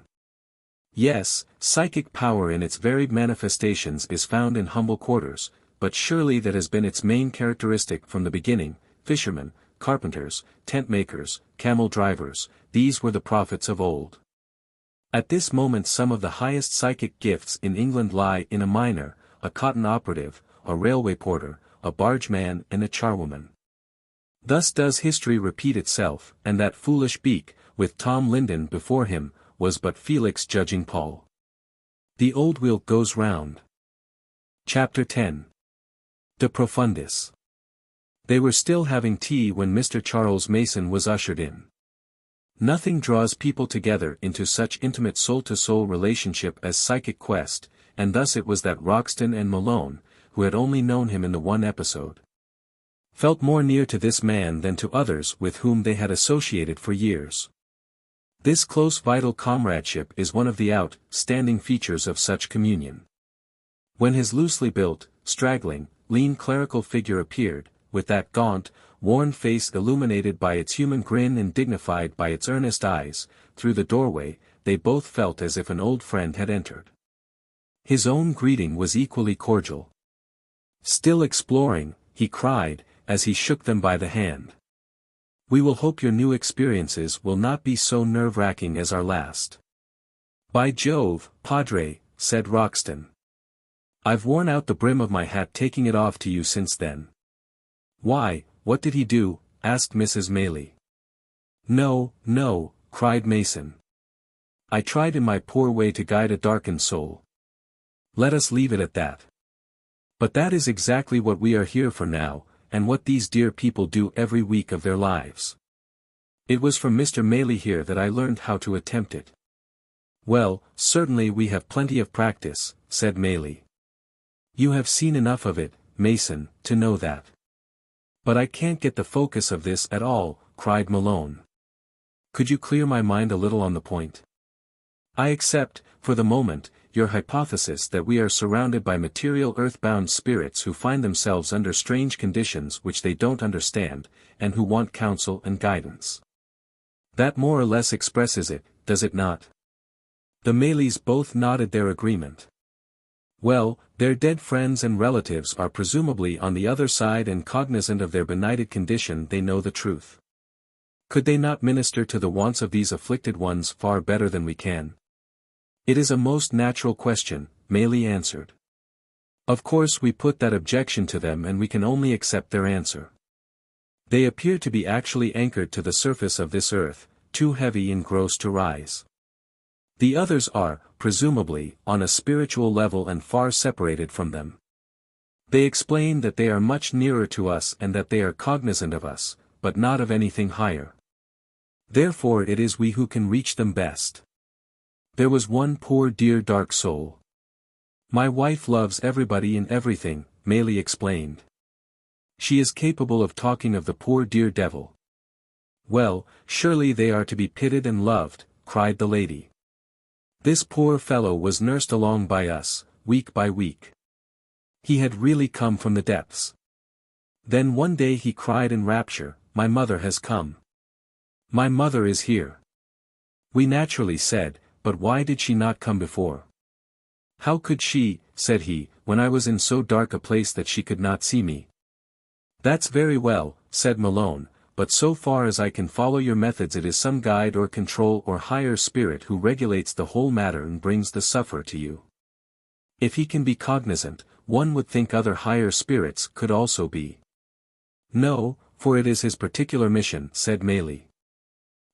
Yes, psychic power in its varied manifestations is found in humble quarters, but surely that has been its main characteristic from the beginning. Fishermen, carpenters, tent makers, camel drivers, these were the prophets of old. At this moment some of the highest psychic gifts in England lie in a miner, a cotton operative, a railway porter, a bargeman and a charwoman. Thus does history repeat itself, and that foolish beak, with Tom Linden before him, was but Felix judging Paul. The old wheel goes round. Chapter 10. De Profundis. They were still having tea when Mr. Charles Mason was ushered in. Nothing draws people together into such intimate soul-to-soul relationship as psychic quest, and thus it was that Roxton and Malone, who had only known him in the one episode, felt more near to this man than to others with whom they had associated for years. This close vital comradeship is one of the outstanding features of such communion. When his loosely built, straggling, lean clerical figure appeared, with that gaunt, worn face illuminated by its human grin and dignified by its earnest eyes, through the doorway, they both felt as if an old friend had entered. His own greeting was equally cordial. "Still exploring," he cried, as he shook them by the hand. "We will hope your new experiences will not be so nerve-wracking as our last." "By Jove, Padre," said Roxton. "I've worn out the brim of my hat taking it off to you since then." "Why, what did he do?" asked Mrs. Maylie. "No, no," cried Mason. "I tried in my poor way to guide a darkened soul. Let us leave it at that. But that is exactly what we are here for now, and what these dear people do every week of their lives. It was from Mr. Maylie here that I learned how to attempt it." "Well, certainly we have plenty of practice," said Maylie. "You have seen enough of it, Mason, to know that." "But I can't get the focus of this at all," cried Malone. "Could you clear my mind a little on the point?" "I accept, for the moment, your hypothesis that we are surrounded by material earth-bound spirits who find themselves under strange conditions which they don't understand, and who want counsel and guidance. That more or less expresses it, does it not?" The Maylies both nodded their agreement. "Well, their dead friends and relatives are presumably on the other side and cognizant of their benighted condition. They know the truth. Could they not minister to the wants of these afflicted ones far better than we can?" "It is a most natural question," Maylie answered. "Of course we put that objection to them and we can only accept their answer. They appear to be actually anchored to the surface of this earth, too heavy and gross to rise. The others are, presumably, on a spiritual level and far separated from them. They explain that they are much nearer to us and that they are cognizant of us, but not of anything higher. Therefore it is we who can reach them best. There was one poor dear dark soul. My wife loves everybody and everything," Maylie explained. "She is capable of talking of the poor dear devil." "Well, surely they are to be pitied and loved," cried the lady. "This poor fellow was nursed along by us, week by week. He had really come from the depths. Then one day he cried in rapture, 'My mother has come. My mother is here.' We naturally said, 'But why did she not come before?' 'How could she,' said he, 'when I was in so dark a place that she could not see me?' 'That's very well,' said Malone, 'but so far as I can follow your methods it is some guide or control or higher spirit who regulates the whole matter and brings the sufferer to you. If he can be cognizant, one would think other higher spirits could also be.' 'No, for it is his particular mission,' said Maylie.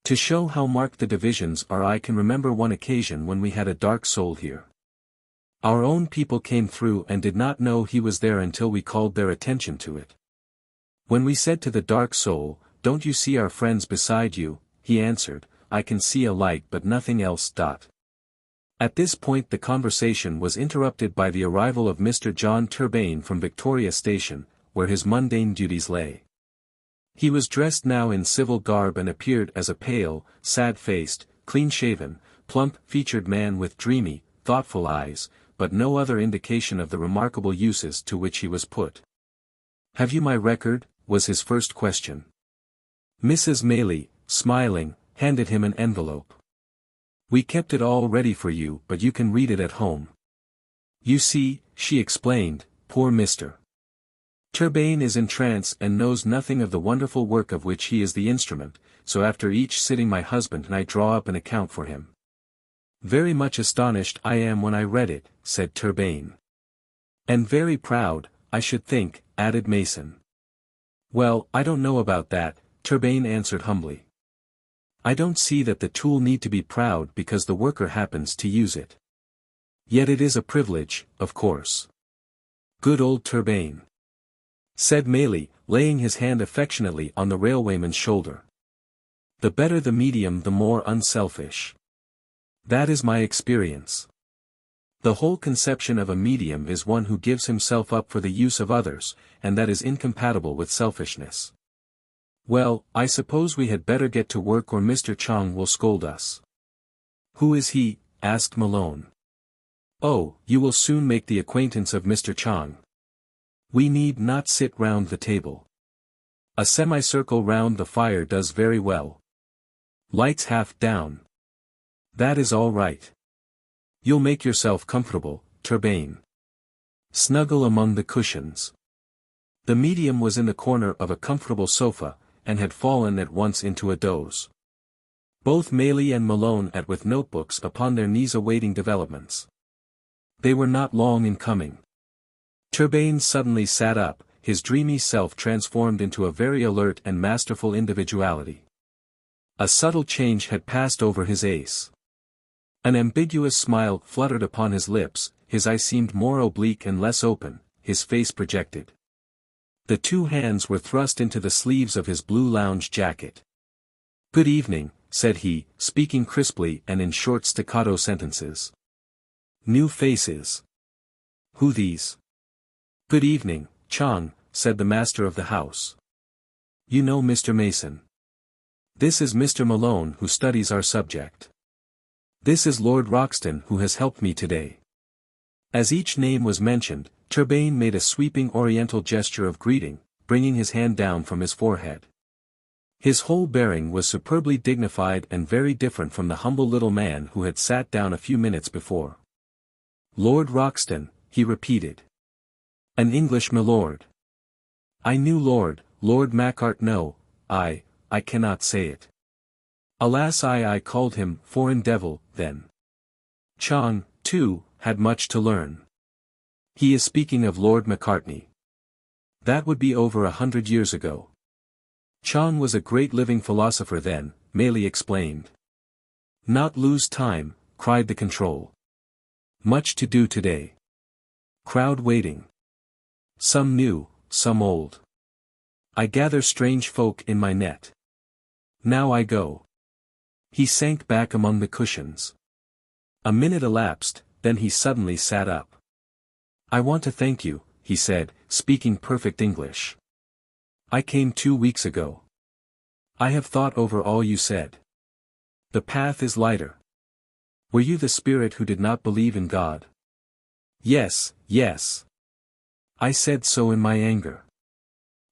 'To show how marked the divisions are, I can remember one occasion when we had a dark soul here. Our own people came through and did not know he was there until we called their attention to it. When we said to the dark soul, 'Don't you see our friends beside you?' he answered, 'I can see a light but nothing else.' At this point the conversation was interrupted by the arrival of Mr. John Turbane from Victoria Station, where his mundane duties lay. He was dressed now in civil garb and appeared as a pale, sad-faced, clean-shaven, plump-featured man with dreamy, thoughtful eyes, but no other indication of the remarkable uses to which he was put. "Have you my record?" was his first question. Mrs. Maylie, smiling, handed him an envelope. "We kept it all ready for you, but you can read it at home. You see," she explained, "poor Mr. Turbane is in trance and knows nothing of the wonderful work of which he is the instrument, so after each sitting my husband and I draw up an account for him." "Very much astonished I am when I read it," said Turbane. "And very proud, I should think," added Mason. Well, I don't know about that, Turbane answered humbly. I don't see that the tool need to be proud because the worker happens to use it. Yet it is a privilege, of course. Good old Turbane, said Maley, laying his hand affectionately on the railwayman's shoulder. The better the medium, the more unselfish. That is my experience. The whole conception of a medium is one who gives himself up for the use of others, and that is incompatible with selfishness. Well, I suppose we had better get to work or Mr. Chang will scold us. Who is he? Asked Malone. Oh, you will soon make the acquaintance of Mr. Chang. We need not sit round the table. A semicircle round the fire does very well. Lights half down. That is all right. You'll make yourself comfortable, Turbane. Snuggle among the cushions. The medium was in the corner of a comfortable sofa, and had fallen at once into a doze. Both Maley and Malone sat with notebooks upon their knees awaiting developments. They were not long in coming. Turbane suddenly sat up, his dreamy self transformed into a very alert and masterful individuality. A subtle change had passed over his face. An ambiguous smile fluttered upon his lips, his eye seemed more oblique and less open, his face projected. The two hands were thrust into the sleeves of his blue lounge jacket. Good evening, said he, speaking crisply and in short staccato sentences. New faces. Who these? Good evening, Chang, said the master of the house. You know Mr. Mason. This is Mr. Malone who studies our subject. This is Lord Roxton who has helped me today. As each name was mentioned, Turbane made a sweeping oriental gesture of greeting, bringing his hand down from his forehead. His whole bearing was superbly dignified and very different from the humble little man who had sat down a few minutes before. Lord Roxton, he repeated. An English milord. I knew Lord Macart no, I cannot say it. Alas, I called him foreign devil, then. Chang, too, had much to learn. He is speaking of Lord Macartney. That would be over 100 years ago. Chang was a great living philosopher then, Maley explained. Not lose time, cried the control. Much to do today. Crowd waiting. Some new, some old. I gather strange folk in my net. Now I go. He sank back among the cushions. A minute elapsed, then he suddenly sat up. I want to thank you, he said, speaking perfect English. I came 2 weeks ago. I have thought over all you said. The path is lighter. Were you the spirit who did not believe in God? Yes, yes. I said so in my anger.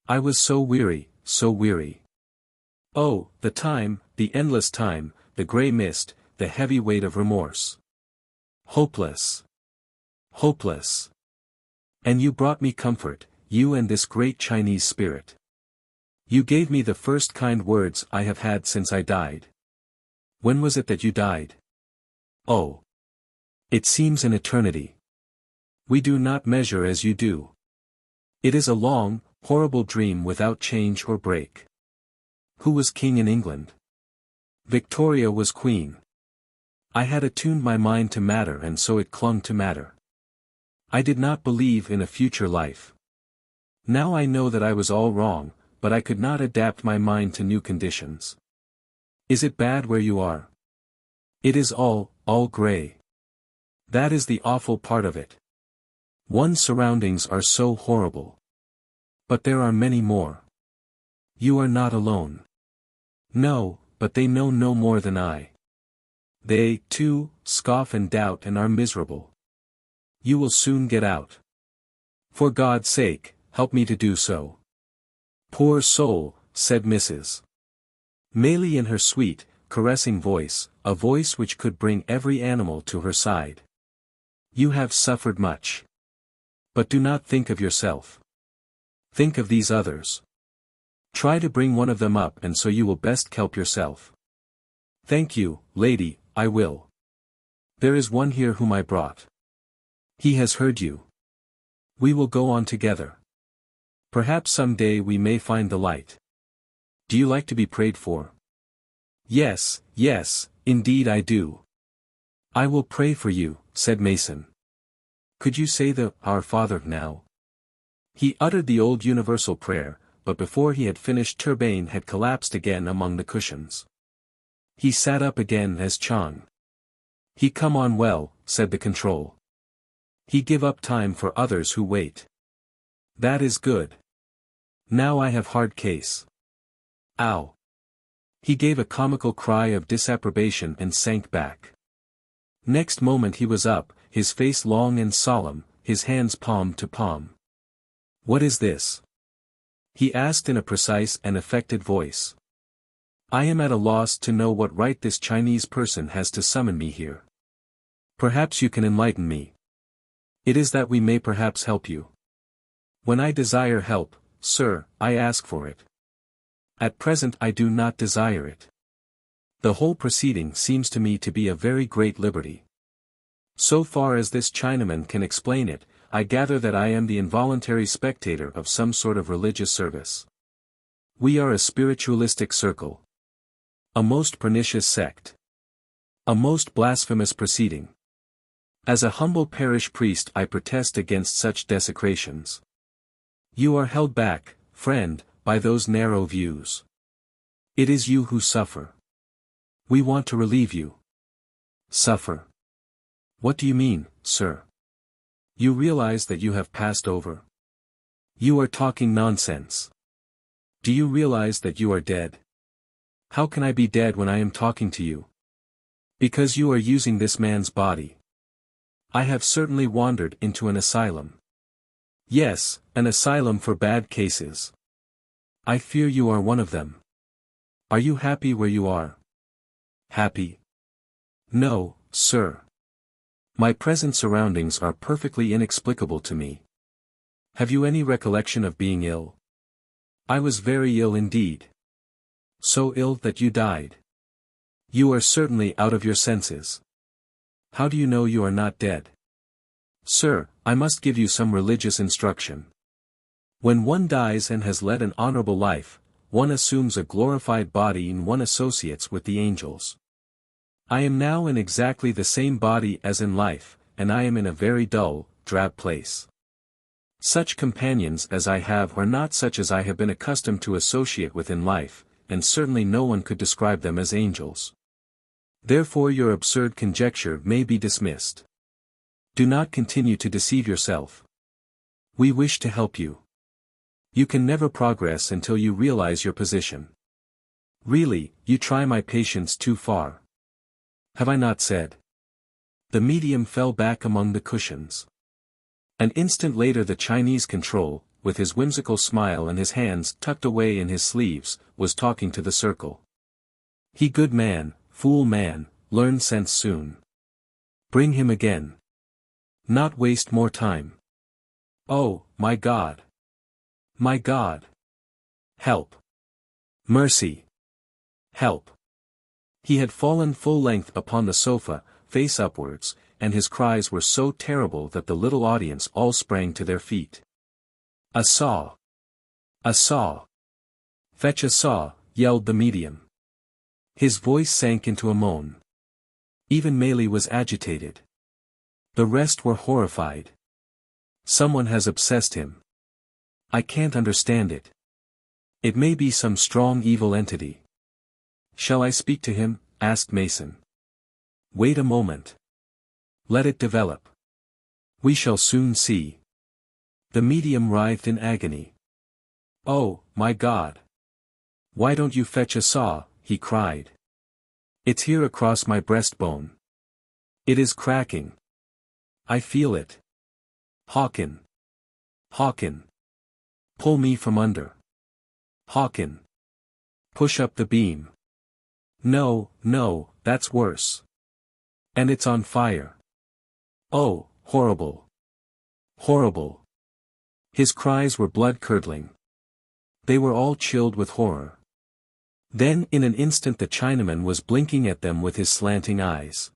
I was so weary, so weary. Oh, the time, the endless time, the grey mist, the heavy weight of remorse. Hopeless. Hopeless. And you brought me comfort, you and this great Chinese spirit. You gave me the first kind words I have had since I died. When was it that you died? Oh. It seems an eternity. We do not measure as you do. It is a long, horrible dream without change or break. Who was king in England? Victoria was queen. I had attuned my mind to matter and so it clung to matter. I did not believe in a future life. Now I know that I was all wrong, but I could not adapt my mind to new conditions. Is it bad where you are? It is all grey. That is the awful part of it. One's surroundings are so horrible. But there are many more. You are not alone. No, but they know no more than I. They, too, scoff and doubt and are miserable. You will soon get out. For God's sake, help me to do so. Poor soul, said Mrs. Maley in her sweet, caressing voice, a voice which could bring every animal to her side. You have suffered much. But do not think of yourself. Think of these others. Try to bring one of them up and so you will best help yourself. Thank you, lady, I will. There is one here whom I brought. He has heard you. We will go on together. Perhaps some day we may find the light. Do you like to be prayed for? Yes, yes, indeed I do. I will pray for you, said Mason. Could you say the Our Father now? He uttered the old universal prayer, but before he had finished Turbayne had collapsed again among the cushions. He sat up again as Chang. He come on well, said the control. He give up time for others who wait. That is good. Now I have hard case. Ow. He gave a comical cry of disapprobation and sank back. Next moment he was up, his face long and solemn, his hands palm to palm. What is this? He asked in a precise and affected voice. I am at a loss to know what right this Chinese person has to summon me here. Perhaps you can enlighten me. It is that we may perhaps help you. When I desire help, sir, I ask for it. At present I do not desire it. The whole proceeding seems to me to be a very great liberty. So far as this Chinaman can explain it, I gather that I am the involuntary spectator of some sort of religious service. We are a spiritualistic circle. A most pernicious sect. A most blasphemous proceeding. As a humble parish priest I protest against such desecrations. You are held back, friend, by those narrow views. It is you who suffer. We want to relieve you. Suffer. What do you mean, sir? You realize that you have passed over? You are talking nonsense. Do you realize that you are dead? How can I be dead when I am talking to you? Because you are using this man's body. I have certainly wandered into an asylum. Yes, an asylum for bad cases. I fear you are one of them. Are you happy where you are? Happy? No, sir. My present surroundings are perfectly inexplicable to me. Have you any recollection of being ill? I was very ill indeed. So ill that you died. You are certainly out of your senses. How do you know you are not dead? Sir, I must give you some religious instruction. When one dies and has led an honorable life, one assumes a glorified body and one associates with the angels. I am now in exactly the same body as in life, and I am in a very dull, drab place. Such companions as I have are not such as I have been accustomed to associate with in life, and certainly no one could describe them as angels. Therefore your absurd conjecture may be dismissed. Do not continue to deceive yourself. We wish to help you. You can never progress until you realize your position. Really, you try my patience too far. Have I not said? The medium fell back among the cushions. An instant later the Chinese control, with his whimsical smile and his hands tucked away in his sleeves, was talking to the circle. He good man, fool man, learn sense soon. Bring him again. Not waste more time. Oh, my God. My God. Help. Mercy. Help. He had fallen full length upon the sofa, face upwards, and his cries were so terrible that the little audience all sprang to their feet. A saw. A saw. Fetch a saw, yelled the medium. His voice sank into a moan. Even Meili was agitated. The rest were horrified. Someone has obsessed him. I can't understand it. It may be some strong evil entity. Shall I speak to him? Asked Mason. Wait a moment. Let it develop. We shall soon see. The medium writhed in agony. Oh, my God. Why don't you fetch a saw? He cried. It's here across my breastbone. It is cracking. I feel it. Hawken. Hawken. Pull me from under. Hawken. Push up the beam. No, no, that's worse. And it's on fire. Oh, horrible. Horrible. His cries were blood-curdling. They were all chilled with horror. Then in an instant the Chinaman was blinking at them with his slanting eyes.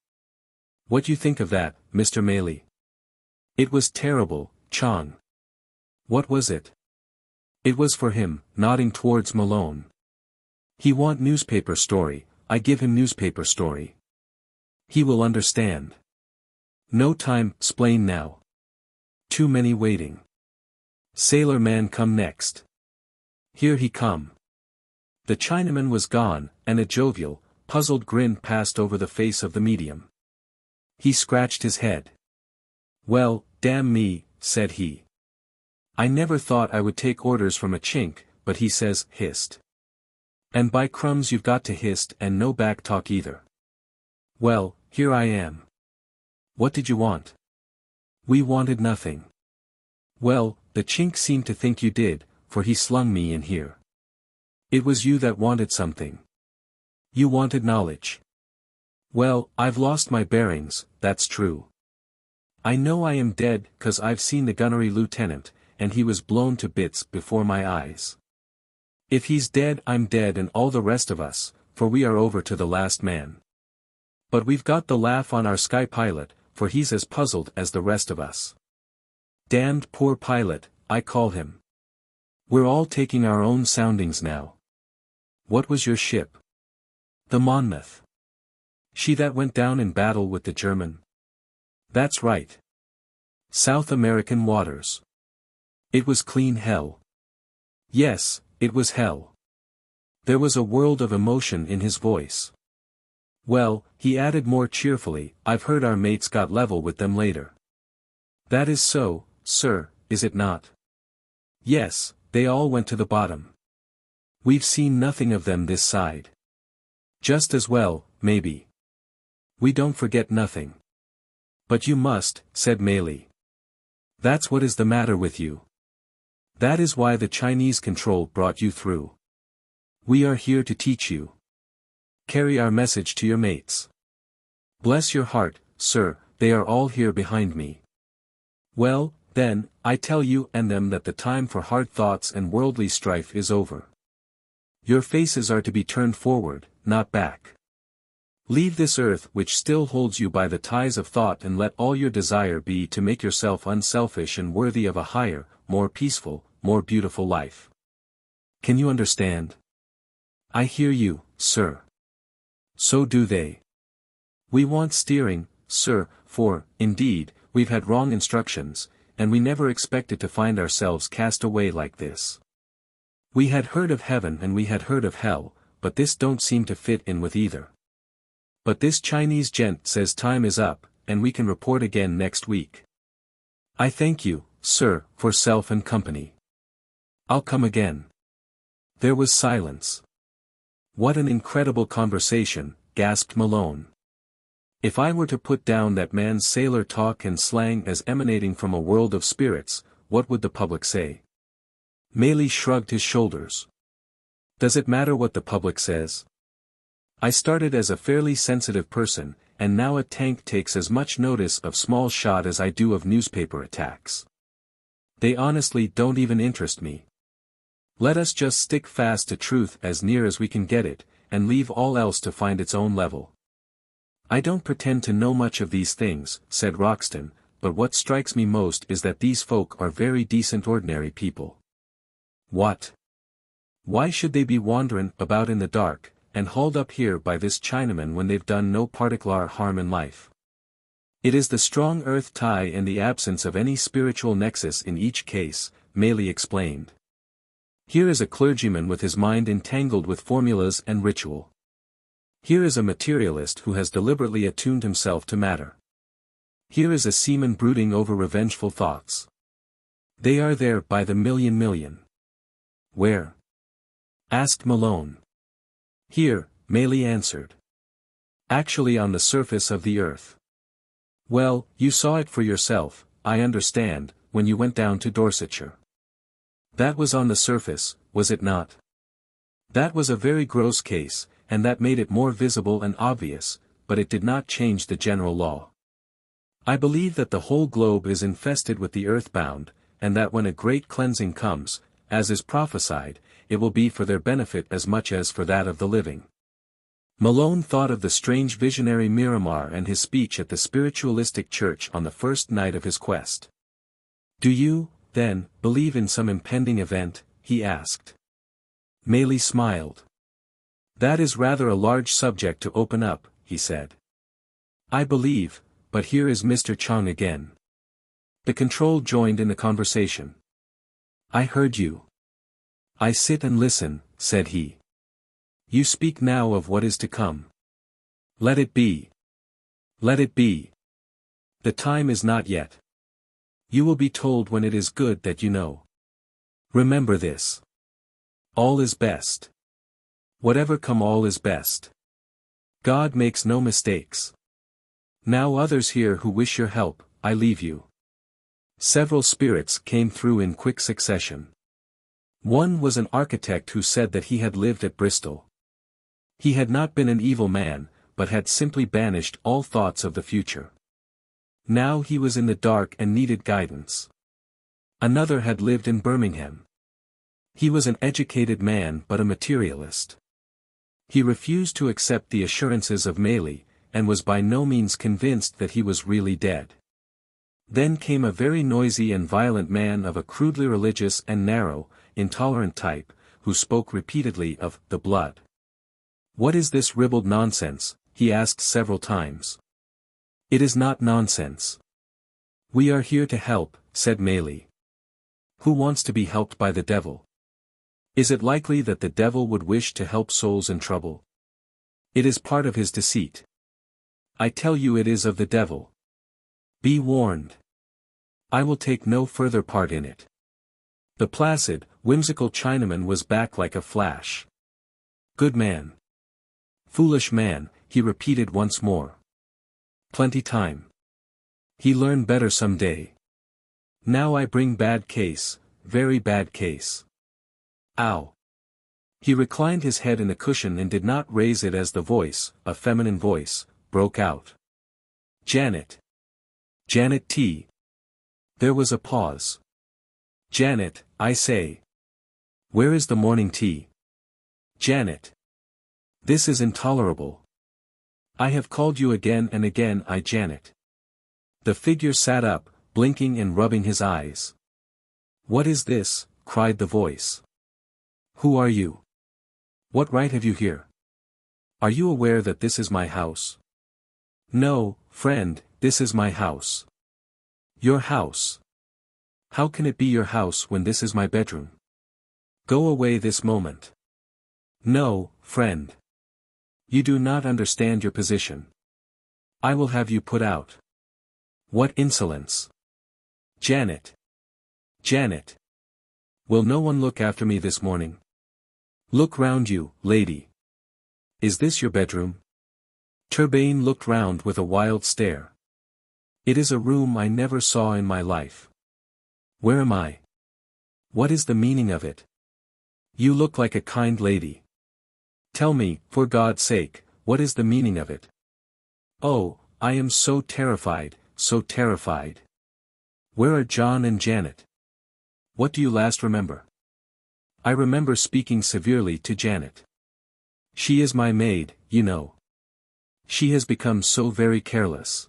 What do you think of that, Mr. Meili? It was terrible, Chang. What was it? It was for him, nodding towards Malone. He want newspaper story, I give him newspaper story. He will understand. No time, explain now. Too many waiting. Sailor man come next. Here he come. The Chinaman was gone, and a jovial, puzzled grin passed over the face of the medium. He scratched his head. Well, damn me, said he. I never thought I would take orders from a chink, but he says, hist. And by crumbs you've got to hist and no back talk either. Well, here I am. What did you want? We wanted nothing. Well, the chink seemed to think you did, for he slung me in here. It was you that wanted something. You wanted knowledge. Well, I've lost my bearings, that's true. I know I am dead, 'cause I've seen the gunnery lieutenant, and he was blown to bits before my eyes. If he's dead I'm dead and all the rest of us, for we are over to the last man. But we've got the laugh on our sky pilot, for he's as puzzled as the rest of us. Damned poor pilot, I call him. We're all taking our own soundings now. What was your ship? The Monmouth. She that went down in battle with the German? That's right. South American waters. It was clean hell. Yes, it was hell. There was a world of emotion in his voice. Well, he added more cheerfully, I've heard our mates got level with them later. That is so, sir, is it not? Yes, they all went to the bottom. We've seen nothing of them this side. Just as well, maybe. We don't forget nothing. But you must, said Meili. That's what is the matter with you. That is why the Chinese control brought you through. We are here to teach you. Carry our message to your mates. Bless your heart, sir, they are all here behind me. Well, then, I tell you and them that the time for hard thoughts and worldly strife is over. Your faces are to be turned forward, not back. Leave this earth which still holds you by the ties of thought and let all your desire be to make yourself unselfish and worthy of a higher, more peaceful, more beautiful life. Can you understand? I hear you, sir. So do they. We want steering, sir, for, indeed, we've had wrong instructions, and we never expected to find ourselves cast away like this. We had heard of heaven and we had heard of hell, but this don't seem to fit in with either. But this Chinese gent says time is up, and we can report again next week. I thank you, sir, for self and company. I'll come again. There was silence. What an incredible conversation, gasped Malone. If I were to put down that man's sailor talk and slang as emanating from a world of spirits, what would the public say? Meili shrugged his shoulders. Does it matter what the public says? I started as a fairly sensitive person, and now a tank takes as much notice of small shot as I do of newspaper attacks. They honestly don't even interest me. Let us just stick fast to truth as near as we can get it, and leave all else to find its own level. I don't pretend to know much of these things, said Roxton, but what strikes me most is that these folk are very decent ordinary people. What? Why should they be wandering about in the dark, and hauled up here by this Chinaman when they've done no particular harm in life? It is the strong earth tie and the absence of any spiritual nexus in each case, Meili explained. Here is a clergyman with his mind entangled with formulas and ritual. Here is a materialist who has deliberately attuned himself to matter. Here is a seaman brooding over revengeful thoughts. They are there by the million. Where? Asked Malone. Here, Meili answered. Actually on the surface of the earth. Well, you saw it for yourself, I understand, when you went down to Dorsetshire. That was on the surface, was it not? That was a very gross case, and that made it more visible and obvious, but it did not change the general law. I believe that the whole globe is infested with the earthbound, and that when a great cleansing comes, as is prophesied, it will be for their benefit as much as for that of the living. Malone thought of the strange visionary Miramar and his speech at the spiritualistic church on the first night of his quest. Do you, then, believe in some impending event? he asked. Meili smiled. That is rather a large subject to open up, he said. I believe, but here is Mr. Chung again. The control joined in the conversation. I heard you. I sit and listen, said he. You speak now of what is to come. Let it be. Let it be. The time is not yet. You will be told when it is good that you know. Remember this. All is best. Whatever come, all is best. God makes no mistakes. Now others here who wish your help, I leave you. Several spirits came through in quick succession. One was an architect who said that he had lived at Bristol. He had not been an evil man, but had simply banished all thoughts of the future. Now he was in the dark and needed guidance. Another had lived in Birmingham. He was an educated man but a materialist. He refused to accept the assurances of Meili, and was by no means convinced that he was really dead. Then came a very noisy and violent man of a crudely religious and narrow, intolerant type, who spoke repeatedly of the blood. What is this ribald nonsense? He asked several times. It is not nonsense. We are here to help, said Meili. Who wants to be helped by the devil? Is it likely that the devil would wish to help souls in trouble? It is part of his deceit. I tell you it is of the devil. Be warned. I will take no further part in it. The placid, whimsical Chinaman was back like a flash. Good man. Foolish man, he repeated once more. Plenty time. He learn better some day. Now I bring bad case, very bad case. Ow. He reclined his head in a cushion and did not raise it as the voice, a feminine voice, broke out. Janet. Janet T. There was a pause. Janet, I say. Where is the morning tea? Janet. This is intolerable. I have called you again and again, Janet. The figure sat up, blinking and rubbing his eyes. What is this? Cried the voice. Who are you? What right have you here? Are you aware that this is my house? No, friend, this is my house. Your house. How can it be your house when this is my bedroom? Go away this moment. No, friend. You do not understand your position. I will have you put out. What insolence! Janet. Janet. Will no one look after me this morning? Look round you, lady. Is this your bedroom? Turbane looked round with a wild stare. It is a room I never saw in my life. Where am I? What is the meaning of it? You look like a kind lady. Tell me, for God's sake, what is the meaning of it? Oh, I am so terrified, so terrified. Where are John and Janet? What do you last remember? I remember speaking severely to Janet. She is my maid, you know. She has become so very careless.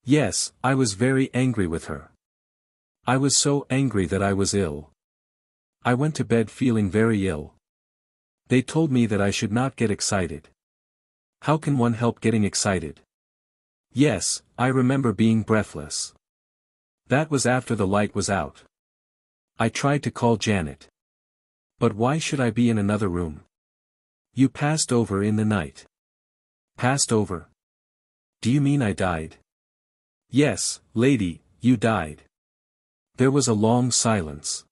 Yes, I was very angry with her. I was so angry that I was ill. I went to bed feeling very ill. They told me that I should not get excited. How can one help getting excited? Yes, I remember being breathless. That was after the light was out. I tried to call Janet. But why should I be in another room? You passed over in the night. Passed over? Do you mean I died? Yes, lady, you died. There was a long silence.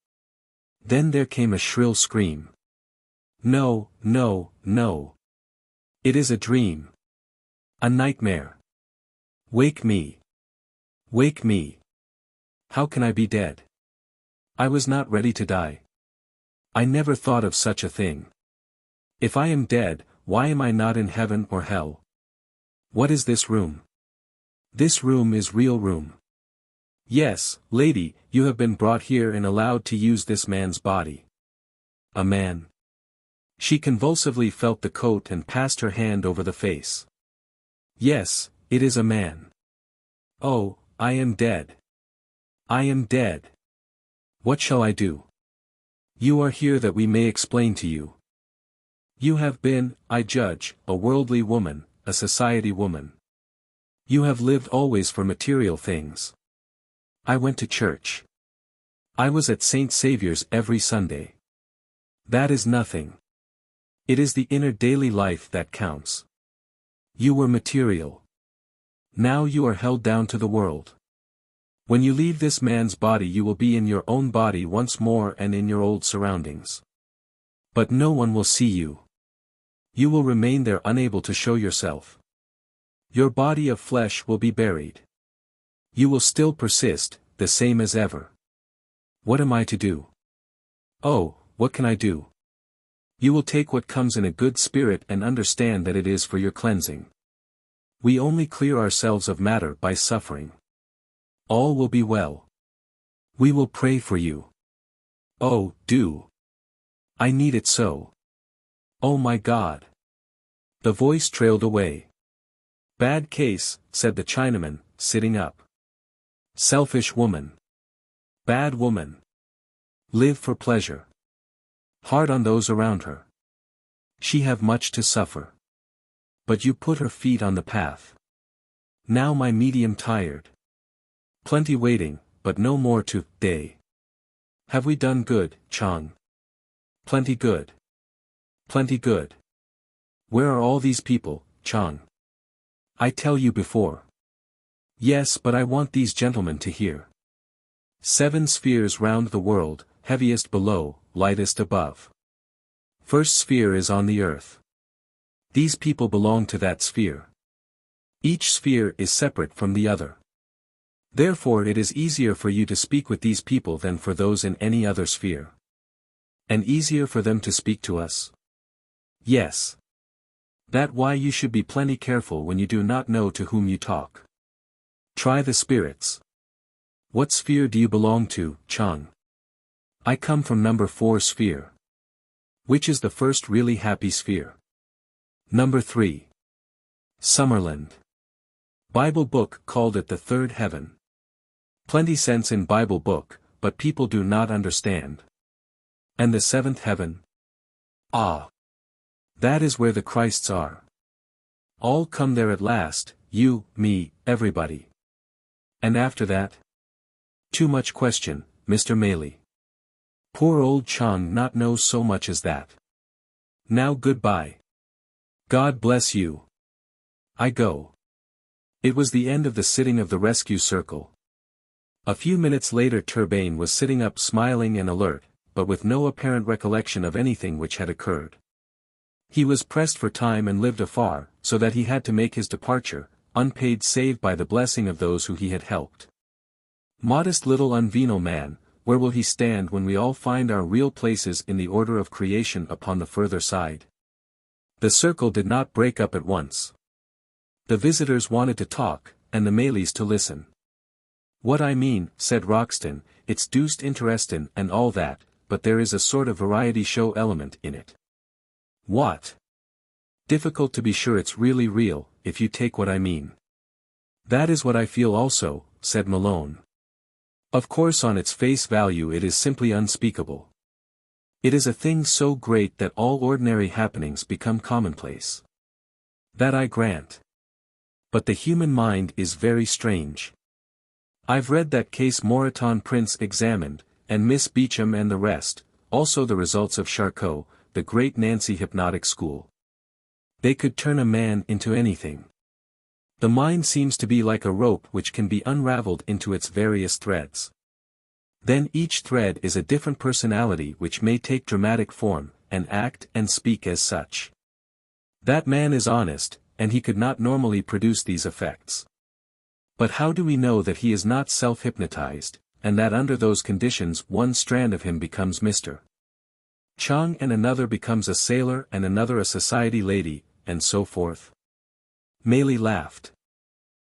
Then there came a shrill scream. No, no, no. It is a dream. A nightmare. Wake me. Wake me. How can I be dead? I was not ready to die. I never thought of such a thing. If I am dead, why am I not in heaven or hell? What is this room? This room is real room. Yes, lady, you have been brought here and allowed to use this man's body. A man. She convulsively felt the coat and passed her hand over the face. Yes, it is a man. Oh, I am dead. I am dead. What shall I do? You are here that we may explain to you. You have been, I judge, a worldly woman, a society woman. You have lived always for material things. I went to church. I was at St. Saviour's every Sunday. That is nothing. It is the inner daily life that counts. You were material. Now you are held down to the world. When you leave this man's body you will be in your own body once more and in your old surroundings. But no one will see you. You will remain there unable to show yourself. Your body of flesh will be buried. You will still persist, the same as ever. What am I to do? Oh, what can I do? You will take what comes in a good spirit and understand that it is for your cleansing. We only clear ourselves of matter by suffering. All will be well. We will pray for you. Oh, do. I need it so. Oh my God. The voice trailed away. Bad case, said the Chinaman, sitting up. Selfish woman. Bad woman. Live for pleasure. Hard on those around her. She have much to suffer. But you put her feet on the path. Now my medium tired. Plenty waiting, but no more to-day. Have we done good, Chang? Plenty good. Plenty good. Where are all these people, Chang? I tell you before. Yes, but I want these gentlemen to hear. 7 spheres round the world, heaviest below, lightest above. First sphere is on the earth. These people belong to that sphere. Each sphere is separate from the other. Therefore it is easier for you to speak with these people than for those in any other sphere. And easier for them to speak to us? Yes. That why you should be plenty careful when you do not know to whom you talk. Try the spirits. What sphere do you belong to, Chang? I come from number 4 sphere. Which is the first really happy sphere? Number 3. Summerland. Bible book called it the third heaven. Plenty sense in Bible book, but people do not understand. And the 7th heaven? Ah! That is where the Christs are. All come there at last, you, me, everybody. And after that? Too much question, Mr. Maley. Poor old Chang not knows so much as that. Now goodbye. God bless you. I go. It was the end of the sitting of the rescue circle. A few minutes later Turbane was sitting up smiling and alert, but with no apparent recollection of anything which had occurred. He was pressed for time and lived afar, so that he had to make his departure, unpaid save by the blessing of those who he had helped. Modest little unvenal man, where will he stand when we all find our real places in the order of creation upon the further side? The circle did not break up at once. The visitors wanted to talk, and the Maleys to listen. What I mean, said Roxton, it's deuced interestin' and all that, but there is a sort of variety show element in it. What? Difficult to be sure it's really real, if you take what I mean. That is what I feel also, said Malone. Of course on its face value it is simply unspeakable. It is a thing so great that all ordinary happenings become commonplace. That I grant. But the human mind is very strange. I've read that case Moreton Prince examined, and Miss Beecham and the rest, also the results of Charcot, the great Nancy hypnotic school. They could turn a man into anything. The mind seems to be like a rope which can be unraveled into its various threads. Then each thread is a different personality which may take dramatic form, and act and speak as such. That man is honest, and he could not normally produce these effects. But how do we know that he is not self-hypnotized, and that under those conditions one strand of him becomes Mr. Chang and another becomes a sailor and another a society lady, and so forth? Maley laughed.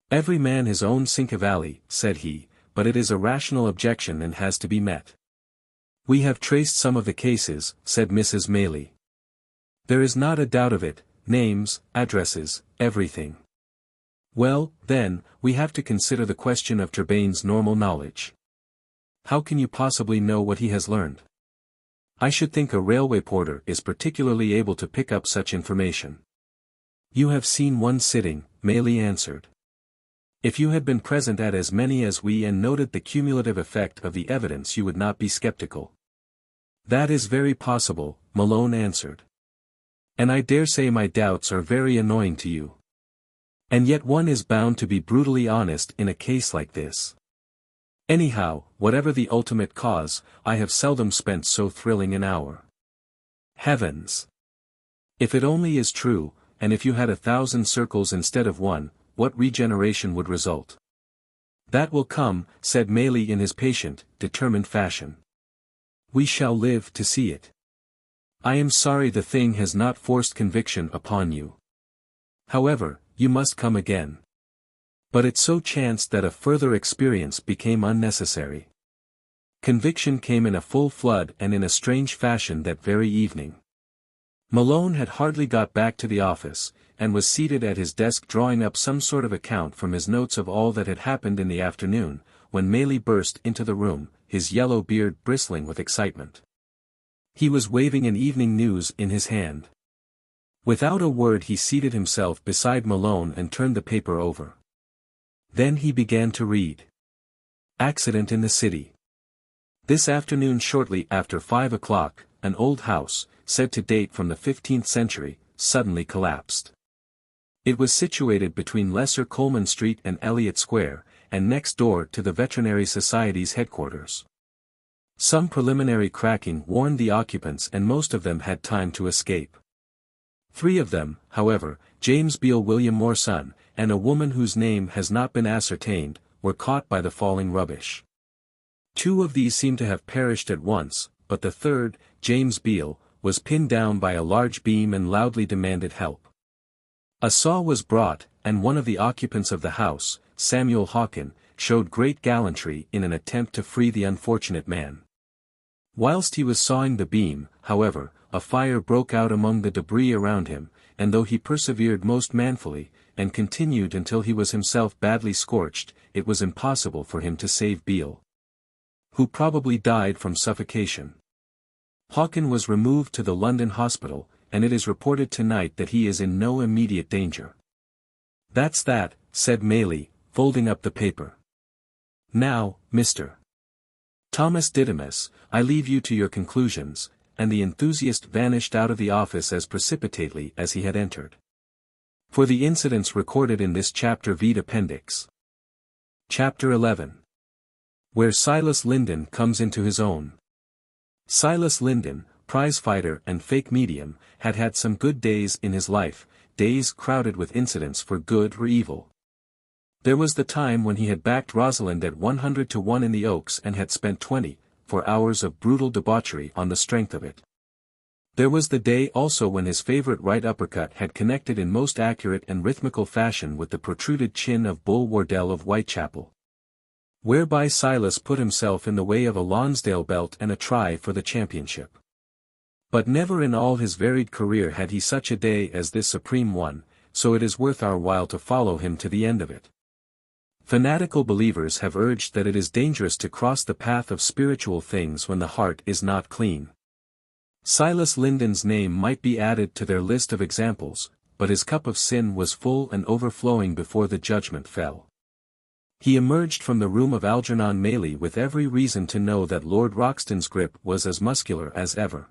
Every man his own Cinquevalli, said he, but it is a rational objection and has to be met. We have traced some of the cases, said Mrs. Maley. There is not a doubt of it, names, addresses, everything. Well, then, we have to consider the question of Turbane's normal knowledge. How can you possibly know what he has learned? I should think a railway porter is particularly able to pick up such information. You have seen one sitting, Maylie answered. If you had been present at as many as we and noted the cumulative effect of the evidence you would not be skeptical. That is very possible, Malone answered. And I dare say my doubts are very annoying to you. And yet one is bound to be brutally honest in a case like this. Anyhow, whatever the ultimate cause, I have seldom spent so thrilling an hour. Heavens! If it only is true, and if you had 1,000 circles instead of one, what regeneration would result? That will come, said Maylie in his patient, determined fashion. We shall live to see it. I am sorry the thing has not forced conviction upon you. However, you must come again. But it so chanced that a further experience became unnecessary. Conviction came in a full flood and in a strange fashion that very evening. Malone had hardly got back to the office, and was seated at his desk drawing up some sort of account from his notes of all that had happened in the afternoon, when Maylie burst into the room, his yellow beard bristling with excitement. He was waving an evening news in his hand. Without a word he seated himself beside Malone and turned the paper over. Then he began to read. Accident in the city. This afternoon shortly after 5 o'clock, an old house, said to date from the 15th century, suddenly collapsed. It was situated between Lesser Coleman Street and Elliott Square, and next door to the Veterinary Society's headquarters. Some preliminary cracking warned the occupants and most of them had time to escape. 3 of them, however, James Beale William Moore son, and a woman whose name has not been ascertained, were caught by the falling rubbish. 2 of these seem to have perished at once, but the third, James Beale, was pinned down by a large beam and loudly demanded help. A saw was brought, and one of the occupants of the house, Samuel Hawken, showed great gallantry in an attempt to free the unfortunate man. Whilst he was sawing the beam, however, a fire broke out among the debris around him, and though he persevered most manfully, and continued until he was himself badly scorched, it was impossible for him to save Beale, who probably died from suffocation. Hawken was removed to the London hospital, and it is reported tonight that he is in no immediate danger. That's that, said Maylie, folding up the paper. Now, Mr. Thomas Didymus, I leave you to your conclusions, and the enthusiast vanished out of the office as precipitately as he had entered. For the incidents recorded in this chapter vide Appendix. Chapter 11. Where Silas Linden comes into his own. Silas Linden, prizefighter and fake medium, had had some good days in his life, days crowded with incidents for good or evil. There was the time when he had backed Rosalind at 100 to 1 in the Oaks and had spent 24 hours of brutal debauchery on the strength of it. There was the day also when his favorite right uppercut had connected in most accurate and rhythmical fashion with the protruded chin of Bull Wardell of Whitechapel. Whereby Silas put himself in the way of a Lonsdale belt and a try for the championship. But never in all his varied career had he such a day as this supreme one, so it is worth our while to follow him to the end of it. Fanatical believers have urged that it is dangerous to cross the path of spiritual things when the heart is not clean. Silas Linden's name might be added to their list of examples, but his cup of sin was full and overflowing before the judgment fell. He emerged from the room of Algernon Maylie with every reason to know that Lord Roxton's grip was as muscular as ever.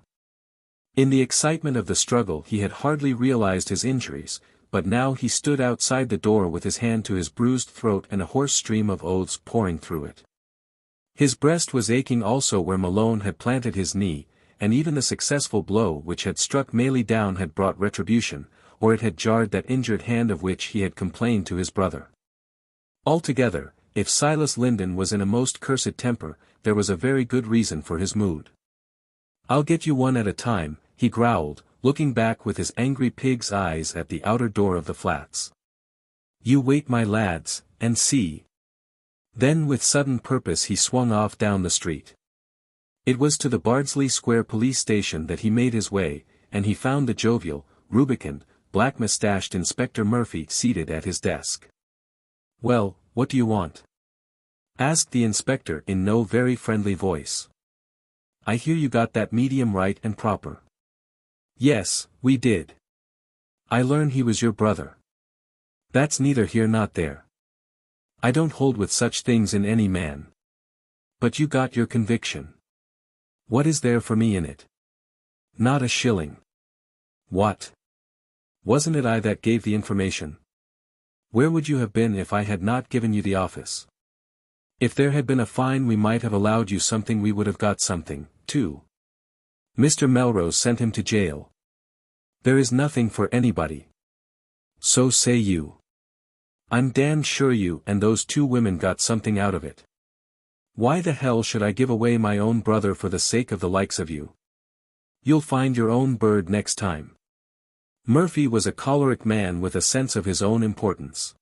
In the excitement of the struggle he had hardly realized his injuries, but now he stood outside the door with his hand to his bruised throat and a hoarse stream of oaths pouring through it. His breast was aching also where Malone had planted his knee, and even the successful blow which had struck Maylie down had brought retribution, or it had jarred that injured hand of which he had complained to his brother. Altogether, if Silas Linden was in a most cursed temper, there was a very good reason for his mood. "I'll get you one at a time," he growled, looking back with his angry pig's eyes at the outer door of the flats. "You wait my lads, and see." Then with sudden purpose he swung off down the street. It was to the Bardsley Square police station that he made his way, and he found the jovial, rubicund, black-moustached Inspector Murphy seated at his desk. "Well, what do you want?" asked the inspector in no very friendly voice. I hear you got that medium right and proper. Yes, we did. I learn he was your brother. That's neither here not there. I don't hold with such things in any man. But you got your conviction. What is there for me in it? Not a shilling. What? Wasn't it I that gave the information? Where would you have been if I had not given you the office? If there had been a fine we might have allowed you something, we would have got something, too. Mr. Melrose sent him to jail. There is nothing for anybody. So say you. I'm damned sure you and those two women got something out of it. Why the hell should I give away my own brother for the sake of the likes of you? You'll find your own bird next time. Murphy was a choleric man with a sense of his own importance.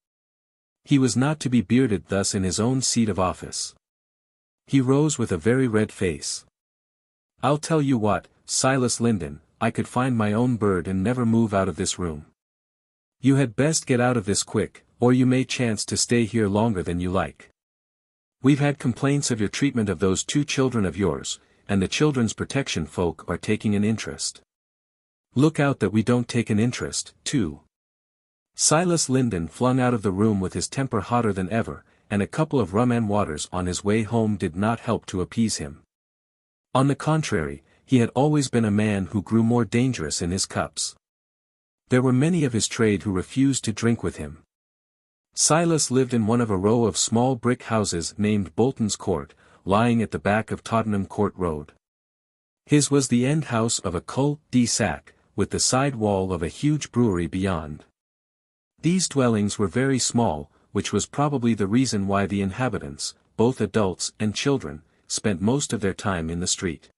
He was not to be bearded thus in his own seat of office. He rose with a very red face. I'll tell you what, Silas Linden, I could find my own bird and never move out of this room. You had best get out of this quick, or you may chance to stay here longer than you like. We've had complaints of your treatment of those two children of yours, and the children's protection folk are taking an interest. Look out that we don't take an interest, too. Silas Linden flung out of the room with his temper hotter than ever, and a couple of rum and waters on his way home did not help to appease him. On the contrary, he had always been a man who grew more dangerous in his cups. There were many of his trade who refused to drink with him. Silas lived in one of a row of small brick houses named Bolton's Court, lying at the back of Tottenham Court Road. His was the end house of a cul-de-sac, with the side wall of a huge brewery beyond. These dwellings were very small, which was probably the reason why the inhabitants, both adults and children, spent most of their time in the street.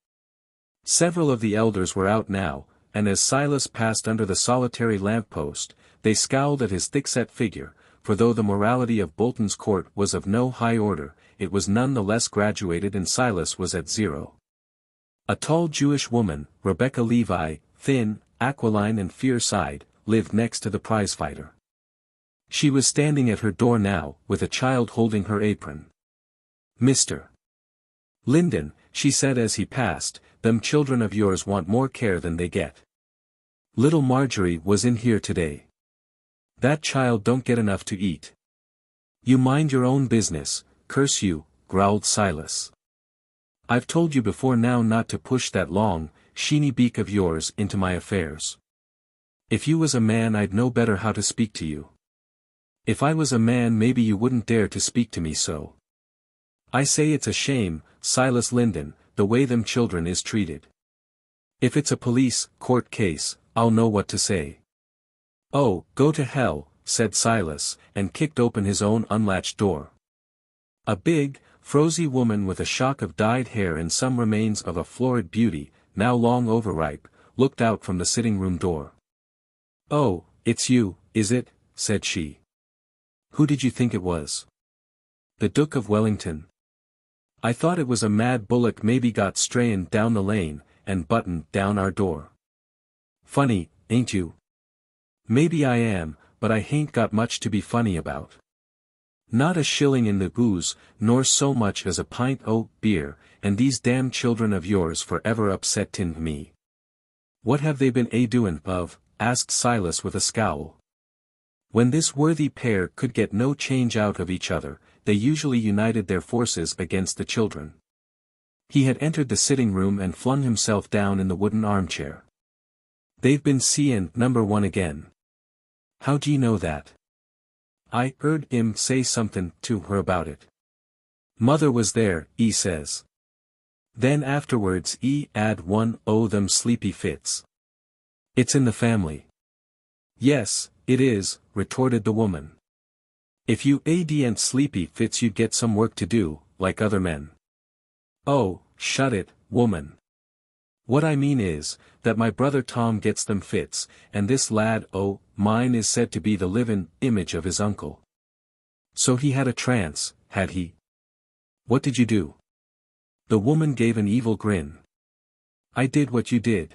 Several of the elders were out now, and as Silas passed under the solitary lamp-post, they scowled at his thick-set figure, for though the morality of Bolton's Court was of no high order, it was none the less graduated, and Silas was at zero. A tall Jewish woman, Rebecca Levi, thin, aquiline and fierce-eyed, lived next to the prizefighter. She was standing at her door now, with a child holding her apron. Mr. Linden, she said as he passed, them children of yours want more care than they get. Little Marjorie was in here today. That child don't get enough to eat. You mind your own business, curse you, growled Silas. I've told you before now not to push that long, sheeny beak of yours into my affairs. If you was a man I'd know better how to speak to you. If I was a man maybe you wouldn't dare to speak to me so. I say it's a shame, Silas Linden, the way them children is treated. If it's a police court case, I'll know what to say. Oh, go to hell, said Silas, and kicked open his own unlatched door. A big, frowsy woman with a shock of dyed hair and some remains of a florid beauty, now long overripe, looked out from the sitting-room door. Oh, it's you, is it? Said she. Who did you think it was? The Duke of Wellington. I thought it was a mad bullock maybe got strayin' down the lane, and buttoned down our door. Funny, ain't you? Maybe I am, but I hain't got much to be funny about. Not a shilling in the booze, nor so much as a pint o' beer, and these damn children of yours forever upsettin' me. What have they been a-doin' of? Asked Silas with a scowl. When this worthy pair could get no change out of each other, they usually united their forces against the children. He had entered the sitting-room and flung himself down in the wooden armchair. They've been seein' number one again. How d'ye know that? I heard him say somethin' to her about it. Mother was there, he says. Then afterwards he 'ad one o' them sleepy fits. It's in the family. Yes, it is, retorted the woman. If you ain't sleepy fits you'd get some work to do, like other men. Oh, shut it, woman. What I mean is, that my brother Tom gets them fits, and this lad o' mine is said to be the livin' image of his uncle. So he had a trance, had he? What did you do? The woman gave an evil grin. I did what you did.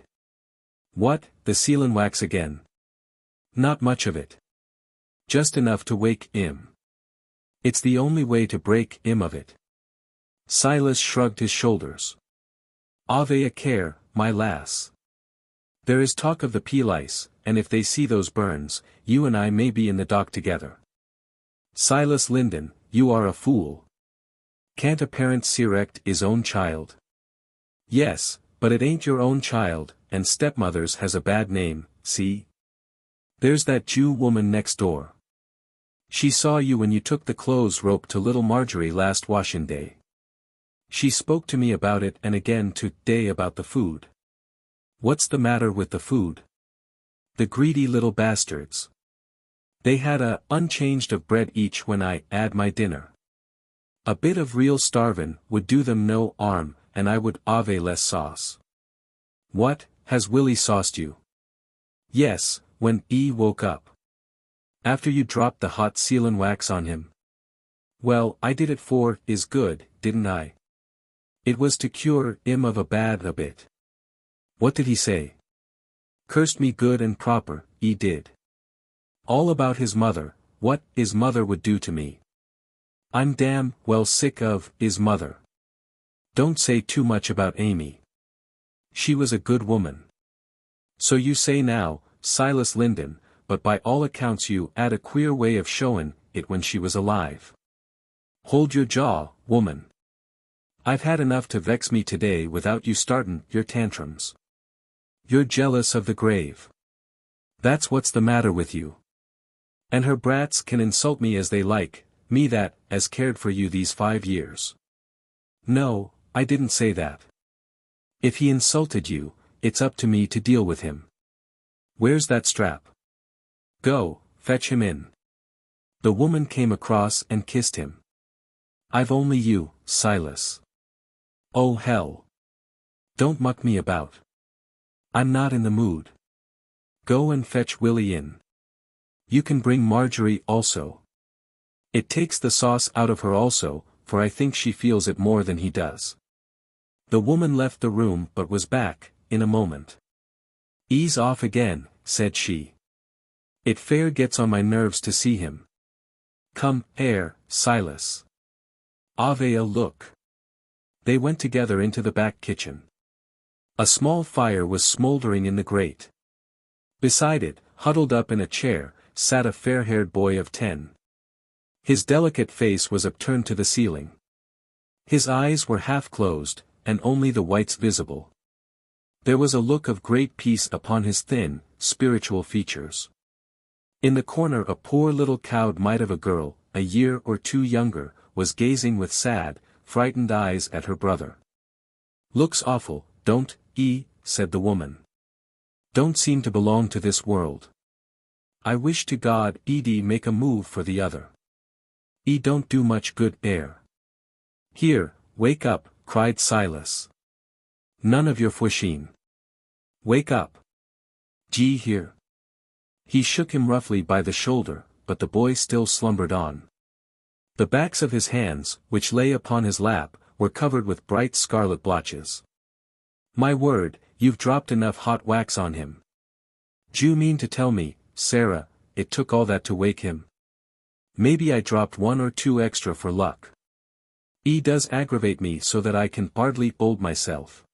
What, the sealin' wax again? Not much of it. Just enough to wake 'im. It's the only way to break 'im of it. Silas shrugged his shoulders. Ave a care, my lass. There is talk of the pea-lice, and if they see those burns, you and I may be in the dock together. Silas Linden, you are a fool. Can't a parent serect his own child? Yes, but it ain't your own child, and stepmother's has a bad name, see? There's that Jew woman next door. She saw you when you took the clothes rope to little Marjorie last washing day. She spoke to me about it and again to-day about the food. What's the matter with the food? The greedy little bastards. They had a unchanged of bread each when I had my dinner. A bit of real starvin' would do them no 'arm, and I would ave less sauce. What, has Willie sauced you? Yes, when he woke up. After you dropped the hot sealin' wax on him. Well, I did it for is good, didn't I? It was to cure him of a bad habit. What did he say? Cursed me good and proper, he did. All about his mother, what his mother would do to me. I'm damn well sick of his mother. Don't say too much about Amy. She was a good woman. So you say now, Silas Linden, but by all accounts you had a queer way of showin' it when she was alive. Hold your jaw, woman. I've had enough to vex me today without you startin' your tantrums. You're jealous of the grave. That's what's the matter with you. And her brats can insult me as they like, me that has cared for you these 5 years. No, I didn't say that. If he insulted you, it's up to me to deal with him. Where's that strap? Go, fetch him in. The woman came across and kissed him. I've only you, Silas. Oh hell. Don't muck me about. I'm not in the mood. Go and fetch Willie in. You can bring Marjorie also. It takes the sauce out of her also, for I think she feels it more than he does. The woman left the room but was back, in a moment. Ease off again, said she. It fair gets on my nerves to see him. Come, here, Silas. Ave a look. They went together into the back kitchen. A small fire was smoldering in the grate. Beside it, huddled up in a chair, sat a fair-haired boy of 10. His delicate face was upturned to the ceiling. His eyes were half closed, and only the whites visible. There was a look of great peace upon his thin, spiritual features. In the corner a poor little cowed mite of a girl, a year or 2 younger, was gazing with sad, frightened eyes at her brother. Looks awful, don't he? Said the woman. Don't seem to belong to this world. I wish to God he'd make a move for the other. He don't do much good air. Here, wake up, cried Silas. None of your fwisheen. Wake up. Gee here. He shook him roughly by the shoulder, but the boy still slumbered on. The backs of his hands, which lay upon his lap, were covered with bright scarlet blotches. My word, you've dropped enough hot wax on him. D'you mean to tell me, Sarah, it took all that to wake him? Maybe I dropped 1 or 2 extra for luck. He does aggravate me so that I can hardly hold myself.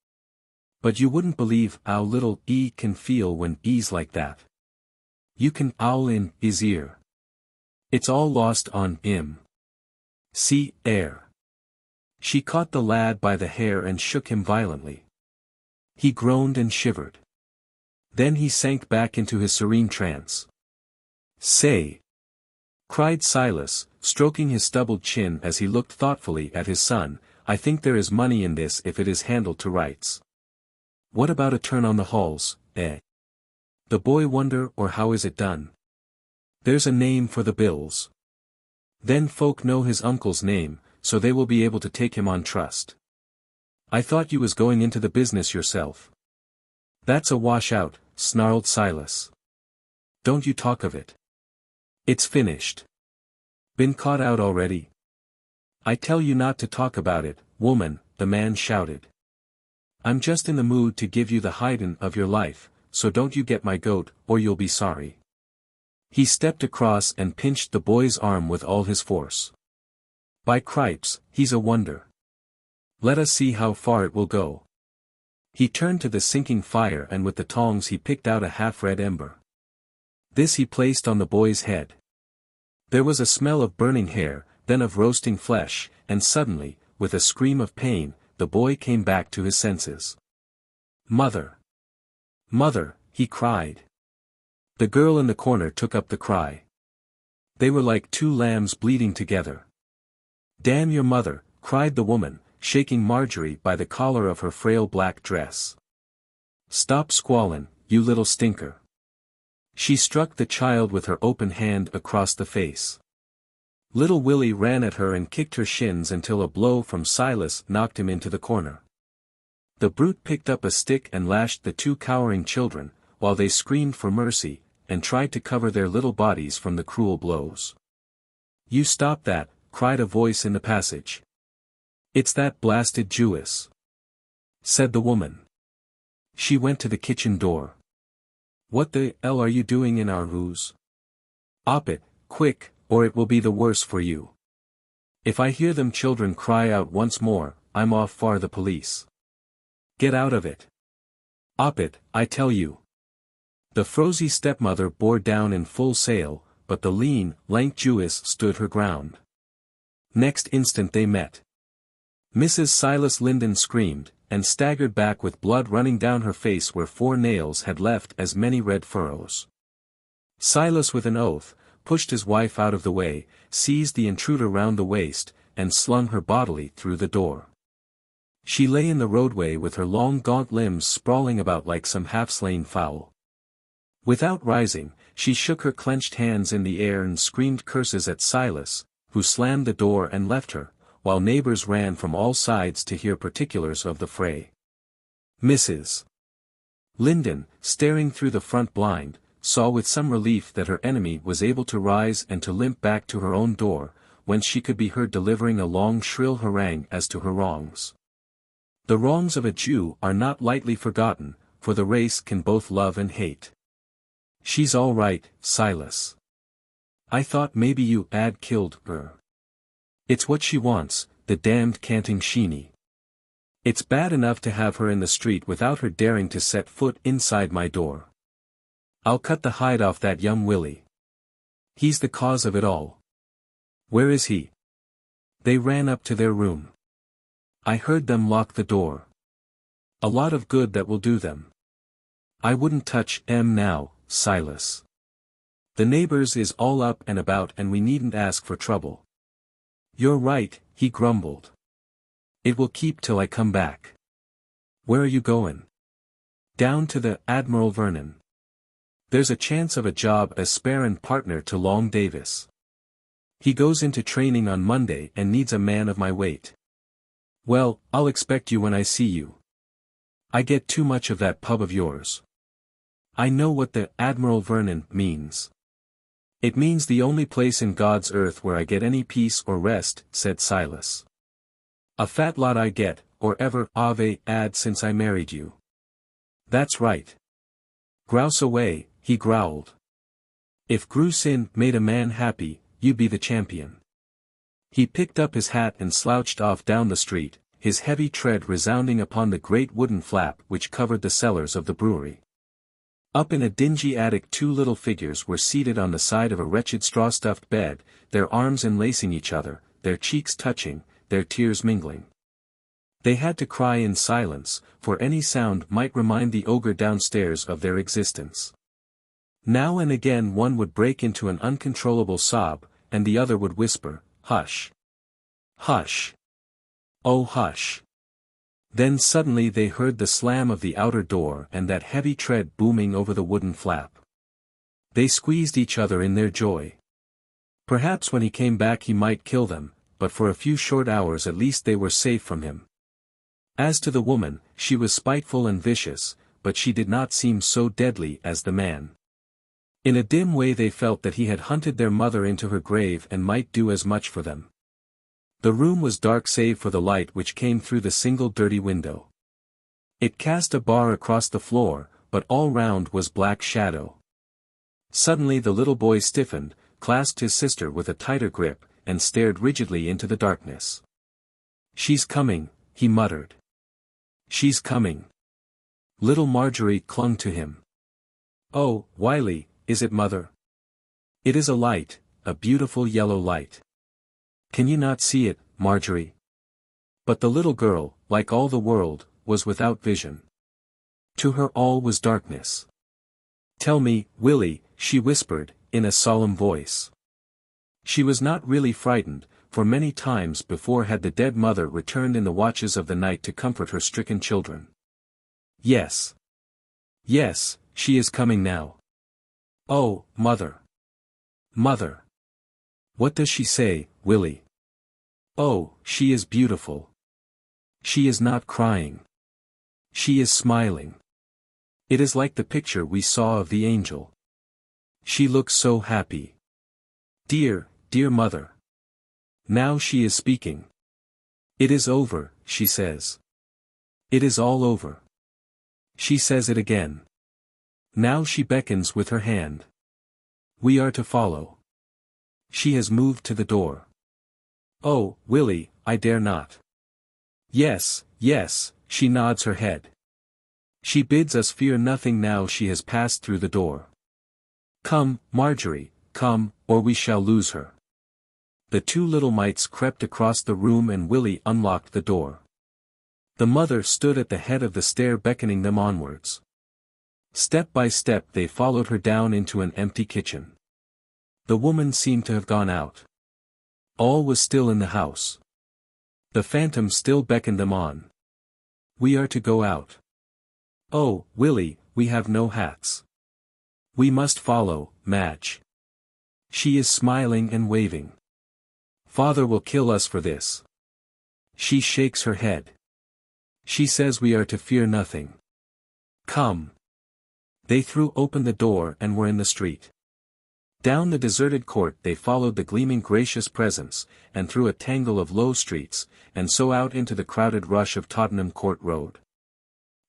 But you wouldn't believe how little he can feel when he's like that. You can owl in his ear. It's all lost on him. See, air. She caught the lad by the hair and shook him violently. He groaned and shivered. Then he sank back into his serene trance. Say! Cried Silas, stroking his stubbled chin as he looked thoughtfully at his son, I think there is money in this if it is handled to rights. What about a turn on the halls, eh? The boy wonder or how is it done? There's a name for the bills. Then folk know his uncle's name, so they will be able to take him on trust. I thought you was going into the business yourself. That's a washout, snarled Silas. Don't you talk of it. It's finished. Been caught out already? I tell you not to talk about it, woman, the man shouted. I'm just in the mood to give you the hidin' of your life, so don't you get my goat, or you'll be sorry. He stepped across and pinched the boy's arm with all his force. By cripes, he's a wonder. Let us see how far it will go. He turned to the sinking fire and with the tongs he picked out a half-red ember. This he placed on the boy's head. There was a smell of burning hair, then of roasting flesh, and suddenly, with a scream of pain, the boy came back to his senses. "Mother! Mother!" he cried. The girl in the corner took up the cry. They were like two lambs bleating together. "Damn your mother!" cried the woman, shaking Marjorie by the collar of her frail black dress. "Stop squallin', you little stinker." She struck the child with her open hand across the face. Little Willie ran at her and kicked her shins until a blow from Silas knocked him into the corner. The brute picked up a stick and lashed the two cowering children, while they screamed for mercy, and tried to cover their little bodies from the cruel blows. "You stop that," cried a voice in the passage. "It's that blasted Jewess," said the woman. She went to the kitchen door. "What the hell are you doing in our house? Op it, quick, or it will be the worse for you. If I hear them children cry out once more, I'm off for the police. Get out of it. Op it, I tell you." The frosy stepmother bore down in full sail, but the lean, lank Jewess stood her ground. Next instant they met. Mrs. Silas Linden screamed, and staggered back with blood running down her face where 4 nails had left as many red furrows. Silas with an oath, pushed his wife out of the way, seized the intruder round the waist, and slung her bodily through the door. She lay in the roadway with her long gaunt limbs sprawling about like some half-slain fowl. Without rising, she shook her clenched hands in the air and screamed curses at Silas, who slammed the door and left her, while neighbors ran from all sides to hear particulars of the fray. Mrs. Linden, staring through the front blind, saw with some relief that her enemy was able to rise and to limp back to her own door, whence she could be heard delivering a long shrill harangue as to her wrongs. The wrongs of a Jew are not lightly forgotten, for the race can both love and hate. "She's all right, Silas. I thought maybe you had killed her. It's what she wants, the damned canting sheeny. It's bad enough to have her in the street without her daring to set foot inside my door. I'll cut the hide off that young Willie. He's the cause of it all." "Where is he?" "They ran up to their room. I heard them lock the door. A lot of good that will do them. I wouldn't touch 'em now, Silas. The neighbors is all up and about and we needn't ask for trouble." "You're right," he grumbled. "It will keep till I come back." "Where are you going?" "Down to the Admiral Vernon. There's a chance of a job as sparring partner to Long Davis. He goes into training on Monday and needs a man of my weight." "Well, I'll expect you when I see you. I get too much of that pub of yours." "I know what the Admiral Vernon means. It means the only place in God's earth where I get any peace or rest," said Silas. "A fat lot I get, or ever have had since I married you." "That's right. Grouse away," he growled. "If Grusin made a man happy, you'd be the champion." He picked up his hat and slouched off down the street, his heavy tread resounding upon the great wooden flap which covered the cellars of the brewery. Up in a dingy attic 2 little figures were seated on the side of a wretched straw-stuffed bed, their arms enlacing each other, their cheeks touching, their tears mingling. They had to cry in silence, for any sound might remind the ogre downstairs of their existence. Now and again one would break into an uncontrollable sob, and the other would whisper, "Hush! Hush! Oh hush!" Then suddenly they heard the slam of the outer door and that heavy tread booming over the wooden flap. They squeezed each other in their joy. Perhaps when he came back he might kill them, but for a few short hours at least they were safe from him. As to the woman, she was spiteful and vicious, but she did not seem so deadly as the man. In a dim way they felt that he had hunted their mother into her grave and might do as much for them. The room was dark save for the light which came through the single dirty window. It cast a bar across the floor, but all round was black shadow. Suddenly the little boy stiffened, clasped his sister with a tighter grip, and stared rigidly into the darkness. "She's coming," he muttered. "She's coming." Little Marjorie clung to him. "Oh, Wiley, is it mother? It is a light, a beautiful yellow light. Can you not see it, Marjorie?" But the little girl, like all the world, was without vision. To her all was darkness. "Tell me, Willie," she whispered, in a solemn voice. She was not really frightened, for many times before had the dead mother returned in the watches of the night to comfort her stricken children. "Yes. Yes, she is coming now." "Oh, mother. Mother. What does she say, Willie?" "Oh, she is beautiful. She is not crying. She is smiling. It is like the picture we saw of the angel. She looks so happy. Dear, dear mother. Now she is speaking. It is over, she says. It is all over. She says it again. Now she beckons with her hand. We are to follow. She has moved to the door. Oh, Willie, I dare not. Yes, yes, she nods her head. She bids us fear nothing now she has passed through the door. Come, Marjorie, come, or we shall lose her. The two little mites crept across the room and Willie unlocked the door. The mother stood at the head of the stair beckoning them onwards. Step by step they followed her down into an empty kitchen. The woman seemed to have gone out. All was still in the house. The phantom still beckoned them on. We are to go out. Oh, Willie, we have no hats. We must follow, Madge. She is smiling and waving. Father will kill us for this. She shakes her head. She says we are to fear nothing. Come. They threw open the door and were in the street. Down the deserted court they followed the gleaming gracious presence, and through a tangle of low streets, and so out into the crowded rush of Tottenham Court Road.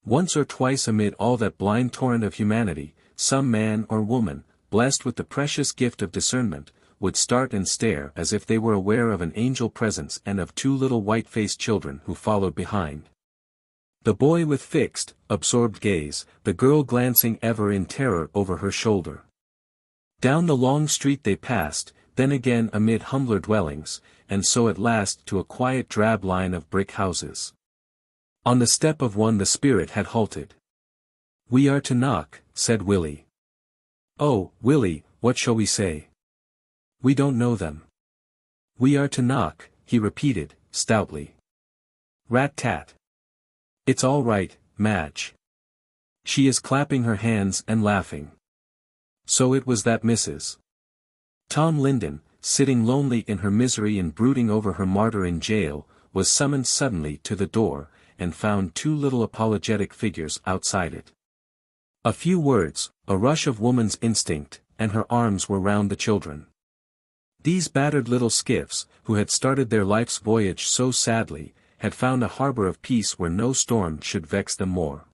Once or twice amid all that blind torrent of humanity, some man or woman, blessed with the precious gift of discernment, would start and stare as if they were aware of an angel presence and of two little white-faced children who followed behind. The boy with fixed, absorbed gaze, the girl glancing ever in terror over her shoulder. Down the long street they passed, then again amid humbler dwellings, and so at last to a quiet drab line of brick houses. On the step of one the spirit had halted. We are to knock, said Willie. Oh, Willie, what shall we say? We don't know them. We are to knock, he repeated, stoutly. Rat-tat. It's all right, Madge. She is clapping her hands and laughing. So it was that Mrs. Tom Linden, sitting lonely in her misery and brooding over her martyr in jail, was summoned suddenly to the door, and found two little apologetic figures outside it. A few words, a rush of woman's instinct, and her arms were round the children. These battered little skiffs, who had started their life's voyage so sadly, had found a harbor of peace where no storm should vex them more.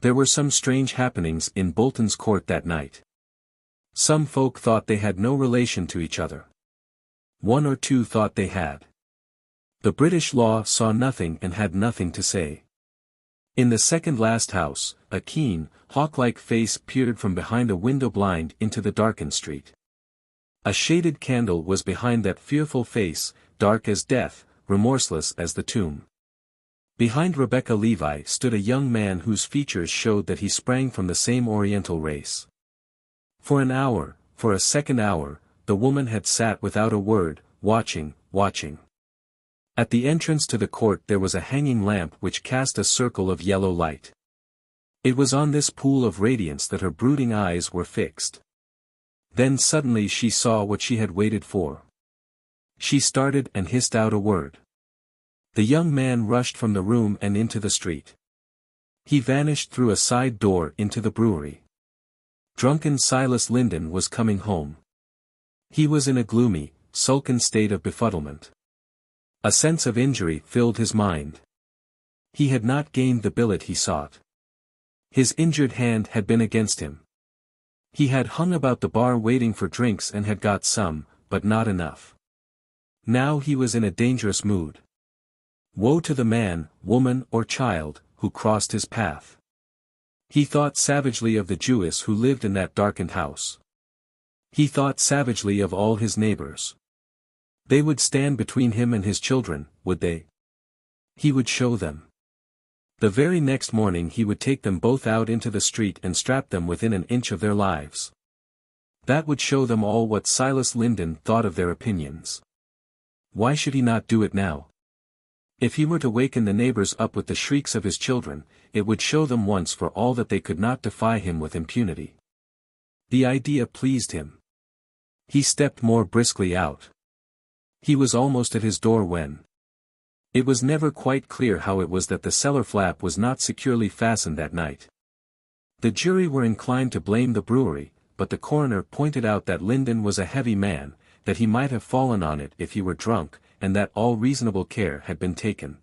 There were some strange happenings in Bolton's court that night. Some folk thought they had no relation to each other. One or two thought they had. The British law saw nothing and had nothing to say. In the second last house, a keen, hawk-like face peered from behind a window blind into the darkened street. A shaded candle was behind that fearful face, dark as death, remorseless as the tomb. Behind Rebecca Levi stood a young man whose features showed that he sprang from the same Oriental race. For an hour, for a second hour, the woman had sat without a word, watching. At the entrance to the court there was a hanging lamp which cast a circle of yellow light. It was on this pool of radiance that her brooding eyes were fixed. Then suddenly she saw what she had waited for. She started and hissed out a word. The young man rushed from the room and into the street. He vanished through a side door into the brewery. Drunken Silas Linden was coming home. He was in a gloomy, sullen state of befuddlement. A sense of injury filled his mind. He had not gained the billet he sought. His injured hand had been against him. He had hung about the bar waiting for drinks and had got some, but not enough. Now he was in a dangerous mood. Woe to the man, woman or child, who crossed his path. He thought savagely of the Jewess who lived in that darkened house. He thought savagely of all his neighbors. They would stand between him and his children, would they? He would show them. The very next morning he would take them both out into the street and strap them within an inch of their lives. That would show them all what Silas Linden thought of their opinions. Why should he not do it now? If he were to waken the neighbors up with the shrieks of his children, it would show them once for all that they could not defy him with impunity. The idea pleased him. He stepped more briskly out. He was almost at his door when. It was never quite clear how it was that the cellar flap was not securely fastened that night. The jury were inclined to blame the brewery, but the coroner pointed out that Linden was a heavy man, that he might have fallen on it if he were drunk, and that all reasonable care had been taken.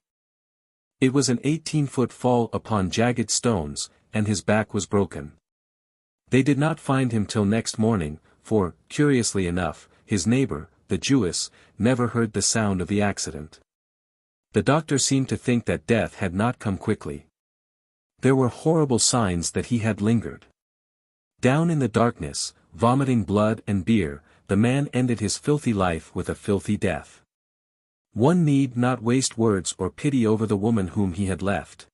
It was an 18-foot fall upon jagged stones, and his back was broken. They did not find him till next morning, for, curiously enough, his neighbor, the Jewess, never heard the sound of the accident. The doctor seemed to think that death had not come quickly. There were horrible signs that he had lingered. Down in the darkness, vomiting blood and beer, the man ended his filthy life with a filthy death. One need not waste words or pity over the woman whom he had left.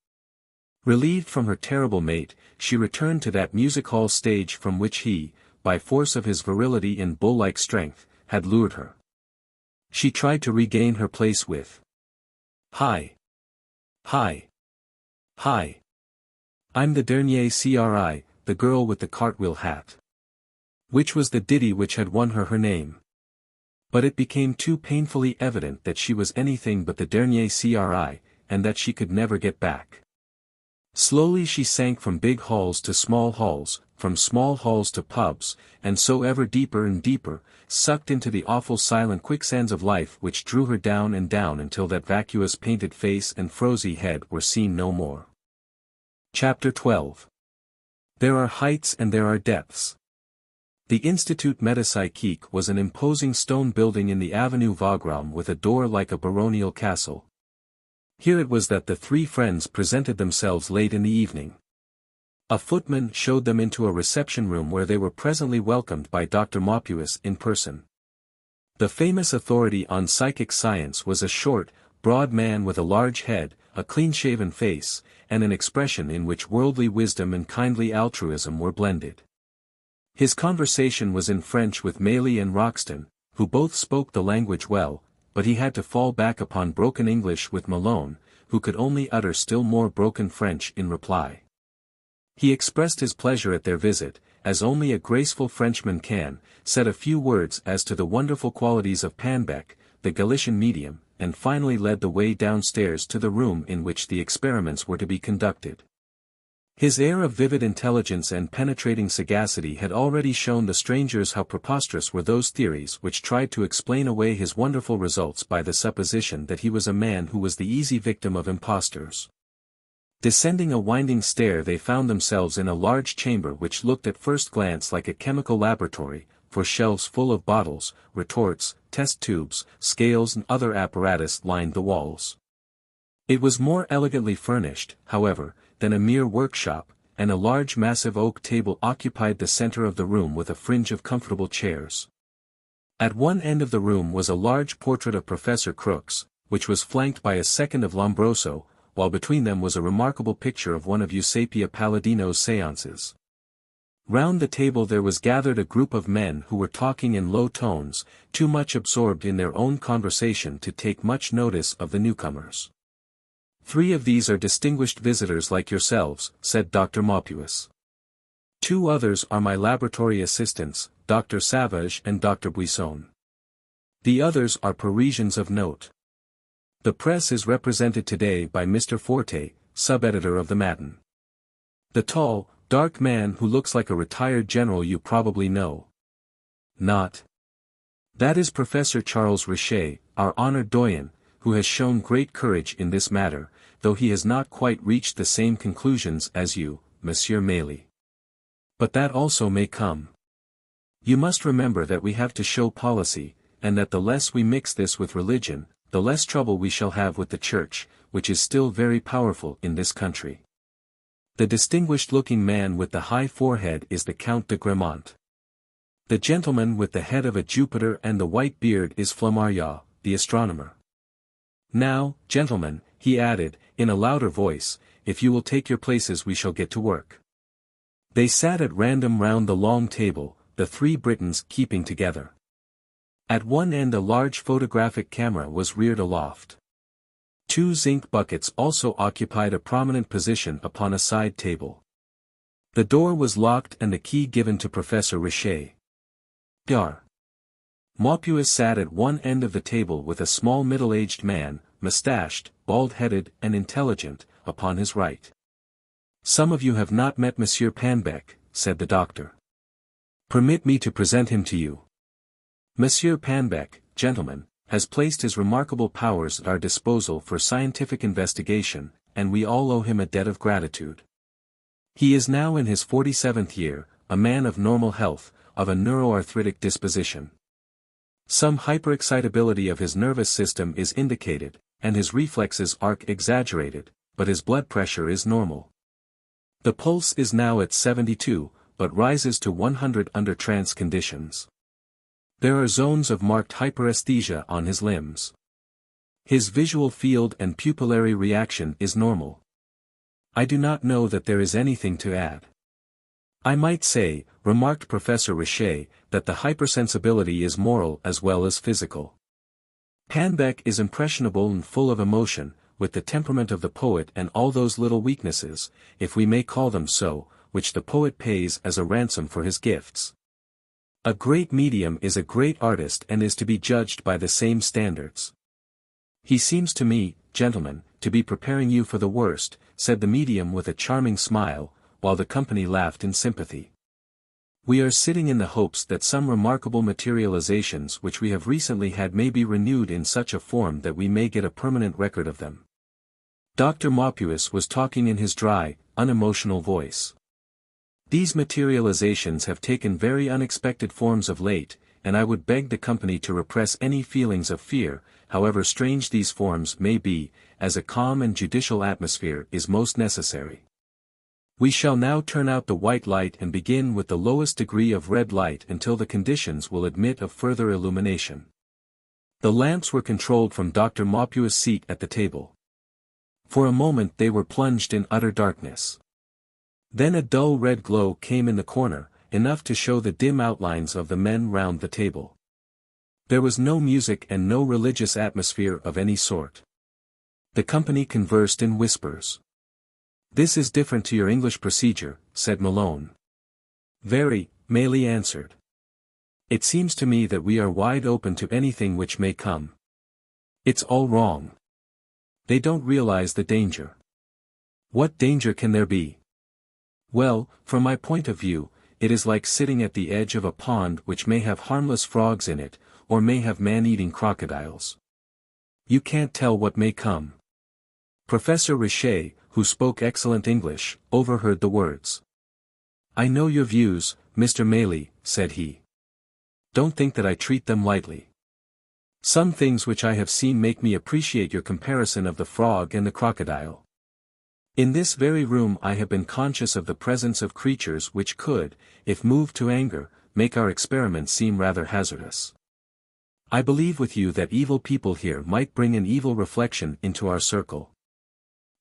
Relieved from her terrible mate, she returned to that music-hall stage from which he, by force of his virility and bull-like strength, had lured her. She tried to regain her place with "Hi! Hi! Hi! I'm the dernier Cri, the girl with the cartwheel hat." Which was the ditty which had won her name. But it became too painfully evident that she was anything but the dernier Cri, and that she could never get back. Slowly she sank from big halls to small halls, from small halls to pubs, and so ever deeper and deeper, sucked into the awful silent quicksands of life which drew her down and down until that vacuous painted face and frosy head were seen no more. Chapter 12. There are heights and there are depths. The Institut Metapsychique was an imposing stone building in the Avenue Wagram with a door like a baronial castle. Here it was that the three friends presented themselves late in the evening. A footman showed them into a reception room where they were presently welcomed by Dr. Maupuis in person. The famous authority on psychic science was a short, broad man with a large head, a clean-shaven face, and an expression in which worldly wisdom and kindly altruism were blended. His conversation was in French with Maley and Roxton, who both spoke the language well, but he had to fall back upon broken English with Malone, who could only utter still more broken French in reply. He expressed his pleasure at their visit, as only a graceful Frenchman can, said a few words as to the wonderful qualities of Panbeck, the Galician medium, and finally led the way downstairs to the room in which the experiments were to be conducted. His air of vivid intelligence and penetrating sagacity had already shown the strangers how preposterous were those theories which tried to explain away his wonderful results by the supposition that he was a man who was the easy victim of impostors. Descending a winding stair they found themselves in a large chamber which looked at first glance like a chemical laboratory, for shelves full of bottles, retorts, test tubes, scales and other apparatus lined the walls. It was more elegantly furnished, however, than a mere workshop, and a large massive oak table occupied the center of the room with a fringe of comfortable chairs. At one end of the room was a large portrait of Professor Crooks, which was flanked by a second of Lombroso, while between them was a remarkable picture of one of Eusapia Palladino's séances. Round the table there was gathered a group of men who were talking in low tones, too much absorbed in their own conversation to take much notice of the newcomers. "Three of these are distinguished visitors like yourselves," said Dr. Maupuis. "Two others are my laboratory assistants, Dr. Savage and Dr. Buisson. The others are Parisians of note. The press is represented today by Mr. Forte, sub-editor of the Matin. The tall, dark man who looks like a retired general you probably know. Not. That is Professor Charles Richet, our honored doyen, who has shown great courage in this matter, though he has not quite reached the same conclusions as you, Monsieur Maley. But that also may come. You must remember that we have to show policy, and that the less we mix this with religion, the less trouble we shall have with the Church, which is still very powerful in this country. The distinguished-looking man with the high forehead is the Count de Gramont. The gentleman with the head of a Jupiter and the white beard is Flammarion, the astronomer. Now, gentlemen, he added, in a louder voice, if you will take your places we shall get to work. They sat at random round the long table, the three Britons keeping together. At one end a large photographic camera was reared aloft. Two zinc buckets also occupied a prominent position upon a side table. The door was locked and the key given to Professor Richet. Dar. Maupuis sat at one end of the table with a small middle-aged man, mustached, bald-headed and intelligent, upon his right. Some of you have not met Monsieur Panbec, said the doctor. Permit me to present him to you. Monsieur Panbec, gentlemen, has placed his remarkable powers at our disposal for scientific investigation, and we all owe him a debt of gratitude. He is now in his 47th year, a man of normal health, of a neuroarthritic disposition. Some hyperexcitability of his nervous system is indicated, and his reflexes are exaggerated, but his blood pressure is normal. The pulse is now at 72, but rises to 100 under trance conditions. There are zones of marked hyperesthesia on his limbs. His visual field and pupillary reaction is normal. I do not know that there is anything to add. I might say, remarked Professor Richet, that the hypersensibility is moral as well as physical. Panbec is impressionable and full of emotion, with the temperament of the poet and all those little weaknesses, if we may call them so, which the poet pays as a ransom for his gifts. A great medium is a great artist and is to be judged by the same standards. He seems to me, gentlemen, to be preparing you for the worst, said the medium with a charming smile, while the company laughed in sympathy. We are sitting in the hopes that some remarkable materializations which we have recently had may be renewed in such a form that we may get a permanent record of them. Dr. Maupuis was talking in his dry, unemotional voice. These materializations have taken very unexpected forms of late, and I would beg the company to repress any feelings of fear, however strange these forms may be, as a calm and judicial atmosphere is most necessary. We shall now turn out the white light and begin with the lowest degree of red light until the conditions will admit of further illumination. The lamps were controlled from Dr. Maupuis' seat at the table. For a moment they were plunged in utter darkness. Then a dull red glow came in the corner, enough to show the dim outlines of the men round the table. There was no music and no religious atmosphere of any sort. The company conversed in whispers. This is different to your English procedure, said Malone. Very, Maley answered. It seems to me that we are wide open to anything which may come. It's all wrong. They don't realize the danger. What danger can there be? Well, from my point of view, it is like sitting at the edge of a pond which may have harmless frogs in it, or may have man-eating crocodiles. You can't tell what may come. Professor Richet, who spoke excellent English, overheard the words. I know your views, Mr. Maley, said he. Don't think that I treat them lightly. Some things which I have seen make me appreciate your comparison of the frog and the crocodile. In this very room I have been conscious of the presence of creatures which could, if moved to anger, make our experiment seem rather hazardous. I believe with you that evil people here might bring an evil reflection into our circle.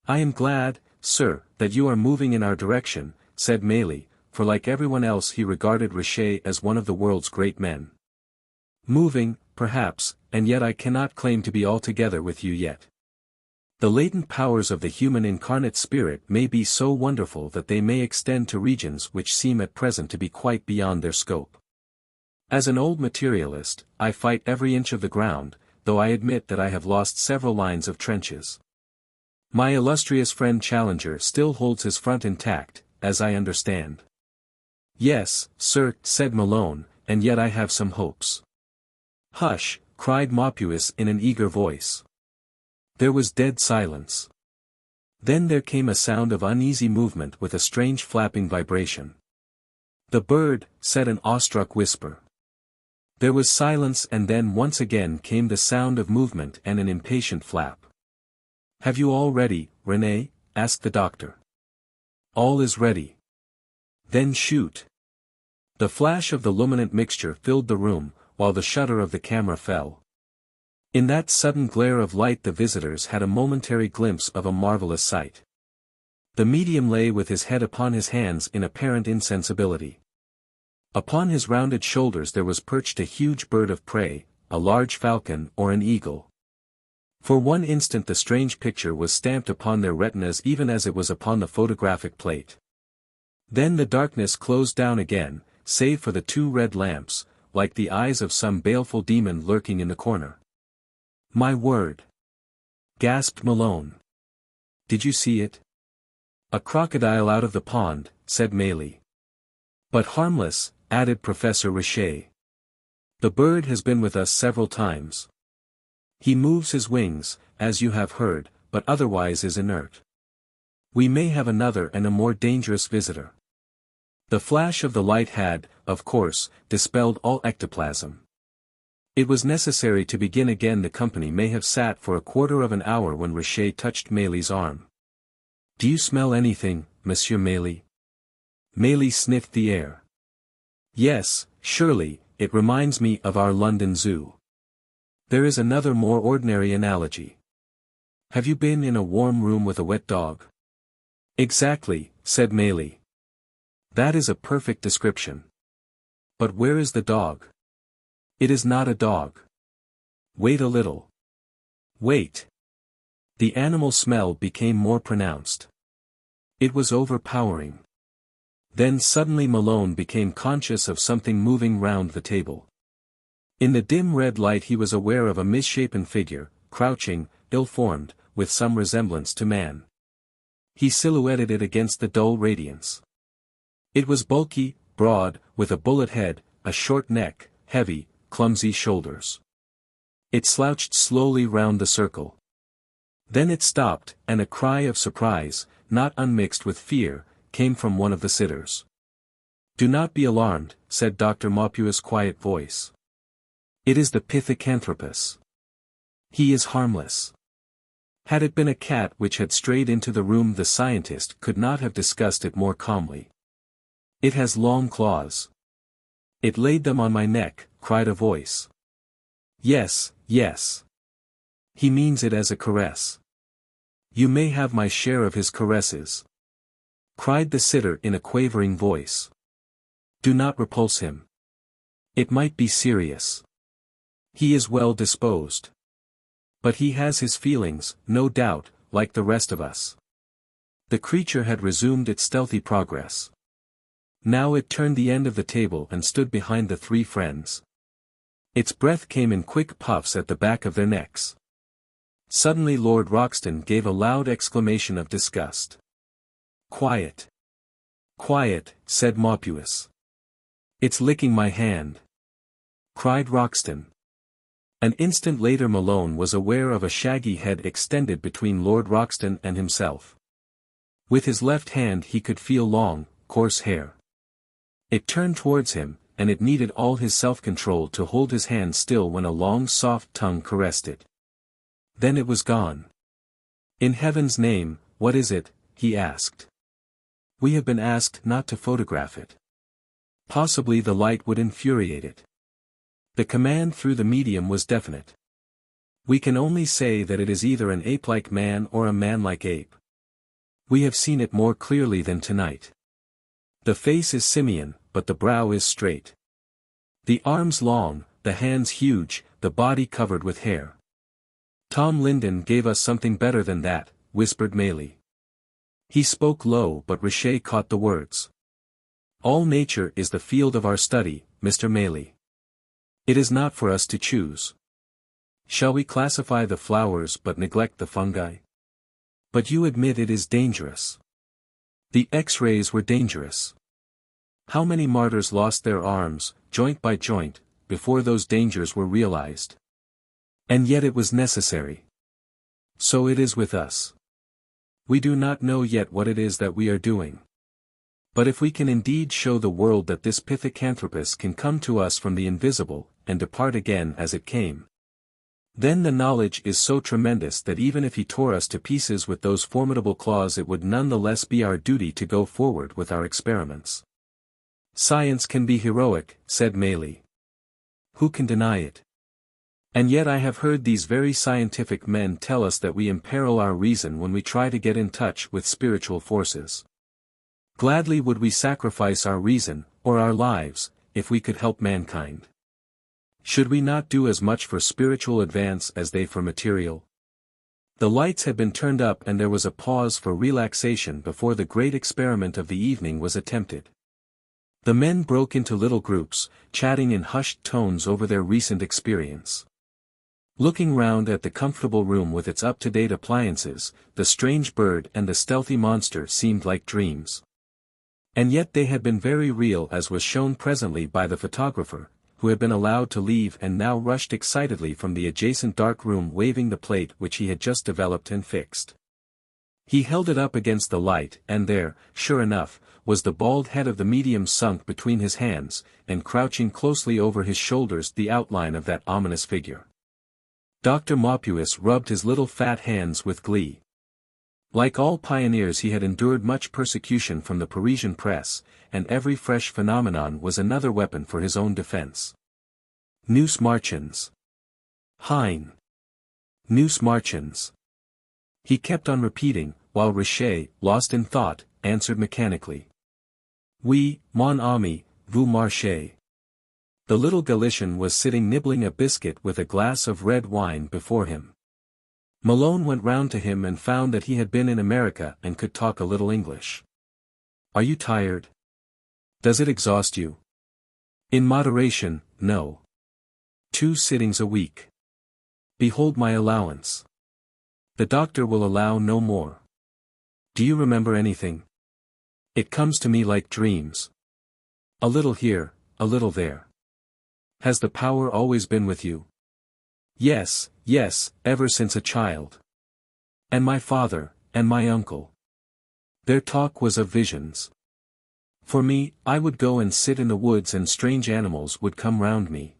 I am glad, sir, that you are moving in our direction, said Maley, for like everyone else he regarded Richet as one of the world's great men. Moving, perhaps, and yet I cannot claim to be altogether with you yet. The latent powers of the human incarnate spirit may be so wonderful that they may extend to regions which seem at present to be quite beyond their scope. As an old materialist, I fight every inch of the ground, though I admit that I have lost several lines of trenches. My illustrious friend Challenger still holds his front intact, as I understand. Yes, sir, said Malone, and yet I have some hopes. Hush, cried Maupuis in an eager voice. There was dead silence. Then there came a sound of uneasy movement with a strange flapping vibration. The bird, said an awestruck whisper. There was silence and then once again came the sound of movement and an impatient flap. Have you all ready, René? Asked the doctor. All is ready. Then shoot. The flash of the luminant mixture filled the room, while the shutter of the camera fell. In that sudden glare of light the visitors had a momentary glimpse of a marvelous sight. The medium lay with his head upon his hands in apparent insensibility. Upon his rounded shoulders there was perched a huge bird of prey, a large falcon or an eagle. For one instant the strange picture was stamped upon their retinas even as it was upon the photographic plate. Then the darkness closed down again, save for the two red lamps, like the eyes of some baleful demon lurking in the corner. "My word!" gasped Malone. "Did you see it?" "A crocodile out of the pond," said Maylie. "But harmless," added Professor Richet. "The bird has been with us several times. He moves his wings, as you have heard, but otherwise is inert. We may have another and a more dangerous visitor." The flash of the light had, of course, dispelled all ectoplasm. It was necessary to begin again. The company may have sat for a quarter of an hour when Richet touched Maylie's arm. "Do you smell anything, Monsieur Maylie?" Maylie sniffed the air. "Yes, surely, it reminds me of our London Zoo. There is another more ordinary analogy. Have you been in a warm room with a wet dog?" "Exactly," said Maylie. "That is a perfect description. But where is the dog?" "It is not a dog. Wait a little. Wait." The animal smell became more pronounced. It was overpowering. Then suddenly Malone became conscious of something moving round the table. In the dim red light he was aware of a misshapen figure, crouching, ill-formed, with some resemblance to man. He silhouetted it against the dull radiance. It was bulky, broad, with a bullet head, a short neck, heavy, clumsy shoulders. It slouched slowly round the circle. Then it stopped, and a cry of surprise, not unmixed with fear, came from one of the sitters. "Do not be alarmed," said Dr. Maupua's quiet voice. "It is the Pithecanthropus. He is harmless." Had it been a cat which had strayed into the room the scientist could not have discussed it more calmly. "It has long claws. It laid them on my neck," cried a voice. "Yes, yes. He means it as a caress." "You may have my share of his caresses," cried the sitter in a quavering voice. "Do not repulse him. It might be serious. He is well disposed. But he has his feelings, no doubt, like the rest of us." The creature had resumed its stealthy progress. Now it turned the end of the table and stood behind the three friends. Its breath came in quick puffs at the back of their necks. Suddenly Lord Roxton gave a loud exclamation of disgust. "Quiet. Quiet," said Maupuis. "It's licking my hand," cried Roxton. An instant later Malone was aware of a shaggy head extended between Lord Roxton and himself. With his left hand he could feel long, coarse hair. It turned towards him, and it needed all his self-control to hold his hand still when a long soft tongue caressed it. Then it was gone. "In heaven's name, what is it?" he asked. "We have been asked not to photograph it. Possibly the light would infuriate it." The command through the medium was definite. "We can only say that it is either an ape-like man or a man-like ape. We have seen it more clearly than tonight. The face is simian, but the brow is straight. The arms long, the hands huge, the body covered with hair." "Tom Linden gave us something better than that," whispered Maylie. He spoke low but Richet caught the words. "All nature is the field of our study, Mr. Maylie. It is not for us to choose. Shall we classify the flowers but neglect the fungi? But you admit it is dangerous." The X-rays were dangerous. How many martyrs lost their arms, joint by joint, before those dangers were realized? And yet it was necessary. So it is with us. We do not know yet what it is that we are doing. But if we can indeed show the world that this Pithecanthropus can come to us from the invisible, and depart again as it came, Then the knowledge is so tremendous that even if he tore us to pieces with those formidable claws, it would none the less be our duty to go forward with our experiments. Science can be heroic, said Maylie. Who can deny it? And yet I have heard these very scientific men tell us that we imperil our reason when we try to get in touch with spiritual forces. Gladly would we sacrifice our reason, or our lives, if we could help mankind. Should we not do as much for spiritual advance as they for material? The lights had been turned up and there was a pause for relaxation before the great experiment of the evening was attempted. The men broke into little groups, chatting in hushed tones over their recent experience. Looking round at the comfortable room with its up-to-date appliances, the strange bird and the stealthy monster seemed like dreams. And yet they had been very real, as was shown presently by the photographer, who had been allowed to leave and now rushed excitedly from the adjacent dark room waving the plate which he had just developed and fixed. He held it up against the light, and there, sure enough, was the bald head of the medium sunk between his hands, and crouching closely over his shoulders the outline of that ominous figure. Dr. Maupuis rubbed his little fat hands with glee. Like all pioneers, he had endured much persecution from the Parisian press, and every fresh phenomenon was another weapon for his own defense. Nous marchons. Hein. Nous marchons. He kept on repeating, while Richer, lost in thought, answered mechanically. Oui, mon ami, vous marchez. The little Galician was sitting nibbling a biscuit with a glass of red wine before him. Malone went round to him and found that he had been in America and could talk a little English. Are you tired? Does it exhaust you? In moderation, no. 2 sittings a week. Behold my allowance. The doctor will allow no more. Do you remember anything? It comes to me like dreams. A little here, a little there. Has the power always been with you? Yes, yes, ever since a child. And my father, and my uncle. Their talk was of visions. For me, I would go and sit in the woods and strange animals would come round me.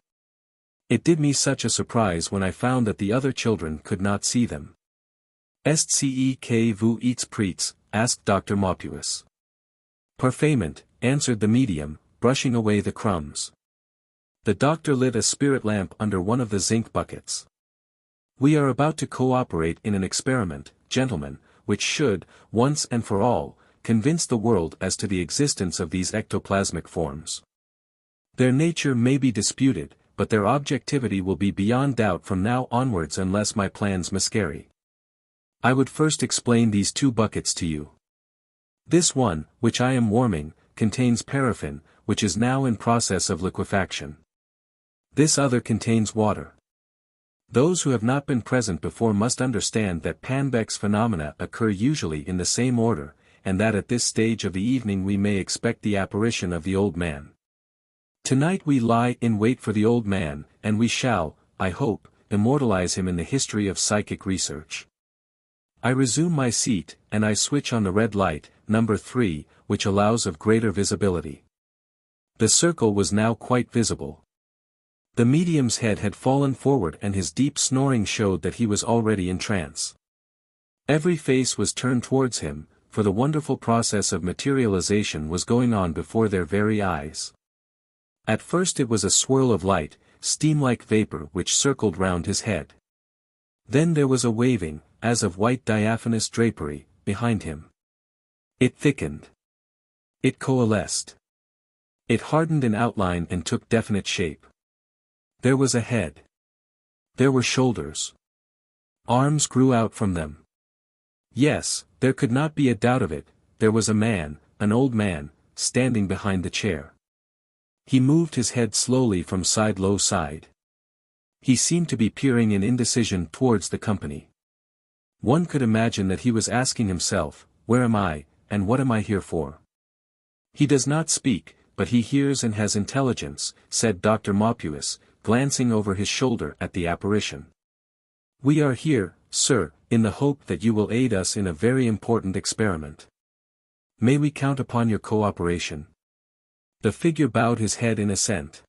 It did me such a surprise when I found that the other children could not see them. Est ce que vous êtes prêts? Asked Dr. Maupuis. Parfaitement, answered the medium, brushing away the crumbs. The doctor lit a spirit lamp under one of the zinc buckets. We are about to cooperate in an experiment, gentlemen, which should, once and for all, convince the world as to the existence of these ectoplasmic forms. Their nature may be disputed, but their objectivity will be beyond doubt from now onwards unless my plans miscarry. I would first explain these 2 buckets to you. This one, which I am warming, contains paraffin, which is now in process of liquefaction. This other contains water. Those who have not been present before must understand that Panbeck's phenomena occur usually in the same order, and that at this stage of the evening we may expect the apparition of the old man. Tonight we lie in wait for the old man, and we shall, I hope, immortalize him in the history of psychic research. I resume my seat, and I switch on the red light, number 3, which allows of greater visibility. The circle was now quite visible. The medium's head had fallen forward and his deep snoring showed that he was already in trance. Every face was turned towards him, for the wonderful process of materialization was going on before their very eyes. At first it was a swirl of light, steam-like vapor which circled round his head. Then there was a waving, as of white diaphanous drapery, behind him. It thickened. It coalesced. It hardened in outline and took definite shape. There was a head. There were shoulders. Arms grew out from them. Yes, there could not be a doubt of it, there was a man, an old man, standing behind the chair. He moved his head slowly from side to side. He seemed to be peering in indecision towards the company. One could imagine that he was asking himself, where am I, and what am I here for? He does not speak, but he hears and has intelligence, said Dr. Maupuis, glancing over his shoulder at the apparition. We are here, sir, in the hope that you will aid us in a very important experiment. May we count upon your cooperation? The figure bowed his head in assent.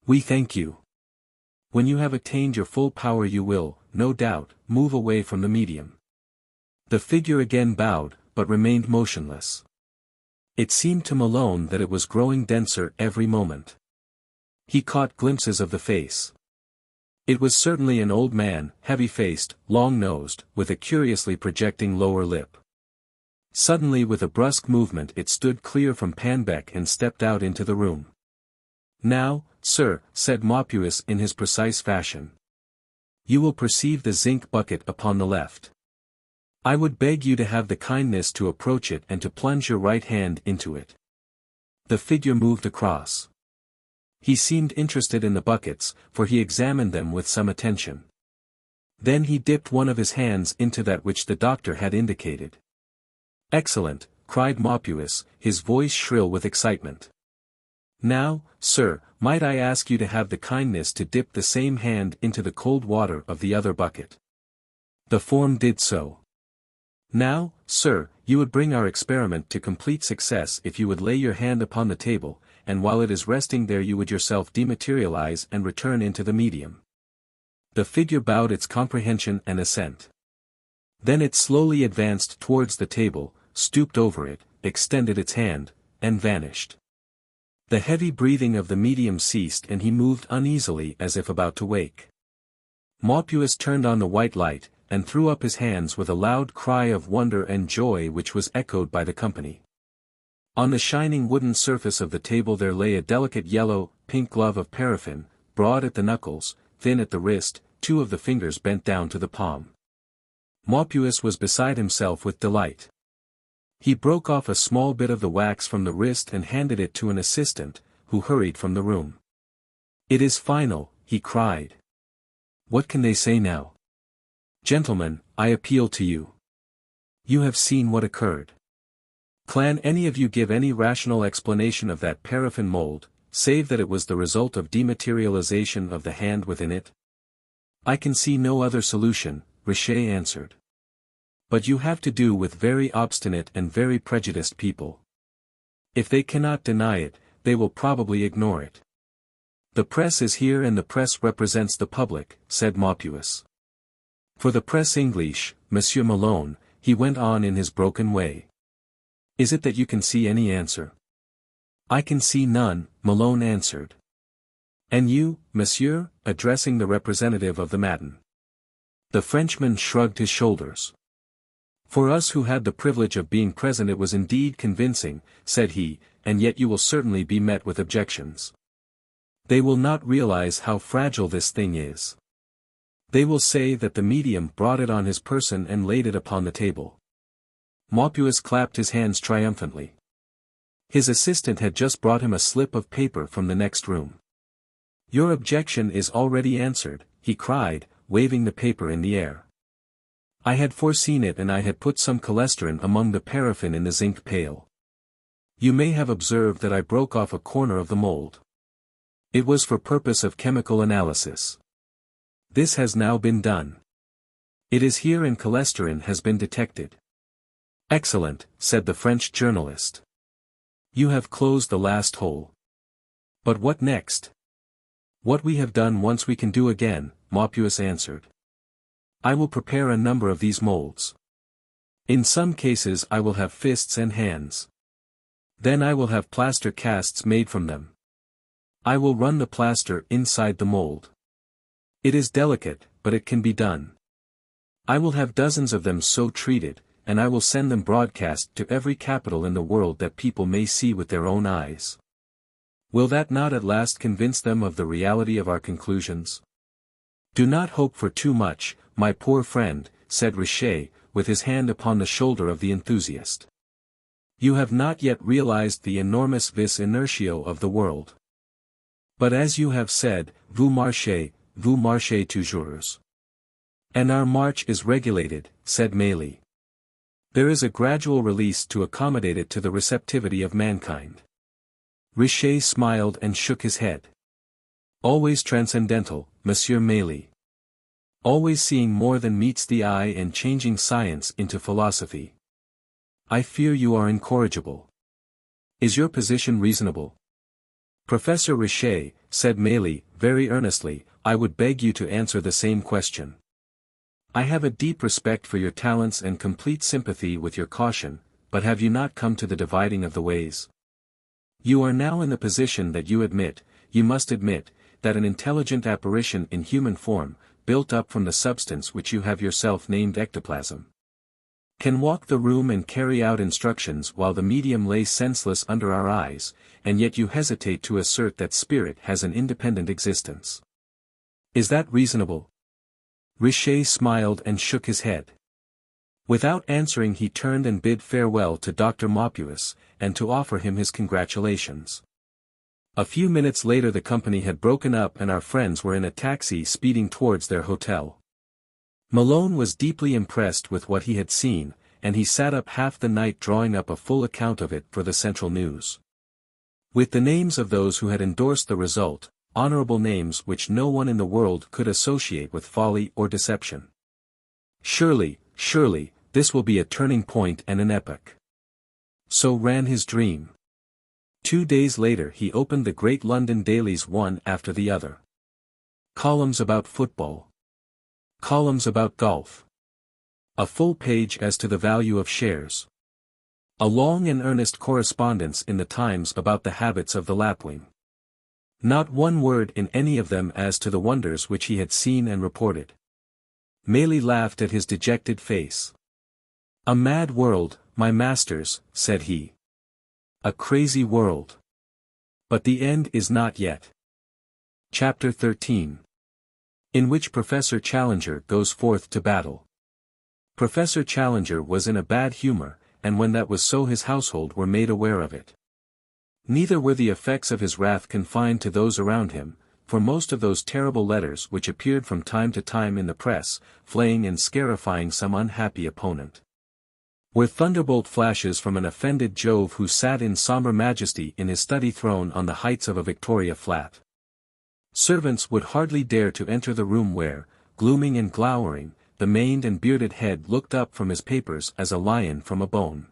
We thank you. When you have attained your full power you will, no doubt, move away from the medium. The figure again bowed, but remained motionless. It seemed to Malone that it was growing denser every moment. He caught glimpses of the face. It was certainly an old man, heavy-faced, long-nosed, with a curiously projecting lower lip. Suddenly with a brusque movement it stood clear from Panbeck and stepped out into the room. "Now, sir," said Maupuis in his precise fashion. "You will perceive the zinc bucket upon the left. I would beg you to have the kindness to approach it and to plunge your right hand into it." The figure moved across. He seemed interested in the buckets, for he examined them with some attention. Then he dipped one of his hands into that which the doctor had indicated. "Excellent," cried Maupuis, his voice shrill with excitement. "Now, sir, might I ask you to have the kindness to dip the same hand into the cold water of the other bucket?" The form did so. "Now, sir, you would bring our experiment to complete success if you would lay your hand upon the table, and while it is resting there you would yourself dematerialize and return into the medium." The figure bowed its comprehension and assent. Then it slowly advanced towards the table, stooped over it, extended its hand, and vanished. The heavy breathing of the medium ceased and he moved uneasily as if about to wake. Maupuis turned on the white light, and threw up his hands with a loud cry of wonder and joy which was echoed by the company. On the shining wooden surface of the table there lay a delicate yellow-pink glove of paraffin, broad at the knuckles, thin at the wrist, two of the fingers bent down to the palm. Maupuis was beside himself with delight. He broke off a small bit of the wax from the wrist and handed it to an assistant, who hurried from the room. "It is final," he cried. "What can they say now? Gentlemen, I appeal to you. You have seen what occurred. Can any of you give any rational explanation of that paraffin mold, save that it was the result of dematerialization of the hand within it?" "I can see no other solution," Richer answered. "But you have to do with very obstinate and very prejudiced people. If they cannot deny it, they will probably ignore it." "The press is here and the press represents the public," said Maupuis. "For the press English, Monsieur Malone," he went on in his broken way. "Is it that you can see any answer?" "I can see none," Malone answered. "And you, monsieur?" addressing the representative of the Matin. The Frenchman shrugged his shoulders. "For us who had the privilege of being present it was indeed convincing," said he, "and yet you will certainly be met with objections. They will not realize how fragile this thing is. They will say that the medium brought it on his person and laid it upon the table." Maupuis clapped his hands triumphantly. His assistant had just brought him a slip of paper from the next room. "Your objection is already answered," he cried, waving the paper in the air. "I had foreseen it and I had put some cholesterol among the paraffin in the zinc pail. You may have observed that I broke off a corner of the mold. It was for purpose of chemical analysis. This has now been done. It is here and cholesterol has been detected." "Excellent," said the French journalist. "You have closed the last hole. But what next?" "What we have done once we can do again," Maupuis answered. "I will prepare a number of these molds. In some cases I will have fists and hands. Then I will have plaster casts made from them. I will run the plaster inside the mold. It is delicate, but it can be done. I will have dozens of them so treated, and I will send them broadcast to every capital in the world that people may see with their own eyes. Will that not at last convince them of the reality of our conclusions?" "Do not hope for too much, my poor friend," said Richer, with his hand upon the shoulder of the enthusiast. "You have not yet realized the enormous vis inertio of the world. But as you have said, vous marchez toujours." "And our march is regulated," said Meili. "There is a gradual release to accommodate it to the receptivity of mankind." Richer smiled and shook his head. "Always transcendental, Monsieur Meili. Always seeing more than meets the eye and changing science into philosophy. I fear you are incorrigible. Is your position reasonable?" "Professor Richer," said Meili, very earnestly, I would beg you to answer the same question. I have a deep respect for your talents and complete sympathy with your caution, but have you not come to the dividing of the ways? You are now in the position that you must admit, that an intelligent apparition in human form, built up from the substance which you have yourself named ectoplasm, can walk the room and carry out instructions while the medium lays senseless under our eyes, and yet you hesitate to assert that spirit has an independent existence. Is that reasonable? Richer smiled and shook his head. Without answering he turned and bid farewell to Dr. Maupuus, and to offer him his congratulations. A few minutes later the company had broken up and our friends were in a taxi speeding towards their hotel. Malone was deeply impressed with what he had seen, and he sat up half the night drawing up a full account of it for the Central News. With the names of those who had endorsed the result, honorable names which no one in the world could associate with folly or deception. Surely, this will be a turning point and an epoch. So ran his dream. 2 days later he opened the great London dailies one after the other. Columns about football. Columns about golf. A full page as to the value of shares. A long and earnest correspondence in the Times about the habits of the lapwing. Not one word in any of them as to the wonders which he had seen and reported. Maylie laughed at his dejected face. "A mad world, my masters," said he. "A crazy world. But the end is not yet." Chapter 13. In which Professor Challenger goes forth to battle. Professor Challenger was in a bad humor, and when that was so his household were made aware of it. Neither were the effects of his wrath confined to those around him, for most of those terrible letters which appeared from time to time in the press, flaying and scarifying some unhappy opponent, were thunderbolt flashes from an offended Jove who sat in sombre majesty in his study throne on the heights of a Victoria flat. Servants would hardly dare to enter the room where, glooming and glowering, the maned and bearded head looked up from his papers as a lion from a bone.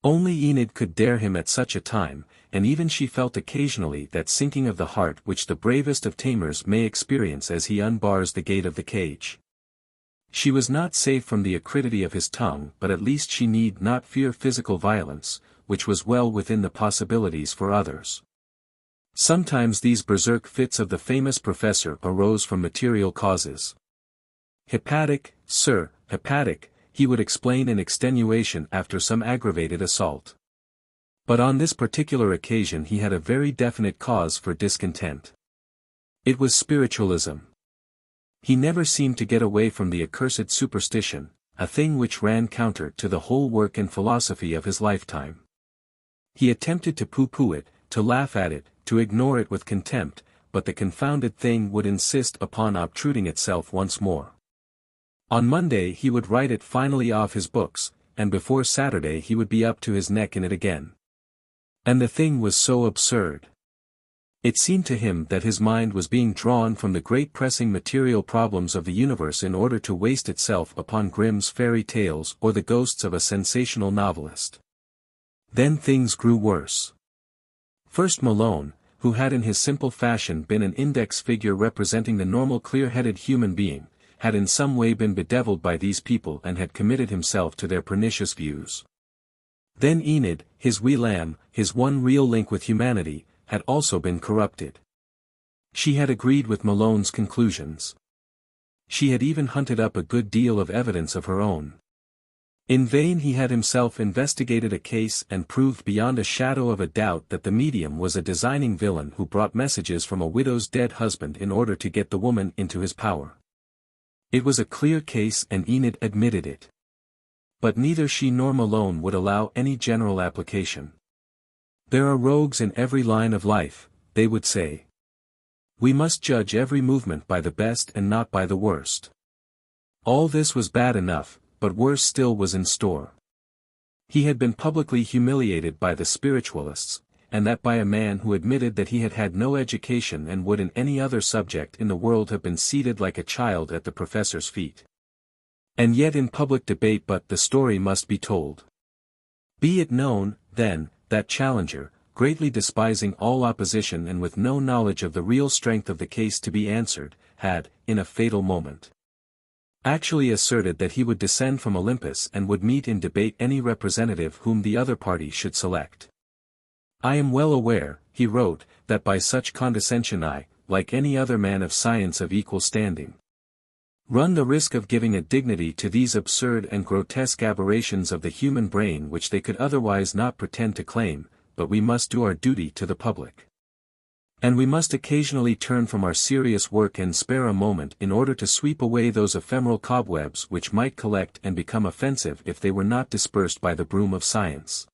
Only Enid could dare him at such a time, and even she felt occasionally that sinking of the heart which the bravest of tamers may experience as he unbars the gate of the cage. She was not safe from the acridity of his tongue, but at least she need not fear physical violence, which was well within the possibilities for others. Sometimes these berserk fits of the famous professor arose from material causes. Hepatic, sir, hepatic, he would explain in extenuation after some aggravated assault. But on this particular occasion he had a very definite cause for discontent. It was spiritualism. He never seemed to get away from the accursed superstition, a thing which ran counter to the whole work and philosophy of his lifetime. He attempted to pooh-pooh it, to laugh at it, to ignore it with contempt, but the confounded thing would insist upon obtruding itself once more. On Monday he would write it finally off his books, and before Saturday he would be up to his neck in it again. And the thing was so absurd. It seemed to him that his mind was being drawn from the great pressing material problems of the universe in order to waste itself upon Grimm's fairy tales or the ghosts of a sensational novelist. Then things grew worse. First Malone, who had in his simple fashion been an index figure representing the normal clear-headed human being, had in some way been bedeviled by these people and had committed himself to their pernicious views. Then Enid, his wee lamb, his one real link with humanity, had also been corrupted. She had agreed with Malone's conclusions. She had even hunted up a good deal of evidence of her own. In vain he had himself investigated a case and proved beyond a shadow of a doubt that the medium was a designing villain who brought messages from a widow's dead husband in order to get the woman into his power. It was a clear case and Enid admitted it. But neither she nor Malone would allow any general application. There are rogues in every line of life, they would say. We must judge every movement by the best and not by the worst. All this was bad enough, but worse still was in store. He had been publicly humiliated by the spiritualists, and that by a man who admitted that he had had no education and would in any other subject in the world have been seated like a child at the professor's feet. And yet in public debate but the story must be told. Be it known, then, that Challenger, greatly despising all opposition and with no knowledge of the real strength of the case to be answered, had, in a fatal moment, actually asserted that he would descend from Olympus and would meet in debate any representative whom the other party should select. "I am well aware," he wrote, "that by such condescension I, like any other man of science of equal standing, run the risk of giving a dignity to these absurd and grotesque aberrations of the human brain which they could otherwise not pretend to claim, but we must do our duty to the public. And we must occasionally turn from our serious work and spare a moment in order to sweep away those ephemeral cobwebs which might collect and become offensive if they were not dispersed by the broom of science."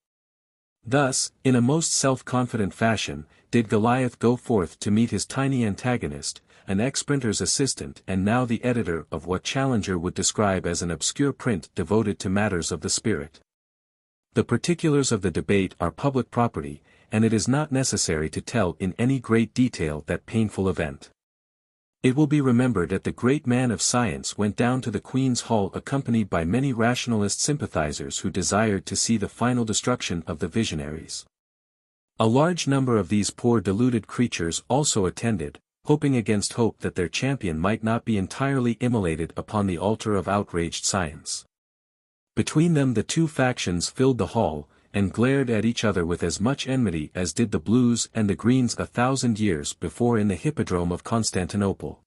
Thus, in a most self-confident fashion, did Goliath go forth to meet his tiny antagonist, an ex-printer's assistant and now the editor of what Challenger would describe as an obscure print devoted to matters of the spirit. The particulars of the debate are public property, and it is not necessary to tell in any great detail that painful event. It will be remembered that the great man of science went down to the Queen's Hall accompanied by many rationalist sympathizers who desired to see the final destruction of the visionaries. A large number of these poor deluded creatures also attended, hoping against hope that their champion might not be entirely immolated upon the altar of outraged science. Between them the two factions filled the hall, and glared at each other with as much enmity as did the Blues and the Greens 1,000 years before in the Hippodrome of Constantinople.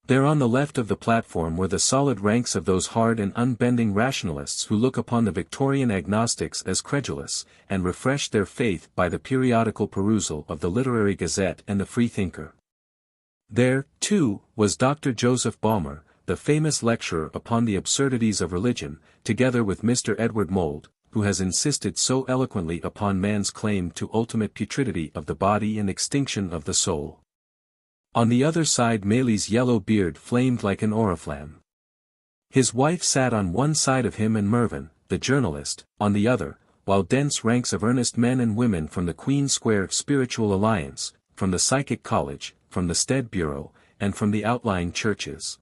There on the left of the platform were the solid ranks of those hard and unbending rationalists who look upon the Victorian agnostics as credulous, and refresh their faith by the periodical perusal of the Literary Gazette and the Freethinker. There, too, was Dr. Joseph Balmer, the famous lecturer upon the absurdities of religion, together with Mr. Edward Malone, who has insisted so eloquently upon man's claim to ultimate putridity of the body and extinction of the soul. On the other side Mailly's yellow beard flamed like an oriflamme. His wife sat on one side of him and Mervyn, the journalist, on the other, while dense ranks of earnest men and women from the Queen Square Spiritual Alliance, from the Psychic College, from the Stead Bureau, and from the outlying churches,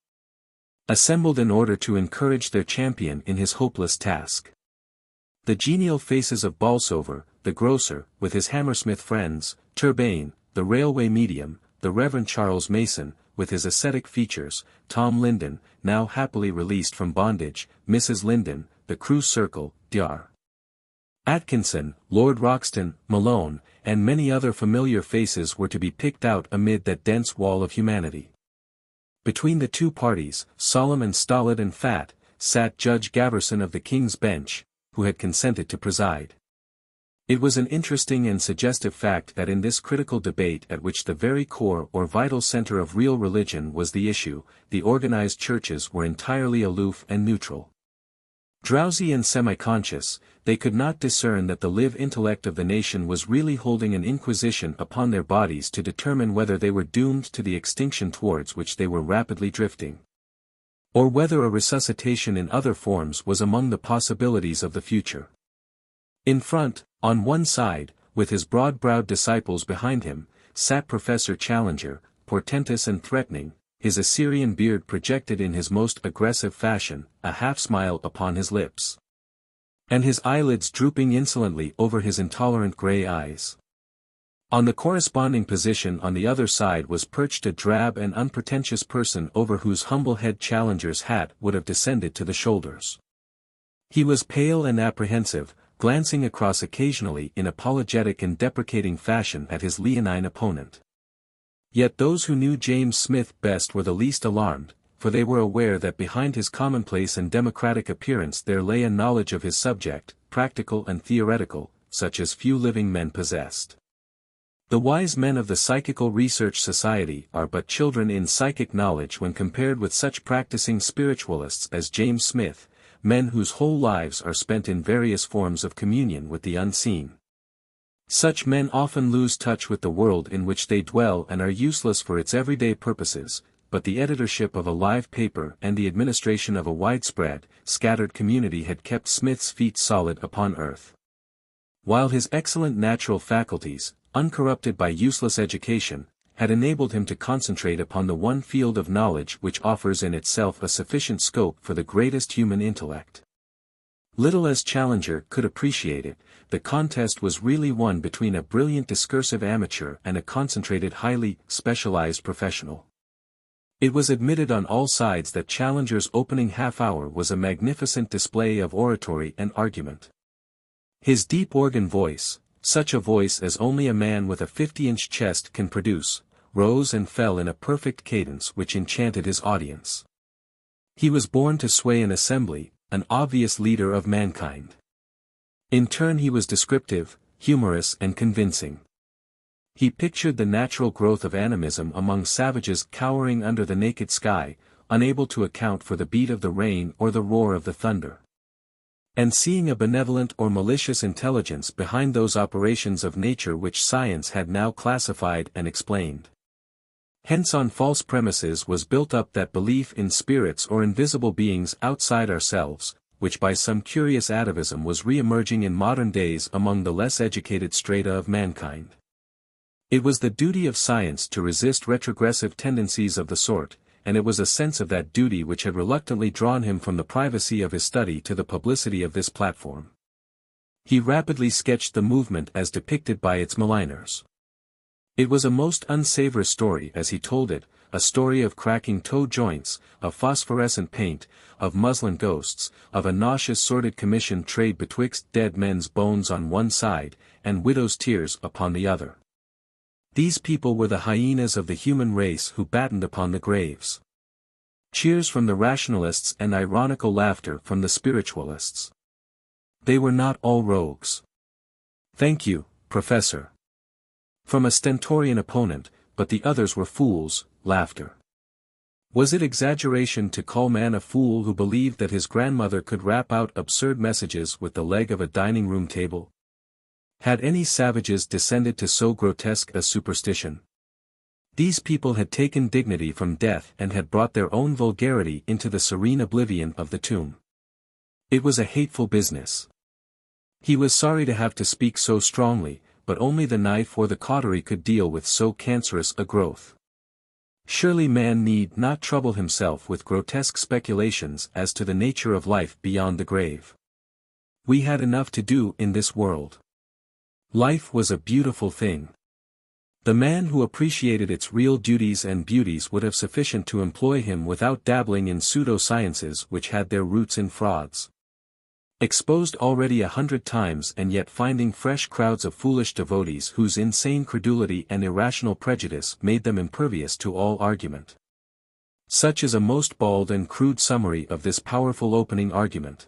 assembled in order to encourage their champion in his hopeless task. The genial faces of Bolsover, the grocer, with his Hammersmith friends, Turbane, the railway medium, the Reverend Charles Mason, with his ascetic features, Tom Linden, now happily released from bondage, Mrs. Linden, the Crew Circle, Dr. Atkinson, Lord Roxton, Malone, and many other familiar faces were to be picked out amid that dense wall of humanity. Between the two parties, solemn and stolid and fat, sat Judge Gaverson of the King's Bench, who had consented to preside. It was an interesting and suggestive fact that in this critical debate at which the very core or vital center of real religion was the issue, the organized churches were entirely aloof and neutral. Drowsy and semi-conscious, they could not discern that the live intellect of the nation was really holding an inquisition upon their bodies to determine whether they were doomed to the extinction towards which they were rapidly drifting, or whether a resuscitation in other forms was among the possibilities of the future. In front, on one side, with his broad-browed disciples behind him, sat Professor Challenger, portentous and threatening, his Assyrian beard projected in his most aggressive fashion, a half-smile upon his lips, and his eyelids drooping insolently over his intolerant grey eyes. On the corresponding position on the other side was perched a drab and unpretentious person over whose humble head Challenger's hat would have descended to the shoulders. He was pale and apprehensive, glancing across occasionally in apologetic and deprecating fashion at his leonine opponent. Yet those who knew James Smith best were the least alarmed, for they were aware that behind his commonplace and democratic appearance there lay a knowledge of his subject, practical and theoretical, such as few living men possessed. The wise men of the Psychical Research Society are but children in psychic knowledge when compared with such practicing spiritualists as James Smith, men whose whole lives are spent in various forms of communion with the unseen. Such men often lose touch with the world in which they dwell and are useless for its everyday purposes, but the editorship of a live paper and the administration of a widespread, scattered community had kept Smith's feet solid upon earth. While his excellent natural faculties, uncorrupted by useless education, had enabled him to concentrate upon the one field of knowledge which offers in itself a sufficient scope for the greatest human intellect. Little as Challenger could appreciate it, the contest was really won between a brilliant discursive amateur and a concentrated highly specialized professional. It was admitted on all sides that Challenger's opening half-hour was a magnificent display of oratory and argument. His deep organ voice, such a voice as only a man with a 50-inch chest can produce, rose and fell in a perfect cadence which enchanted his audience. He was born to sway an assembly, an obvious leader of mankind. In turn he was descriptive, humorous and convincing. He pictured the natural growth of animism among savages cowering under the naked sky, unable to account for the beat of the rain or the roar of the thunder. And seeing a benevolent or malicious intelligence behind those operations of nature which science had now classified and explained. Hence on false premises was built up that belief in spirits or invisible beings outside ourselves, which by some curious atavism was re-emerging in modern days among the less educated strata of mankind. It was the duty of science to resist retrogressive tendencies of the sort, and it was a sense of that duty which had reluctantly drawn him from the privacy of his study to the publicity of this platform. He rapidly sketched the movement as depicted by its maligners. It was a most unsavory story as he told it, a story of cracking toe joints, of phosphorescent paint, of muslin ghosts, of a nauseous sordid commission trade betwixt dead men's bones on one side, and widows' tears upon the other. These people were the hyenas of the human race who battened upon the graves. Cheers from the rationalists and ironical laughter from the spiritualists. They were not all rogues. Thank you, Professor. From a stentorian opponent, but the others were fools, laughter. Was it exaggeration to call man a fool who believed that his grandmother could rap out absurd messages with the leg of a dining-room table? Had any savages descended to so grotesque a superstition? These people had taken dignity from death and had brought their own vulgarity into the serene oblivion of the tomb. It was a hateful business. He was sorry to have to speak so strongly, but only the knife or the cautery could deal with so cancerous a growth. Surely man need not trouble himself with grotesque speculations as to the nature of life beyond the grave. We had enough to do in this world. Life was a beautiful thing. The man who appreciated its real duties and beauties would have sufficient to employ him without dabbling in pseudo-sciences which had their roots in frauds. Exposed already 100 times and yet finding fresh crowds of foolish devotees whose insane credulity and irrational prejudice made them impervious to all argument. Such is a most bald and crude summary of this powerful opening argument.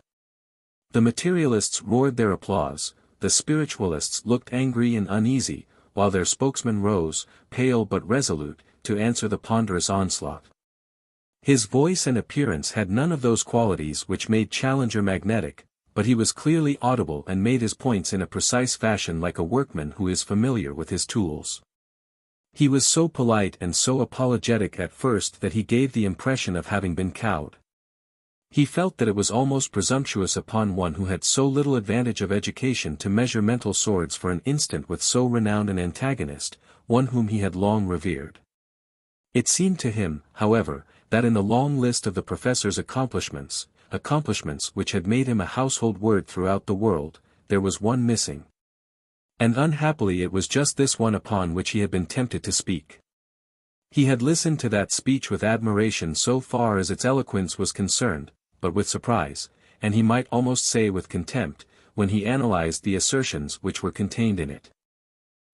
The materialists roared their applause, the spiritualists looked angry and uneasy, while their spokesman rose, pale but resolute, to answer the ponderous onslaught. His voice and appearance had none of those qualities which made Challenger magnetic, but he was clearly audible and made his points in a precise fashion like a workman who is familiar with his tools. He was so polite and so apologetic at first that he gave the impression of having been cowed. He felt that it was almost presumptuous upon one who had so little advantage of education to measure mental swords for an instant with so renowned an antagonist, one whom he had long revered. It seemed to him, however, that in the long list of the professor's accomplishments which had made him a household word throughout the world, there was one missing. And unhappily it was just this one upon which he had been tempted to speak. He had listened to that speech with admiration so far as its eloquence was concerned, but with surprise, and he might almost say with contempt, when he analyzed the assertions which were contained in it.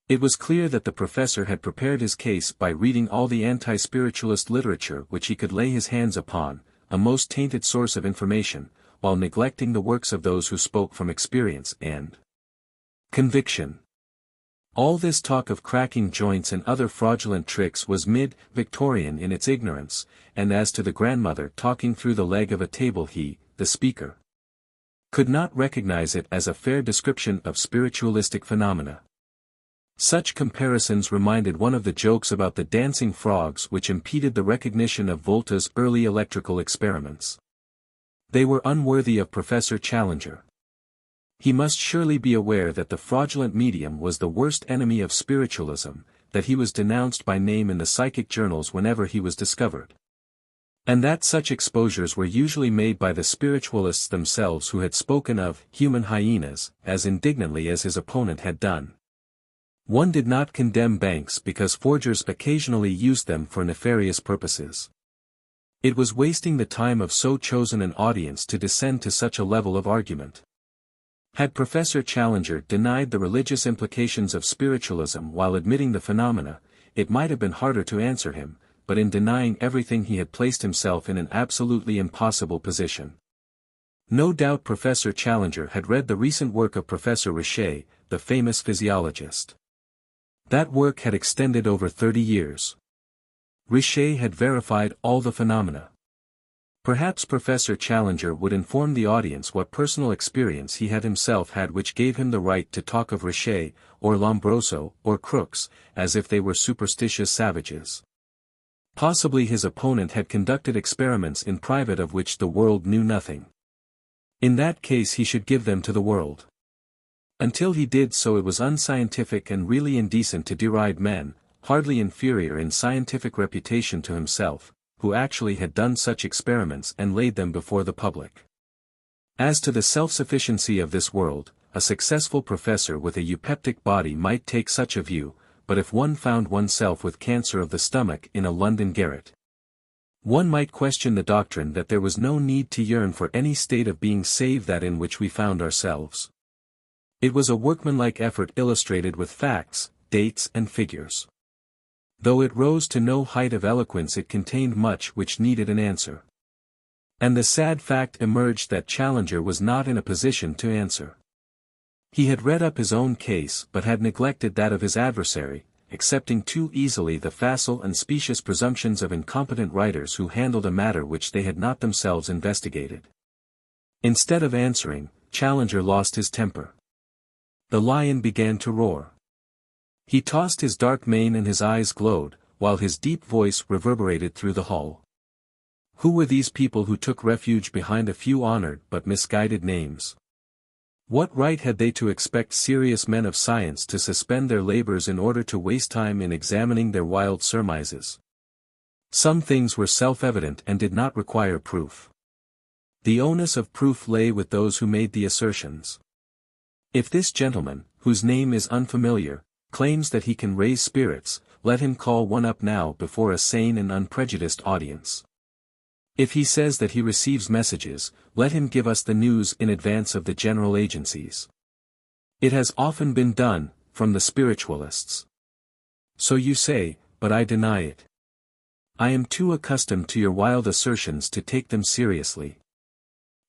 It was clear that the professor had prepared his case by reading all the anti-spiritualist literature which he could lay his hands upon, a most tainted source of information, while neglecting the works of those who spoke from experience and conviction. All this talk of cracking joints and other fraudulent tricks was mid-Victorian in its ignorance, and as to the grandmother talking through the leg of a table he, the speaker, could not recognize it as a fair description of spiritualistic phenomena. Such comparisons reminded one of the jokes about the dancing frogs which impeded the recognition of Volta's early electrical experiments. They were unworthy of Professor Challenger. He must surely be aware that the fraudulent medium was the worst enemy of spiritualism, that he was denounced by name in the psychic journals whenever he was discovered. And that such exposures were usually made by the spiritualists themselves, who had spoken of human hyenas as indignantly as his opponent had done. One did not condemn banks because forgers occasionally used them for nefarious purposes. It was wasting the time of so chosen an audience to descend to such a level of argument. Had Professor Challenger denied the religious implications of spiritualism while admitting the phenomena, it might have been harder to answer him, but in denying everything he had placed himself in an absolutely impossible position. No doubt Professor Challenger had read the recent work of Professor Richer, the famous physiologist. That work had extended over 30 years. Richer had verified all the phenomena. Perhaps Professor Challenger would inform the audience what personal experience he had himself had which gave him the right to talk of Richer, or Lombroso, or Crookes, as if they were superstitious savages. Possibly his opponent had conducted experiments in private of which the world knew nothing. In that case he should give them to the world. Until he did so, it was unscientific and really indecent to deride men, hardly inferior in scientific reputation to himself, who actually had done such experiments and laid them before the public. As to the self-sufficiency of this world, a successful professor with a eupeptic body might take such a view, but if one found oneself with cancer of the stomach in a London garret, one might question the doctrine that there was no need to yearn for any state of being save that in which we found ourselves. It was a workmanlike effort illustrated with facts, dates and figures. Though it rose to no height of eloquence, it contained much which needed an answer. And the sad fact emerged that Challenger was not in a position to answer. He had read up his own case but had neglected that of his adversary, accepting too easily the facile and specious presumptions of incompetent writers who handled a matter which they had not themselves investigated. Instead of answering, Challenger lost his temper. The lion began to roar. He tossed his dark mane and his eyes glowed, while his deep voice reverberated through the hall. Who were these people who took refuge behind a few honored but misguided names? What right had they to expect serious men of science to suspend their labors in order to waste time in examining their wild surmises? Some things were self-evident and did not require proof. The onus of proof lay with those who made the assertions. If this gentleman, whose name is unfamiliar, claims that he can raise spirits, let him call one up now before a sane and unprejudiced audience. If he says that he receives messages, let him give us the news in advance of the general agencies. It has often been done, from the spiritualists. So you say, but I deny it. I am too accustomed to your wild assertions to take them seriously.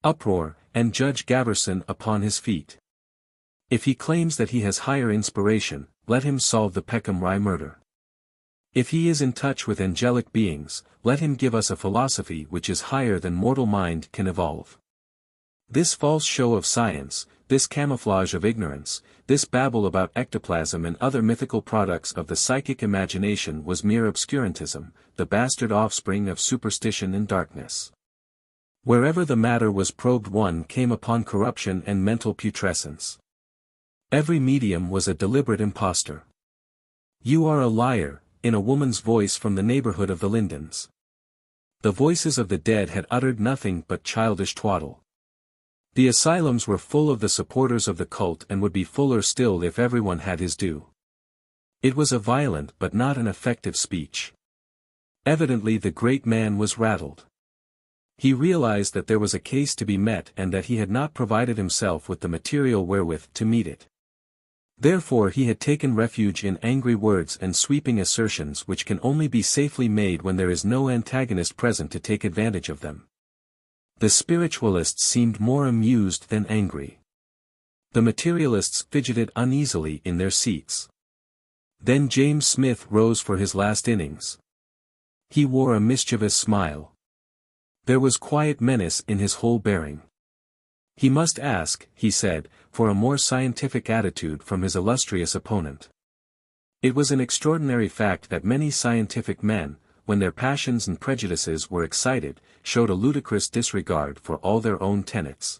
Uproar, and Judge Gaverson upon his feet. If he claims that he has higher inspiration, let him solve the Peckham Rye murder. If he is in touch with angelic beings, let him give us a philosophy which is higher than mortal mind can evolve. This false show of science, this camouflage of ignorance, this babble about ectoplasm and other mythical products of the psychic imagination was mere obscurantism, the bastard offspring of superstition and darkness. Wherever the matter was probed, one came upon corruption and mental putrescence. Every medium was a deliberate impostor. You are a liar, in a woman's voice from the neighborhood of the Lindens. The voices of the dead had uttered nothing but childish twaddle. The asylums were full of the supporters of the cult and would be fuller still if everyone had his due. It was a violent but not an effective speech. Evidently the great man was rattled. He realized that there was a case to be met and that he had not provided himself with the material wherewith to meet it. Therefore he had taken refuge in angry words and sweeping assertions which can only be safely made when there is no antagonist present to take advantage of them. The spiritualists seemed more amused than angry. The materialists fidgeted uneasily in their seats. Then James Smith rose for his last innings. He wore a mischievous smile. There was quiet menace in his whole bearing. He must ask, he said, for a more scientific attitude from his illustrious opponent. It was an extraordinary fact that many scientific men, when their passions and prejudices were excited, showed a ludicrous disregard for all their own tenets.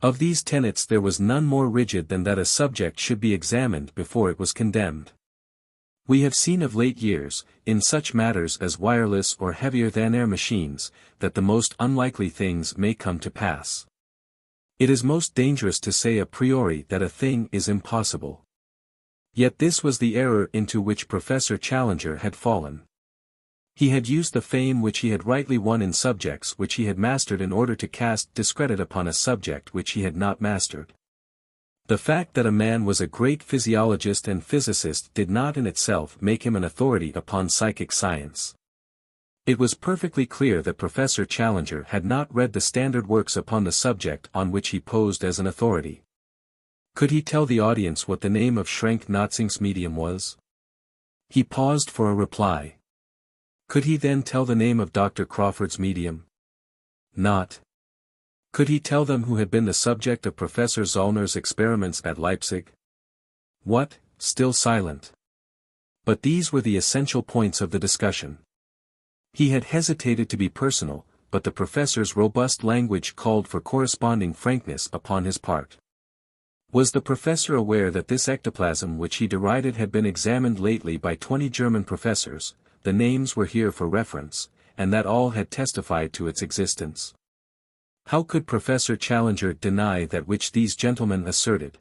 Of these tenets there was none more rigid than that a subject should be examined before it was condemned. We have seen of late years, in such matters as wireless or heavier-than-air machines, that the most unlikely things may come to pass. It is most dangerous to say a priori that a thing is impossible. Yet this was the error into which Professor Challenger had fallen. He had used the fame which he had rightly won in subjects which he had mastered in order to cast discredit upon a subject which he had not mastered. The fact that a man was a great physiologist and physicist did not in itself make him an authority upon psychic science. It was perfectly clear that Professor Challenger had not read the standard works upon the subject on which he posed as an authority. Could he tell the audience what the name of Schrenck-Notzing's medium was? He paused for a reply. Could he then tell the name of Dr. Crawford's medium? Not. Could he tell them who had been the subject of Professor Zollner's experiments at Leipzig? What, still silent. But these were the essential points of the discussion. He had hesitated to be personal, but the professor's robust language called for corresponding frankness upon his part. Was the professor aware that this ectoplasm which he derided had been examined lately by 20 German professors, the names were here for reference, and that all had testified to its existence? How could Professor Challenger deny that which these gentlemen asserted?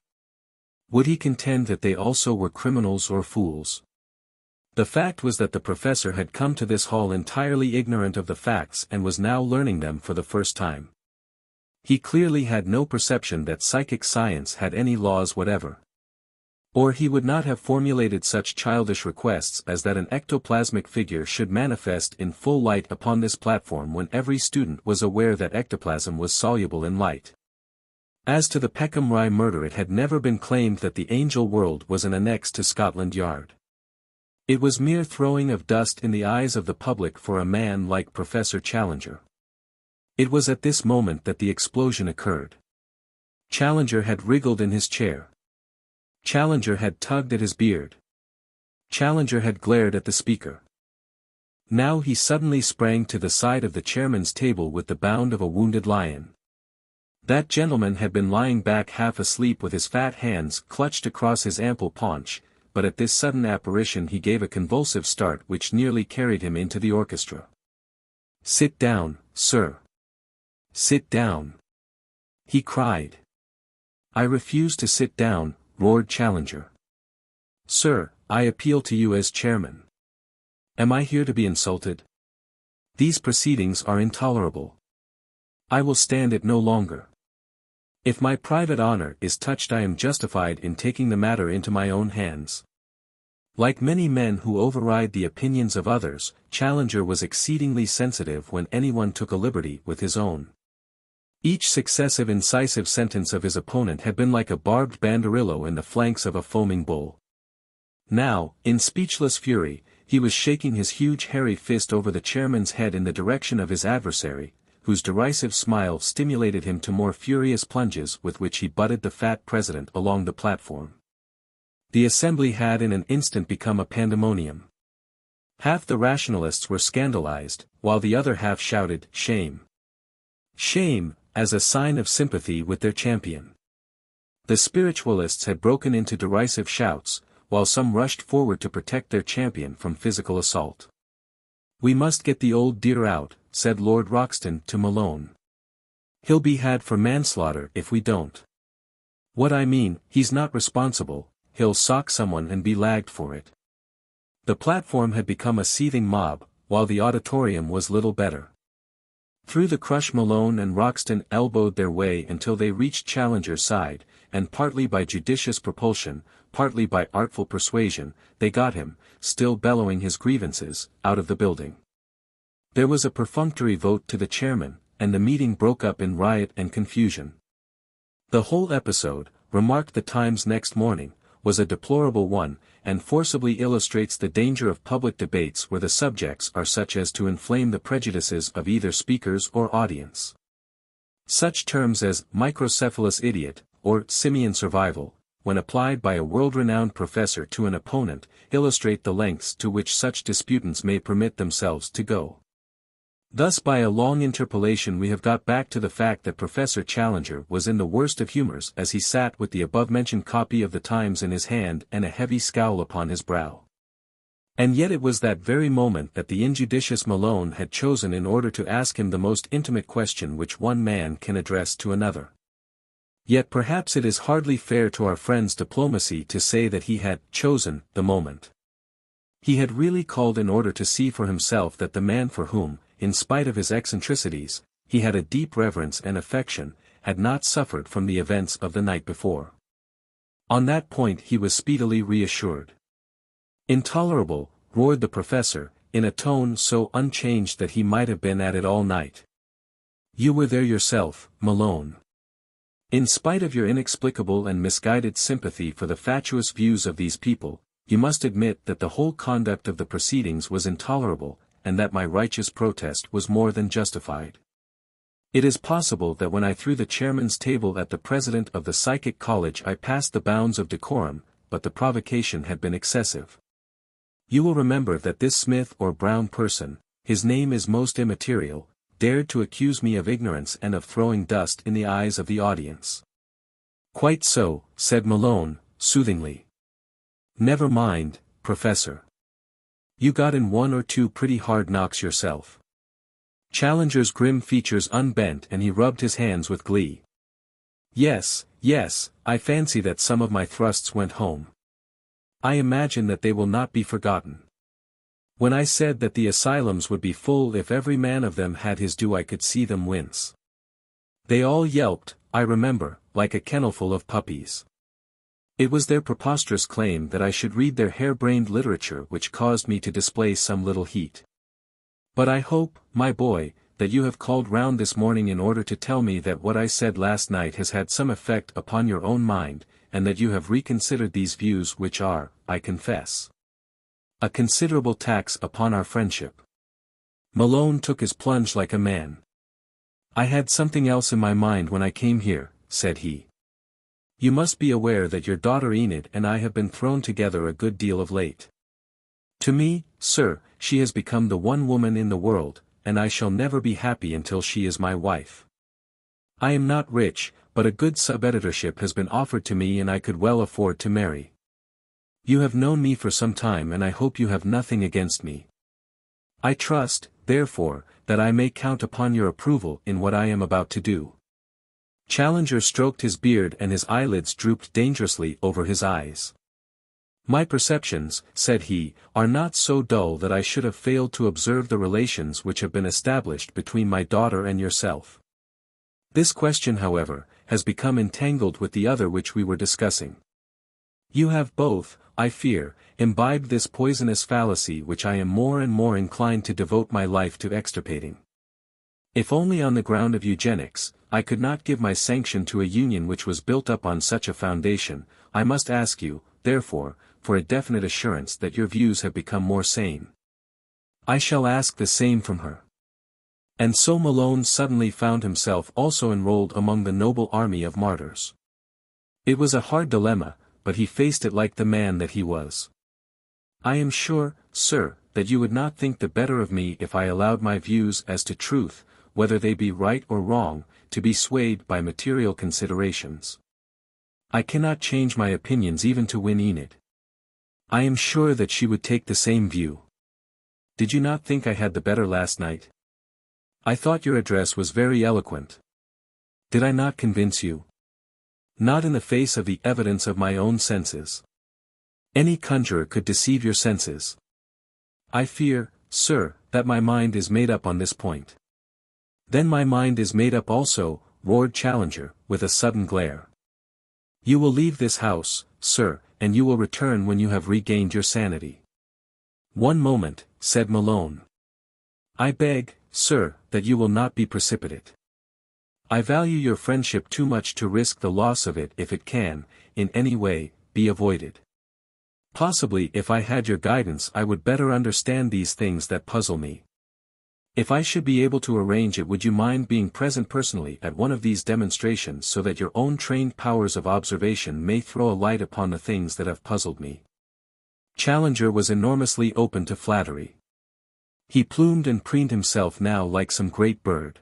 Would he contend that they also were criminals or fools? The fact was that the professor had come to this hall entirely ignorant of the facts and was now learning them for the first time. He clearly had no perception that psychic science had any laws whatever. Or he would not have formulated such childish requests as that an ectoplasmic figure should manifest in full light upon this platform when every student was aware that ectoplasm was soluble in light. As to the Peckham Rye murder, it had never been claimed that the angel world was an annex to Scotland Yard. It was mere throwing of dust in the eyes of the public for a man like Professor Challenger. It was at this moment that the explosion occurred. Challenger had wriggled in his chair. Challenger had tugged at his beard. Challenger had glared at the speaker. Now he suddenly sprang to the side of the chairman's table with the bound of a wounded lion. That gentleman had been lying back half asleep with his fat hands clutched across his ample paunch, but at this sudden apparition he gave a convulsive start which nearly carried him into the orchestra. "Sit down, sir. Sit down," he cried. "I refuse to sit down," roared Challenger. "Sir, I appeal to you as chairman. Am I here to be insulted? These proceedings are intolerable. I will stand it no longer. If my private honor is touched, I am justified in taking the matter into my own hands." Like many men who override the opinions of others, Challenger was exceedingly sensitive when anyone took a liberty with his own. Each successive incisive sentence of his opponent had been like a barbed banderillo in the flanks of a foaming bull. Now, in speechless fury, he was shaking his huge hairy fist over the chairman's head in the direction of his adversary, whose derisive smile stimulated him to more furious plunges with which he butted the fat president along the platform. The assembly had in an instant become a pandemonium. Half the rationalists were scandalized, while the other half shouted, "Shame! Shame!" as a sign of sympathy with their champion. The spiritualists had broken into derisive shouts, while some rushed forward to protect their champion from physical assault. "We must get the old dear out," said Lord Roxton to Malone. "He'll be had for manslaughter if we don't. What I mean, he's not responsible, he'll sock someone and be lagged for it." The platform had become a seething mob, while the auditorium was little better. Through the crush Malone and Roxton elbowed their way until they reached Challenger's side, and partly by judicious propulsion, partly by artful persuasion, they got him, still bellowing his grievances, out of the building. There was a perfunctory vote to the chairman, and the meeting broke up in riot and confusion. The whole episode, remarked the Times next morning, was a deplorable one, and forcibly illustrates the danger of public debates where the subjects are such as to inflame the prejudices of either speakers or audience. Such terms as microcephalous idiot, or simian survival, when applied by a world-renowned professor to an opponent, illustrate the lengths to which such disputants may permit themselves to go. Thus by a long interpolation we have got back to the fact that Professor Challenger was in the worst of humors as he sat with the above-mentioned copy of the Times in his hand and a heavy scowl upon his brow. And yet it was that very moment that the injudicious Malone had chosen in order to ask him the most intimate question which one man can address to another. Yet perhaps it is hardly fair to our friend's diplomacy to say that he had chosen the moment. He had really called in order to see for himself that the man for whom, in spite of his eccentricities, he had a deep reverence and affection, had not suffered from the events of the night before. On that point he was speedily reassured. "Intolerable," roared the professor, in a tone so unchanged that he might have been at it all night. "You were there yourself, Malone. In spite of your inexplicable and misguided sympathy for the fatuous views of these people, you must admit that the whole conduct of the proceedings was intolerable, and that my righteous protest was more than justified. It is possible that when I threw the chairman's table at the president of the psychic college I passed the bounds of decorum, but the provocation had been excessive. You will remember that this Smith or Brown person, his name is most immaterial, dared to accuse me of ignorance and of throwing dust in the eyes of the audience." "Quite so," said Malone, soothingly. "Never mind, Professor. You got in one or two pretty hard knocks yourself." Challenger's grim features unbent and he rubbed his hands with glee. Yes, I fancy that some of my thrusts went home. I imagine that they will not be forgotten. When I said that the asylums would be full if every man of them had his due I could see them wince. They all yelped, I remember, like a kennelful of puppies. It was their preposterous claim that I should read their hair-brained literature which caused me to display some little heat. But I hope, my boy, that you have called round this morning in order to tell me that what I said last night has had some effect upon your own mind, and that you have reconsidered these views which are, I confess, a considerable tax upon our friendship. Malone took his plunge like a man. I had something else in my mind when I came here, said he. You must be aware that your daughter Enid and I have been thrown together a good deal of late. To me, sir, she has become the one woman in the world, and I shall never be happy until she is my wife. I am not rich, but a good sub-editorship has been offered to me and I could well afford to marry. You have known me for some time and I hope you have nothing against me. I trust, therefore, that I may count upon your approval in what I am about to do. Challenger stroked his beard and his eyelids drooped dangerously over his eyes. My perceptions, said he, are not so dull that I should have failed to observe the relations which have been established between my daughter and yourself. This question, however, has become entangled with the other which we were discussing. You have both, I fear, imbibed this poisonous fallacy which I am more and more inclined to devote my life to extirpating. If only on the ground of eugenics, I could not give my sanction to a union which was built up on such a foundation, I must ask you, therefore, for a definite assurance that your views have become more sane. I shall ask the same from her. And so Malone suddenly found himself also enrolled among the noble army of martyrs. It was a hard dilemma, but he faced it like the man that he was. I am sure, sir, that you would not think the better of me if I allowed my views as to truth, whether they be right or wrong, to be swayed by material considerations. I cannot change my opinions even to win Enid. I am sure that she would take the same view. Did you not think I had the better last night? I thought your address was very eloquent. Did I not convince you? Not in the face of the evidence of my own senses. Any conjurer could deceive your senses. I fear, sir, that my mind is made up on this point. Then my mind is made up also, roared Challenger, with a sudden glare. You will leave this house, sir, and you will return when you have regained your sanity. One moment, said Malone. I beg, sir, that you will not be precipitate. I value your friendship too much to risk the loss of it if it can, in any way, be avoided. Possibly if I had your guidance I would better understand these things that puzzle me. If I should be able to arrange it, would you mind being present personally at one of these demonstrations so that your own trained powers of observation may throw a light upon the things that have puzzled me? Challenger was enormously open to flattery. He plumed and preened himself now like some great bird.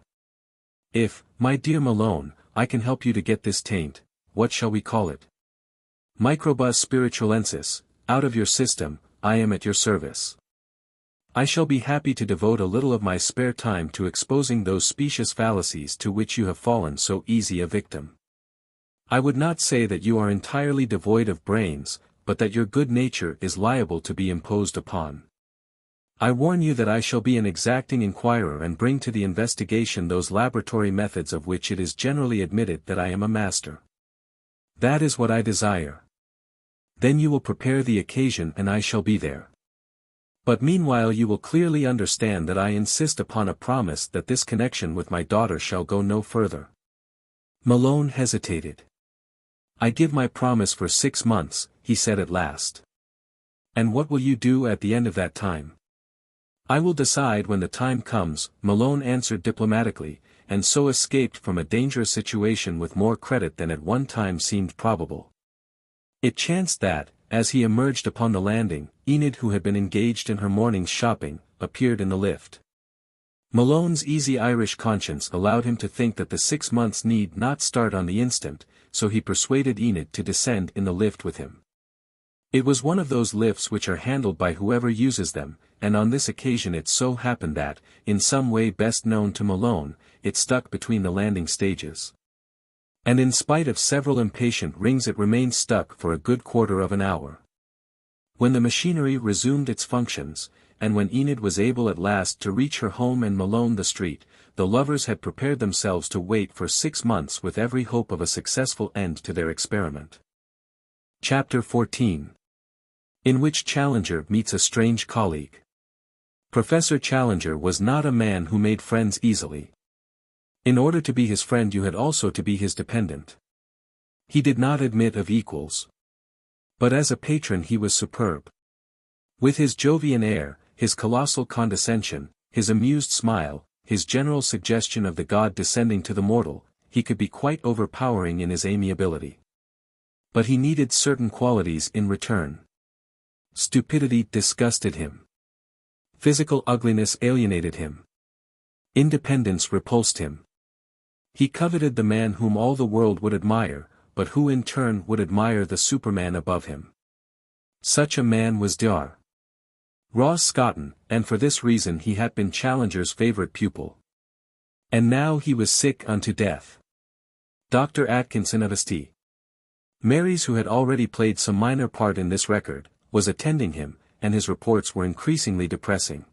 If, my dear Malone, I can help you to get this taint, what shall we call it? Microbus spiritualensis, out of your system, I am at your service. I shall be happy to devote a little of my spare time to exposing those specious fallacies to which you have fallen so easy a victim. I would not say that you are entirely devoid of brains, but that your good nature is liable to be imposed upon. I warn you that I shall be an exacting inquirer and bring to the investigation those laboratory methods of which it is generally admitted that I am a master. That is what I desire. Then you will prepare the occasion and I shall be there. But meanwhile you will clearly understand that I insist upon a promise that this connection with my daughter shall go no further. Malone hesitated. I give my promise for 6 months, he said at last. And what will you do at the end of that time? I will decide when the time comes, Malone answered diplomatically, and so escaped from a dangerous situation with more credit than at one time seemed probable. It chanced that, as he emerged upon the landing, Enid, who had been engaged in her morning's shopping, appeared in the lift. Malone's easy Irish conscience allowed him to think that the 6 months need not start on the instant, so he persuaded Enid to descend in the lift with him. It was one of those lifts which are handled by whoever uses them, and on this occasion it so happened that, in some way best known to Malone, it stuck between the landing stages. And in spite of several impatient rings it remained stuck for a good quarter of an hour. When the machinery resumed its functions, and when Enid was able at last to reach her home and Malone the street, the lovers had prepared themselves to wait for 6 months with every hope of a successful end to their experiment. Chapter 14. In which Challenger meets a strange colleague. Professor Challenger was not a man who made friends easily. In order to be his friend you had also to be his dependent. He did not admit of equals. But as a patron he was superb. With his Jovian air, his colossal condescension, his amused smile, his general suggestion of the god descending to the mortal, he could be quite overpowering in his amiability. But he needed certain qualities in return. Stupidity disgusted him. Physical ugliness alienated him. Independence repulsed him. He coveted the man whom all the world would admire, but who in turn would admire the Superman above him. Such a man was Dr. Ross Scotton, and for this reason he had been Challenger's favorite pupil. And now he was sick unto death. Dr. Atkinson of St. Mary's, who had already played some minor part in this record, was attending him, and his reports were increasingly depressing.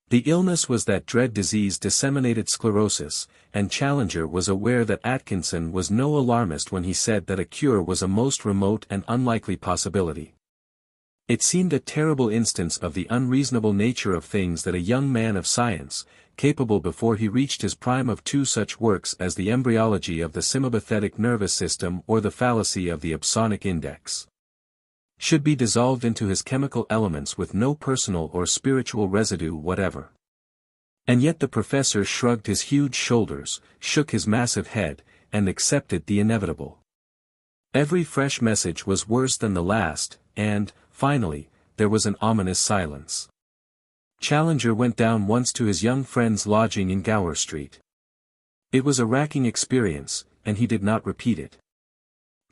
The illness was that dread disease disseminated sclerosis, and Challenger was aware that Atkinson was no alarmist when he said that a cure was a most remote and unlikely possibility. It seemed a terrible instance of the unreasonable nature of things that a young man of science, capable before he reached his prime of 2 such works as the embryology of the sympathetic nervous system or the fallacy of the opsonic index, should be dissolved into his chemical elements with no personal or spiritual residue whatever. And yet the professor shrugged his huge shoulders, shook his massive head, and accepted the inevitable. Every fresh message was worse than the last, and, finally, there was an ominous silence. Challenger went down once to his young friend's lodging in Gower Street. It was a racking experience, and he did not repeat it.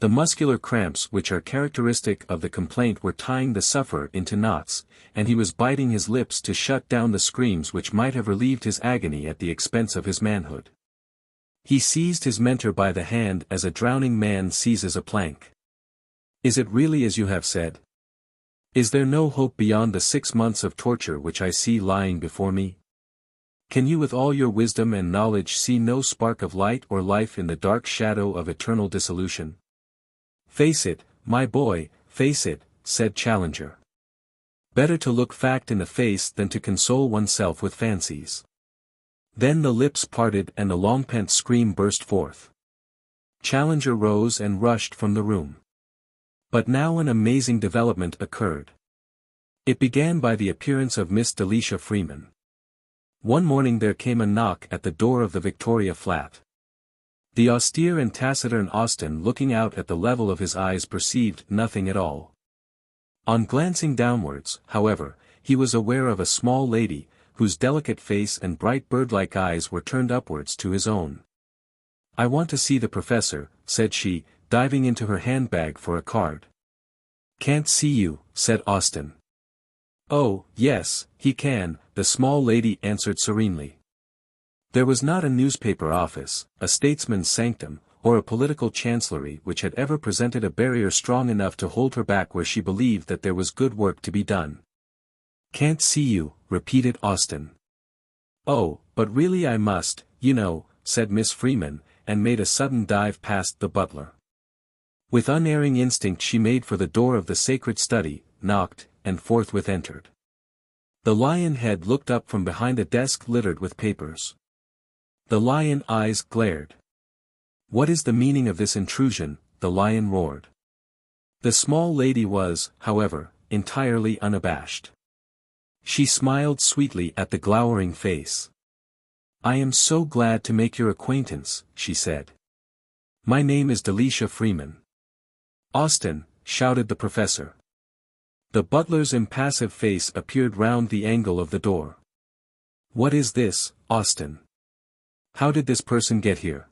The muscular cramps which are characteristic of the complaint were tying the sufferer into knots, and he was biting his lips to shut down the screams which might have relieved his agony at the expense of his manhood. He seized his mentor by the hand as a drowning man seizes a plank. Is it really as you have said? Is there no hope beyond the 6 months of torture which I see lying before me? Can you with all your wisdom and knowledge see no spark of light or life in the dark shadow of eternal dissolution? Face it, my boy, face it, said Challenger. Better to look fact in the face than to console oneself with fancies. Then the lips parted and the long-pent scream burst forth. Challenger rose and rushed from the room. But now an amazing development occurred. It began by the appearance of Miss Delicia Freeman. One morning there came a knock at the door of the Victoria flat. The austere and taciturn Austen, looking out at the level of his eyes, perceived nothing at all. On glancing downwards, however, he was aware of a small lady, whose delicate face and bright bird-like eyes were turned upwards to his own. "I want to see the professor," said she, diving into her handbag for a card. "Can't see you," said Austen. "Oh, yes, he can," the small lady answered serenely. There was not a newspaper office, a statesman's sanctum, or a political chancellery which had ever presented a barrier strong enough to hold her back where she believed that there was good work to be done. "Can't see you," repeated Austen. "Oh, but really I must, you know," said Miss Freeman, and made a sudden dive past the butler. With unerring instinct she made for the door of the sacred study, knocked, and forthwith entered. The lion head looked up from behind a desk littered with papers. The lion eyes glared. "What is the meaning of this intrusion?" the lion roared. The small lady was, however, entirely unabashed. She smiled sweetly at the glowering face. "I am so glad to make your acquaintance," she said. "My name is Delicia Freeman." "Austen," shouted the professor. The butler's impassive face appeared round the angle of the door. "What is this, Austen? How did this person get here?"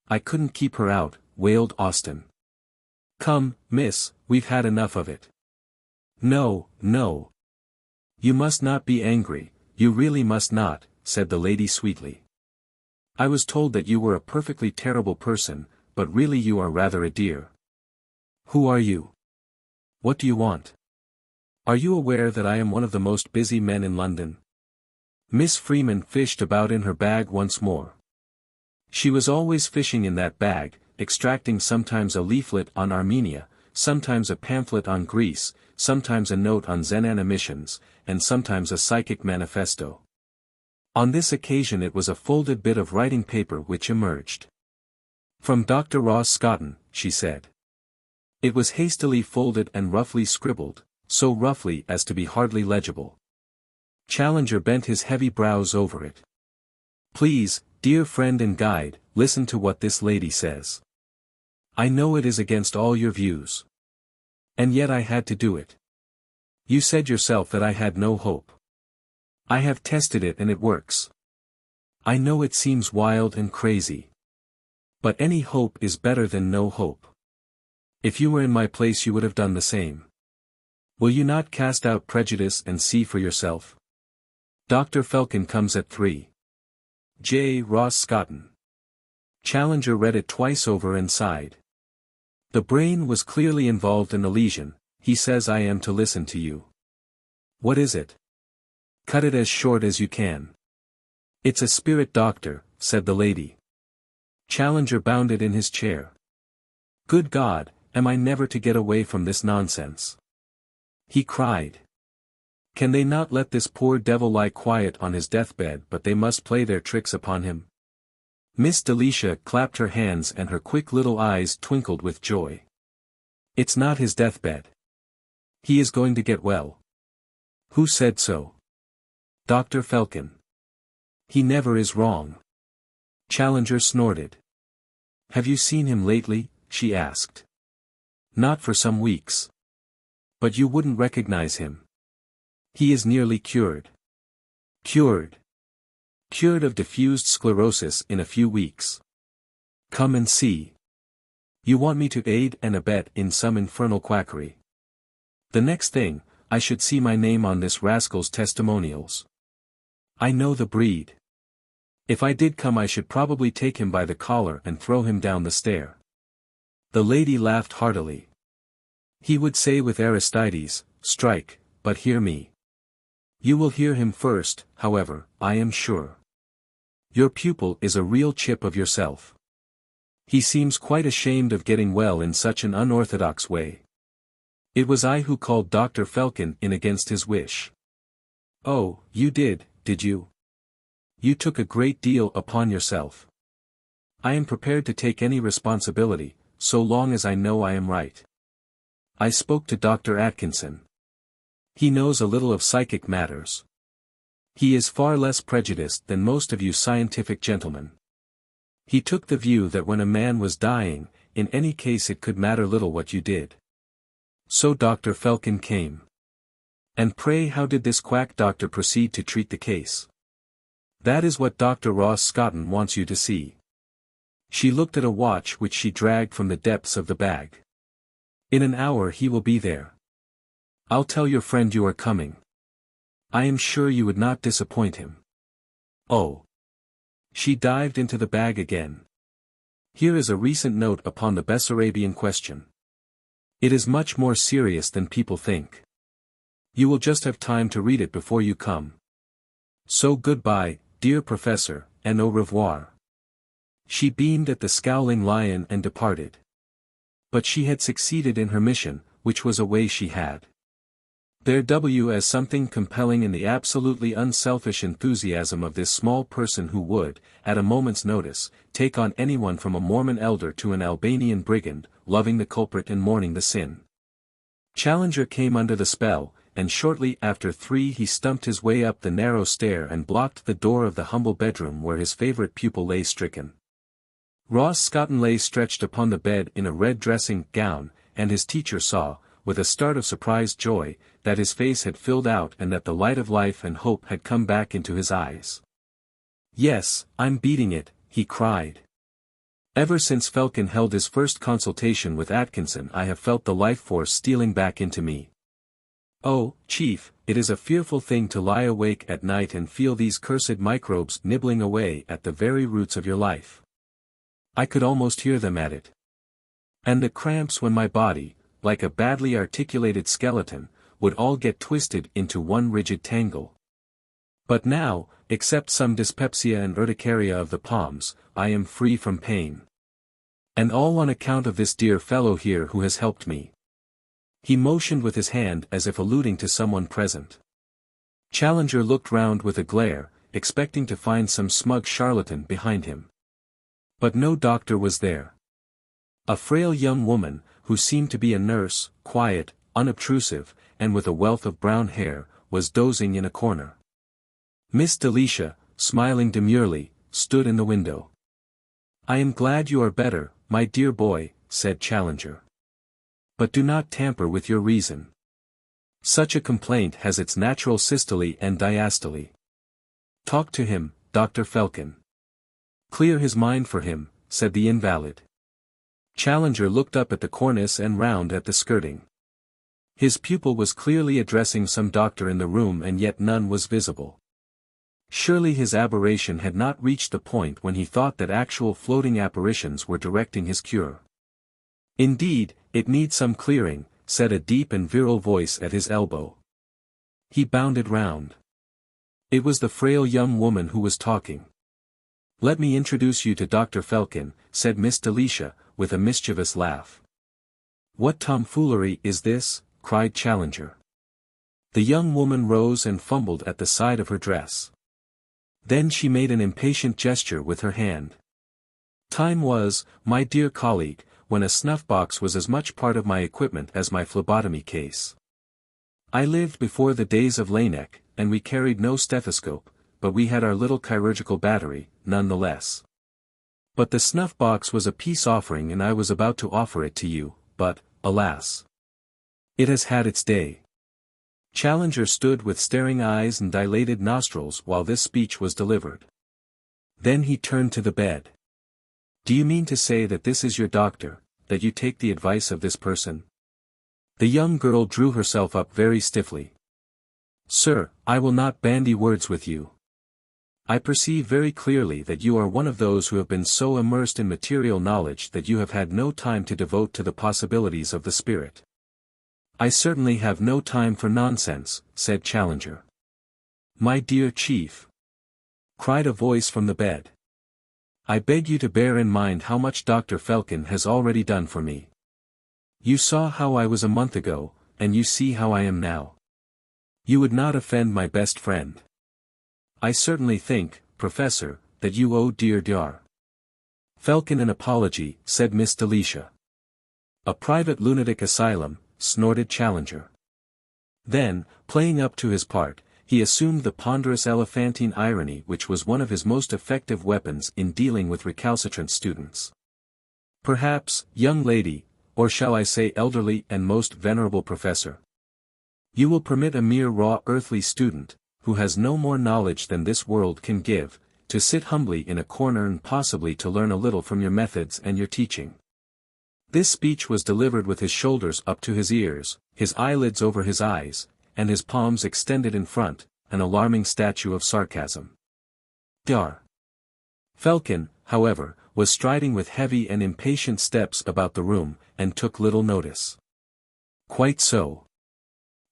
"I couldn't keep her out," wailed Austen. "Come, miss, we've had enough of it." "No, no. You must not be angry, you really must not," said the lady sweetly. "I was told that you were a perfectly terrible person, but really you are rather a dear. Who are you? What do you want? Are you aware that I am one of the most busy men in London?" Miss Freeman fished about in her bag once more. She was always fishing in that bag, extracting sometimes a leaflet on Armenia, sometimes a pamphlet on Greece, sometimes a note on Zen animissions, and sometimes a psychic manifesto. On this occasion it was a folded bit of writing paper which emerged. "From Dr. Roxton," she said. It was hastily folded and roughly scribbled, so roughly as to be hardly legible. Challenger bent his heavy brows over it. "Please, dear friend and guide, listen to what this lady says. I know it is against all your views. And yet I had to do it. You said yourself that I had no hope. I have tested it and it works. I know it seems wild and crazy. But any hope is better than no hope. If you were in my place you would have done the same. Will you not cast out prejudice and see for yourself? Dr. Felkin comes at 3. J. Roxton." Challenger read it twice over and sighed. "The brain was clearly involved in a lesion. He says I am to listen to you. What is it? Cut it as short as you can." "It's a spirit doctor," said the lady. Challenger bounded in his chair. "Good God, am I never to get away from this nonsense?" he cried. "Can they not let this poor devil lie quiet on his deathbed but they must play their tricks upon him?" Miss Delicia clapped her hands and her quick little eyes twinkled with joy. "It's not his deathbed. He is going to get well." "Who said so?" "Dr. Felkin. He never is wrong." Challenger snorted. "Have you seen him lately?" she asked. "Not for some weeks. But you wouldn't recognize him. He is nearly cured. Cured. Cured of diffused sclerosis in a few weeks. Come and see. You want me to aid and abet in some infernal quackery. The next thing, I should see my name on this rascal's testimonials. I know the breed. If I did come I should probably take him by the collar and throw him down the stair." The lady laughed heartily. "He would say with Aristides, 'Strike, but hear me.' You will hear him first, however, I am sure. Your pupil is a real chip of yourself. He seems quite ashamed of getting well in such an unorthodox way. It was I who called Dr. Felkin in against his wish." "Oh, you did you? You took a great deal upon yourself." "I am prepared to take any responsibility, so long as I know I am right. I spoke to Dr. Atkinson. He knows a little of psychic matters. He is far less prejudiced than most of you scientific gentlemen. He took the view that when a man was dying, in any case it could matter little what you did. So Dr. Felkin came. And pray how did this quack doctor proceed to treat the case? That is what Dr. Roxton wants you to see." She looked at a watch which she dragged from the depths of the bag. "In an hour he will be there. I'll tell your friend you are coming." I am sure you would not disappoint him. Oh. She dived into the bag again. Here is a recent note upon the Bessarabian question. It is much more serious than people think. You will just have time to read it before you come. So goodbye, dear Professor, and au revoir. She beamed at the scowling lion and departed. But she had succeeded in her mission, which was a way she had. There was something compelling in the absolutely unselfish enthusiasm of this small person who would, at a moment's notice, take on anyone from a Mormon elder to an Albanian brigand, loving the culprit and mourning the sin. Challenger came under the spell, and shortly after 3 he stumped his way up the narrow stair and blocked the door of the humble bedroom where his favorite pupil lay stricken. Ross Scotton lay stretched upon the bed in a red dressing gown, and his teacher saw, with a start of surprised joy, that his face had filled out and that the light of life and hope had come back into his eyes. "Yes, I'm beating it," he cried. "Ever since Felkin held his first consultation with Atkinson I have felt the life force stealing back into me. Oh, Chief, it is a fearful thing to lie awake at night and feel these cursed microbes nibbling away at the very roots of your life. I could almost hear them at it. And the cramps when my body, like a badly articulated skeleton, would all get twisted into one rigid tangle. But now, except some dyspepsia and urticaria of the palms, I am free from pain. And all on account of this dear fellow here who has helped me." He motioned with his hand as if alluding to someone present. Challenger looked round with a glare, expecting to find some smug charlatan behind him. But no doctor was there. A frail young woman, who seemed to be a nurse, quiet, unobtrusive, and with a wealth of brown hair, was dozing in a corner. Miss Delicia, smiling demurely, stood in the window. "I am glad you are better, my dear boy," said Challenger. "But do not tamper with your reason. Such a complaint has its natural systole and diastole. Talk to him, Dr. Felkin. Clear his mind for him," said the invalid. Challenger looked up at the cornice and round at the skirting. His pupil was clearly addressing some doctor in the room and yet none was visible. Surely his aberration had not reached the point when he thought that actual floating apparitions were directing his cure. "Indeed, it needs some clearing," said a deep and virile voice at his elbow. He bounded round. It was the frail young woman who was talking. "Let me introduce you to Dr. Felkin," said Miss Delicia, with a mischievous laugh. "What tomfoolery is this?" cried Challenger. The young woman rose and fumbled at the side of her dress. Then she made an impatient gesture with her hand. "Time was, my dear colleague, when a snuff-box was as much part of my equipment as my phlebotomy case. I lived before the days of Laennec, and we carried no stethoscope, but we had our little chirurgical battery, none the less. But the snuff-box was a peace offering and I was about to offer it to you, but, alas! It has had its day." Challenger stood with staring eyes and dilated nostrils while this speech was delivered. Then he turned to the bed. "Do you mean to say that this is your doctor, that you take the advice of this person?" The young girl drew herself up very stiffly. "Sir, I will not bandy words with you. I perceive very clearly that you are one of those who have been so immersed in material knowledge that you have had no time to devote to the possibilities of the spirit." "I certainly have no time for nonsense," said Challenger. "My dear Chief," cried a voice from the bed, "I beg you to bear in mind how much Dr. Felkin has already done for me. You saw how I was a month ago, and you see how I am now. You would not offend my best friend. I certainly think, Professor, that you owe dear Dr. Felkin an apology," said Miss Delicia. "A private lunatic asylum," snorted Challenger. Then, playing up to his part, he assumed the ponderous elephantine irony which was one of his most effective weapons in dealing with recalcitrant students. "Perhaps, young lady, or shall I say elderly and most venerable professor, you will permit a mere raw earthly student, who has no more knowledge than this world can give, to sit humbly in a corner and possibly to learn a little from your methods and your teaching." This speech was delivered with his shoulders up to his ears, his eyelids over his eyes, and his palms extended in front, an alarming statue of sarcasm. Dar. Felkin, however, was striding with heavy and impatient steps about the room, and took little notice. "Quite so.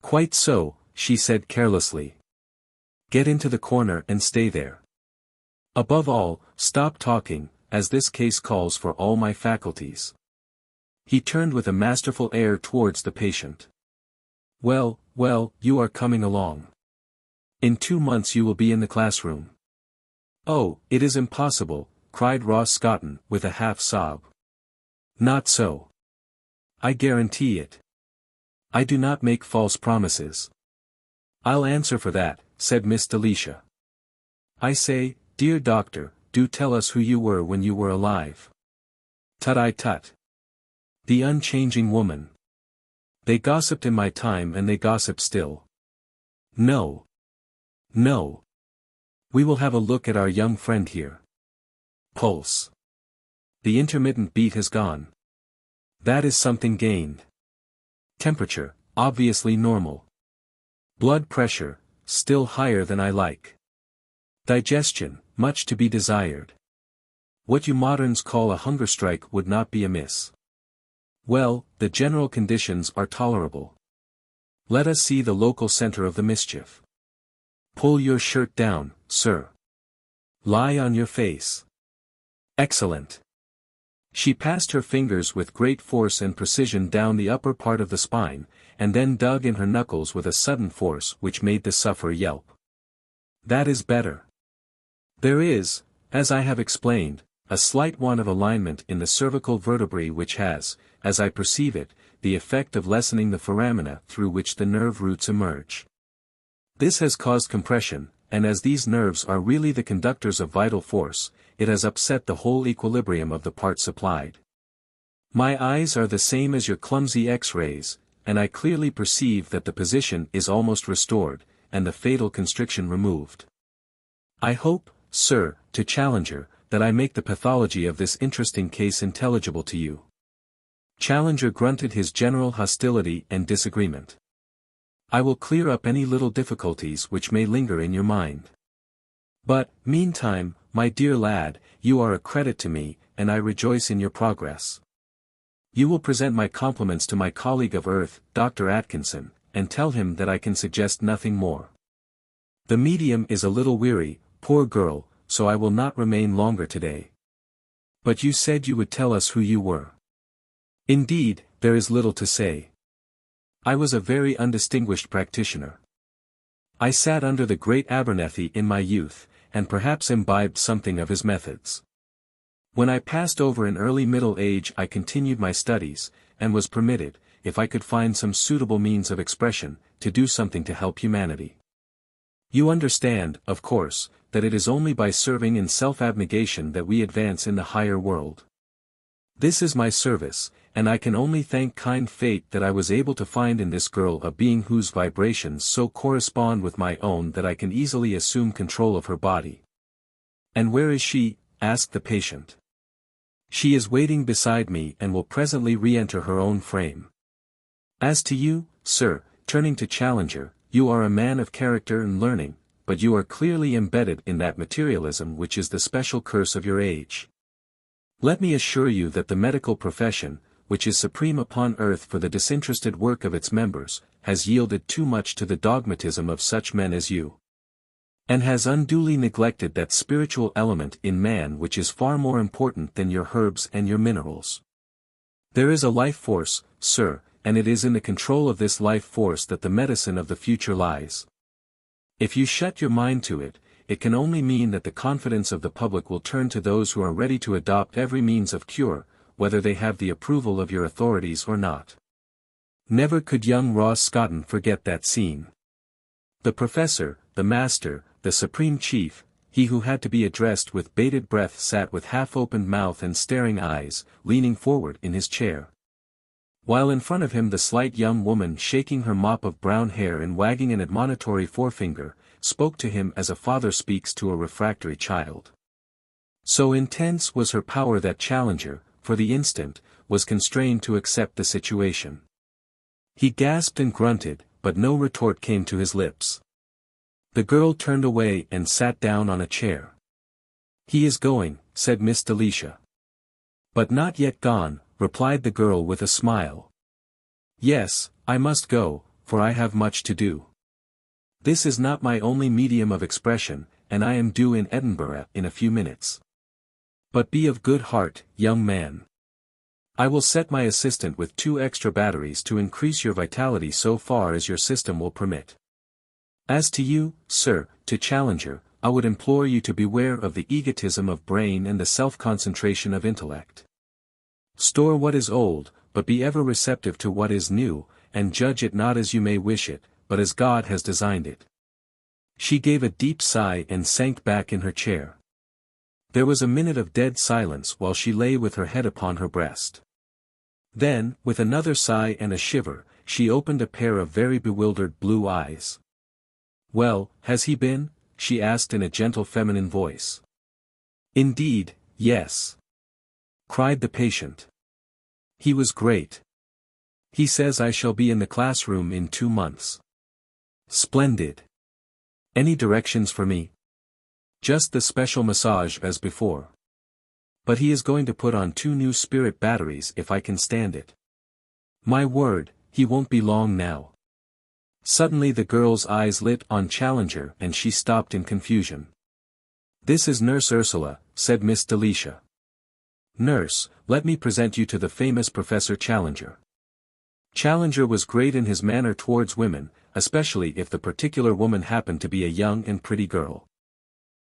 Quite so," she said carelessly. "Get into the corner and stay there. Above all, stop talking, as this case calls for all my faculties." He turned with a masterful air towards the patient. "Well, well, you are coming along. In 2 months you will be in the classroom." "Oh, it is impossible," cried Roxton, with a half-sob. "Not so. I guarantee it. I do not make false promises." "I'll answer for that," said Miss Delicia. "I say, dear doctor, do tell us who you were when you were alive." "Tut-I-tut. The unchanging woman. They gossiped in my time and they gossip still. No. No. We will have a look at our young friend here. Pulse. The intermittent beat has gone. That is something gained. Temperature, obviously normal. Blood pressure, still higher than I like. Digestion, much to be desired. What you moderns call a hunger strike would not be amiss. Well, the general conditions are tolerable. Let us see the local center of the mischief. Pull your shirt down, sir. Lie on your face. Excellent." She passed her fingers with great force and precision down the upper part of the spine, and then dug in her knuckles with a sudden force which made the sufferer yelp. "That is better. There is, as I have explained, a slight want of alignment in the cervical vertebrae which has, as I perceive it, the effect of lessening the foramina through which the nerve roots emerge. This has caused compression, and as these nerves are really the conductors of vital force, it has upset the whole equilibrium of the part supplied. My eyes are the same as your clumsy X-rays, and I clearly perceive that the position is almost restored, and the fatal constriction removed. I hope, sir, to Challenger, that I make the pathology of this interesting case intelligible to you." Challenger grunted his general hostility and disagreement. "I will clear up any little difficulties which may linger in your mind. But, meantime, my dear lad, you are a credit to me, and I rejoice in your progress. You will present my compliments to my colleague of Earth, Dr. Atkinson, and tell him that I can suggest nothing more. The medium is a little weary, poor girl, so I will not remain longer today. But you said you would tell us who you were." "Indeed, there is little to say. I was a very undistinguished practitioner. I sat under the great Abernethy in my youth, and perhaps imbibed something of his methods. When I passed over in early middle age I continued my studies, and was permitted, if I could find some suitable means of expression, to do something to help humanity. You understand, of course, that it is only by serving in self-abnegation that we advance in the higher world. This is my service, and I can only thank kind fate that I was able to find in this girl a being whose vibrations so correspond with my own that I can easily assume control of her body." "And where is she?" asked the patient. "She is waiting beside me and will presently re-enter her own frame. As to you, sir," turning to Challenger, "you are a man of character and learning, but you are clearly embedded in that materialism which is the special curse of your age. Let me assure you that the medical profession, which is supreme upon earth for the disinterested work of its members, has yielded too much to the dogmatism of such men as you, and has unduly neglected that spiritual element in man which is far more important than your herbs and your minerals. There is a life force, sir, and it is in the control of this life force that the medicine of the future lies. If you shut your mind to it, it can only mean that the confidence of the public will turn to those who are ready to adopt every means of cure, whether they have the approval of your authorities or not." Never could young Roxton forget that scene. The professor, the master, the supreme chief, he who had to be addressed with bated breath sat with half-opened mouth and staring eyes, leaning forward in his chair. While in front of him the slight young woman shaking her mop of brown hair and wagging an admonitory forefinger, spoke to him as a father speaks to a refractory child. So intense was her power that Challenger, for the instant, was constrained to accept the situation. He gasped and grunted, but no retort came to his lips. The girl turned away and sat down on a chair. "He is going," said Miss Delicia. "But not yet gone," replied the girl with a smile. "Yes, I must go, for I have much to do. This is not my only medium of expression, and I am due in Edinburgh in a few minutes. But be of good heart, young man. I will set my assistant with 2 extra batteries to increase your vitality so far as your system will permit. As to you, sir, to Challenger, I would implore you to beware of the egotism of brain and the self-concentration of intellect. Store what is old, but be ever receptive to what is new, and judge it not as you may wish it, but as God has designed it." She gave a deep sigh and sank back in her chair. There was a minute of dead silence while she lay with her head upon her breast. Then, with another sigh and a shiver, she opened a pair of very bewildered blue eyes. "Well, has he been?" she asked in a gentle feminine voice. "Indeed, yes," cried the patient. "He was great. He says I shall be in the classroom in 2 months. Splendid. Any directions for me?" "Just the special massage as before. But he is going to put on 2 new spirit batteries if I can stand it. My word, he won't be long now." Suddenly the girl's eyes lit on Challenger and she stopped in confusion. "This is Nurse Ursula," said Miss Delicia. "Nurse, let me present you to the famous Professor Challenger." Challenger was great in his manner towards women, especially if the particular woman happened to be a young and pretty girl.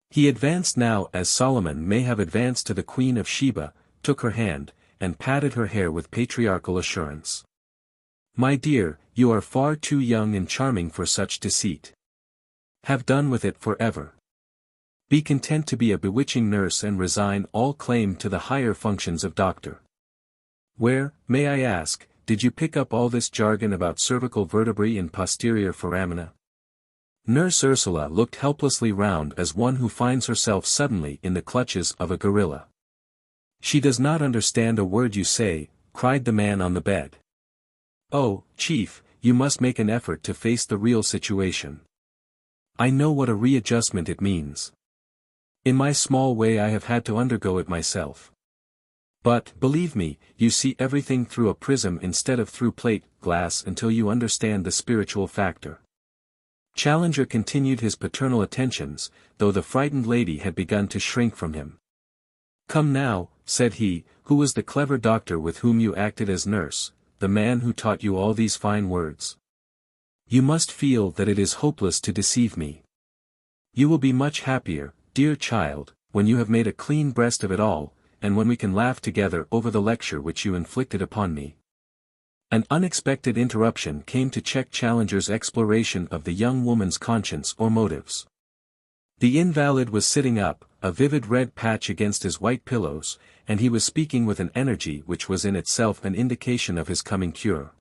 He advanced now as Solomon may have advanced to the Queen of Sheba, took her hand, and patted her hair with patriarchal assurance. "My dear, you are far too young and charming for such deceit. Have done with it forever. Be content to be a bewitching nurse and resign all claim to the higher functions of doctor. Where, may I ask, did you pick up all this jargon about cervical vertebrae and posterior foramina?" Nurse Ursula looked helplessly round as one who finds herself suddenly in the clutches of a gorilla. "She does not understand a word you say," cried the man on the bed. "Oh, Chief, you must make an effort to face the real situation. I know what a readjustment it means. In my small way I have had to undergo it myself. But, believe me, you see everything through a prism instead of through plate glass until you understand the spiritual factor." Challenger continued his paternal attentions, though the frightened lady had begun to shrink from him. "Come now," said he, "who was the clever doctor with whom you acted as nurse, the man who taught you all these fine words? You must feel that it is hopeless to deceive me. You will be much happier, dear child, when you have made a clean breast of it all, and when we can laugh together over the lecture which you inflicted upon me." An unexpected interruption came to check Challenger's exploration of the young woman's conscience or motives. The invalid was sitting up, a vivid red patch against his white pillows, and he was speaking with an energy which was in itself an indication of his coming cure.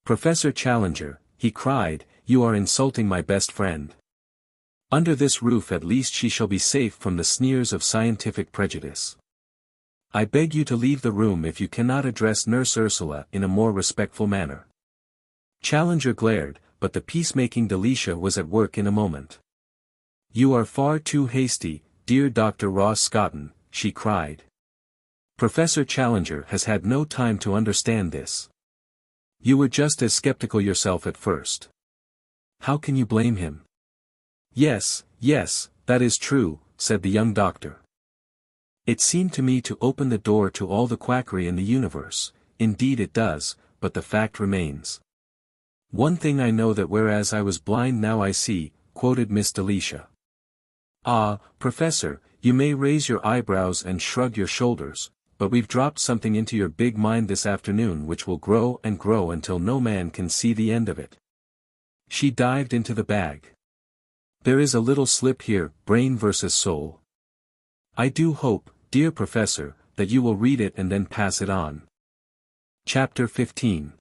"Professor Challenger," he cried, "you are insulting my best friend. Under this roof at least she shall be safe from the sneers of scientific prejudice. I beg you to leave the room if you cannot address Nurse Ursula in a more respectful manner." Challenger glared, but the peacemaking Delicia was at work in a moment. "You are far too hasty, dear Dr. Ross Scotton," she cried. "Professor Challenger has had no time to understand this. You were just as skeptical yourself at first. How can you blame him?" "Yes, yes, that is true," said the young doctor. "It seemed to me to open the door to all the quackery in the universe, indeed it does, but the fact remains. One thing I know that whereas I was blind now I see," quoted Miss Delicia. "Ah, Professor, you may raise your eyebrows and shrug your shoulders, but we've dropped something into your big mind this afternoon which will grow and grow until no man can see the end of it." She dived into the bag. "There is a little slip here, brain versus soul. I do hope, dear Professor, that you will read it and then pass it on." Chapter 15.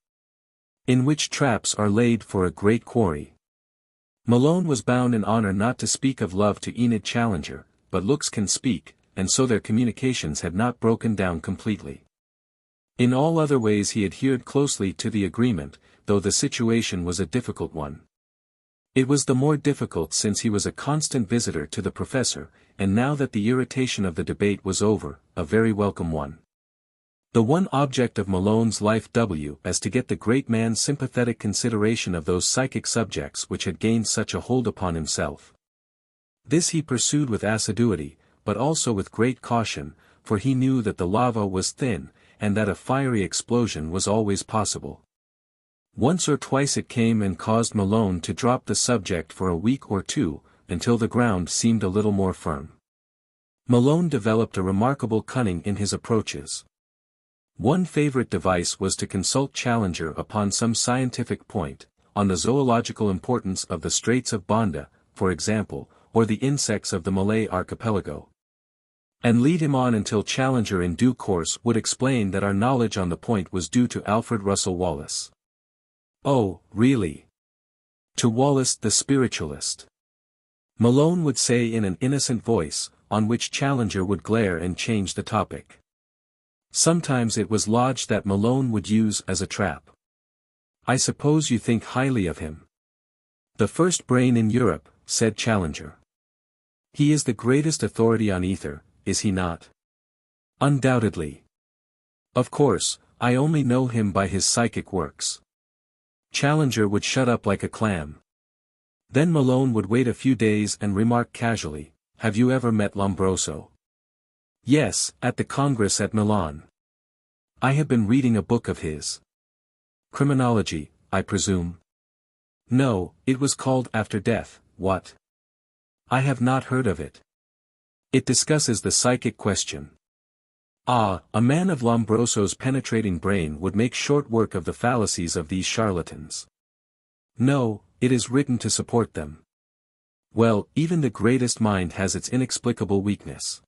In which traps are laid for a great quarry. Malone was bound in honor not to speak of love to Enid Challenger, but looks can speak, and so their communications had not broken down completely. In all other ways he adhered closely to the agreement, though the situation was a difficult one. It was the more difficult since he was a constant visitor to the professor, and now that the irritation of the debate was over, a very welcome one. The one object of Malone's life was to get the great man's sympathetic consideration of those psychic subjects which had gained such a hold upon himself. This he pursued with assiduity, but also with great caution, for he knew that the lava was thin, and that a fiery explosion was always possible. Once or twice it came and caused Malone to drop the subject for a week or two, until the ground seemed a little more firm. Malone developed a remarkable cunning in his approaches. One favorite device was to consult Challenger upon some scientific point, on the zoological importance of the Straits of Banda, for example, or the insects of the Malay archipelago. And lead him on until Challenger in due course would explain that our knowledge on the point was due to Alfred Russel Wallace. Oh, really? To Wallace the spiritualist. Malone would say in an innocent voice, on which Challenger would glare and change the topic. Sometimes it was lodged that Malone would use as a trap. I suppose you think highly of him. The first brain in Europe, said Challenger. He is the greatest authority on ether, is he not? Undoubtedly. Of course, I only know him by his psychic works. Challenger would shut up like a clam. Then Malone would wait a few days and remark casually, have you ever met Lombroso? Yes, at the Congress at Milan. I have been reading a book of his. Criminology, I presume? No, it was called After Death, what? I have not heard of it. It discusses the psychic question. Ah, a man of Lombroso's penetrating brain would make short work of the fallacies of these charlatans. No, it is written to support them. Well, even the greatest mind has its inexplicable weakness.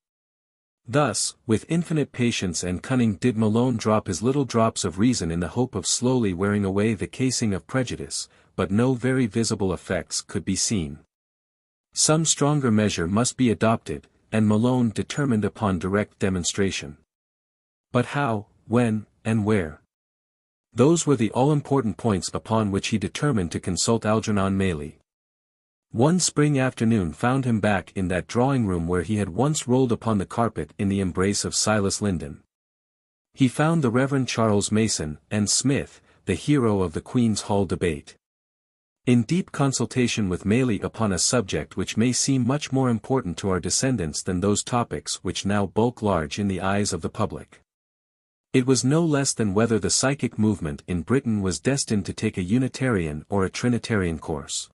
Thus, with infinite patience and cunning did Malone drop his little drops of reason in the hope of slowly wearing away the casing of prejudice, but no very visible effects could be seen. Some stronger measure must be adopted, and Malone determined upon direct demonstration. But how, when, and where? Those were the all-important points upon which he determined to consult Algernon Mailly. One spring afternoon found him back in that drawing-room where he had once rolled upon the carpet in the embrace of Silas Linden. He found the Reverend Charles Mason, and Smith, the hero of the Queen's Hall debate, in deep consultation with Mailly upon a subject which may seem much more important to our descendants than those topics which now bulk large in the eyes of the public. It was no less than whether the psychic movement in Britain was destined to take a Unitarian or a Trinitarian course.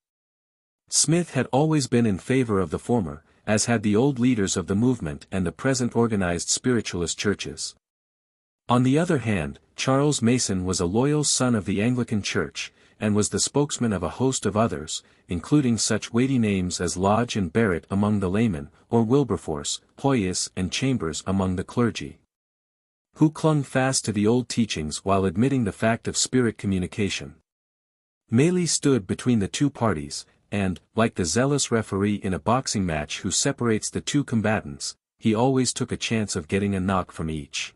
Smith had always been in favor of the former, as had the old leaders of the movement and the present organized spiritualist churches. On the other hand, Charles Mason was a loyal son of the Anglican Church, and was the spokesman of a host of others, including such weighty names as Lodge and Barrett among the laymen, or Wilberforce, Poyas and Chambers among the clergy, who clung fast to the old teachings while admitting the fact of spirit communication. Mailly stood between the two parties, and, like the zealous referee in a boxing match who separates the two combatants, he always took a chance of getting a knock from each.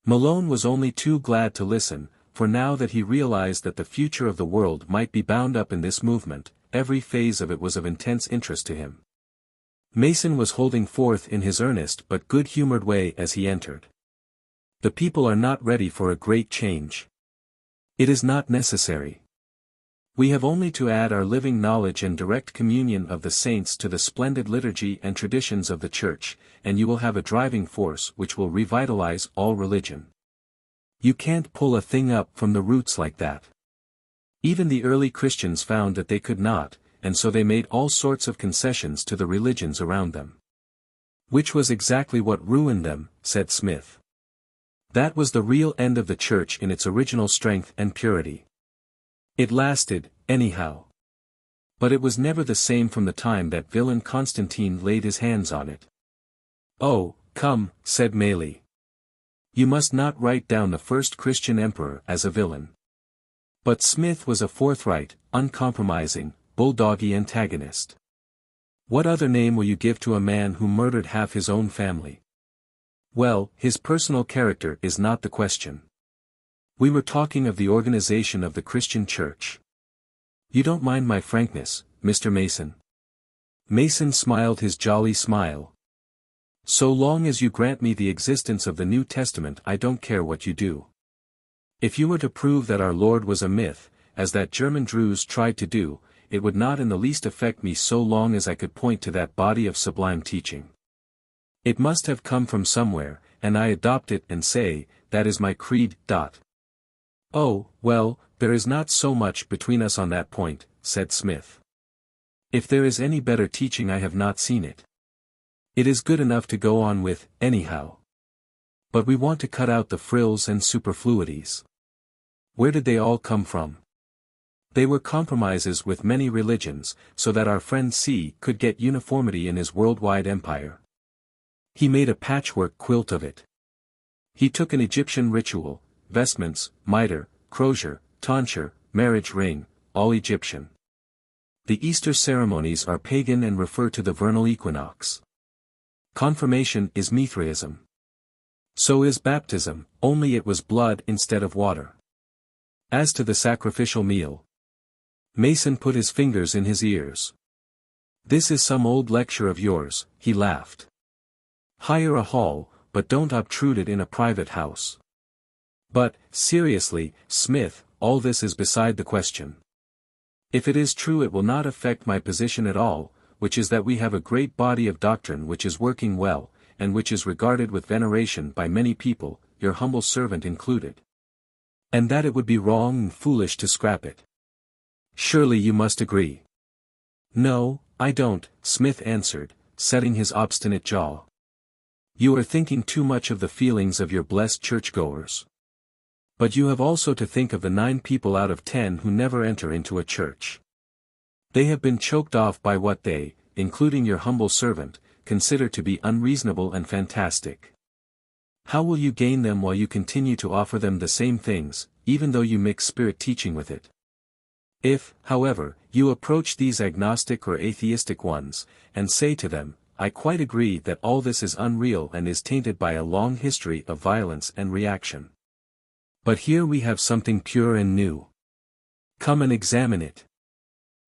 Malone was only too glad to listen, for now that he realized that the future of the world might be bound up in this movement, every phase of it was of intense interest to him. Mason was holding forth in his earnest but good-humored way as he entered. The people are not ready for a great change. It is not necessary. We have only to add our living knowledge and direct communion of the saints to the splendid liturgy and traditions of the Church, and you will have a driving force which will revitalize all religion. You can't pull a thing up from the roots like that. Even the early Christians found that they could not, and so they made all sorts of concessions to the religions around them. Which was exactly what ruined them, said Smith. That was the real end of the Church in its original strength and purity. It lasted, anyhow. But it was never the same from the time that villain Constantine laid his hands on it. Oh, come, said Mailly. You must not write down the first Christian emperor as a villain. But Smith was a forthright, uncompromising, bulldoggy antagonist. What other name will you give to a man who murdered half his own family? Well, his personal character is not the question. We were talking of the organization of the Christian Church. You don't mind my frankness, Mr. Mason? Mason smiled his jolly smile. So long as you grant me the existence of the New Testament, I don't care what you do. If you were to prove that our Lord was a myth, as that German Druze tried to do, it would not in the least affect me so long as I could point to that body of sublime teaching. It must have come from somewhere, and I adopt it and say, that is my creed. Oh, well, there is not so much between us on that point, said Smith. If there is any better teaching, I have not seen it. It is good enough to go on with, anyhow. But we want to cut out the frills and superfluities. Where did they all come from? They were compromises with many religions, so that our friend C could get uniformity in his worldwide empire. He made a patchwork quilt of it. He took an Egyptian ritual, vestments, mitre, crosier, tonsure, marriage ring, all Egyptian. The Easter ceremonies are pagan and refer to the vernal equinox. Confirmation is Mithraism. So is baptism, only it was blood instead of water. As to the sacrificial meal, Mason put his fingers in his ears. This is some old lecture of yours, he laughed. Hire a hall, but don't obtrude it in a private house. But, seriously, Smith, all this is beside the question. If it is true, it will not affect my position at all, which is that we have a great body of doctrine which is working well, and which is regarded with veneration by many people, your humble servant included. And that it would be wrong and foolish to scrap it. Surely you must agree. No, I don't, Smith answered, setting his obstinate jaw. You are thinking too much of the feelings of your blessed churchgoers. But you have also to think of the 9 people out of 10 who never enter into a church. They have been choked off by what they, including your humble servant, consider to be unreasonable and fantastic. How will you gain them while you continue to offer them the same things, even though you mix spirit teaching with it? If, however, you approach these agnostic or atheistic ones, and say to them, I quite agree that all this is unreal and is tainted by a long history of violence and reaction. But here we have something pure and new. Come and examine it.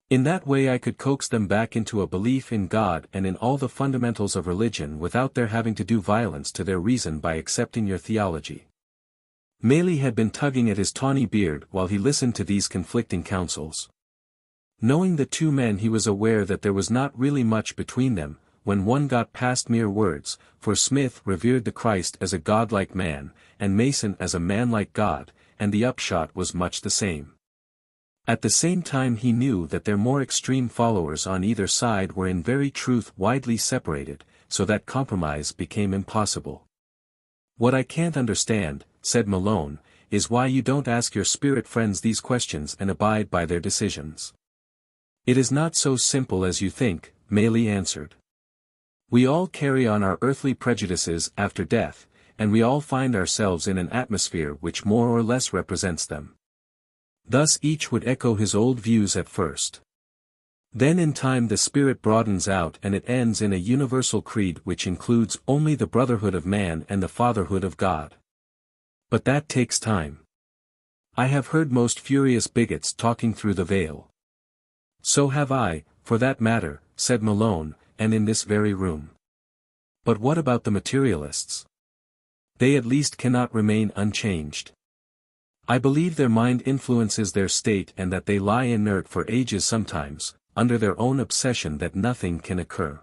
In that way I could coax them back into a belief in God and in all the fundamentals of religion without their having to do violence to their reason by accepting your theology. Maley had been tugging at his tawny beard while he listened to these conflicting counsels. Knowing the 2 men, he was aware that there was not really much between them, when one got past mere words, for Smith revered the Christ as a godlike man, and Mason as a man like God, and the upshot was much the same. At the same time he knew that their more extreme followers on either side were in very truth widely separated, so that compromise became impossible. What I can't understand, said Malone, is why you don't ask your spirit friends these questions and abide by their decisions. It is not so simple as you think, Maley answered. We all carry on our earthly prejudices after death, and we all find ourselves in an atmosphere which more or less represents them. Thus each would echo his old views at first. Then in time the spirit broadens out and it ends in a universal creed which includes only the brotherhood of man and the fatherhood of God. But that takes time. I have heard most furious bigots talking through the veil. So have I, for that matter, said Malone, and in this very room. But what about the materialists? They at least cannot remain unchanged. I believe their mind influences their state and that they lie inert for ages sometimes, under their own obsession that nothing can occur.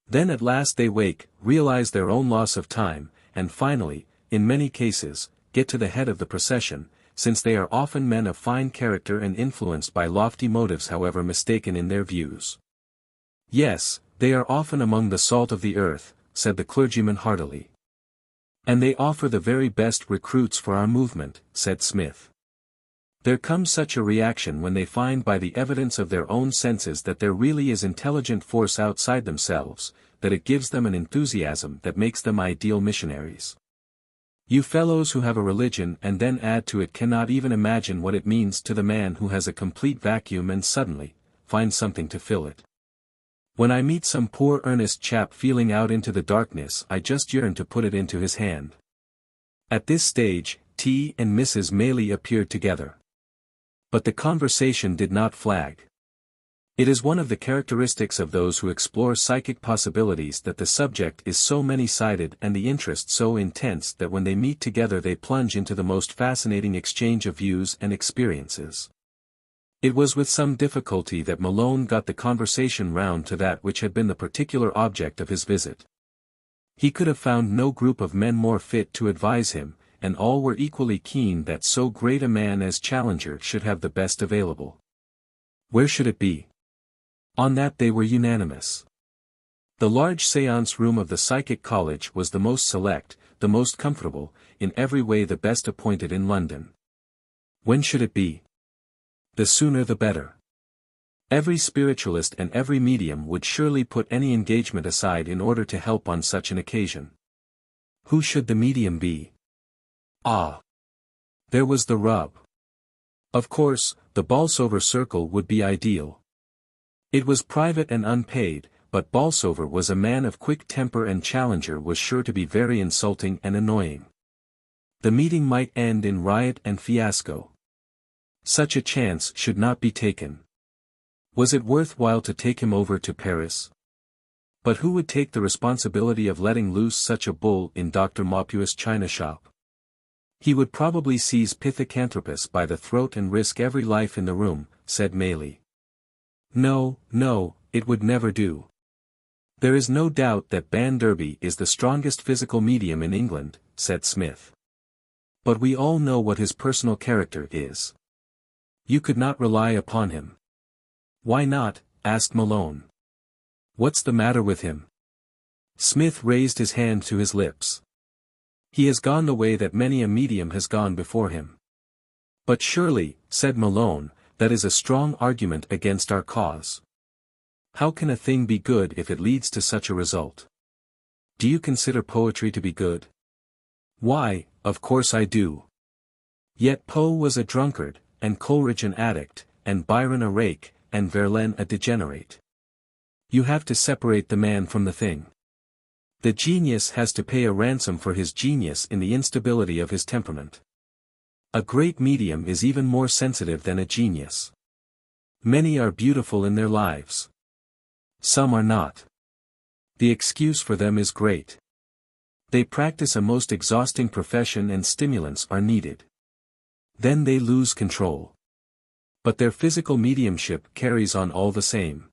Then at last they wake, realize their own loss of time, and finally, in many cases, get to the head of the procession, since they are often men of fine character and influenced by lofty motives however mistaken in their views. Yes, they are often among the salt of the earth, said the clergyman heartily. And they offer the very best recruits for our movement, said Smith. There comes such a reaction when they find by the evidence of their own senses that there really is intelligent force outside themselves, that it gives them an enthusiasm that makes them ideal missionaries. You fellows who have a religion and then add to it cannot even imagine what it means to the man who has a complete vacuum and suddenly finds something to fill it. When I meet some poor earnest chap feeling out into the darkness, I just yearn to put it into his hand. At this stage, T and Mrs. Maley appeared together. But the conversation did not flag. It is one of the characteristics of those who explore psychic possibilities that the subject is so many-sided and the interest so intense that when they meet together they plunge into the most fascinating exchange of views and experiences. It was with some difficulty that Malone got the conversation round to that which had been the particular object of his visit. He could have found no group of men more fit to advise him, and all were equally keen that so great a man as Challenger should have the best available. Where should it be? On that they were unanimous. The large séance room of the Psychic College was the most select, the most comfortable, in every way the best appointed in London. When should it be? The sooner the better. Every spiritualist and every medium would surely put any engagement aside in order to help on such an occasion. Who should the medium be? Ah! There was the rub. Of course, the Bolsover circle would be ideal. It was private and unpaid, but Bolsover was a man of quick temper and Challenger was sure to be very insulting and annoying. The meeting might end in riot and fiasco. Such a chance should not be taken. Was it worthwhile to take him over to Paris? But who would take the responsibility of letting loose such a bull in Dr. Maupuis' china shop? He would probably seize Pithecanthropus by the throat and risk every life in the room, said Maylie. No, no, it would never do. There is no doubt that Banderby is the strongest physical medium in England, said Smith. But we all know what his personal character is. You could not rely upon him. Why not? Asked Malone. What's the matter with him? Smith raised his hand to his lips. He has gone the way that many a medium has gone before him. But surely, said Malone, that is a strong argument against our cause. How can a thing be good if it leads to such a result? Do you consider poetry to be good? Why, of course I do. Yet Poe was a drunkard, and Coleridge an addict, and Byron a rake, and Verlaine a degenerate. You have to separate the man from the thing. The genius has to pay a ransom for his genius in the instability of his temperament. A great medium is even more sensitive than a genius. Many are beautiful in their lives. Some are not. The excuse for them is great. They practice a most exhausting profession and stimulants are needed. Then they lose control. But their physical mediumship carries on all the same.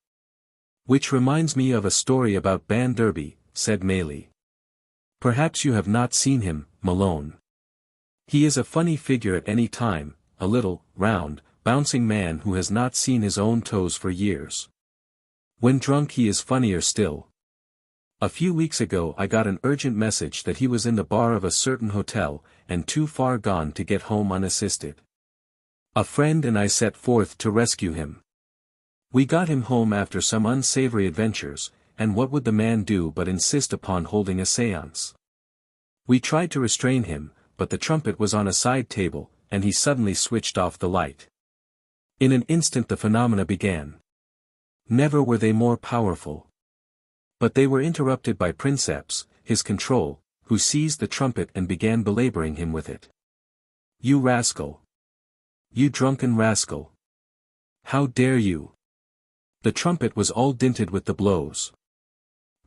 Which reminds me of a story about Banderby, said Maylie. Perhaps you have not seen him, Malone. He is a funny figure at any time, a little, round, bouncing man who has not seen his own toes for years. When drunk he is funnier still. A few weeks ago I got an urgent message that he was in the bar of a certain hotel, and too far gone to get home unassisted. A friend and I set forth to rescue him. We got him home after some unsavory adventures, and what would the man do but insist upon holding a séance? We tried to restrain him, but the trumpet was on a side table, and he suddenly switched off the light. In an instant the phenomena began. Never were they more powerful. But they were interrupted by Princeps, his control, who seized the trumpet and began belaboring him with it. You rascal! You drunken rascal! How dare you! The trumpet was all dinted with the blows.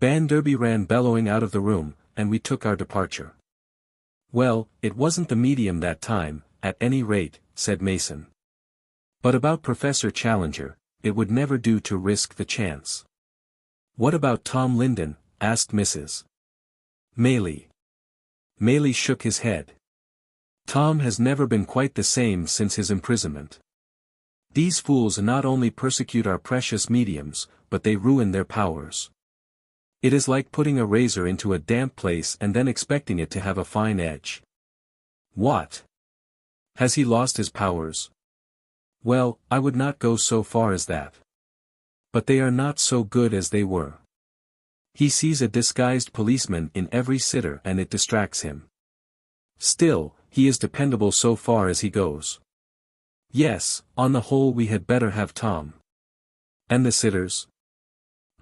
Banderby ran bellowing out of the room, and we took our departure. Well, it wasn't the medium that time, at any rate, said Mason. But about Professor Challenger, it would never do to risk the chance. What about Tom Linden? Asked Mrs. Maylie. Maylie shook his head. Tom has never been quite the same since his imprisonment. These fools not only persecute our precious mediums, but they ruin their powers. It is like putting a razor into a damp place and then expecting it to have a fine edge. What? Has he lost his powers? Well, I would not go so far as that. But they are not so good as they were. He sees a disguised policeman in every sitter and it distracts him. Still, he is dependable so far as he goes. Yes, on the whole we had better have Tom. And the sitters?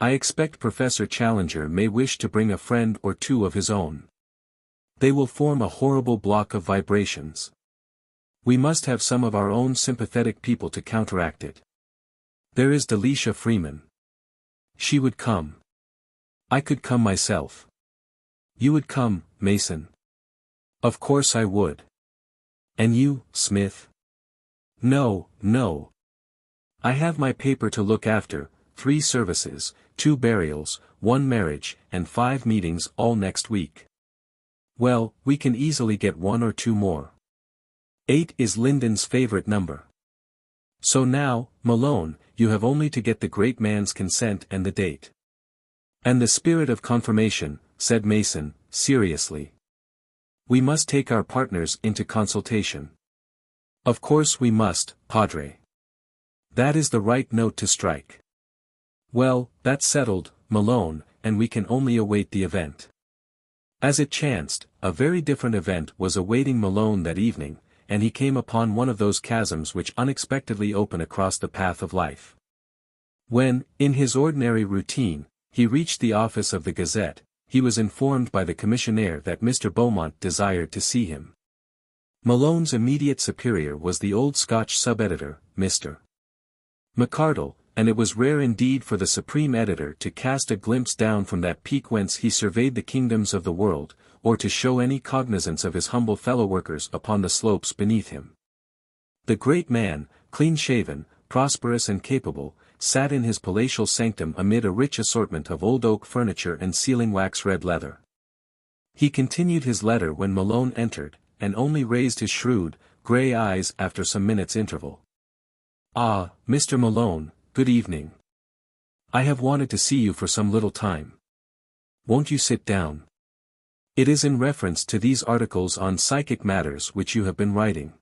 I expect Professor Challenger may wish to bring a friend or two of his own. They will form a horrible block of vibrations. We must have some of our own sympathetic people to counteract it. There is Delisha Freeman. She would come. I could come myself. You would come, Mason. Of course I would. And you, Smith? No, no. I have my paper to look after, 3 services, 2 burials, 1 marriage, and 5 meetings all next week. Well, we can easily get 1 or 2 more. 8 is Linden's favorite number. So now, Malone, you have only to get the great man's consent and the date. And the spirit of confirmation, said Mason, seriously. We must take our partners into consultation. Of course we must, Padre. That is the right note to strike. Well, that's settled, Malone, and we can only await the event. As it chanced, a very different event was awaiting Malone that evening, and he came upon one of those chasms which unexpectedly open across the path of life. When, in his ordinary routine, he reached the office of the Gazette, he was informed by the commissionaire that Mr. Beaumont desired to see him. Malone's immediate superior was the old Scotch sub-editor, Mr. McArdle, and it was rare indeed for the supreme editor to cast a glimpse down from that peak whence he surveyed the kingdoms of the world, or to show any cognizance of his humble fellow-workers upon the slopes beneath him. The great man, clean-shaven, prosperous and capable, sat in his palatial sanctum amid a rich assortment of old oak furniture and sealing-wax red leather. He continued his letter when Malone entered, and only raised his shrewd, grey eyes after some minutes' interval. Ah, Mr. Malone, good evening. I have wanted to see you for some little time. Won't you sit down? It is in reference to these articles on psychic matters which you have been writing.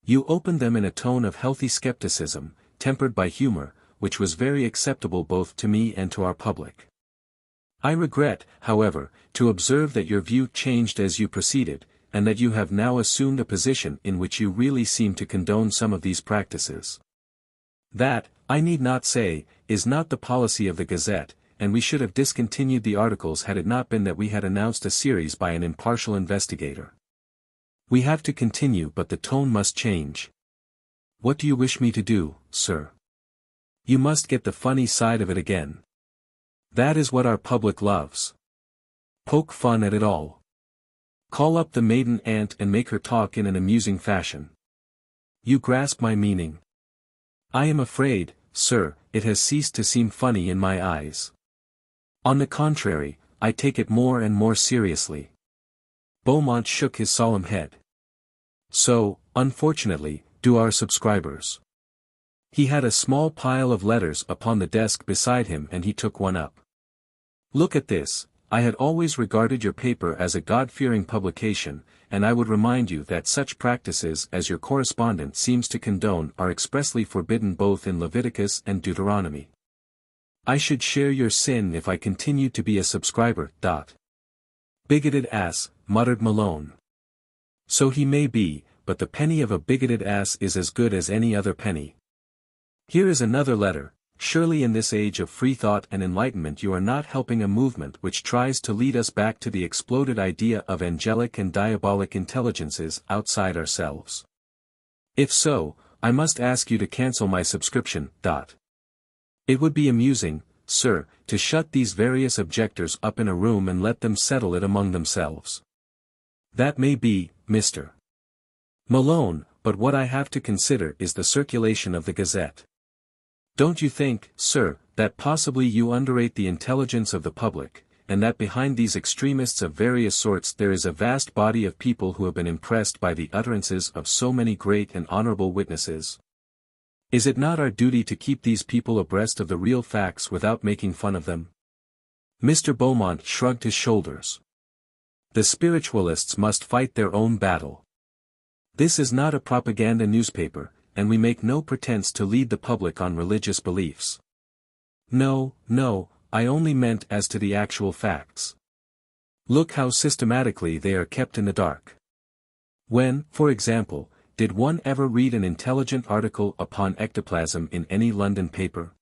You opened them in a tone of healthy skepticism, tempered by humor, which was very acceptable both to me and to our public. I regret, however, to observe that your view changed as you proceeded, and that you have now assumed a position in which you really seem to condone some of these practices. That, I need not say, is not the policy of the Gazette, and we should have discontinued the articles had it not been that we had announced a series by an impartial investigator. We have to continue, but the tone must change. What do you wish me to do, sir? You must get the funny side of it again. That is what our public loves. Poke fun at it all. Call up the maiden aunt and make her talk in an amusing fashion. You grasp my meaning. I am afraid, sir, it has ceased to seem funny in my eyes. On the contrary, I take it more and more seriously. Beaumont shook his solemn head. So, unfortunately, do our subscribers. He had a small pile of letters upon the desk beside him and he took one up. Look at this. I had always regarded your paper as a God-fearing publication, and I would remind you that such practices as your correspondent seems to condone are expressly forbidden both in Leviticus and Deuteronomy. I should share your sin if I continued to be a subscriber. Bigoted ass, muttered Malone. So he may be, but the penny of a bigoted ass is as good as any other penny. Here is another letter. Surely in this age of free thought and enlightenment you are not helping a movement which tries to lead us back to the exploded idea of angelic and diabolic intelligences outside ourselves. If so, I must ask you to cancel my subscription. It would be amusing, sir, to shut these various objectors up in a room and let them settle it among themselves. That may be, Mr. Malone, but what I have to consider is the circulation of the Gazette. Don't you think, sir, that possibly you underrate the intelligence of the public, and that behind these extremists of various sorts there is a vast body of people who have been impressed by the utterances of so many great and honorable witnesses? Is it not our duty to keep these people abreast of the real facts without making fun of them? Mr. Beaumont shrugged his shoulders. The spiritualists must fight their own battle. This is not a propaganda newspaper, and we make no pretense to lead the public on religious beliefs. No, I only meant as to the actual facts. Look how systematically they are kept in the dark. When, for example, did one ever read an intelligent article upon ectoplasm in any London paper?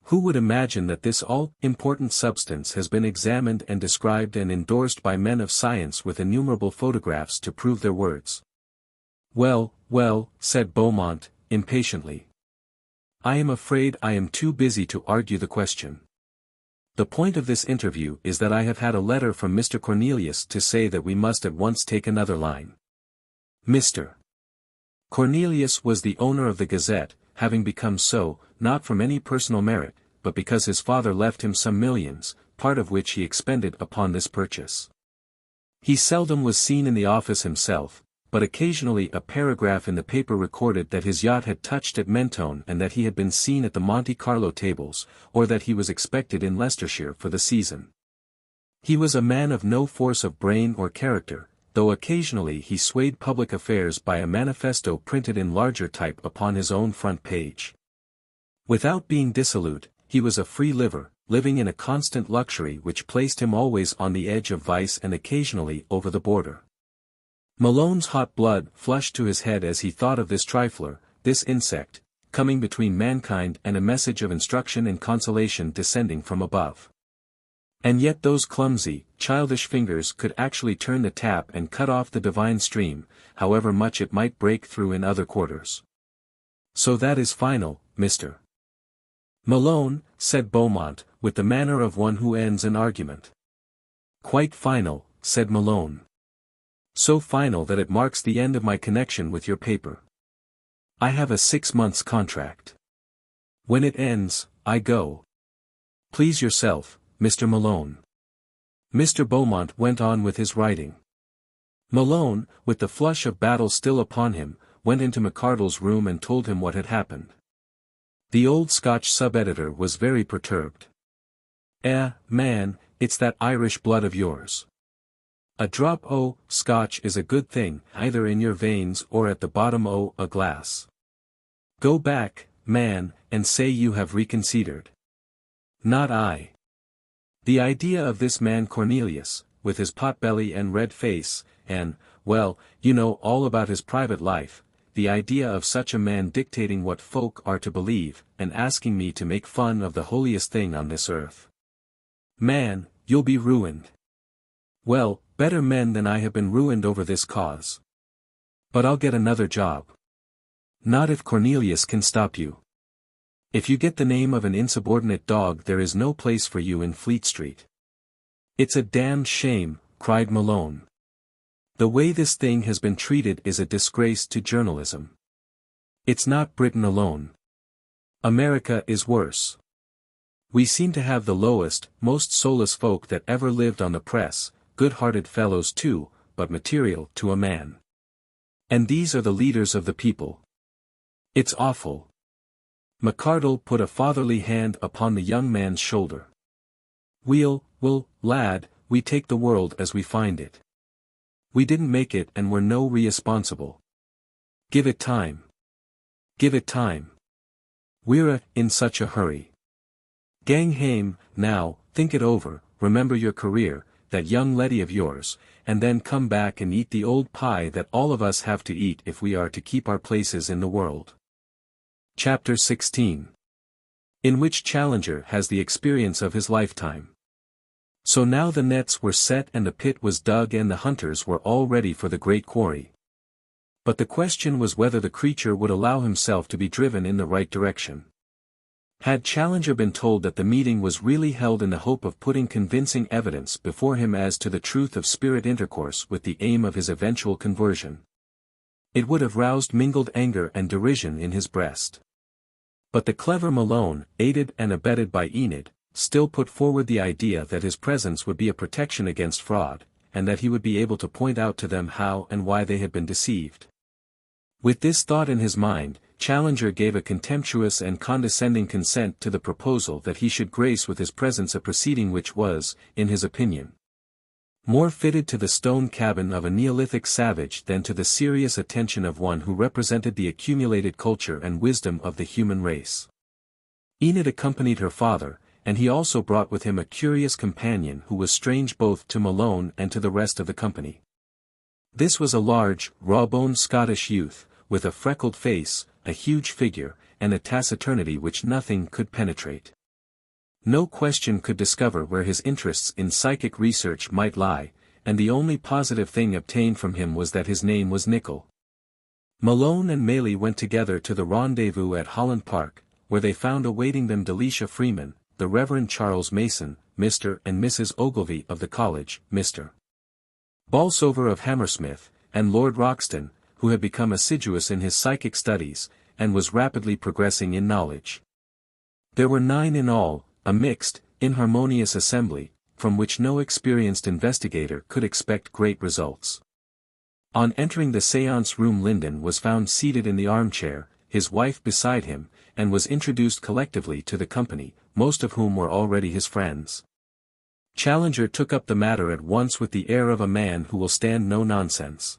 Who would imagine that this all-important substance has been examined and described and endorsed by men of science with innumerable photographs to prove their words? Well, well, said Beaumont, impatiently. I am afraid I am too busy to argue the question. The point of this interview is that I have had a letter from Mr. Cornelius to say that we must at once take another line. Mr. Cornelius was the owner of the Gazette, having become so, not from any personal merit, but because his father left him some millions, part of which he expended upon this purchase. He seldom was seen in the office himself, but occasionally a paragraph in the paper recorded that his yacht had touched at Mentone and that he had been seen at the Monte Carlo tables, or that he was expected in Leicestershire for the season. He was a man of no force of brain or character, though occasionally he swayed public affairs by a manifesto printed in larger type upon his own front page. Without being dissolute, he was a free liver, living in a constant luxury which placed him always on the edge of vice and occasionally over the border. Malone's hot blood flushed to his head as he thought of this trifler, this insect, coming between mankind and a message of instruction and consolation descending from above. And yet those clumsy, childish fingers could actually turn the tap and cut off the divine stream, however much it might break through in other quarters. So that is final, Mr. Malone, said Beaumont, with the manner of one who ends an argument. Quite final, said Malone. So final that it marks the end of my connection with your paper. I have a 6 months contract. When it ends, I go. Please yourself, Mr. Malone. Mr. Beaumont went on with his writing. Malone, with the flush of battle still upon him, went into McArdle's room and told him what had happened. The old Scotch sub-editor was very perturbed. Man, it's that Irish blood of yours. A drop o' Scotch is a good thing, either in your veins or at the bottom o' a glass. Go back, man, and say you have reconsidered. Not I. The idea of this man Cornelius, with his pot-belly and red face, and, well, you know all about his private life, the idea of such a man dictating what folk are to believe, and asking me to make fun of the holiest thing on this earth. Man, you'll be ruined. Well, better men than I have been ruined over this cause. But I'll get another job. Not if Cornelius can stop you. If you get the name of an insubordinate dog there is no place for you in Fleet Street. It's a damned shame, cried Malone. The way this thing has been treated is a disgrace to journalism. It's not Britain alone. America is worse. We seem to have the lowest, most soulless folk that ever lived on the press, good-hearted fellows too, but material to a man. And these are the leaders of the people. It's awful. McArdle put a fatherly hand upon the young man's shoulder. Well, lad, we take the world as we find it. We didn't make it and we're no responsible. Give it time. Give it time. We're in such a hurry. Gang hame, now, think it over, remember your career, that young leady of yours, and then come back and eat the old pie that all of us have to eat if we are to keep our places in the world. Chapter 16. In which Challenger has the experience of his lifetime. So now the nets were set and the pit was dug and the hunters were all ready for the great quarry. But the question was whether the creature would allow himself to be driven in the right direction. Had Challenger been told that the meeting was really held in the hope of putting convincing evidence before him as to the truth of spirit intercourse with the aim of his eventual conversion, it would have roused mingled anger and derision in his breast. But the clever Malone, aided and abetted by Enid, still put forward the idea that his presence would be a protection against fraud, and that he would be able to point out to them how and why they had been deceived. With this thought in his mind, Challenger gave a contemptuous and condescending consent to the proposal that he should grace with his presence a proceeding which was, in his opinion, more fitted to the stone cabin of a Neolithic savage than to the serious attention of one who represented the accumulated culture and wisdom of the human race. Enid accompanied her father, and he also brought with him a curious companion who was strange both to Malone and to the rest of the company. This was a large, raw-boned Scottish youth, with a freckled face, a huge figure, and a taciturnity which nothing could penetrate. No question could discover where his interests in psychic research might lie, and the only positive thing obtained from him was that his name was Nickel. Malone and Maylie went together to the rendezvous at Holland Park, where they found awaiting them Delisha Freeman, the Reverend Charles Mason, Mr. and Mrs. Ogilvy of the college, Mr. Bolsover of Hammersmith, and Lord Roxton, who had become assiduous in his psychic studies, and was rapidly progressing in knowledge. There were 9 in all, a mixed, inharmonious assembly, from which no experienced investigator could expect great results. On entering the séance room, Linden was found seated in the armchair, his wife beside him, and was introduced collectively to the company, most of whom were already his friends. Challenger took up the matter at once with the air of a man who will stand no nonsense.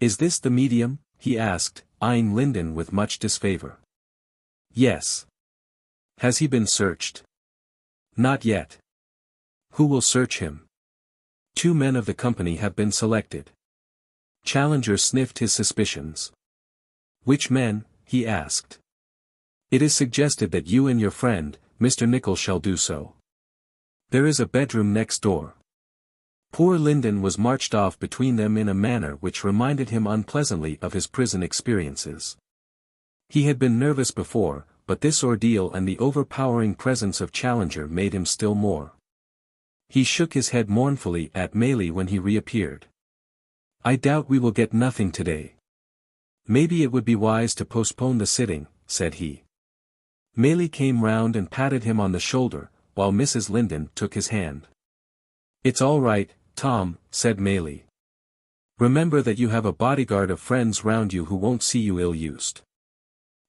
"Is this the medium?" he asked, eyeing Linden with much disfavor. "Yes." "Has he been searched?" "Not yet." "Who will search him?" "2 men of the company have been selected." Challenger sniffed his suspicions. "Which men?" he asked. "It is suggested that you and your friend, Mr. Nicol, shall do so. There is a bedroom next door." Poor Linden was marched off between them in a manner which reminded him unpleasantly of his prison experiences. He had been nervous before, but this ordeal and the overpowering presence of Challenger made him still more. He shook his head mournfully at Maylie when he reappeared. "I doubt we will get nothing today. Maybe it would be wise to postpone the sitting," said he. Maylie came round and patted him on the shoulder, while Mrs. Linden took his hand. "It's all right, Tom," said Maylie. "Remember that you have a bodyguard of friends round you who won't see you ill-used."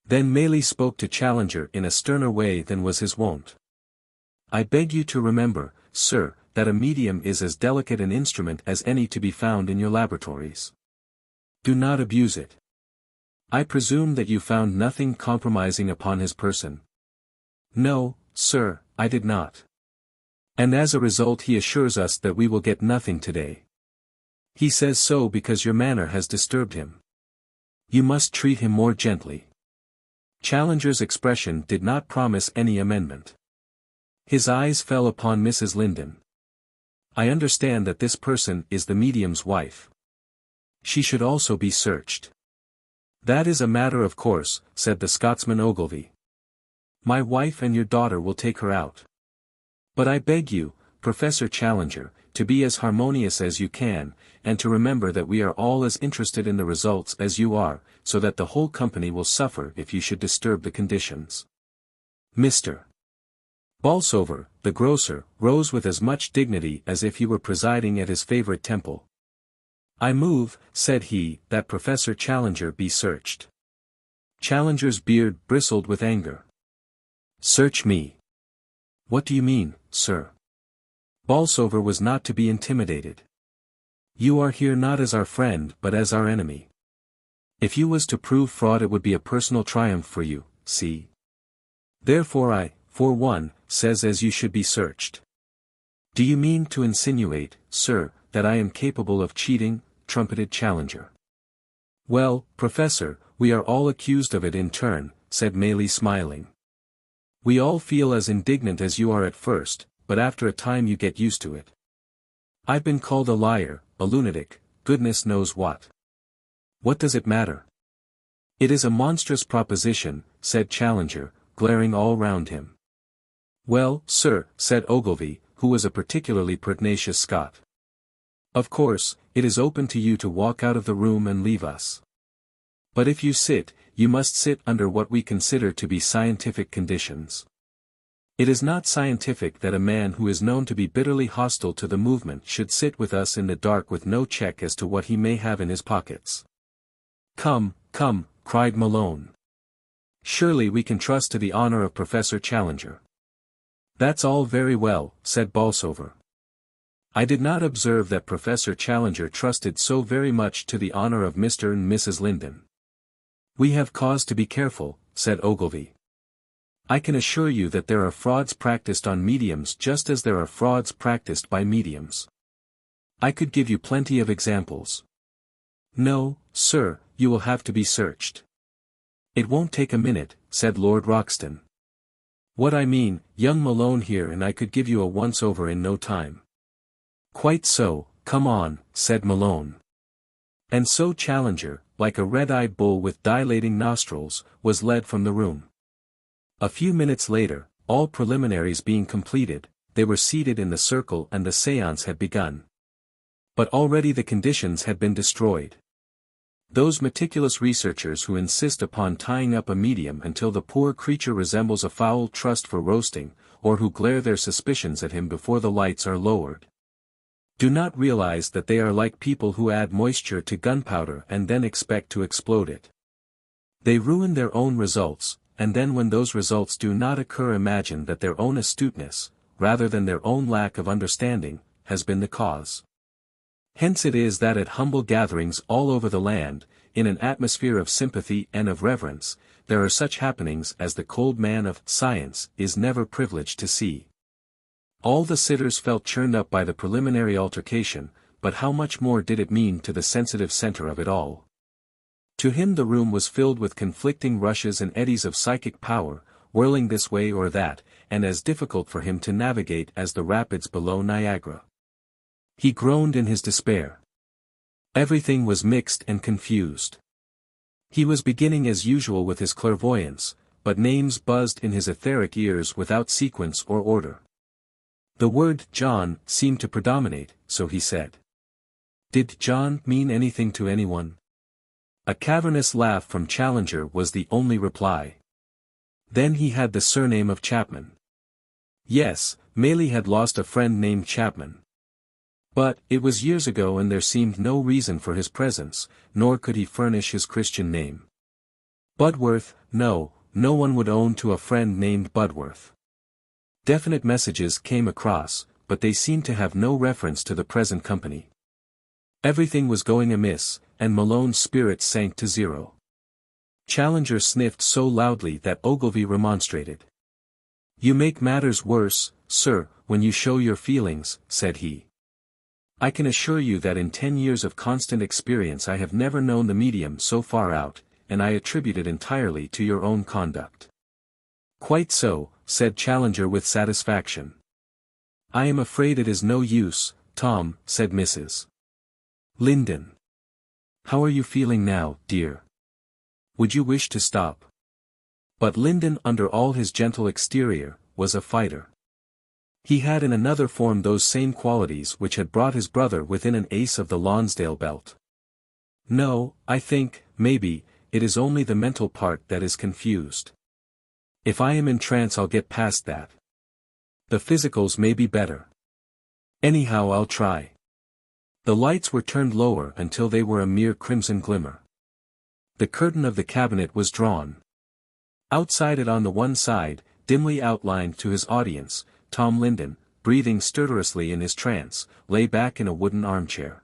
Then Maylie spoke to Challenger in a sterner way than was his wont. "I beg you to remember, sir, that a medium is as delicate an instrument as any to be found in your laboratories. Do not abuse it. I presume that you found nothing compromising upon his person." "No, sir, I did not." "And as a result he assures us that we will get nothing today. He says so because your manner has disturbed him. You must treat him more gently." Challenger's expression did not promise any amendment. His eyes fell upon Mrs. Linden. "I understand that this person is the medium's wife. She should also be searched." "That is a matter of course," said the Scotsman Ogilvy. "My wife and your daughter will take her out. But I beg you, Professor Challenger, to be as harmonious as you can, and to remember that we are all as interested in the results as you are, so that the whole company will suffer if you should disturb the conditions." Mr. Bolsover, the grocer, rose with as much dignity as if he were presiding at his favorite temple. "I move," said he, "that Professor Challenger be searched." Challenger's beard bristled with anger. "Search me? What do you mean, sir?" Bolsover was not to be intimidated. "You are here not as our friend but as our enemy. If you was to prove fraud it would be a personal triumph for you, see? Therefore I, for one, says as you should be searched." "Do you mean to insinuate, sir, that I am capable of cheating?" trumpeted Challenger. "Well, Professor, we are all accused of it in turn," said Maylie smiling. "We all feel as indignant as you are at first, but after a time you get used to it. I've been called a liar, a lunatic, goodness knows what. What does it matter?" "It is a monstrous proposition," said Challenger, glaring all round him. "Well, sir," said Ogilvy, who was a particularly pertinacious Scot. "Of course, it is open to you to walk out of the room and leave us. But if you sit, you must sit under what we consider to be scientific conditions. It is not scientific that a man who is known to be bitterly hostile to the movement should sit with us in the dark with no check as to what he may have in his pockets." "Come, come," cried Malone. "Surely we can trust to the honor of Professor Challenger." "That's all very well," said Bolsover. "I did not observe that Professor Challenger trusted so very much to the honor of Mr. and Mrs. Linden." "We have cause to be careful," said Ogilvy. "I can assure you that there are frauds practiced on mediums just as there are frauds practiced by mediums. I could give you plenty of examples." "No, sir, you will have to be searched." "It won't take a minute," said Lord Roxton. "What I mean, young Malone here and I could give you a once-over in no time." "Quite so, come on," said Malone. And so Challenger, like a red-eyed bull with dilating nostrils, was led from the room. A few minutes later, all preliminaries being completed, they were seated in the circle and the séance had begun. But already the conditions had been destroyed. Those meticulous researchers who insist upon tying up a medium until the poor creature resembles a fowl trussed for roasting, or who glare their suspicions at him before the lights are lowered, do not realize that they are like people who add moisture to gunpowder and then expect to explode it. They ruin their own results, and then when those results do not occur imagine that their own astuteness, rather than their own lack of understanding, has been the cause. Hence it is that at humble gatherings all over the land, in an atmosphere of sympathy and of reverence, there are such happenings as the cold man of science is never privileged to see. All the sitters felt churned up by the preliminary altercation, but how much more did it mean to the sensitive center of it all? To him the room was filled with conflicting rushes and eddies of psychic power, whirling this way or that, and as difficult for him to navigate as the rapids below Niagara. He groaned in his despair. Everything was mixed and confused. He was beginning as usual with his clairvoyance, but names buzzed in his etheric ears without sequence or order. The word John seemed to predominate, so he said. Did John mean anything to anyone? A cavernous laugh from Challenger was the only reply. Then he had the surname of Chapman. Yes, Maley had lost a friend named Chapman. But, it was years ago and there seemed no reason for his presence, nor could he furnish his Christian name. Budworth, no one would own to a friend named Budworth. Definite messages came across, but they seemed to have no reference to the present company. Everything was going amiss, and Malone's spirits sank to zero. Challenger sniffed so loudly that Ogilvy remonstrated. "You make matters worse, sir, when you show your feelings," said he. "I can assure you that in 10 years of constant experience I have never known the medium so far out, and I attribute it entirely to your own conduct." "Quite so," said Challenger with satisfaction. "I am afraid it is no use, Tom," said Mrs. Linden. "How are you feeling now, dear? Would you wish to stop?" But Linden, under all his gentle exterior, was a fighter. He had in another form those same qualities which had brought his brother within an ace of the Lonsdale belt. "No, I think, maybe, it is only the mental part that is confused. If I am in trance I'll get past that. The physicals may be better. Anyhow I'll try." The lights were turned lower until they were a mere crimson glimmer. The curtain of the cabinet was drawn. Outside it on the one side, dimly outlined to his audience, Tom Linden, breathing stertorously in his trance, lay back in a wooden armchair.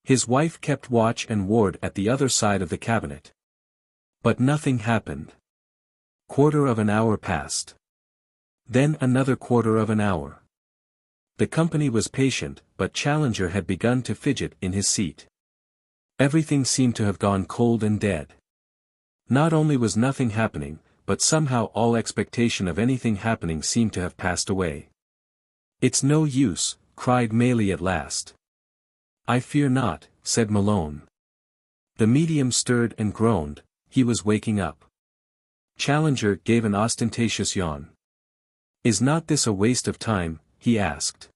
His wife kept watch and ward at the other side of the cabinet. But nothing happened. Quarter of an hour passed. Then another quarter of an hour. The company was patient, but Challenger had begun to fidget in his seat. Everything seemed to have gone cold and dead. Not only was nothing happening, but somehow all expectation of anything happening seemed to have passed away. "It's no use," cried Maley at last. "I fear not," said Malone. The medium stirred and groaned, he was waking up. Challenger gave an ostentatious yawn. "Is not this a waste of time?" he asked.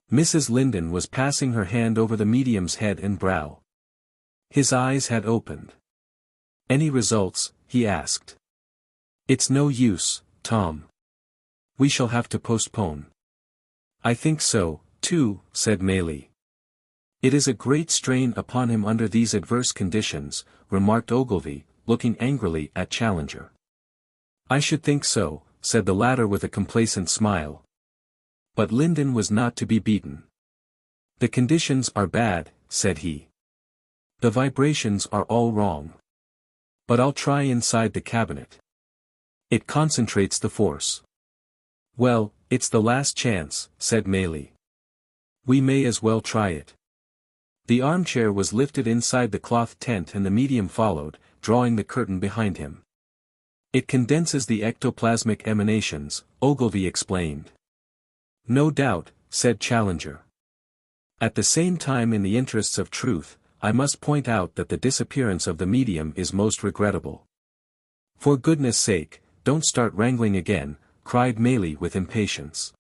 Mrs. Linden was passing her hand over the medium's head and brow. His eyes had opened. "Any results?" he asked. "It's no use, Tom. We shall have to postpone." "I think so, too," said Maley. "It is a great strain upon him under these adverse conditions," remarked Ogilvy, looking angrily at Challenger. "I should think so," said the latter with a complacent smile. But Linden was not to be beaten. "The conditions are bad," said he. "The vibrations are all wrong. But I'll try inside the cabinet. It concentrates the force." "Well, it's the last chance," said Maley. "We may as well try it." The armchair was lifted inside the cloth tent and the medium followed, drawing the curtain behind him. "It condenses the ectoplasmic emanations," Ogilvy explained. "No doubt," said Challenger. "At the same time, in the interests of truth, I must point out that the disappearance of the medium is most regrettable. For goodness sake, don't start wrangling again, cried Maylie with impatience.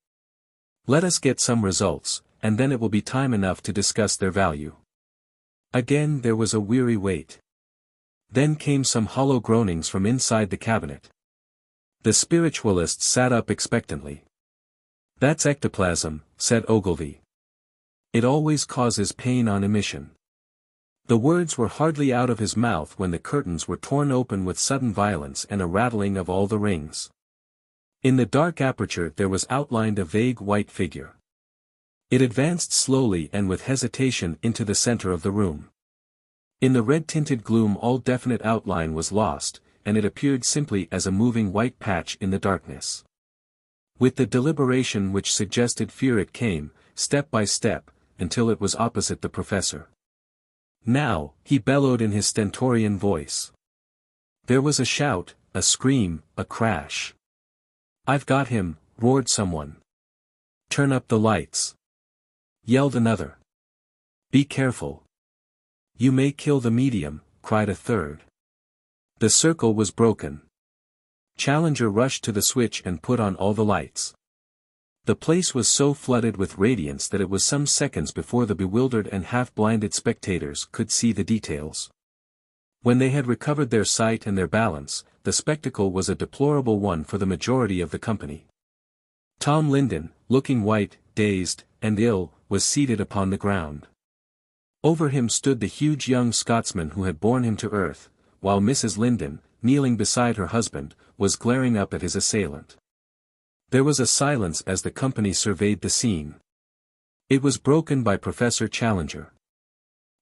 Let us get some results, and then it will be time enough to discuss their value. Again there was a weary wait. Then came some hollow groanings from inside the cabinet. The spiritualist sat up expectantly. That's ectoplasm, said Ogilvy. It always causes pain on emission. The words were hardly out of his mouth when the curtains were torn open with sudden violence and a rattling of all the rings. In the dark aperture there was outlined a vague white figure. It advanced slowly and with hesitation into the center of the room. In the red-tinted gloom all definite outline was lost, and it appeared simply as a moving white patch in the darkness. With the deliberation which suggested fear it came, step by step, until it was opposite the professor. Now, he bellowed in his stentorian voice. There was a shout, a scream, a crash. I've got him, roared someone. Turn up the lights, yelled another. Be careful. You may kill the medium, cried a third. The circle was broken. Challenger rushed to the switch and put on all the lights. The place was so flooded with radiance that it was some seconds before the bewildered and half-blinded spectators could see the details. When they had recovered their sight and their balance, the spectacle was a deplorable one for the majority of the company. Tom Linden, looking white, dazed, and ill, was seated upon the ground. Over him stood the huge young Scotsman who had borne him to earth, while Mrs. Linden, kneeling beside her husband, was glaring up at his assailant. There was a silence as the company surveyed the scene. It was broken by Professor Challenger.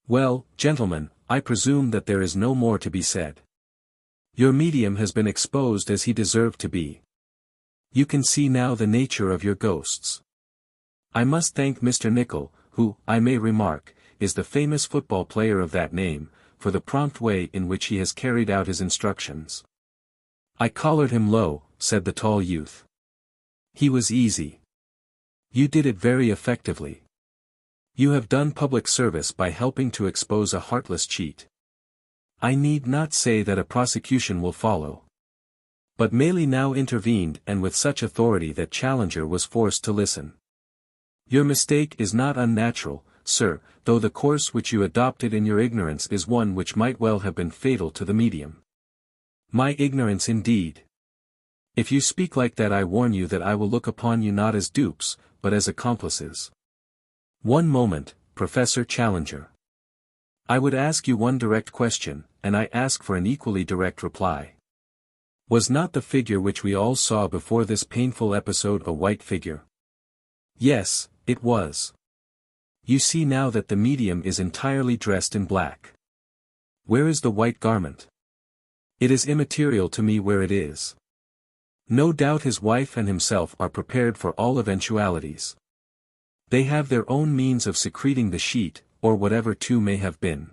Well, gentlemen, I presume that there is no more to be said. Your medium has been exposed as he deserved to be. You can see now the nature of your ghosts. I must thank Mr. Nicol, who, I may remark, is the famous football player of that name, for the prompt way in which he has carried out his instructions. I collared him low, said the tall youth. He was easy. You did it very effectively. You have done public service by helping to expose a heartless cheat. I need not say that a prosecution will follow. But Maylie now intervened and with such authority that Challenger was forced to listen. Your mistake is not unnatural, sir, though the course which you adopted in your ignorance is one which might well have been fatal to the medium. My ignorance indeed. If you speak like that I warn you that I will look upon you not as dupes, but as accomplices. One moment, Professor Challenger. I would ask you one direct question, and I ask for an equally direct reply. Was not the figure which we all saw before this painful episode a white figure? Yes, it was. You see now that the medium is entirely dressed in black. Where is the white garment? It is immaterial to me where it is. No doubt his wife and himself are prepared for all eventualities. They have their own means of secreting the sheet, or whatever two may have been.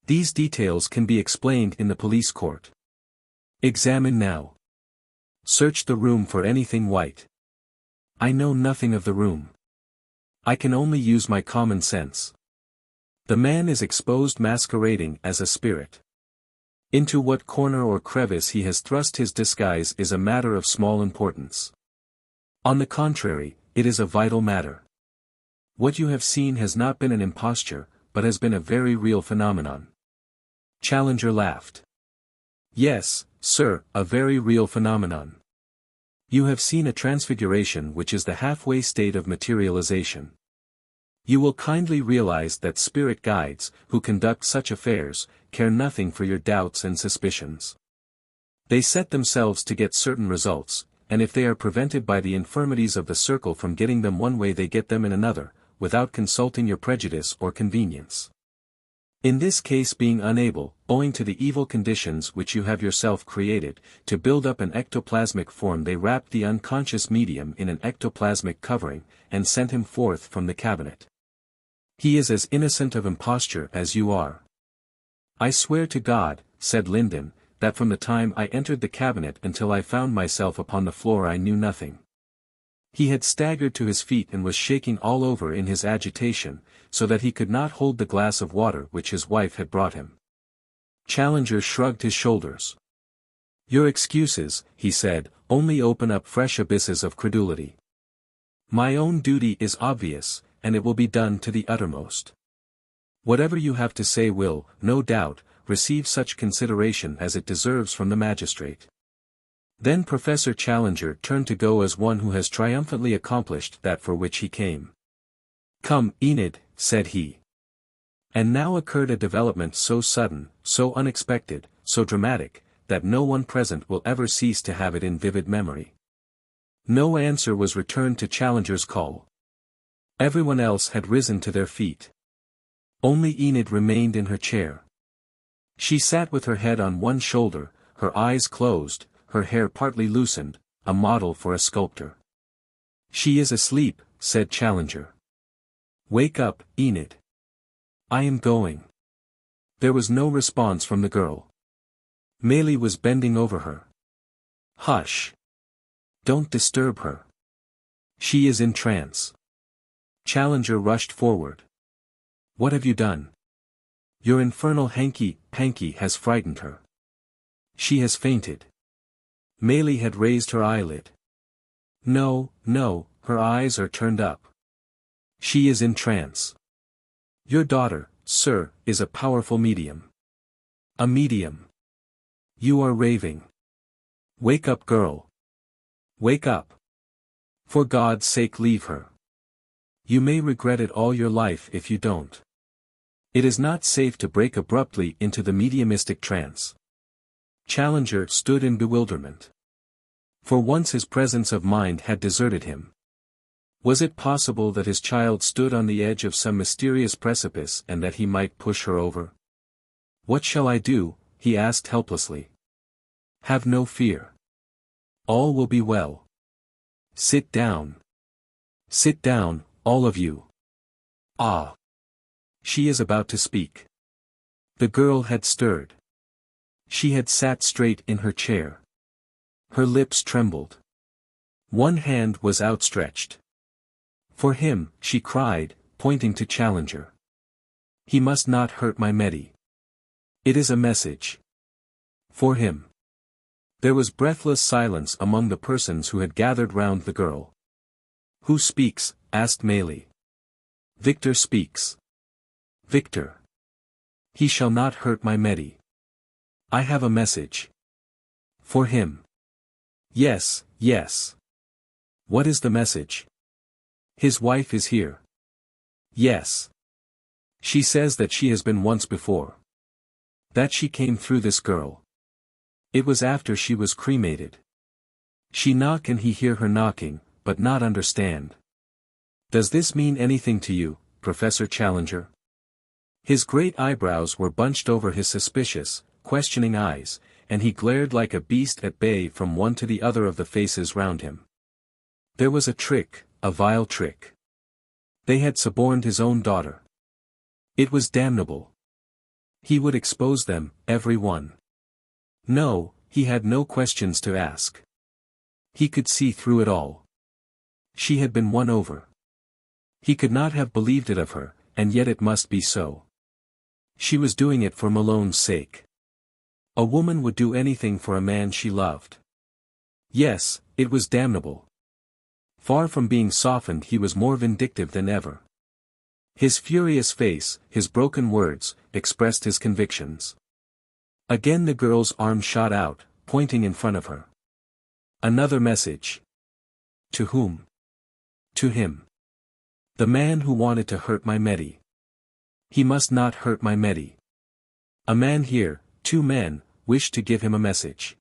These details can be explained in the police court. Examine now. Search the room for anything white. I know nothing of the room. I can only use my common sense. The man is exposed masquerading as a spirit. Into what corner or crevice he has thrust his disguise is a matter of small importance. On the contrary, it is a vital matter. What you have seen has not been an imposture, but has been a very real phenomenon. Challenger laughed. Yes, sir, a very real phenomenon. You have seen a transfiguration which is the halfway state of materialization. You will kindly realize that spirit guides, who conduct such affairs, care nothing for your doubts and suspicions. They set themselves to get certain results, and if they are prevented by the infirmities of the circle from getting them one way they get them in another, without consulting your prejudice or convenience. In this case being unable, owing to the evil conditions which you have yourself created, to build up an ectoplasmic form they wrapped the unconscious medium in an ectoplasmic covering, and sent him forth from the cabinet. He is as innocent of imposture as you are. I swear to God, said Linden, that from the time I entered the cabinet until I found myself upon the floor I knew nothing. He had staggered to his feet and was shaking all over in his agitation, so that he could not hold the glass of water which his wife had brought him. Challenger shrugged his shoulders. "Your excuses," he said, "only open up fresh abysses of credulity. My own duty is obvious, and it will be done to the uttermost. Whatever you have to say will, no doubt, receive such consideration as it deserves from the magistrate." Then Professor Challenger turned to go as one who has triumphantly accomplished that for which he came. "Come, Enid," said he. And now occurred a development so sudden, so unexpected, so dramatic, that no one present will ever cease to have it in vivid memory. No answer was returned to Challenger's call. Everyone else had risen to their feet. Only Enid remained in her chair. She sat with her head on one shoulder, her eyes closed, her hair partly loosened, a model for a sculptor. "She is asleep," said Challenger. "Wake up, Enid. I am going." There was no response from the girl. Maylie was bending over her. "Hush. Don't disturb her. She is in trance." Challenger rushed forward. "What have you done? Your infernal hanky-panky has frightened her. She has fainted." Maylie had raised her eyelid. "No, no, her eyes are turned up. She is in trance. Your daughter, sir, is a powerful medium." "A medium? You are raving. Wake up, girl. Wake up. For God's sake, leave her. You may regret it all your life if you don't. It is not safe to break abruptly into the mediumistic trance." Challenger stood in bewilderment. For once his presence of mind had deserted him. Was it possible that his child stood on the edge of some mysterious precipice and that he might push her over? "What shall I do?" he asked helplessly. "Have no fear. All will be well. Sit down. Sit down, all of you. Ah! She is about to speak." The girl had stirred. She had sat straight in her chair. Her lips trembled. One hand was outstretched. "For him," she cried, pointing to Challenger. "He must not hurt my Medi. It is a message. For him." There was breathless silence among the persons who had gathered round the girl. "Who speaks?" asked Maylie. "Victor speaks." "Victor. He shall not hurt my Medi. I have a message. For him." "Yes, yes. What is the message?" "His wife is here." "Yes. She says that she has been once before. That she came through this girl. It was after she was cremated. She knock and he hear her knocking, but not understand. Does this mean anything to you, Professor Challenger?" His great eyebrows were bunched over his suspicious, questioning eyes, and he glared like a beast at bay from one to the other of the faces round him. There was a trick, a vile trick. They had suborned his own daughter. It was damnable. He would expose them, every one. No, he had no questions to ask. He could see through it all. She had been won over. He could not have believed it of her, and yet it must be so. She was doing it for Malone's sake. A woman would do anything for a man she loved. Yes, it was damnable. Far from being softened, he was more vindictive than ever. His furious face, his broken words, expressed his convictions. Again the girl's arm shot out, pointing in front of her. "Another message." "To whom?" "To him. The man who wanted to hurt my Medi. He must not hurt my Medi. A man here, 2 men, wish to give him a message."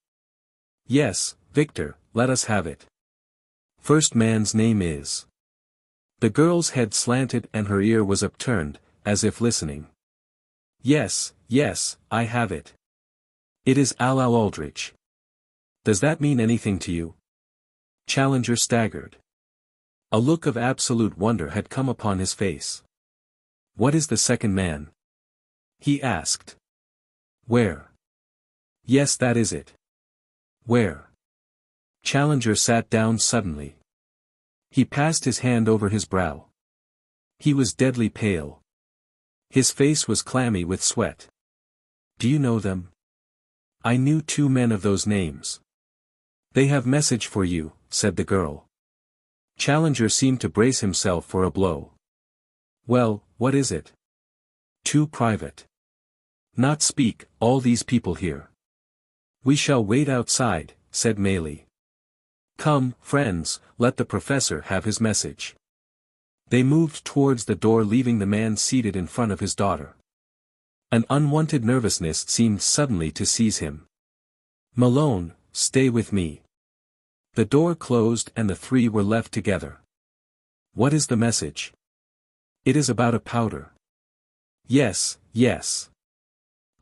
"Yes, Victor, let us have it. First man's name is—" The girl's head slanted and her ear was upturned, as if listening. "Yes, yes, I have it. It is Alal Aldrich. Does that mean anything to you?" Challenger staggered. A look of absolute wonder had come upon his face. "What is the second man?" he asked. "Where?" "Yes, that is it. Where?" Challenger sat down suddenly. He passed his hand over his brow. He was deadly pale. His face was clammy with sweat. Do you know them? I knew 2 men of those names. They have message for you, said the girl. Challenger seemed to brace himself for a blow. Well, what is it? Too private. Not speak, all these people here. We shall wait outside, said Maylie. Come, friends, let the professor have his message. They moved towards the door, leaving the man seated in front of his daughter. An unwanted nervousness seemed suddenly to seize him. Malone, stay with me. The door closed and the 3 were left together. What is the message? It is about a powder. Yes, yes.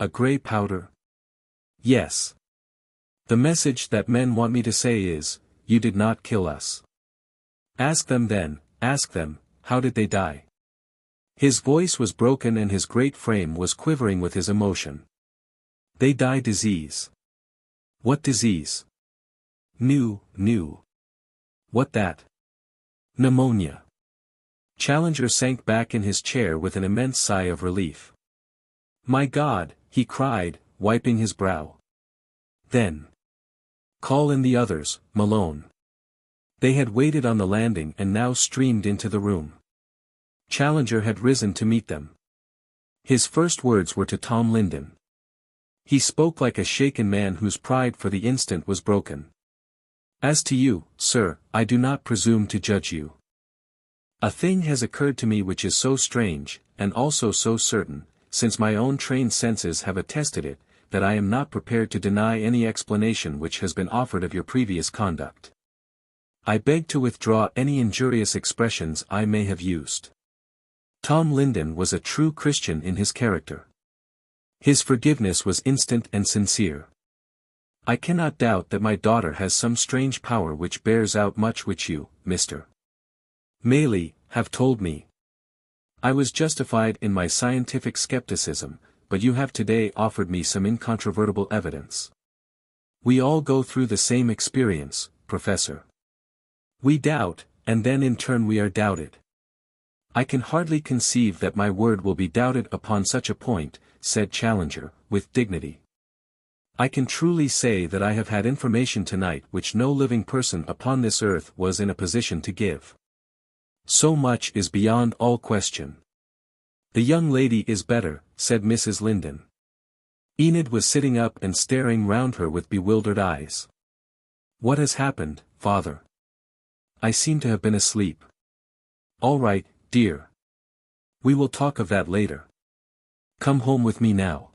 A grey powder? Yes. The message that men want me to say is, you did not kill us. Ask them then, ask them, how did they die? His voice was broken and his great frame was quivering with his emotion. They died disease. What disease? New. What that? Pneumonia. Challenger sank back in his chair with an immense sigh of relief. My God, he cried, wiping his brow. Then. Call in the others, Malone. They had waited on the landing and now streamed into the room. Challenger had risen to meet them. His first words were to Tom Linden. He spoke like a shaken man whose pride for the instant was broken. As to you, sir, I do not presume to judge you. A thing has occurred to me which is so strange, and also so certain, since my own trained senses have attested it, that I am not prepared to deny any explanation which has been offered of your previous conduct. I beg to withdraw any injurious expressions I may have used. Tom Linden was a true Christian in his character. His forgiveness was instant and sincere. I cannot doubt that my daughter has some strange power which bears out much which you, Mr. Maylie, have told me. I was justified in my scientific skepticism, but you have today offered me some incontrovertible evidence. We all go through the same experience, Professor. We doubt, and then in turn we are doubted. I can hardly conceive that my word will be doubted upon such a point, said Challenger, with dignity. I can truly say that I have had information tonight which no living person upon this earth was in a position to give. So much is beyond all question. The young lady is better, said Mrs. Linden. Enid was sitting up and staring round her with bewildered eyes. What has happened, father? I seem to have been asleep. All right, dear. We will talk of that later. Come home with me now.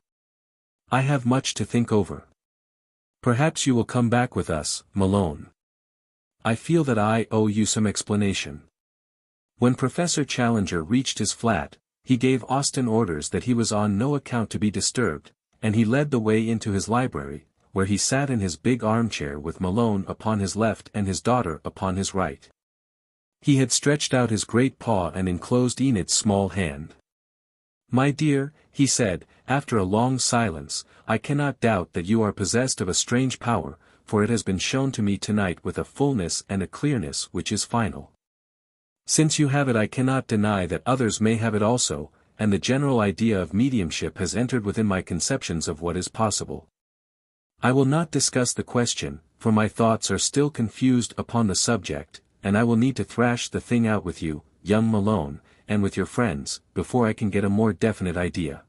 I have much to think over. Perhaps you will come back with us, Malone. I feel that I owe you some explanation. When Professor Challenger reached his flat, he gave Austen orders that he was on no account to be disturbed, and he led the way into his library, where he sat in his big armchair with Malone upon his left and his daughter upon his right. He had stretched out his great paw and enclosed Enid's small hand. My dear, he said, after a long silence, I cannot doubt that you are possessed of a strange power, for it has been shown to me tonight with a fullness and a clearness which is final. Since you have it, I cannot deny that others may have it also, and the general idea of mediumship has entered within my conceptions of what is possible. I will not discuss the question, for my thoughts are still confused upon the subject, and I will need to thrash the thing out with you, young Malone, and with your friends, before I can get a more definite idea.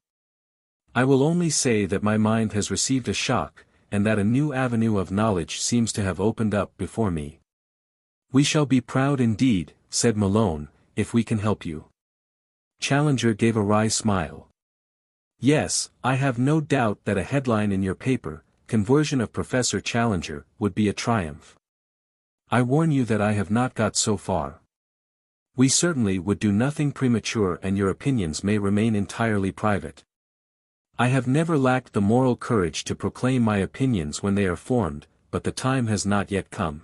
I will only say that my mind has received a shock, and that a new avenue of knowledge seems to have opened up before me. We shall be proud indeed, said Malone, if we can help you. Challenger gave a wry smile. Yes, I have no doubt that a headline in your paper, Conversion of Professor Challenger, would be a triumph. I warn you that I have not got so far. We certainly would do nothing premature, and your opinions may remain entirely private. I have never lacked the moral courage to proclaim my opinions when they are formed, but the time has not yet come.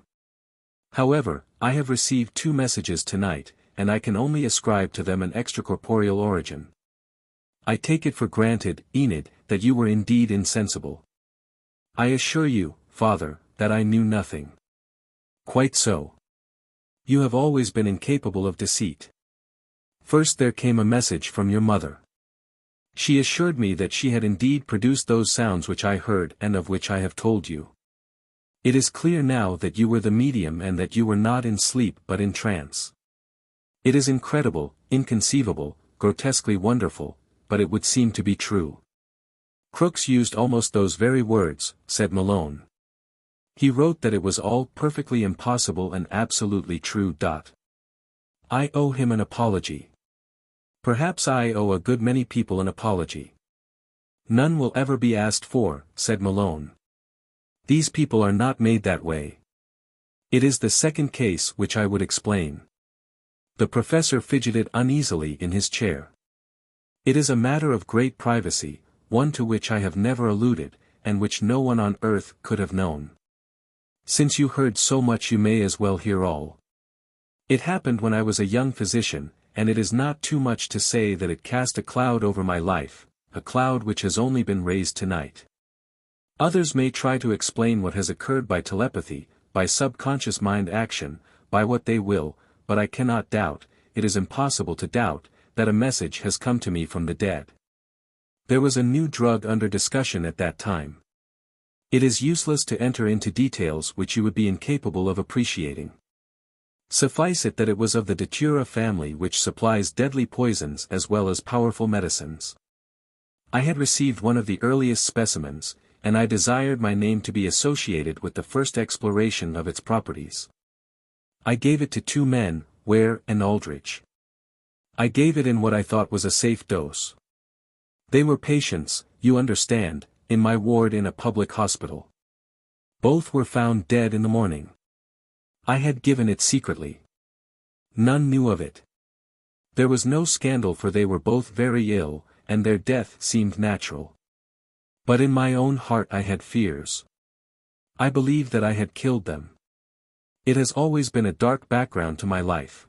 However, I have received 2 messages tonight, and I can only ascribe to them an extracorporeal origin. I take it for granted, Enid, that you were indeed insensible. I assure you, father, that I knew nothing. Quite so. You have always been incapable of deceit. First there came a message from your mother. She assured me that she had indeed produced those sounds which I heard and of which I have told you. It is clear now that you were the medium and that you were not in sleep but in trance. It is incredible, inconceivable, grotesquely wonderful, but it would seem to be true. Crooks used almost those very words, said Malone. He wrote that it was all perfectly impossible and absolutely true. I owe him an apology. Perhaps I owe a good many people an apology. None will ever be asked for, said Malone. These people are not made that way. It is the second case which I would explain. The professor fidgeted uneasily in his chair. It is a matter of great privacy, one to which I have never alluded, and which no one on earth could have known. Since you heard so much you may as well hear all. It happened when I was a young physician, and it is not too much to say that it cast a cloud over my life, a cloud which has only been raised tonight. Others may try to explain what has occurred by telepathy, by subconscious mind action, by what they will, but I cannot doubt, it is impossible to doubt, that a message has come to me from the dead. There was a new drug under discussion at that time. It is useless to enter into details which you would be incapable of appreciating. Suffice it that it was of the Datura family, which supplies deadly poisons as well as powerful medicines. I had received one of the earliest specimens, and I desired my name to be associated with the first exploration of its properties. I gave it to two men, Ware and Aldrich. I gave it in what I thought was a safe dose. They were patients, you understand, in my ward in a public hospital. Both were found dead in the morning. I had given it secretly. None knew of it. There was no scandal, for they were both very ill, and their death seemed natural. But in my own heart I had fears. I believed that I had killed them. It has always been a dark background to my life.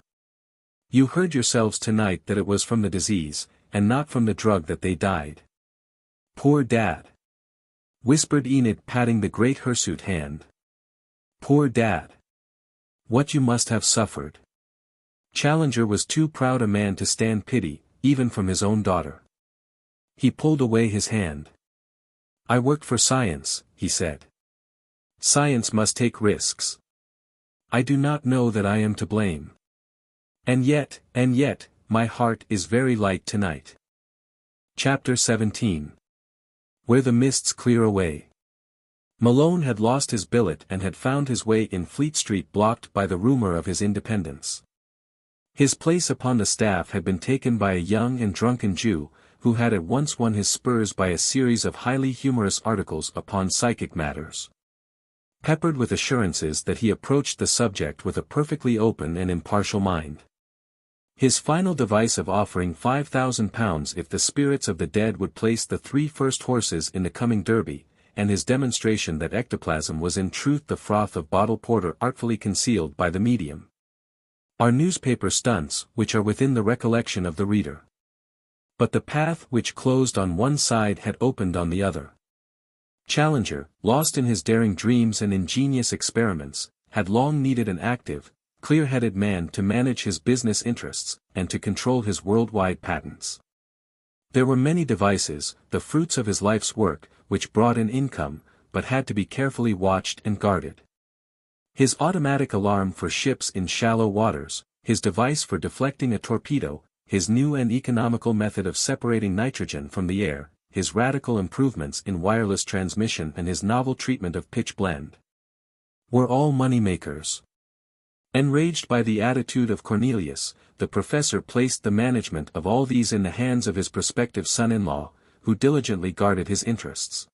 You heard yourselves tonight that it was from the disease, and not from the drug, that they died. Poor Dad! Whispered Enid, patting the great hirsute hand. Poor Dad! What you must have suffered! Challenger was too proud a man to stand pity, even from his own daughter. He pulled away his hand. I worked for science, he said. Science must take risks. I do not know that I am to blame. And yet, my heart is very light tonight. Chapter 17. Where the mists clear away. Malone had lost his billet and had found his way in Fleet Street blocked by the rumor of his independence. His place upon the staff had been taken by a young and drunken Jew, who had at once won his spurs by a series of highly humorous articles upon psychic matters. Peppered with assurances that he approached the subject with a perfectly open and impartial mind. His final device of offering £5,000 if the spirits of the dead would place the 3 first horses in the coming Derby, and his demonstration that ectoplasm was in truth the froth of bottle porter artfully concealed by the medium, are newspaper stunts which are within the recollection of the reader. But the path which closed on one side had opened on the other. Challenger, lost in his daring dreams and ingenious experiments, had long needed an active, clear-headed man to manage his business interests, and to control his worldwide patents. There were many devices, the fruits of his life's work, which brought in income, but had to be carefully watched and guarded. His automatic alarm for ships in shallow waters, his device for deflecting a torpedo, his new and economical method of separating nitrogen from the air, his radical improvements in wireless transmission and his novel treatment of pitch blende, were all money-makers. Enraged by the attitude of Cornelius, the professor placed the management of all these in the hands of his prospective son-in-law, who diligently guarded his interests.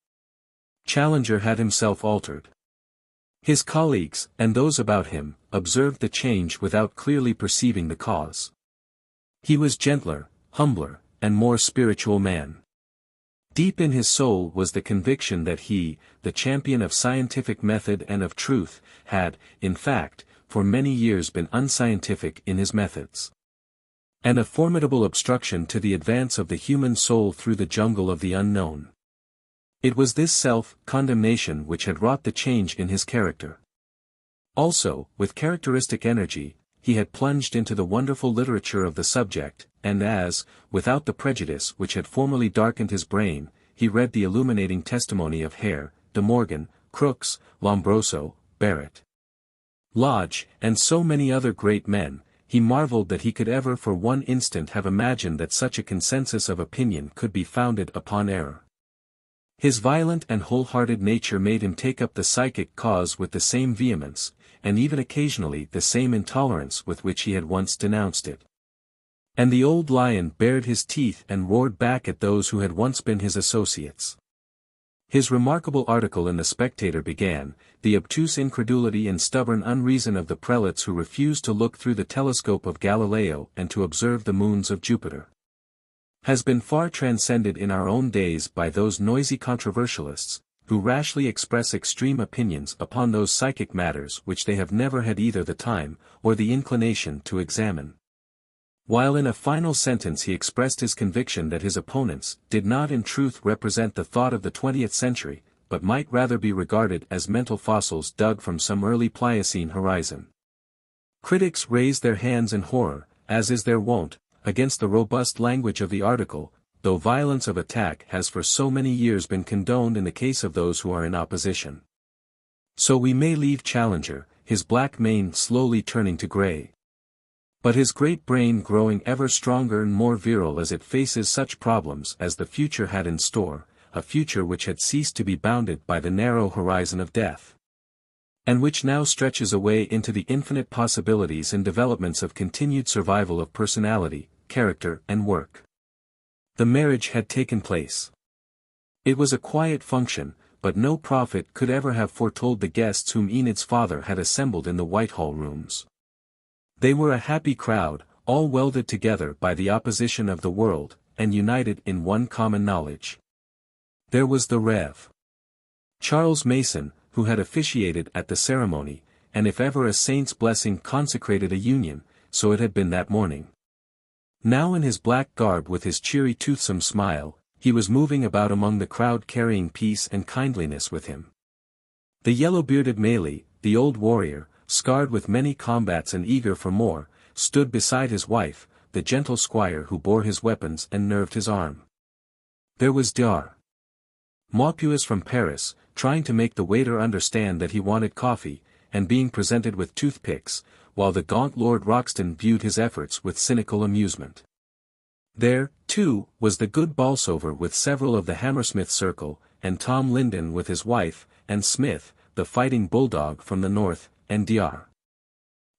Challenger had himself altered. His colleagues, and those about him, observed the change without clearly perceiving the cause. He was gentler, humbler, and more spiritual man. Deep in his soul was the conviction that he, the champion of scientific method and of truth, had, in fact, for many years been unscientific in his methods. And a formidable obstruction to the advance of the human soul through the jungle of the unknown. It was this self-condemnation which had wrought the change in his character. Also, with characteristic energy, he had plunged into the wonderful literature of the subject, and as, without the prejudice which had formerly darkened his brain, he read the illuminating testimony of Hare, De Morgan, Crookes, Lombroso, Barrett, Lodge, and so many other great men, he marveled that he could ever for one instant have imagined that such a consensus of opinion could be founded upon error. His violent and wholehearted nature made him take up the psychic cause with the same vehemence, and even occasionally the same intolerance with which he had once denounced it. And the old lion bared his teeth and roared back at those who had once been his associates. His remarkable article in the Spectator began, "The obtuse incredulity and stubborn unreason of the prelates who refused to look through the telescope of Galileo and to observe the moons of Jupiter," has been far transcended in our own days by those noisy controversialists, who rashly express extreme opinions upon those psychic matters which they have never had either the time, or the inclination to examine. While in a final sentence he expressed his conviction that his opponents did not in truth represent the thought of the 20th century, but might rather be regarded as mental fossils dug from some early Pliocene horizon. Critics raised their hands in horror, as is their wont, against the robust language of the article, though violence of attack has for so many years been condoned in the case of those who are in opposition. So we may leave Challenger, his black mane slowly turning to grey, but his great brain growing ever stronger and more virile as it faces such problems as the future had in store, a future which had ceased to be bounded by the narrow horizon of death, and which now stretches away into the infinite possibilities and developments of continued survival of personality, character and work. The marriage had taken place. It was a quiet function, but no prophet could ever have foretold the guests whom Enid's father had assembled in the Whitehall rooms. They were a happy crowd, all welded together by the opposition of the world, and united in one common knowledge. There was the Rev. Charles Mason, who had officiated at the ceremony, and if ever a saint's blessing consecrated a union, so it had been that morning. Now in his black garb with his cheery toothsome smile, he was moving about among the crowd carrying peace and kindliness with him. The yellow-bearded Maley, the old warrior, scarred with many combats and eager for more, stood beside his wife, the gentle squire who bore his weapons and nerved his arm. There was Dar Maupuis from Paris, trying to make the waiter understand that he wanted coffee, and being presented with toothpicks, while the gaunt Lord Roxton viewed his efforts with cynical amusement. There, too, was the good Bolsover with several of the Hammersmith circle, and Tom Linden with his wife, and Smith, the fighting bulldog from the north, and Dr.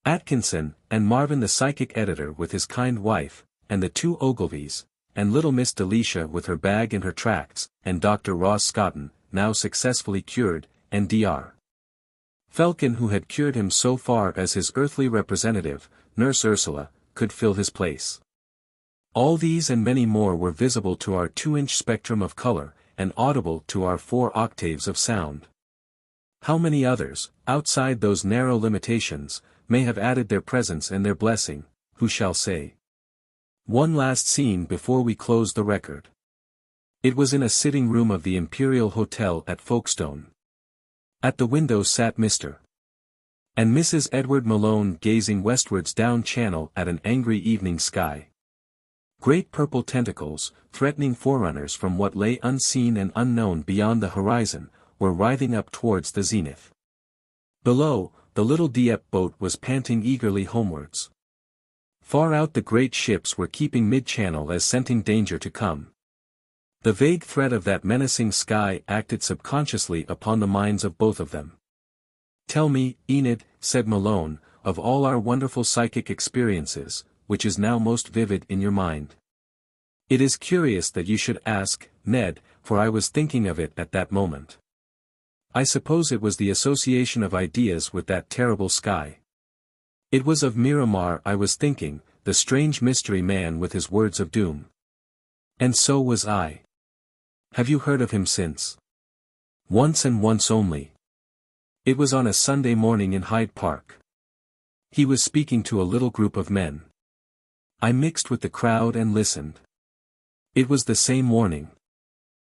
Atkinson, and Marvin the psychic editor with his kind wife, and the two Ogilvies, and little Miss Delicia with her bag and her tracts, and Dr. Ross Scotton, now successfully cured, and Dr. Felkin who had cured him so far as his earthly representative, Nurse Ursula, could fill his place. All these and many more were visible to our 2-inch spectrum of color, and audible to our 4 octaves of sound. How many others, outside those narrow limitations, may have added their presence and their blessing, who shall say? One last scene before we close the record. It was in a sitting room of the Imperial Hotel at Folkestone. At the window sat Mr. and Mrs. Edward Malone gazing westwards down channel at an angry evening sky. Great purple tentacles, threatening forerunners from what lay unseen and unknown beyond the horizon, were writhing up towards the zenith. Below, the little Dieppe boat was panting eagerly homewards. Far out the great ships were keeping mid-channel as scenting danger to come. The vague threat of that menacing sky acted subconsciously upon the minds of both of them. "Tell me, Enid," said Malone, "of all our wonderful psychic experiences, which is now most vivid in your mind?" "It is curious that you should ask, Ned, for I was thinking of it at that moment. I suppose it was the association of ideas with that terrible sky. It was of Miramar I was thinking, the strange mystery man with his words of doom. And so was I. Have you heard of him since?" "Once and once only. It was on a Sunday morning in Hyde Park. He was speaking to a little group of men. I mixed with the crowd and listened. It was the same morning.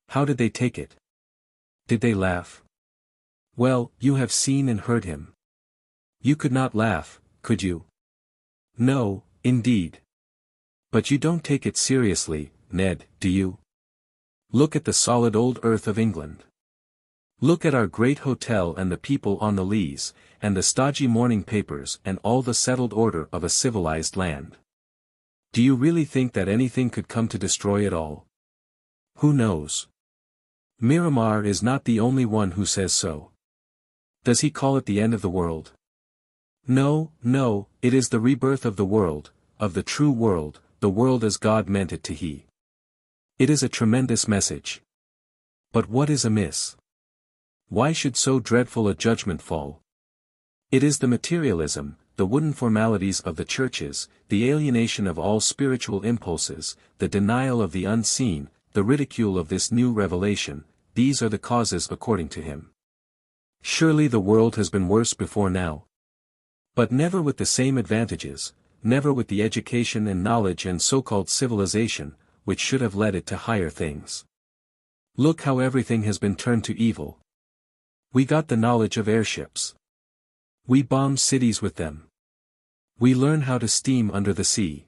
How did they take it? Did they laugh? Well, you have seen and heard him. You could not laugh, could you? No, indeed. But you don't take it seriously, Ned, do you? Look at the solid old earth of England. Look at our great hotel and the people on the leas, and the stodgy morning papers and all the settled order of a civilized land. Do you really think that anything could come to destroy it all? Who knows? Miramar is not the only one who says so. Does he call it the end of the world? No, no, it is the rebirth of the world, of the true world, the world as God meant it to he. It is a tremendous message. But what is amiss? Why should so dreadful a judgment fall? It is the materialism, the wooden formalities of the churches, the alienation of all spiritual impulses, the denial of the unseen, the ridicule of this new revelation, these are the causes according to him. Surely the world has been worse before now. But never with the same advantages, never with the education and knowledge and so-called civilization, which should have led it to higher things. Look how everything has been turned to evil. We got the knowledge of airships. We bomb cities with them. We learn how to steam under the sea.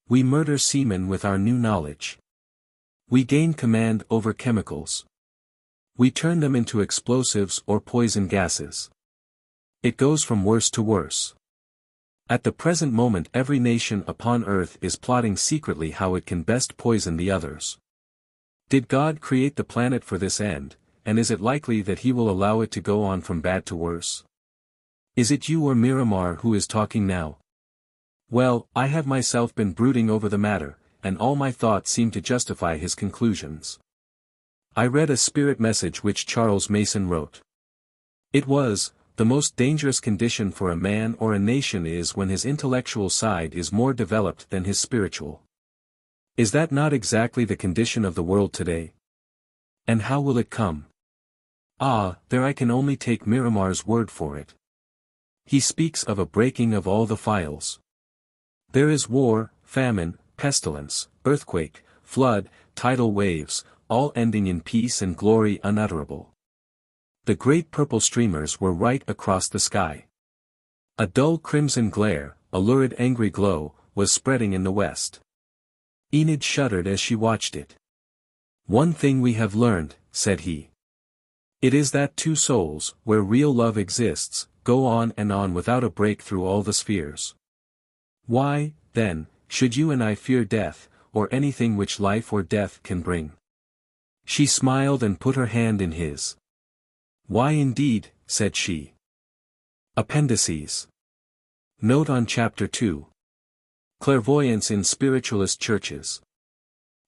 We murder seamen with our new knowledge. We gain command over chemicals. We turn them into explosives or poison gases. It goes from worse to worse. At the present moment every nation upon earth is plotting secretly how it can best poison the others. Did God create the planet for this end, and is it likely that he will allow it to go on from bad to worse? Is it you or Miramar who is talking now? Well, I have myself been brooding over the matter, and all my thoughts seem to justify his conclusions. I read a spirit message which Charles Mason wrote. It was, the most dangerous condition for a man or a nation is when his intellectual side is more developed than his spiritual. Is that not exactly the condition of the world today? And how will it come? Ah, there I can only take Miramar's word for it. He speaks of a breaking of all the files. There is war, famine, pestilence, earthquake, flood, tidal waves, all ending in peace and glory unutterable. The great purple streamers were right across the sky. A dull crimson glare, a lurid angry glow, was spreading in the west. Enid shuddered as she watched it. One thing we have learned, said he. It is that two souls, where real love exists, go on and on without a break through all the spheres. Why, then, should you and I fear death, or anything which life or death can bring? She smiled and put her hand in his. Why indeed, said she. Appendices. Note on Chapter 2. Clairvoyance in spiritualist churches.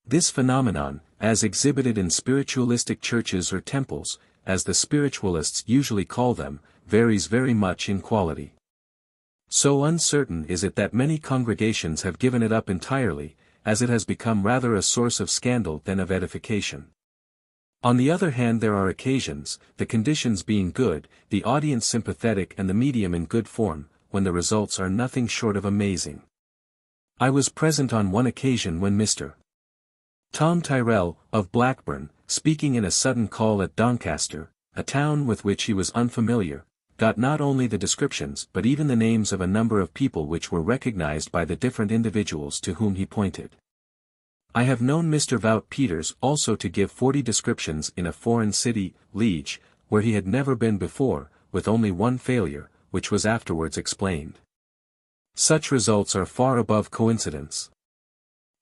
This phenomenon, as exhibited in spiritualistic churches or temples, as the spiritualists usually call them, varies very much in quality. So uncertain is it that many congregations have given it up entirely, as it has become rather a source of scandal than of edification. On the other hand there are occasions, the conditions being good, the audience sympathetic and the medium in good form, when the results are nothing short of amazing. I was present on one occasion when Mr. Tom Tyrrell, of Blackburn, speaking in a sudden call at Doncaster, a town with which he was unfamiliar, got not only the descriptions but even the names of a number of people which were recognized by the different individuals to whom he pointed. I have known Mr. Vout Peters also to give 40 descriptions in a foreign city, Liege, where he had never been before, with only one failure, which was afterwards explained. Such results are far above coincidence.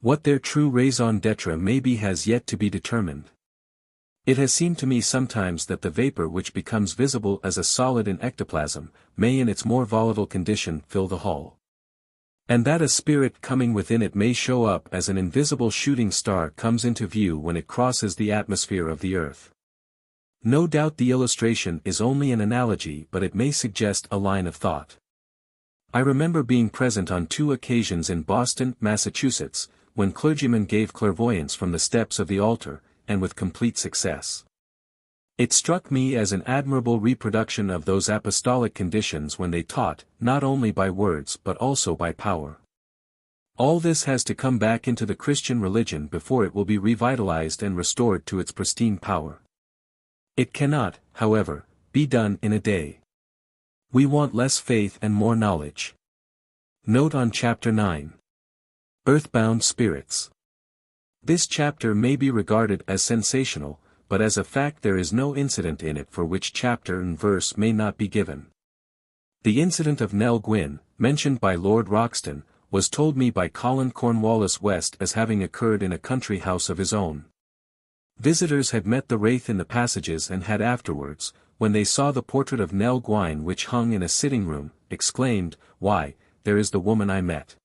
What their true raison d'etre may be has yet to be determined. It has seemed to me sometimes that the vapor which becomes visible as a solid in ectoplasm, may in its more volatile condition fill the hall. And that a spirit coming within it may show up as an invisible shooting star comes into view when it crosses the atmosphere of the earth. No doubt the illustration is only an analogy but it may suggest a line of thought. I remember being present on 2 occasions in Boston, Massachusetts, when clergymen gave clairvoyance from the steps of the altar, and with complete success. It struck me as an admirable reproduction of those apostolic conditions when they taught, not only by words but also by power. All this has to come back into the Christian religion before it will be revitalized and restored to its pristine power. It cannot, however, be done in a day. We want less faith and more knowledge. Note on Chapter 9. Earthbound Spirits. This chapter may be regarded as sensational, but as a fact there is no incident in it for which chapter and verse may not be given. The incident of Nell Gwyn, mentioned by Lord Roxton, was told me by Colin Cornwallis West as having occurred in a country house of his own. Visitors had met the wraith in the passages and had afterwards, when they saw the portrait of Nell Gwyn which hung in a sitting-room, exclaimed, "Why, there is the woman I met."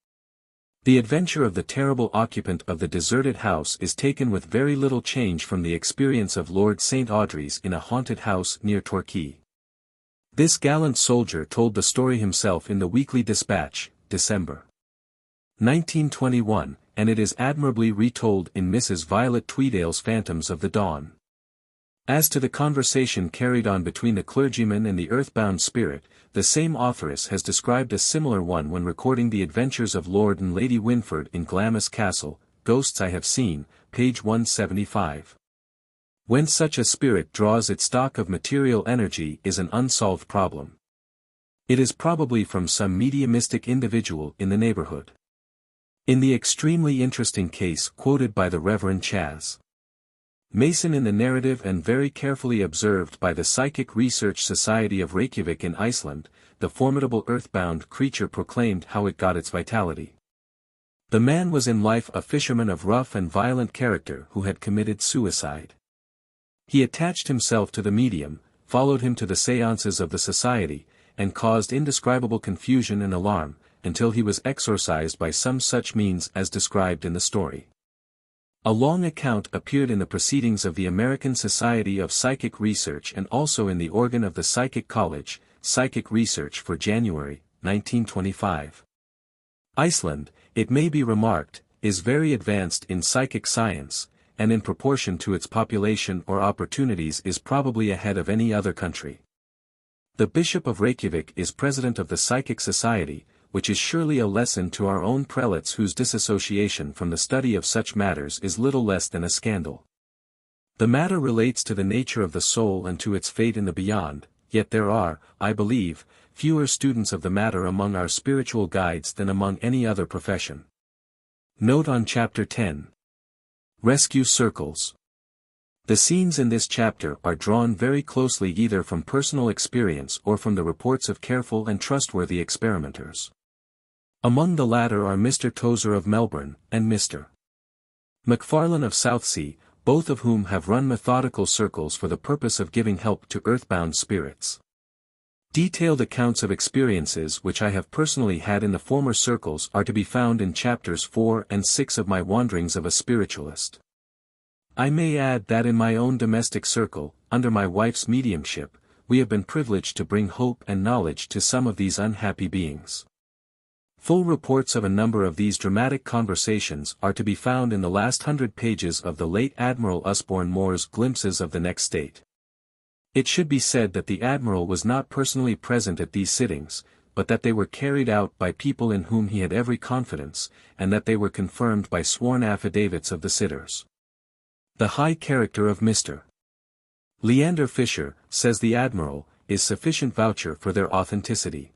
The adventure of the terrible occupant of the deserted house is taken with very little change from the experience of Lord St. Audrey's in a haunted house near Torquay. This gallant soldier told the story himself in the Weekly Dispatch, December 1921, and it is admirably retold in Mrs. Violet Tweedale's Phantoms of the Dawn. As to the conversation carried on between the clergyman and the earthbound spirit, the same authoress has described a similar one when recording the adventures of Lord and Lady Winford in Glamis Castle, Ghosts I Have Seen, page 175. Whence such a spirit draws its stock of material energy is an unsolved problem. It is probably from some mediumistic individual in the neighborhood. In the extremely interesting case quoted by the Reverend Chas. Mason in the narrative and very carefully observed by the Psychic Research Society of Reykjavik in Iceland, the formidable earthbound creature proclaimed how it got its vitality. The man was in life a fisherman of rough and violent character who had committed suicide. He attached himself to the medium, followed him to the séances of the society, and caused indescribable confusion and alarm, until he was exorcised by some such means as described in the story. A long account appeared in the Proceedings of the American Society of Psychic Research and also in the organ of the Psychic College, Psychic Research for January, 1925. Iceland, it may be remarked, is very advanced in psychic science, and in proportion to its population or opportunities is probably ahead of any other country. The Bishop of Reykjavik is president of the Psychic Society, which is surely a lesson to our own prelates whose disassociation from the study of such matters is little less than a scandal. The matter relates to the nature of the soul and to its fate in the beyond, yet there are, I believe, fewer students of the matter among our spiritual guides than among any other profession. Note on Chapter 10. Rescue Circles. The scenes in this chapter are drawn very closely either from personal experience or from the reports of careful and trustworthy experimenters. Among the latter are Mr. Tozer of Melbourne, and Mr. Macfarlane of Southsea, both of whom have run methodical circles for the purpose of giving help to earthbound spirits. Detailed accounts of experiences which I have personally had in the former circles are to be found in chapters 4 and 6 of my Wanderings of a Spiritualist. I may add that in my own domestic circle, under my wife's mediumship, we have been privileged to bring hope and knowledge to some of these unhappy beings. Full reports of a number of these dramatic conversations are to be found in the last 100 pages of the late Admiral Usborne Moore's Glimpses of the Next State. It should be said that the Admiral was not personally present at these sittings, but that they were carried out by people in whom he had every confidence, and that they were confirmed by sworn affidavits of the sitters. The high character of Mr. Leander Fisher, says the Admiral, is sufficient voucher for their authenticity.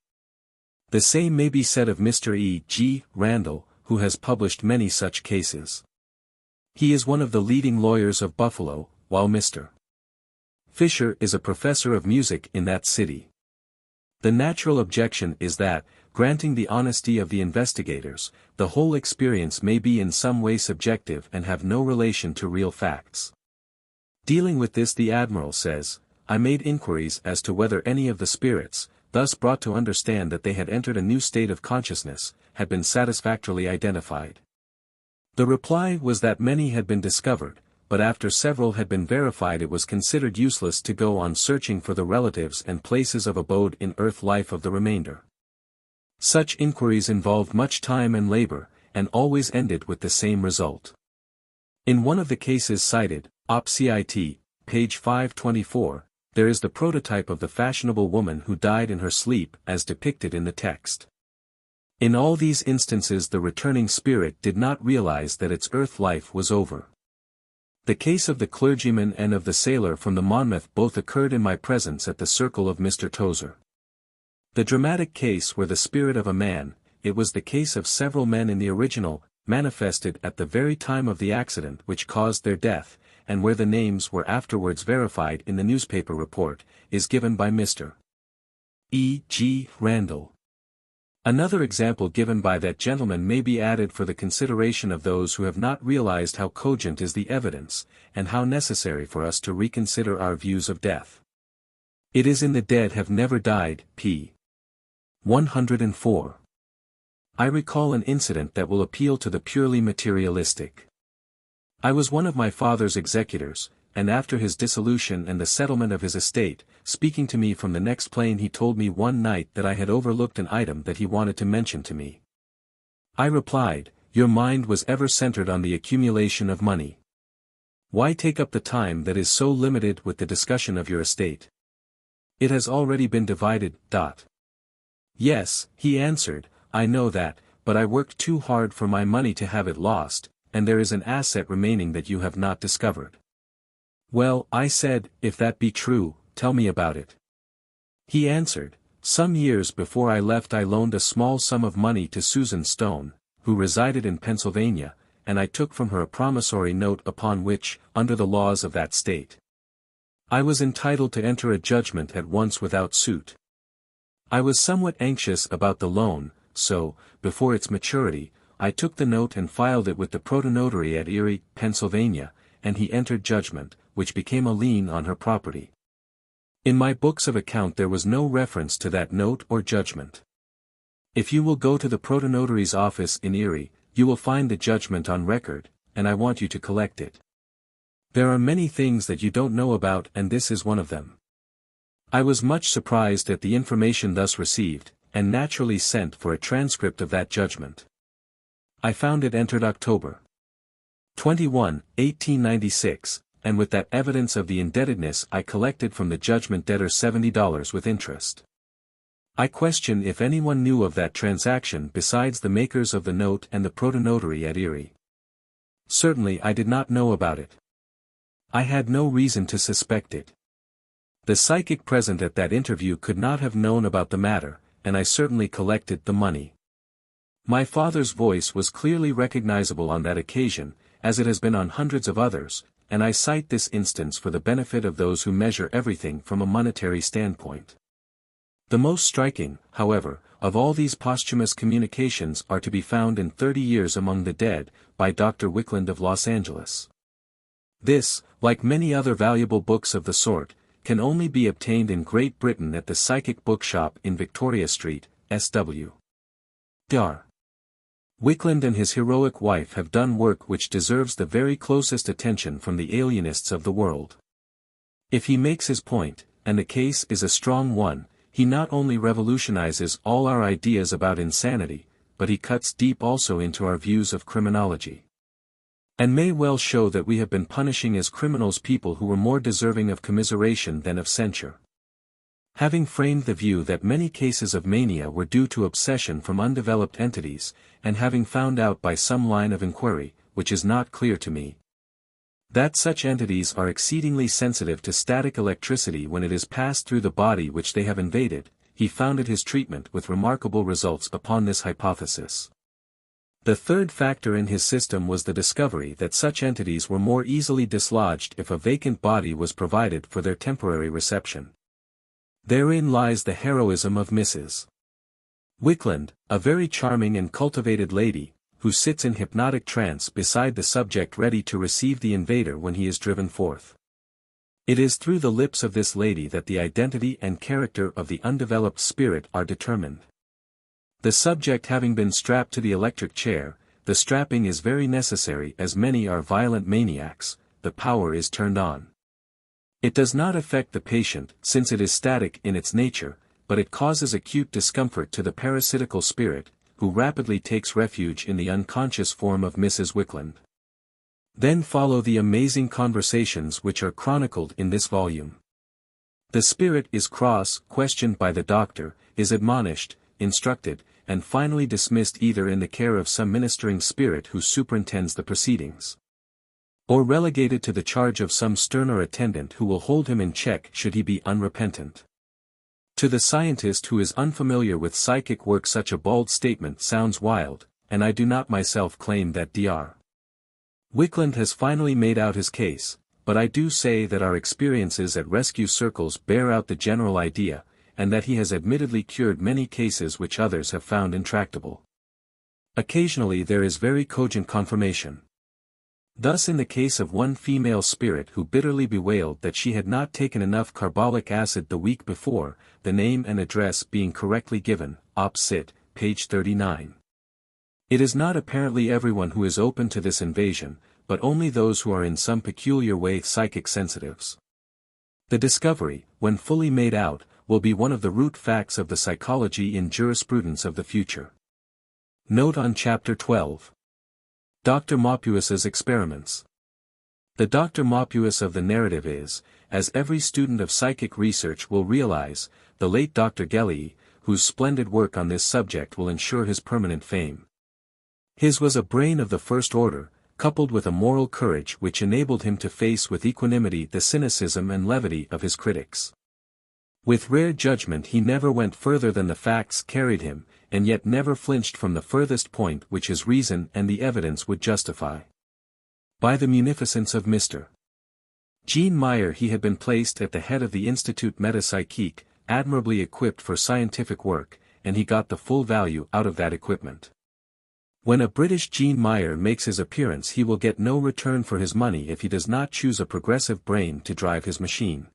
The same may be said of Mr. E. G. Randall, who has published many such cases. He is one of the leading lawyers of Buffalo, while Mr. Fisher is a professor of music in that city. The natural objection is that, granting the honesty of the investigators, the whole experience may be in some way subjective and have no relation to real facts. Dealing with this, the Admiral says, I made inquiries as to whether any of the spirits, thus brought to understand that they had entered a new state of consciousness, had been satisfactorily identified. The reply was that many had been discovered, but after several had been verified it was considered useless to go on searching for the relatives and places of abode in earth life of the remainder. Such inquiries involved much time and labor, and always ended with the same result. In one of the cases cited, Op. Cit., page 524, there is the prototype of the fashionable woman who died in her sleep as depicted in the text. In all these instances the returning spirit did not realize that its earth life was over. The case of the clergyman and of the sailor from the Monmouth both occurred in my presence at the circle of Mr. Tozer. The dramatic case where the spirit of a man, it was the case of several men in the original, manifested at the very time of the accident which caused their death, and where the names were afterwards verified in the newspaper report, is given by Mr. E. G. Randall. Another example given by that gentleman may be added for the consideration of those who have not realized how cogent is the evidence, and how necessary for us to reconsider our views of death. It is in The Dead Have Never Died, p. 104. I recall an incident that will appeal to the purely materialistic. I was one of my father's executors, and after his dissolution and the settlement of his estate, speaking to me from the next plane, he told me one night that I had overlooked an item that he wanted to mention to me. I replied, "Your mind was ever centered on the accumulation of money. Why take up the time that is so limited with the discussion of your estate? It has already been divided. Yes, he answered, I know that, but I worked too hard for my money to have it lost, and there is an asset remaining that you have not discovered. Well, I said, if that be true, tell me about it. He answered, some years before I left I loaned a small sum of money to Susan Stone, who resided in Pennsylvania, and I took from her a promissory note upon which, under the laws of that state, I was entitled to enter a judgment at once without suit. I was somewhat anxious about the loan, so, before its maturity, I took the note and filed it with the protonotary at Erie, Pennsylvania, and he entered judgment, which became a lien on her property. In my books of account there was no reference to that note or judgment. If you will go to the protonotary's office in Erie, you will find the judgment on record, and I want you to collect it. There are many things that you don't know about, and this is one of them. I was much surprised at the information thus received, and naturally sent for a transcript of that judgment. I found it entered October 21, 1896, and with that evidence of the indebtedness I collected from the judgment debtor $70 with interest. I question if anyone knew of that transaction besides the makers of the note and the protonotary at Erie. Certainly I did not know about it. I had no reason to suspect it. The psychic present at that interview could not have known about the matter, and I certainly collected the money. My father's voice was clearly recognizable on that occasion, as it has been on hundreds of others, and I cite this instance for the benefit of those who measure everything from a monetary standpoint. The most striking, however, of all these posthumous communications are to be found in 30 Years Among the Dead, by Dr. Wickland of Los Angeles. This, like many other valuable books of the sort, can only be obtained in Great Britain at the Psychic Bookshop in Victoria Street, SW. Dar. Wickland and his heroic wife have done work which deserves the very closest attention from the alienists of the world. If he makes his point, and the case is a strong one, he not only revolutionizes all our ideas about insanity, but he cuts deep also into our views of criminology. And may well show that we have been punishing as criminals people who were more deserving of commiseration than of censure. Having framed the view that many cases of mania were due to obsession from undeveloped entities, and having found out by some line of inquiry, which is not clear to me, that such entities are exceedingly sensitive to static electricity when it is passed through the body which they have invaded, he founded his treatment with remarkable results upon this hypothesis. The third factor in his system was the discovery that such entities were more easily dislodged if a vacant body was provided for their temporary reception. Therein lies the heroism of Mrs. Wickland, a very charming and cultivated lady, who sits in hypnotic trance beside the subject ready to receive the invader when he is driven forth. It is through the lips of this lady that the identity and character of the undeveloped spirit are determined. The subject having been strapped to the electric chair, the strapping is very necessary as many are violent maniacs, the power is turned on. It does not affect the patient since it is static in its nature, but it causes acute discomfort to the parasitical spirit, who rapidly takes refuge in the unconscious form of Mrs. Wickland. Then follow the amazing conversations which are chronicled in this volume. The spirit is questioned by the doctor, is admonished, instructed, and finally dismissed either in the care of some ministering spirit who superintends the proceedings, or relegated to the charge of some sterner attendant who will hold him in check should he be unrepentant. To the scientist who is unfamiliar with psychic work, such a bald statement sounds wild, and I do not myself claim that Dr. Wickland has finally made out his case, but I do say that our experiences at rescue circles bear out the general idea, and that he has admittedly cured many cases which others have found intractable. Occasionally there is very cogent confirmation. Thus in the case of one female spirit who bitterly bewailed that she had not taken enough carbolic acid the week before, the name and address being correctly given, op. cit., page 39. It is not apparently everyone who is open to this invasion, but only those who are in some peculiar way psychic sensitives. The discovery, when fully made out, will be one of the root facts of the psychology in jurisprudence of the future. Note on Chapter 12. Dr. Maupuis's experiments. The Dr. Maupuis of the narrative is, as every student of psychic research will realize, the late Dr. Gellie, whose splendid work on this subject will ensure his permanent fame. His was a brain of the first order, coupled with a moral courage which enabled him to face with equanimity the cynicism and levity of his critics. With rare judgment he never went further than the facts carried him, and yet never flinched from the furthest point which his reason and the evidence would justify. By the munificence of Mr. Jean Meyer he had been placed at the head of the Institut Metapsychique, admirably equipped for scientific work, and he got the full value out of that equipment. When a British Jean Meyer makes his appearance he will get no return for his money if he does not choose a progressive brain to drive his machine.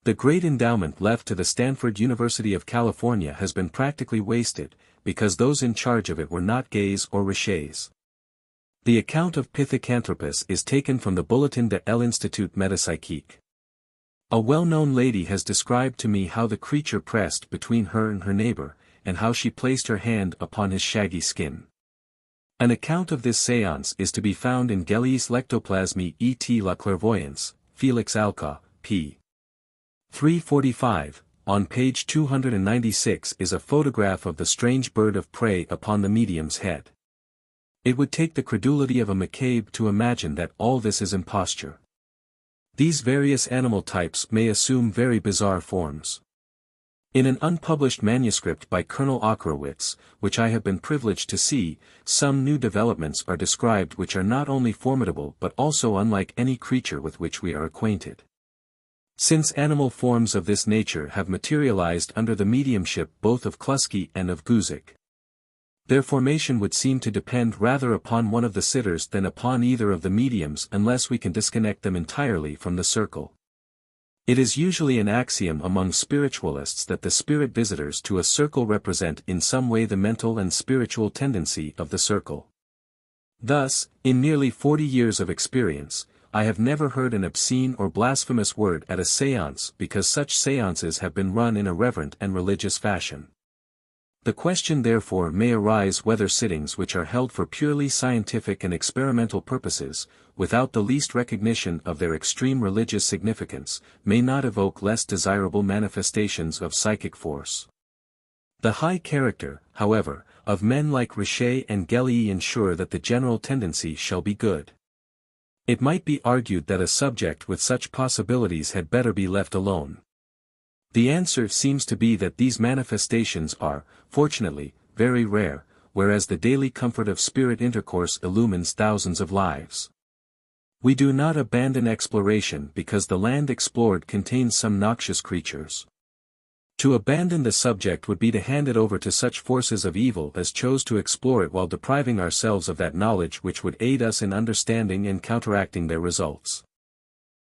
The great endowment left to the Stanford University of California has been practically wasted, because those in charge of it were not gays or riches. The account of Pithecanthropus is taken from the Bulletin de l'Institut Metapsychique. A well-known lady has described to me how the creature pressed between her and her neighbor, and how she placed her hand upon his shaggy skin. An account of this séance is to be found in Gellie's Lectoplasme et la Clairvoyance, Felix Alca, p. 345, on page 296 is a photograph of the strange bird of prey upon the medium's head. It would take the credulity of a macabre to imagine that all this is imposture. These various animal types may assume very bizarre forms. In an unpublished manuscript by Colonel Ockerowitz, which I have been privileged to see, some new developments are described which are not only formidable but also unlike any creature with which we are acquainted. Since animal forms of this nature have materialized under the mediumship both of Kluski and of Guzik, their formation would seem to depend rather upon one of the sitters than upon either of the mediums unless we can disconnect them entirely from the circle. It is usually an axiom among spiritualists that the spirit visitors to a circle represent in some way the mental and spiritual tendency of the circle. Thus, in nearly 40 years of experience, I have never heard an obscene or blasphemous word at a séance because such séances have been run in a reverent and religious fashion. The question therefore may arise whether sittings which are held for purely scientific and experimental purposes, without the least recognition of their extreme religious significance, may not evoke less desirable manifestations of psychic force. The high character, however, of men like Richer and Gellie ensure that the general tendency shall be good. It might be argued that a subject with such possibilities had better be left alone. The answer seems to be that these manifestations are, fortunately, very rare, whereas the daily comfort of spirit intercourse illumines thousands of lives. We do not abandon exploration because the land explored contains some noxious creatures. To abandon the subject would be to hand it over to such forces of evil as chose to explore it while depriving ourselves of that knowledge which would aid us in understanding and counteracting their results.